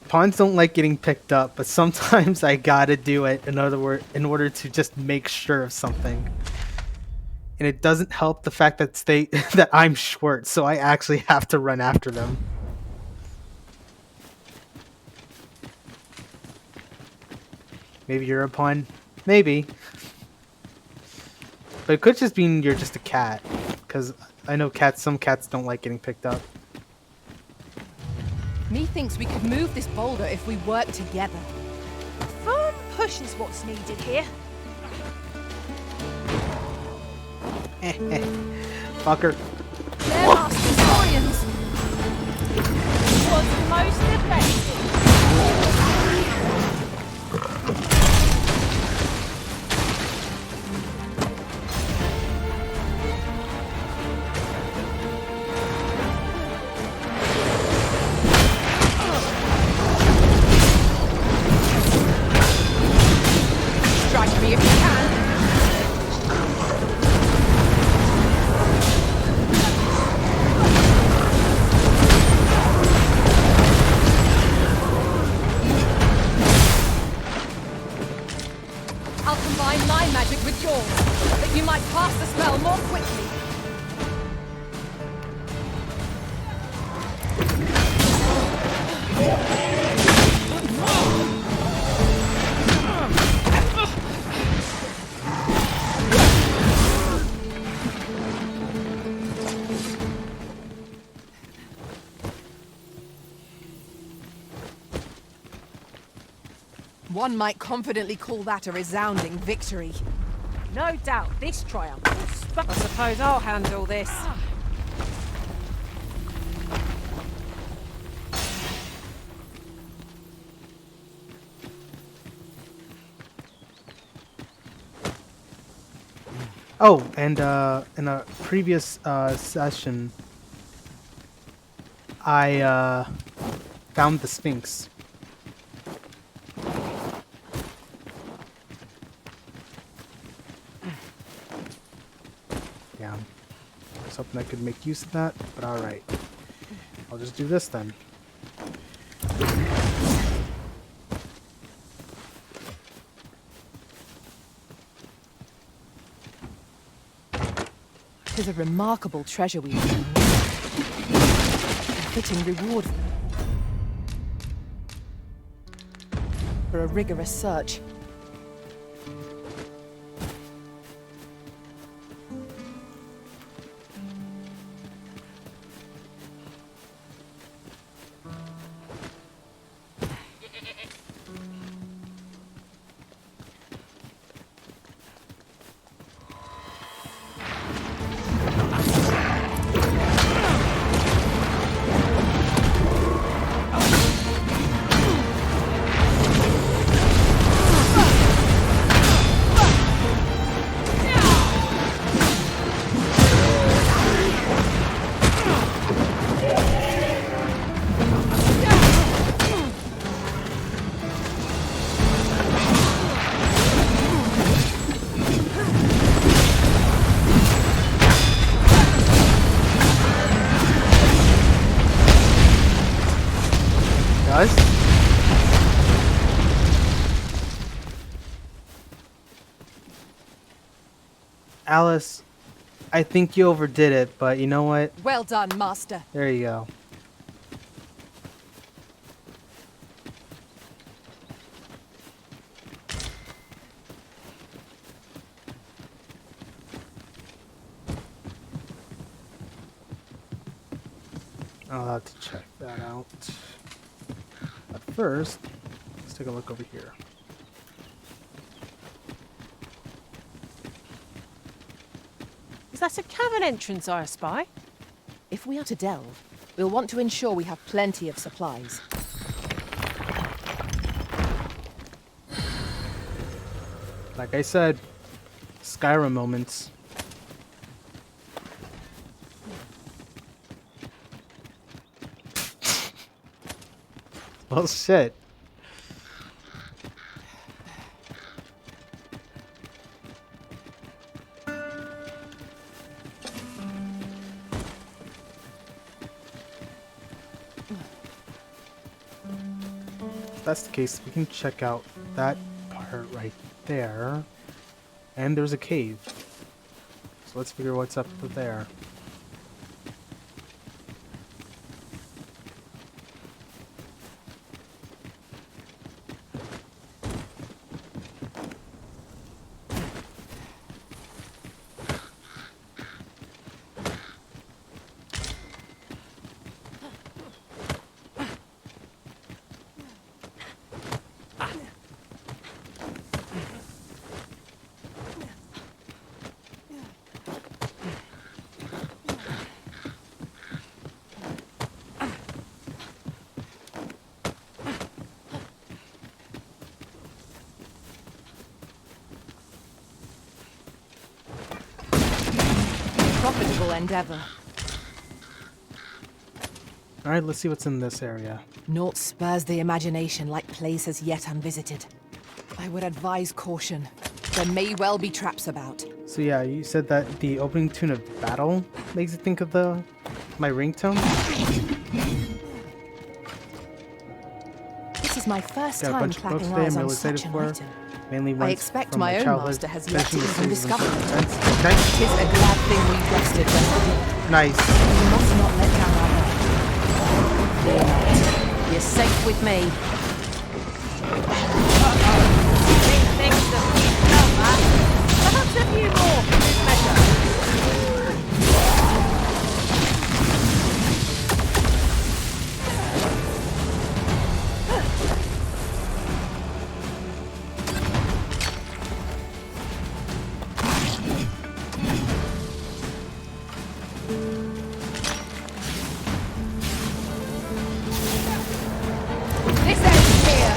Pawns don't like getting picked up, but sometimes I gotta do it in order to just make sure of something. And it doesn't help the fact that that I'm short, so I actually have to run after them. Maybe you're a pawn? Maybe. But it could just mean you're just a cat, because I know some cats don't like getting picked up. Methinks we could move this boulder if we work together. Firm push is what's needed here. Fucker. There are historians. Was the most effective. Strike me if you can. I'll combine my magic with yours, that you might pass the spell more quickly. One might confidently call that a resounding victory. No doubt this triumph will I suppose I'll handle this. Oh, and in a previous session, I found the Sphinx. Yeah, I was hoping I could make use of that, but alright. I'll just do this then. Tis a remarkable treasure we found. A fitting reward for a rigorous search. Alice, I think you overdid it, but you know what? Well done, Master. There you go. I'll have to check that out. But first, let's take a look over here. Is that a cavern entrance I spy? If we are to delve, we'll want to ensure we have plenty of supplies. Like I said, Skyrim moments. Well, shit. If that's the case, we can check out that part right there. And there's a cave. So let's figure what's up there. Profitable endeavor. Alright, let's see what's in this area. Naught spurs the imagination like places yet unvisited. I would advise caution. There may well be traps about. So yeah, you said that the opening tune of Battle makes you think of my ringtone? This is my first Got a time bunch of books clapping today eyes I'm on really excited such an for. item. Mainly I ones expect from my own childhood, master has yet to finishing the even series of discover them. events. Okay. Tis a glad thing we rested when we did. Nice. We must not let down our guard. Fear not. You're safe with me. Things that we've done, perhaps a few more for good measure. This ends here.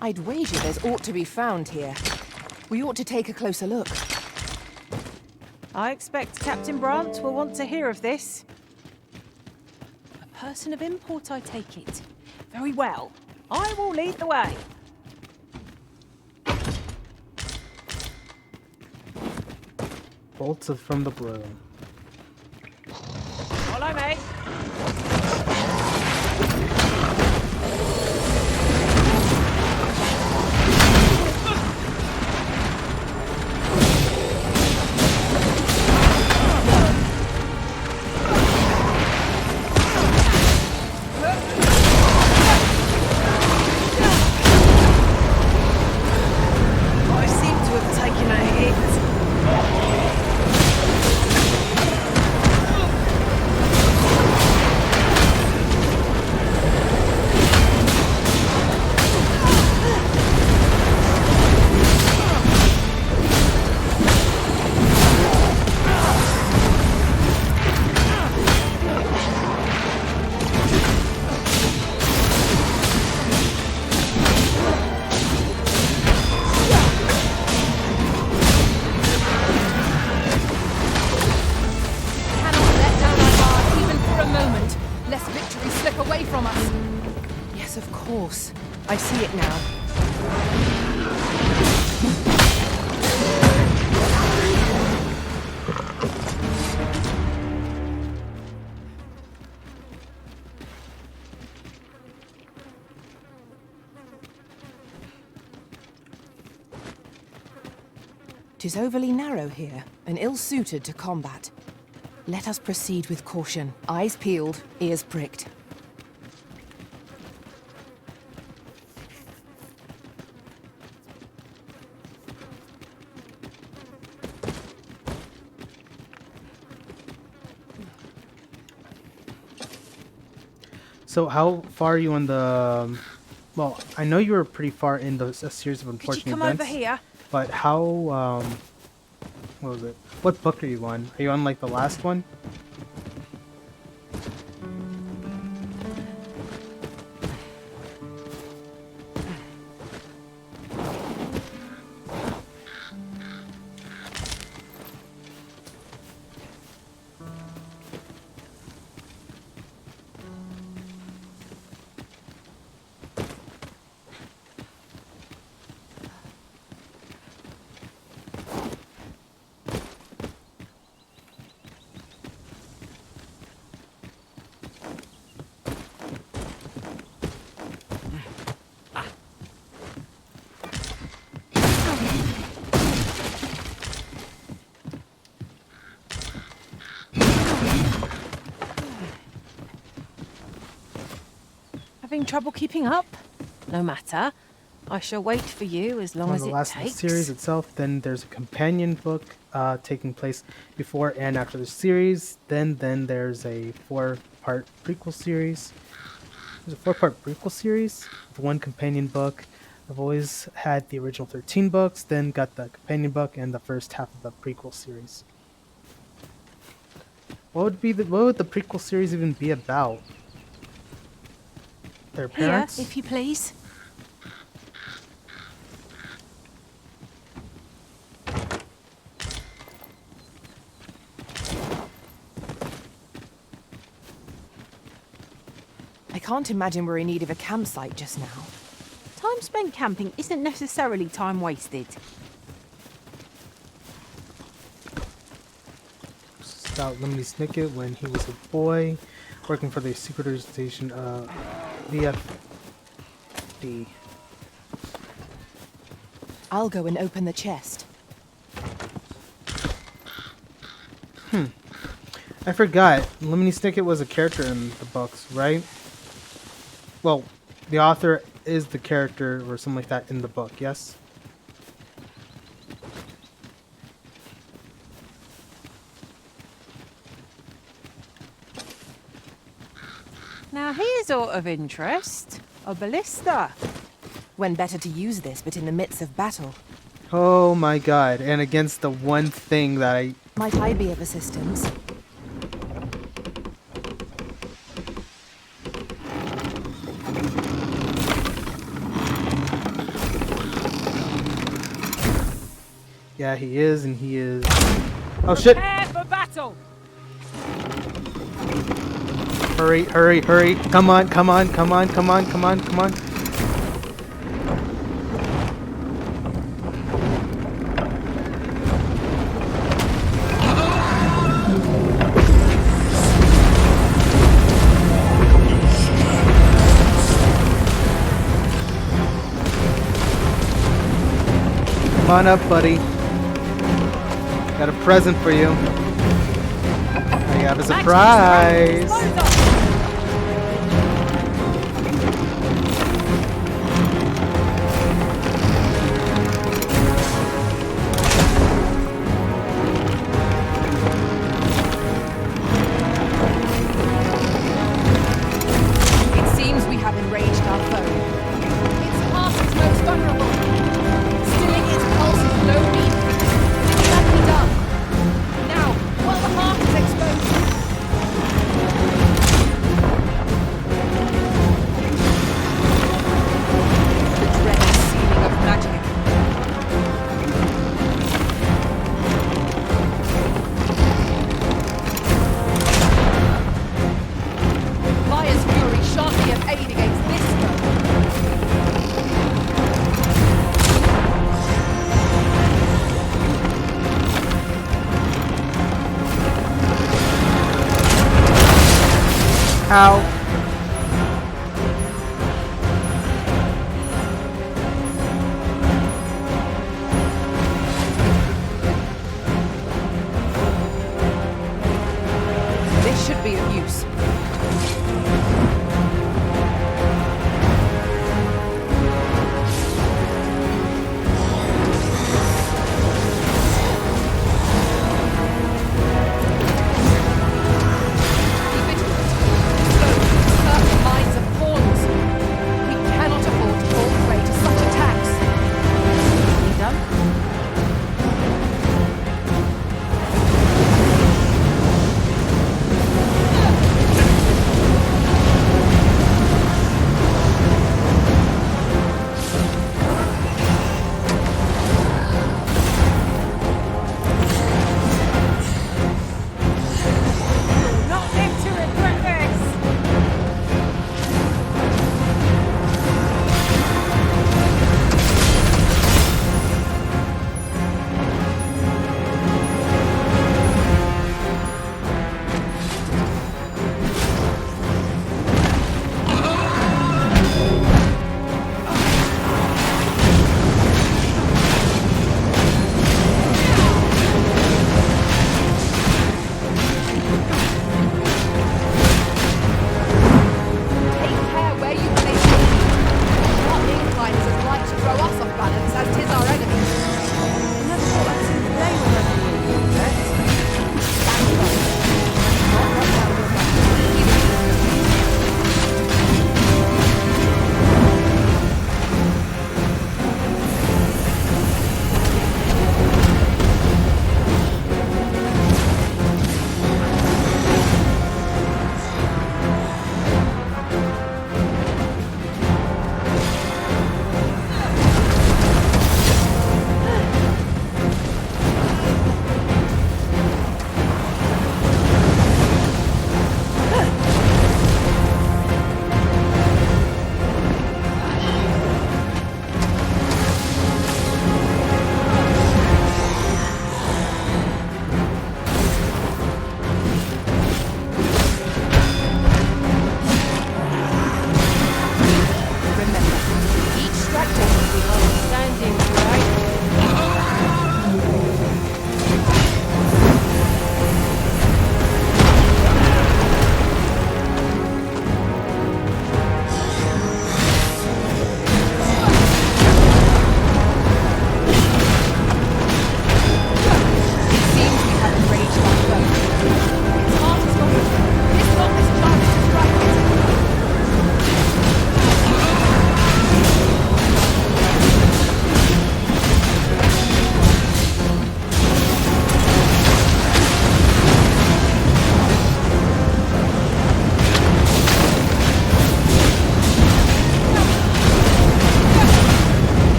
I'd wager there's aught to be found here. We ought to take a closer look. I expect Captain Brant will want to hear of this. A person of import, I take it. Very well. I will lead the way. Bolts from the blue. Follow me. I seem to have taken a hit. Cannot let down our guard even for a moment, lest victory slip away from us. Yes, of course. I see it now. 'Tis overly narrow here, and ill-suited to combat. Let us proceed with caution. Eyes peeled, ears pricked. So how far are you on the? Well, I know you were pretty far in a series of Could you unfortunate come events. over here? But how? What was it? What book are you on? Are you on like the last one? Having trouble keeping up? No matter. I shall wait for you as long On as the it last takes. series itself, then there's a companion book taking place before and after the series. Then there's a 4-part prequel series. There's a 4-part prequel series with one companion book. I've always had the original 13 books, then got the companion book and the first half of the prequel series. What would the prequel series even be about? Their Here, parents? if you please. I can't imagine we're in need of a campsite just now. Time spent camping isn't necessarily time wasted. It's about Lemony Snicket when he was a boy, working for the secret organization VFD. I'll go and open the chest. I forgot. Lemony Snicket was a character in the books, right? Well, the author is the character or something like that in the book, yes? Now here's aught of interest. A ballista. When better to use this but in the midst of battle? Oh my god, and against the one thing that I... Might I be of assistance? Yeah, he is, and he is... Oh shit! Prepare for battle! Hurry, hurry, hurry! Come on, come on, come on, come on, come on, come on! Come on up, buddy. Got a present for you. I have a surprise. It seems we have enraged our foe. Its heart is most vulnerable. Stilling its pulses no mean feat. It can be done. Now, while the heart is exposed. The dreaded sealing of magic. Fire's fury shan't be of aid against this foe. Ow. should be of use.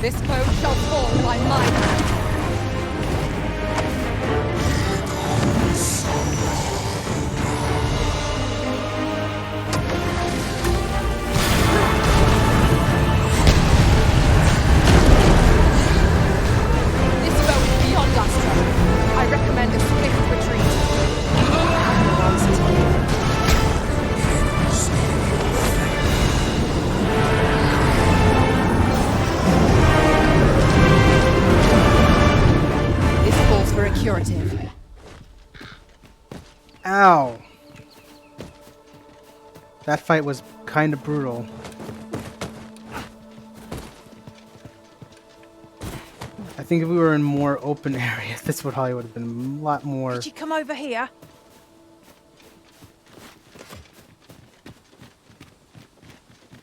This foe shall fall by my hand. This foe is beyond our strength. I recommend a swift retreat. Ow. That fight was kind of brutal. I think if we were in more open areas, this would probably would have been a lot more. Could you come over here?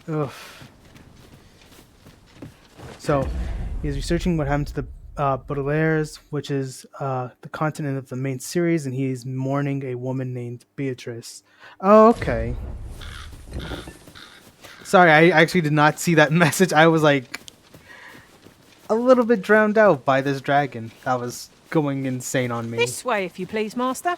Ugh. So, he's researching what happened to the Baudelaires, which is the continent of the main series, and he's mourning a woman named Beatrice. Oh, okay. Sorry, I actually did not see that message. I was like a little bit drowned out by this dragon that was going insane on me. This way, if you please, Master.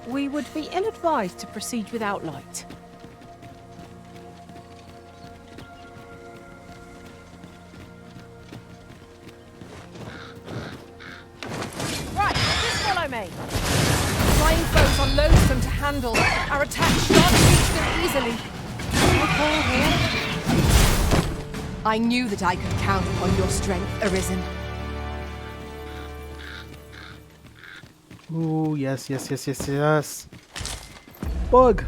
We would be ill-advised to proceed without light. Right, just follow me. Flying foes are loathsome to handle. Our attacks shan't reach them easily. Okay, here. I knew that I could count upon your strength, Arisen. Ooh, yes, yes, yes, yes, yes. Bug!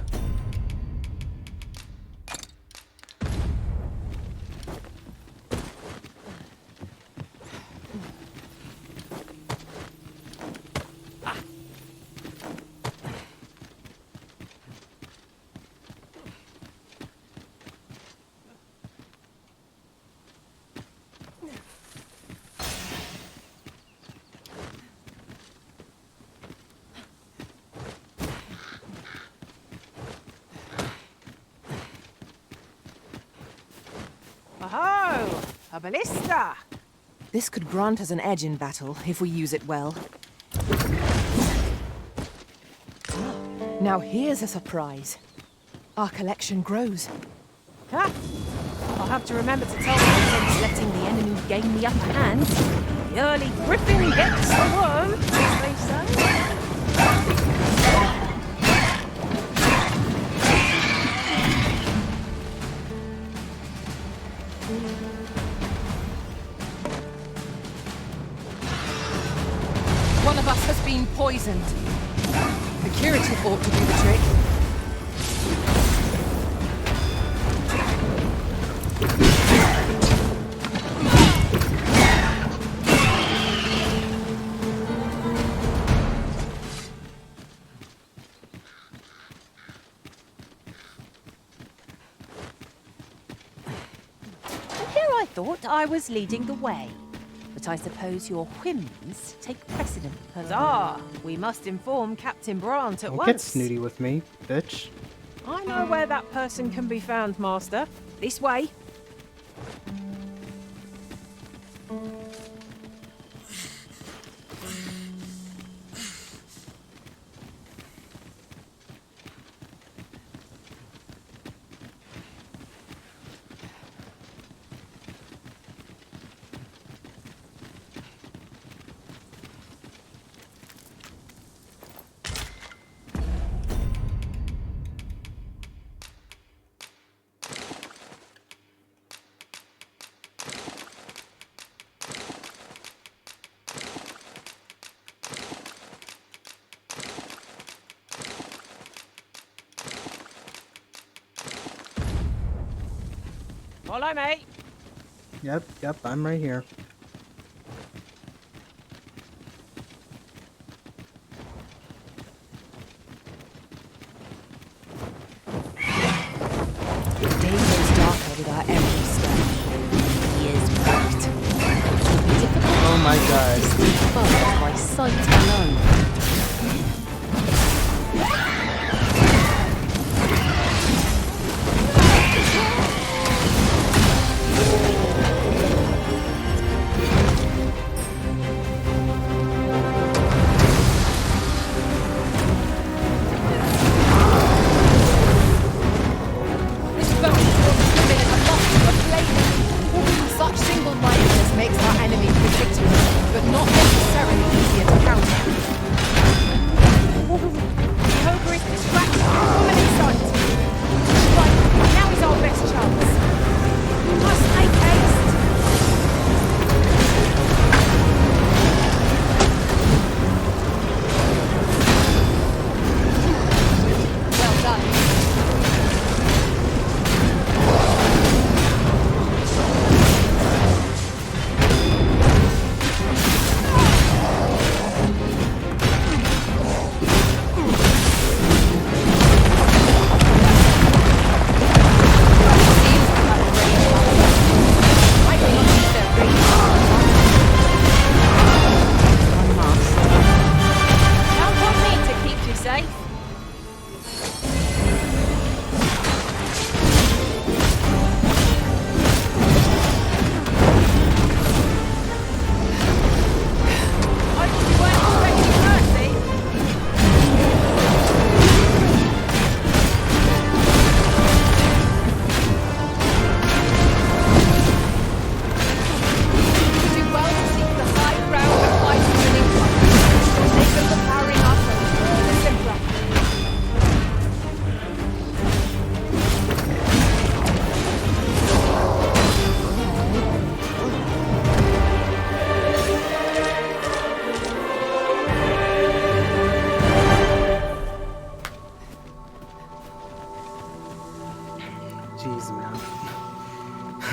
Oh, a ballista! This could grant us an edge in battle, if we use it well. Now here's a surprise. Our collection grows. Ha! I'll have to remember to tell them against letting the enemy gain the upper hand. The early griffin gets the worm, as they say. One of us has been poisoned. The curative ought to do the trick. And here I thought I was leading the way. But I suppose your whims take precedent. Huzzah! We must inform Captain Brant at Don't once. get snooty with me, bitch. I know where that person can be found, Master. This way. Follow me. Yep, I'm right here. The day goes darker with our empty stone. He is right. It will be difficult Oh my god. to see foes by sight alone.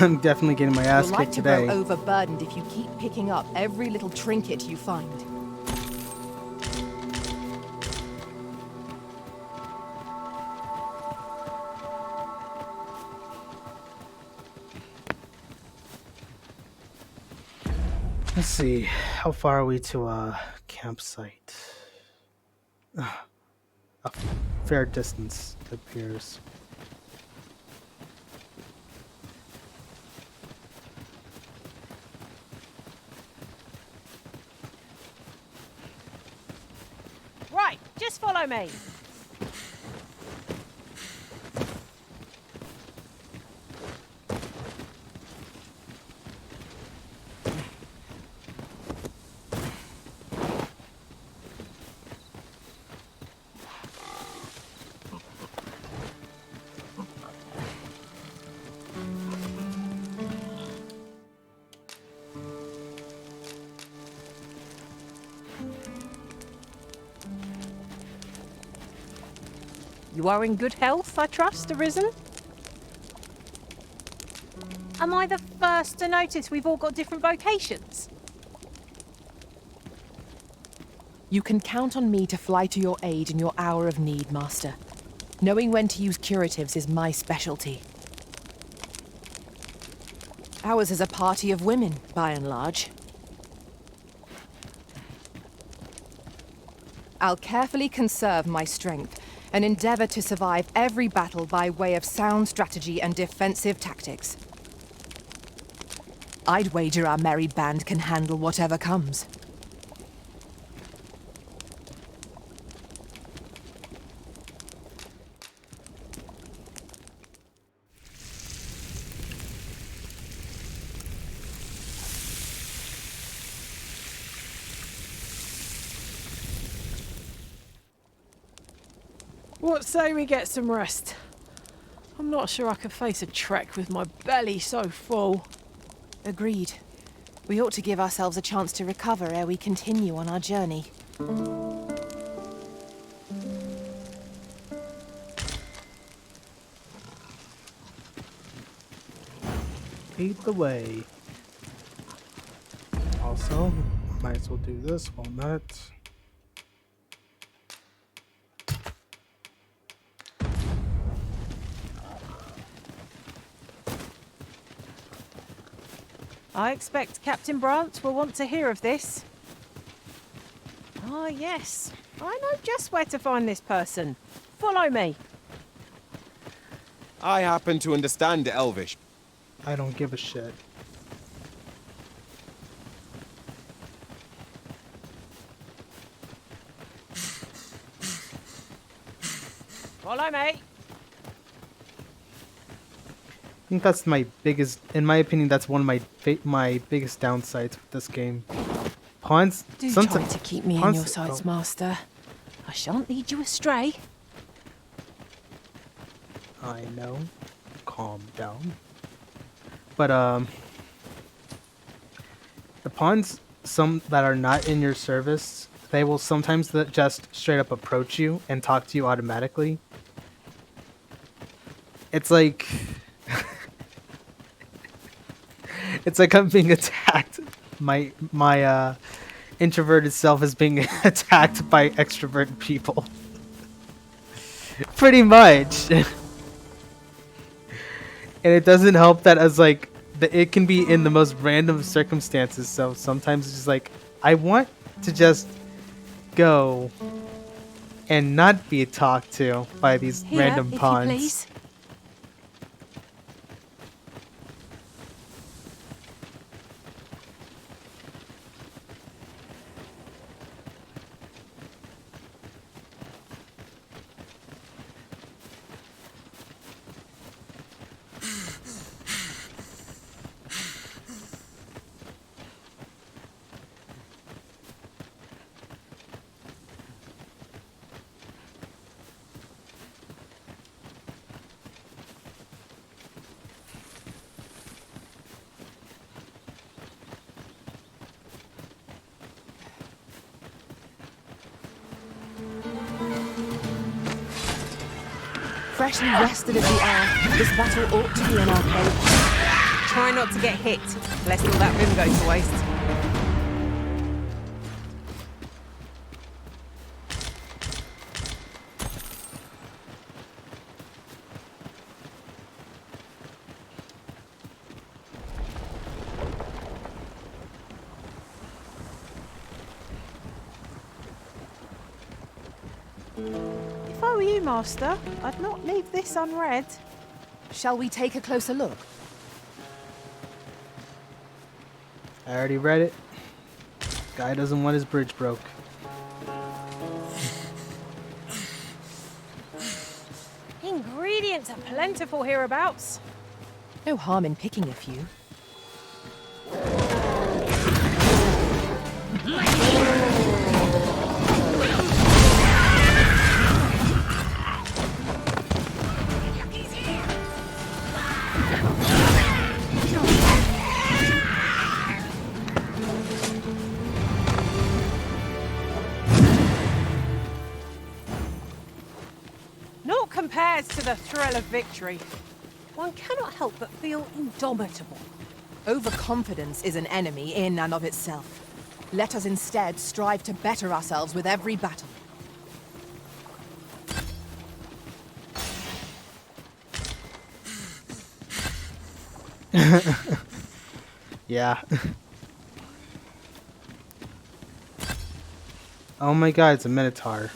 I'm definitely getting my ass You'll like kicked to today. grow overburdened if you keep picking up every little trinket you find. Let's see, how far are we to a campsite? A fair distance, it appears. Right, just follow me. You are in good health, I trust, Arisen? Am I the first to notice we've all got different vocations? You can count on me to fly to your aid in your hour of need, Master. Knowing when to use curatives is my specialty. Ours is a party of women, by and large. I'll carefully conserve my strength and endeavor to survive every battle by way of sound strategy and defensive tactics. I'd wager our merry band can handle whatever comes. What say we get some rest? I'm not sure I could face a trek with my belly so full. Agreed. We ought to give ourselves a chance to recover ere we continue on our journey. Lead the way. Also, might as well do this while not. I expect Captain Brant will want to hear of this. Ah, yes. I know just where to find this person. Follow me. I happen to understand Elvish. I don't give a shit. Follow me. I think that's my biggest, in my opinion, that's one of my biggest downsides with this game. Pawns. Do try to keep me in your sights, Master. I shan't lead you astray. I know. Calm down. But the pawns, some that are not in your service, they will sometimes just straight up approach you and talk to you automatically. It's like it's like I'm being attacked. My introverted self is being attacked by extroverted people. Pretty much. And it doesn't help that as like it can be in the most random circumstances. So sometimes it's just like I want to just go and not be talked to by these random pawns. Please. Freshly rested as we are, this battle ought to be in our favour. Try not to get hit, lest all that room goes to waste. If I were you, Master, I'd not leave this unread. Shall we take a closer look? I already read it. Guy doesn't want his bridge broke. Ingredients are plentiful hereabouts. No harm in picking a few. Naught compares to the thrill of victory. One cannot help but feel indomitable. Overconfidence is an enemy in and of itself. Let us instead strive to better ourselves with every battle. Yeah. Oh my god, it's a Minotaur.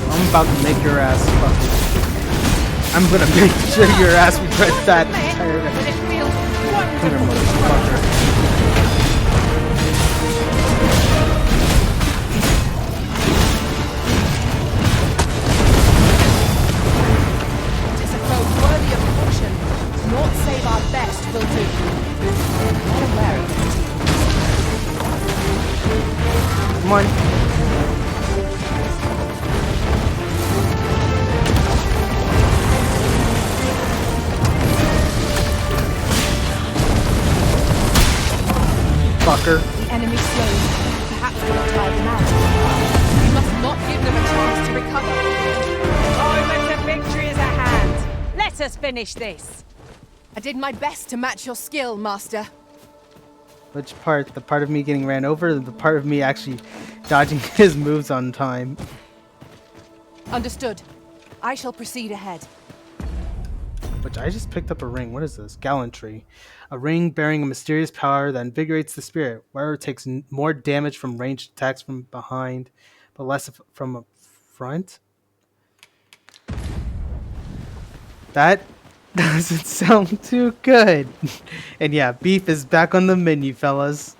I'm about to make your ass fucking. I'm gonna make sure your ass regrets that entire day. Come here, motherfucker. Tis a foe worthy of caution. Naught save our best will do. Not aware of it. Come on. Fucker. The enemy slows. Perhaps we'll tire them out. We must not give them a chance to recover. Moment of victory is at hand. Let us finish this. I did my best to match your skill, Master. Which part? The part of me getting ran over, or the part of me actually dodging his moves on time? Understood. I shall proceed ahead. Which I just picked up a ring. What is this? Gallantry. A ring bearing a mysterious power that invigorates the spirit. Wearer takes more damage from ranged attacks from behind, but less from a front. That doesn't sound too good. And yeah, beef is back on the menu, fellas.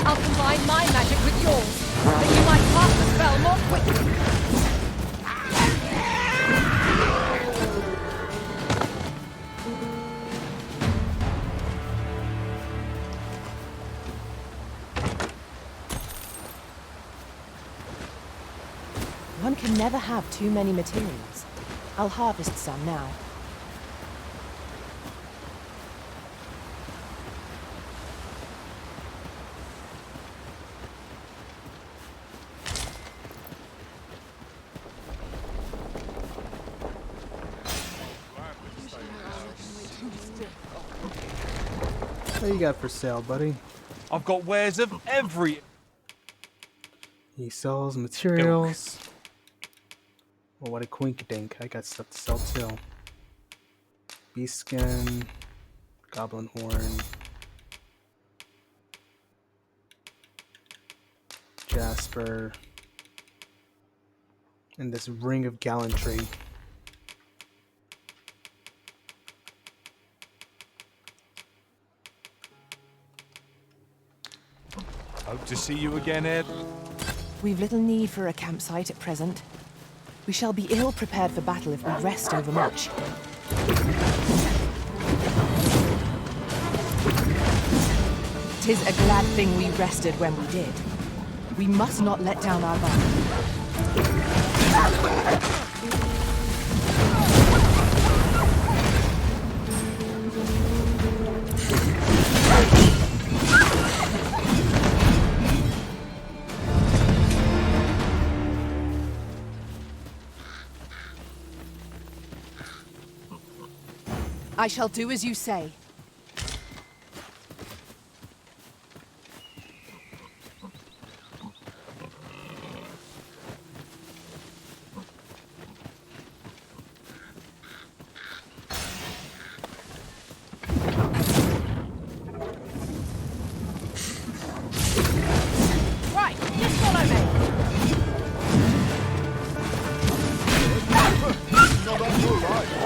I'll combine my magic with yours, that you might cast the spell more quickly. One can never have too many materials. I'll harvest some now. What you got for sale, buddy? I've got wares of every... He sells materials. Well, what a quink dink. I got stuff to sell too. Beast skin, goblin horn, jasper, and this ring of gallantry. Hope to see you again, Ed. We've little need for a campsite at present. We shall be ill prepared for battle if we rest overmuch. 'Tis a glad thing we rested when we did. We must not let down our guard. I shall do as you say. Right, just follow me. Not on your life. Not on your life.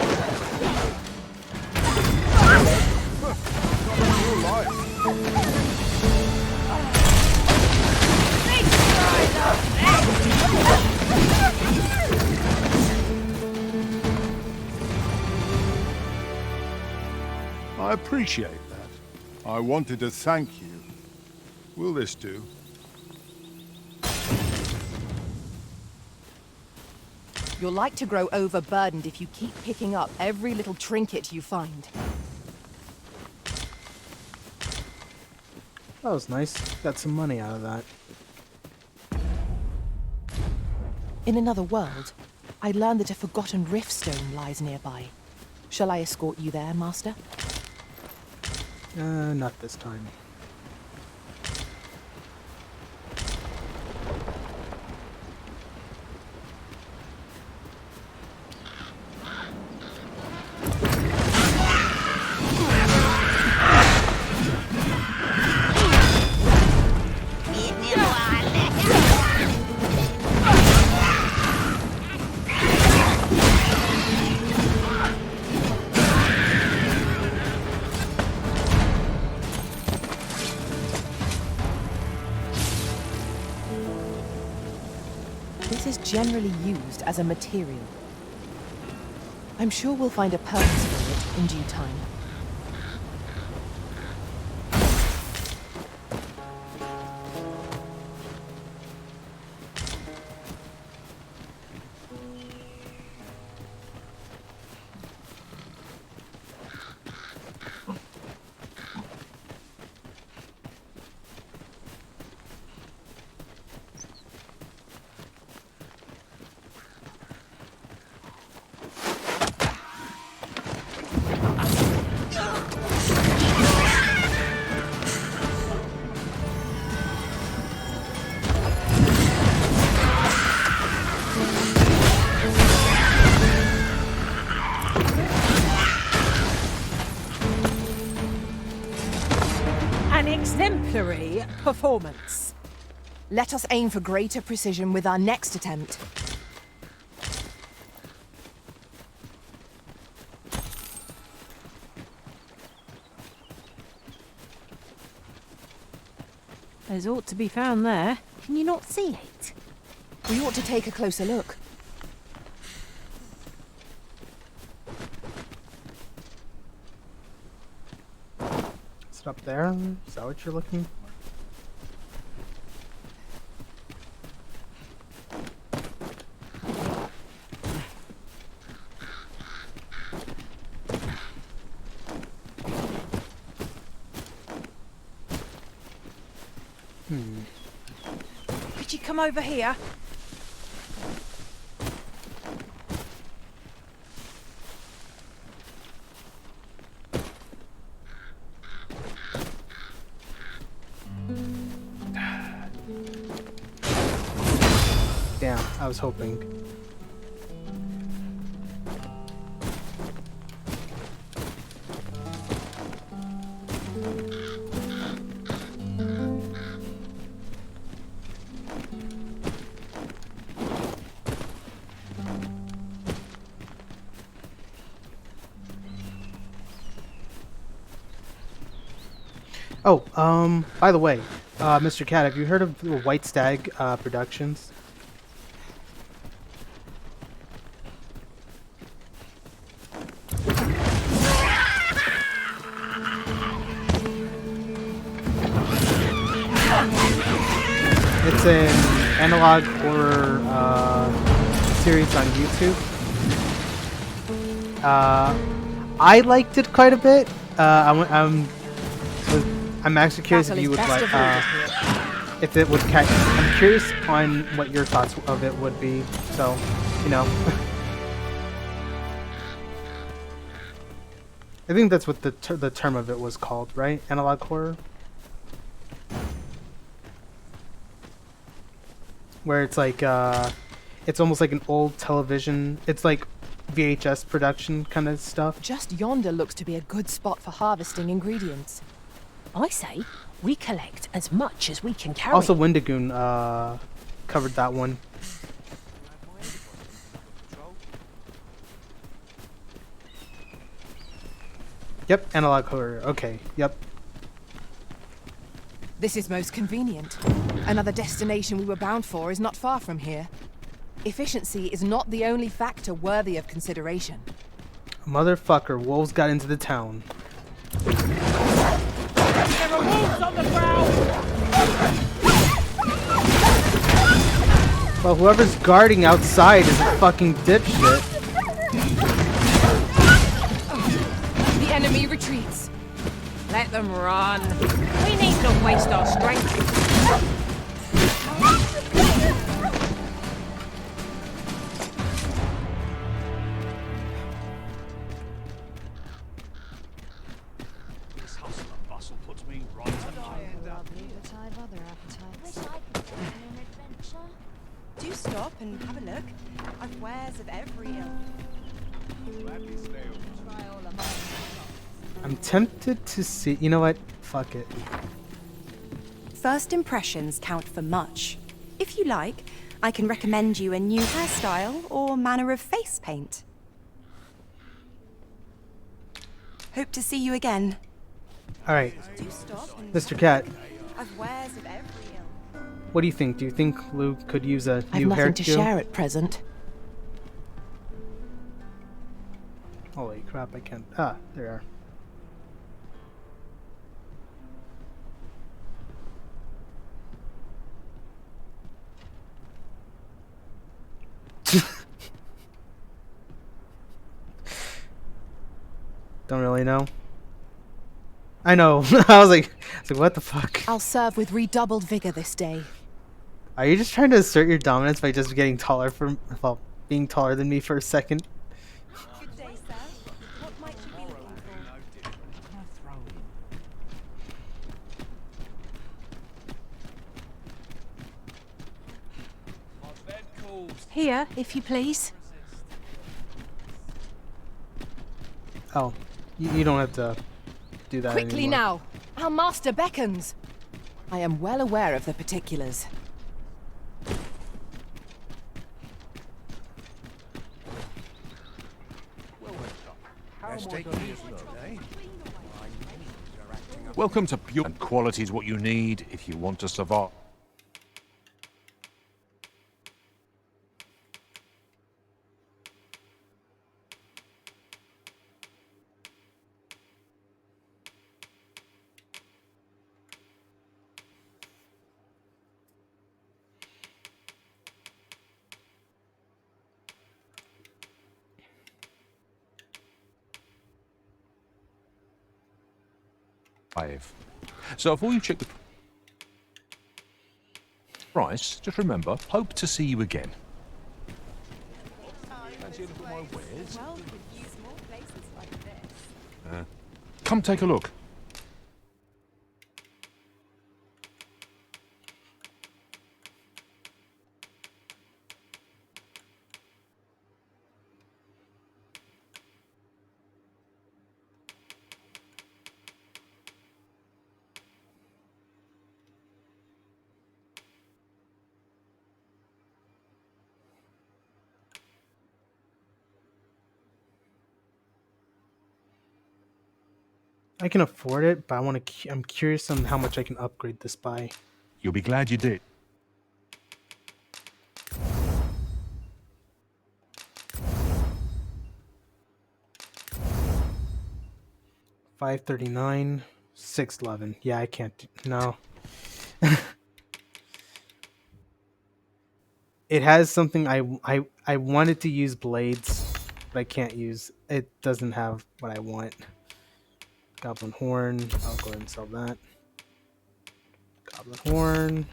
I appreciate that. I wanted to thank you. Will this do? You're like to grow overburdened if you keep picking up every little trinket you find. That was nice. Got some money out of that. In another world, I learned that a forgotten riftstone lies nearby. Shall I escort you there, Master? Not this time. This is generally used as a material. I'm sure we'll find a purpose for it in due time. An exemplary performance. Let us aim for greater precision with our next attempt. There's aught to be found there. Can you not see it? We ought to take a closer look. Is it up there? Is that what you're looking for? Could you come over here? I was hoping. Oh, by the way, Mr. Cat, have you heard of the White Stag Productions? It's an analog horror series on YouTube. I liked it quite a bit. I'm actually curious if you would like, if it would catch. I'm curious on what your thoughts of it would be. So, you know, I think that's what the term of it was called, right? Analog horror, where it's like it's almost like an old television. It's like VHS production kind of stuff. Just yonder looks to be a good spot for harvesting ingredients. I say we collect as much as we can carry. Also, Wendigoon covered that one. Yep, analog horror. Okay, yep. This is most convenient. Another destination we were bound for is not far from here. Efficiency is not the only factor worthy of consideration. Motherfucker, wolves got into the town. There are wolves on the ground! Well, whoever's guarding outside is a fucking dipshit. The enemy retreats. Let them run. We need not waste our strength. Do stop and have a look. I've wares of every ilk. I'm tempted to see. You know what? Fuck it. First impressions count for much. If you like, I can recommend you a new hairstyle or manner of face paint. Hope to see you again. All right, Do stop and Mr. Cat. I've wares of every ilk. What do you think? Do you think Luke could use a I've new nothing hairdo? to share at present. Holy crap! I can't. Ah, there are. Don't really know. I know. I was like, what the fuck? I'll serve with redoubled vigor this day. Are you just trying to assert your dominance by just getting taller from, well, being taller than me for a second? Good day, sir. What might you be looking for? Here, if you please. Oh, you don't have to do that Quickly anymore. now! Our master beckons! I am well aware of the particulars. Welcome to Pure. And quality is what you need if you want to survive. So before you check the price, just remember, hope to see you again. Well, could use more places like this. Come take a look. I can afford it, but I'm curious on how much I can upgrade this by. You'll be glad you did. $539, $611. Yeah, I can't. No. It has something I wanted to use blades, but I can't use. It doesn't have what I want. Goblin horn. I'll go ahead and sell that. Goblin horn.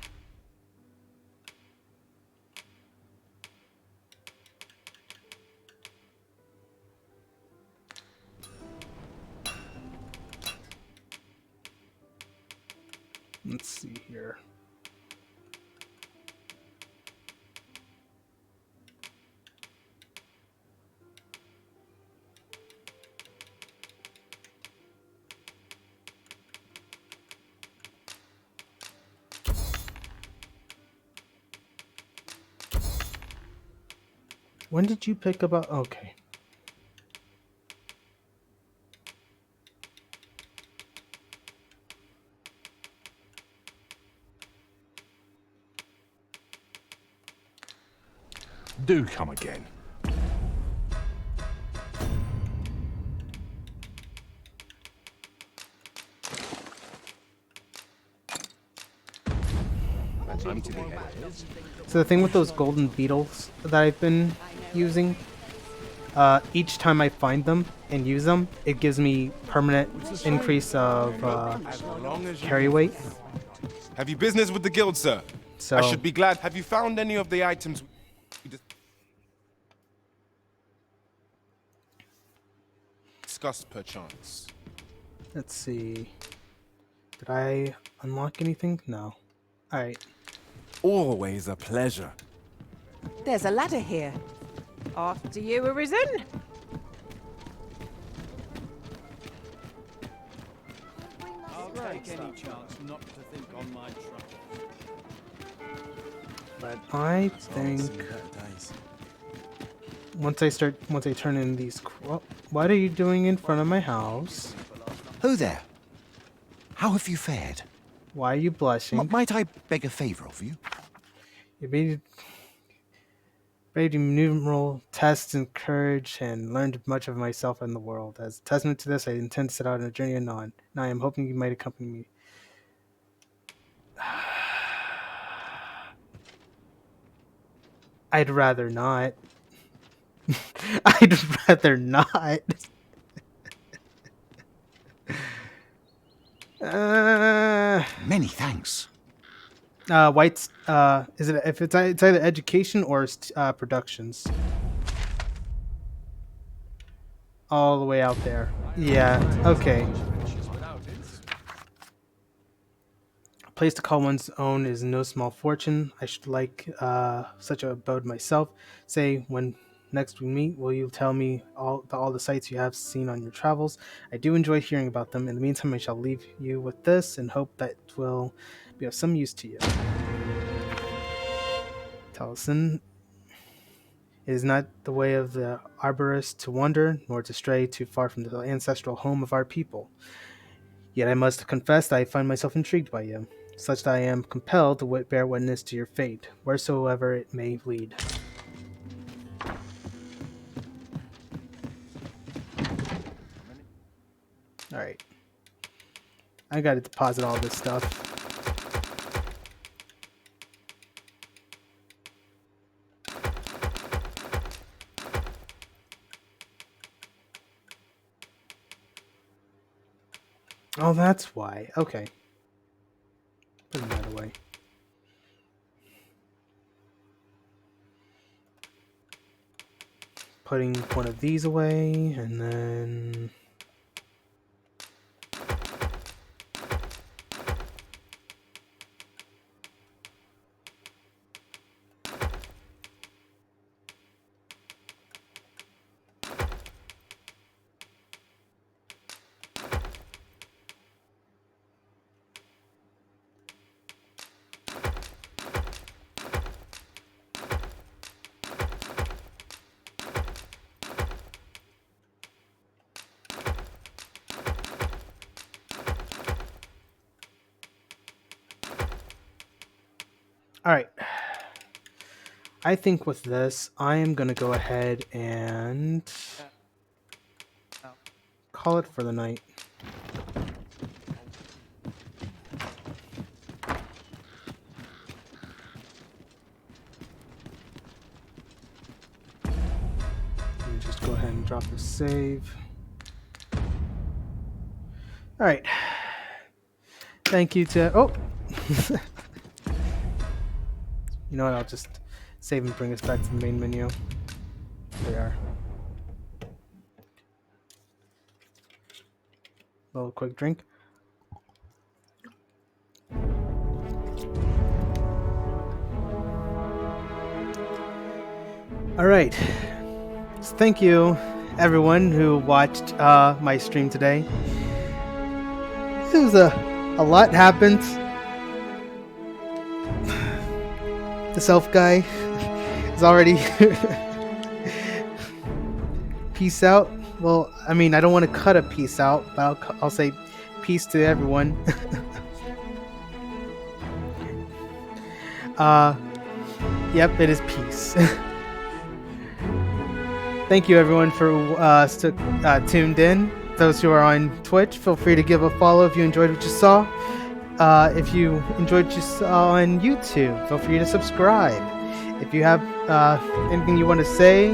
Let's see here. When did you pick up? Okay. Do come again. So the thing with those golden beetles that I've been using, each time I find them and use them, it gives me permanent increase of carry weight. Have you business with the guild, sir? So I should be glad. Have you found any of the items we discussed, perchance? let's see. Did I unlock anything? No. All right. Always a pleasure. There's a ladder here. After you, Arisen. I'll take any chance not to think on my troubles. But I think once I turn in these. What are you doing in front of my house? Who there? How have you fared? Why are you blushing? Might I beg a favor of you? You made numerous tests and courage and learned much of myself and the world. As a testament to this, I intend to set out on a journey anon. Now I am hoping you might accompany me. I'd rather not. I'd rather not. Many thanks. White's is it if it's either education or productions. All the way out there. Yeah. Okay. A place to call one's own is no small fortune. I should like such a abode myself. Say when next we meet, will you tell me all the sights you have seen on your travels? I do enjoy hearing about them. In the meantime, I shall leave you with this and hope that it will be of some use to you. Taliesin, it is not the way of the arborist to wander, nor to stray too far from the ancestral home of our people. Yet I must confess that I find myself intrigued by you, such that I am compelled to bear witness to your fate, wheresoever it may lead. Alright. I gotta deposit all this stuff. Oh, that's why. Okay. Putting that away. Putting one of these away, and then... Alright. I think with this, I am going to go ahead and call it for the night. Let me just go ahead and drop the save. Alright. Thank you to... Oh! You know what, I'll just save and bring us back to the main menu. There we are. A little quick drink. Alright. So thank you everyone who watched my stream today. It was a lot happened. This elf guy is already peace out. Well, I mean, I don't want to cut a peace out, but I'll say peace to everyone. Yep, it is peace. Thank you everyone for tuned in. Those who are on Twitch, feel free to give a follow if you enjoyed what you saw. If you enjoyed what you saw on YouTube, feel free to subscribe. If you have anything you want to say,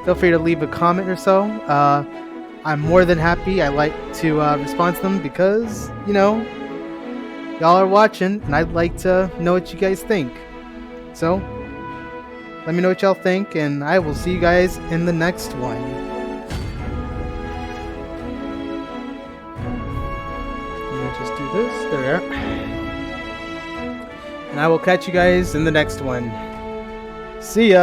feel free to leave a comment or so. I'm more than happy. I like to respond to them because, you know, y'all are watching and I'd like to know what you guys think. So, let me know what y'all think and I will see you guys in the next one. Just do this. There we are. And I will catch you guys in the next one. See ya.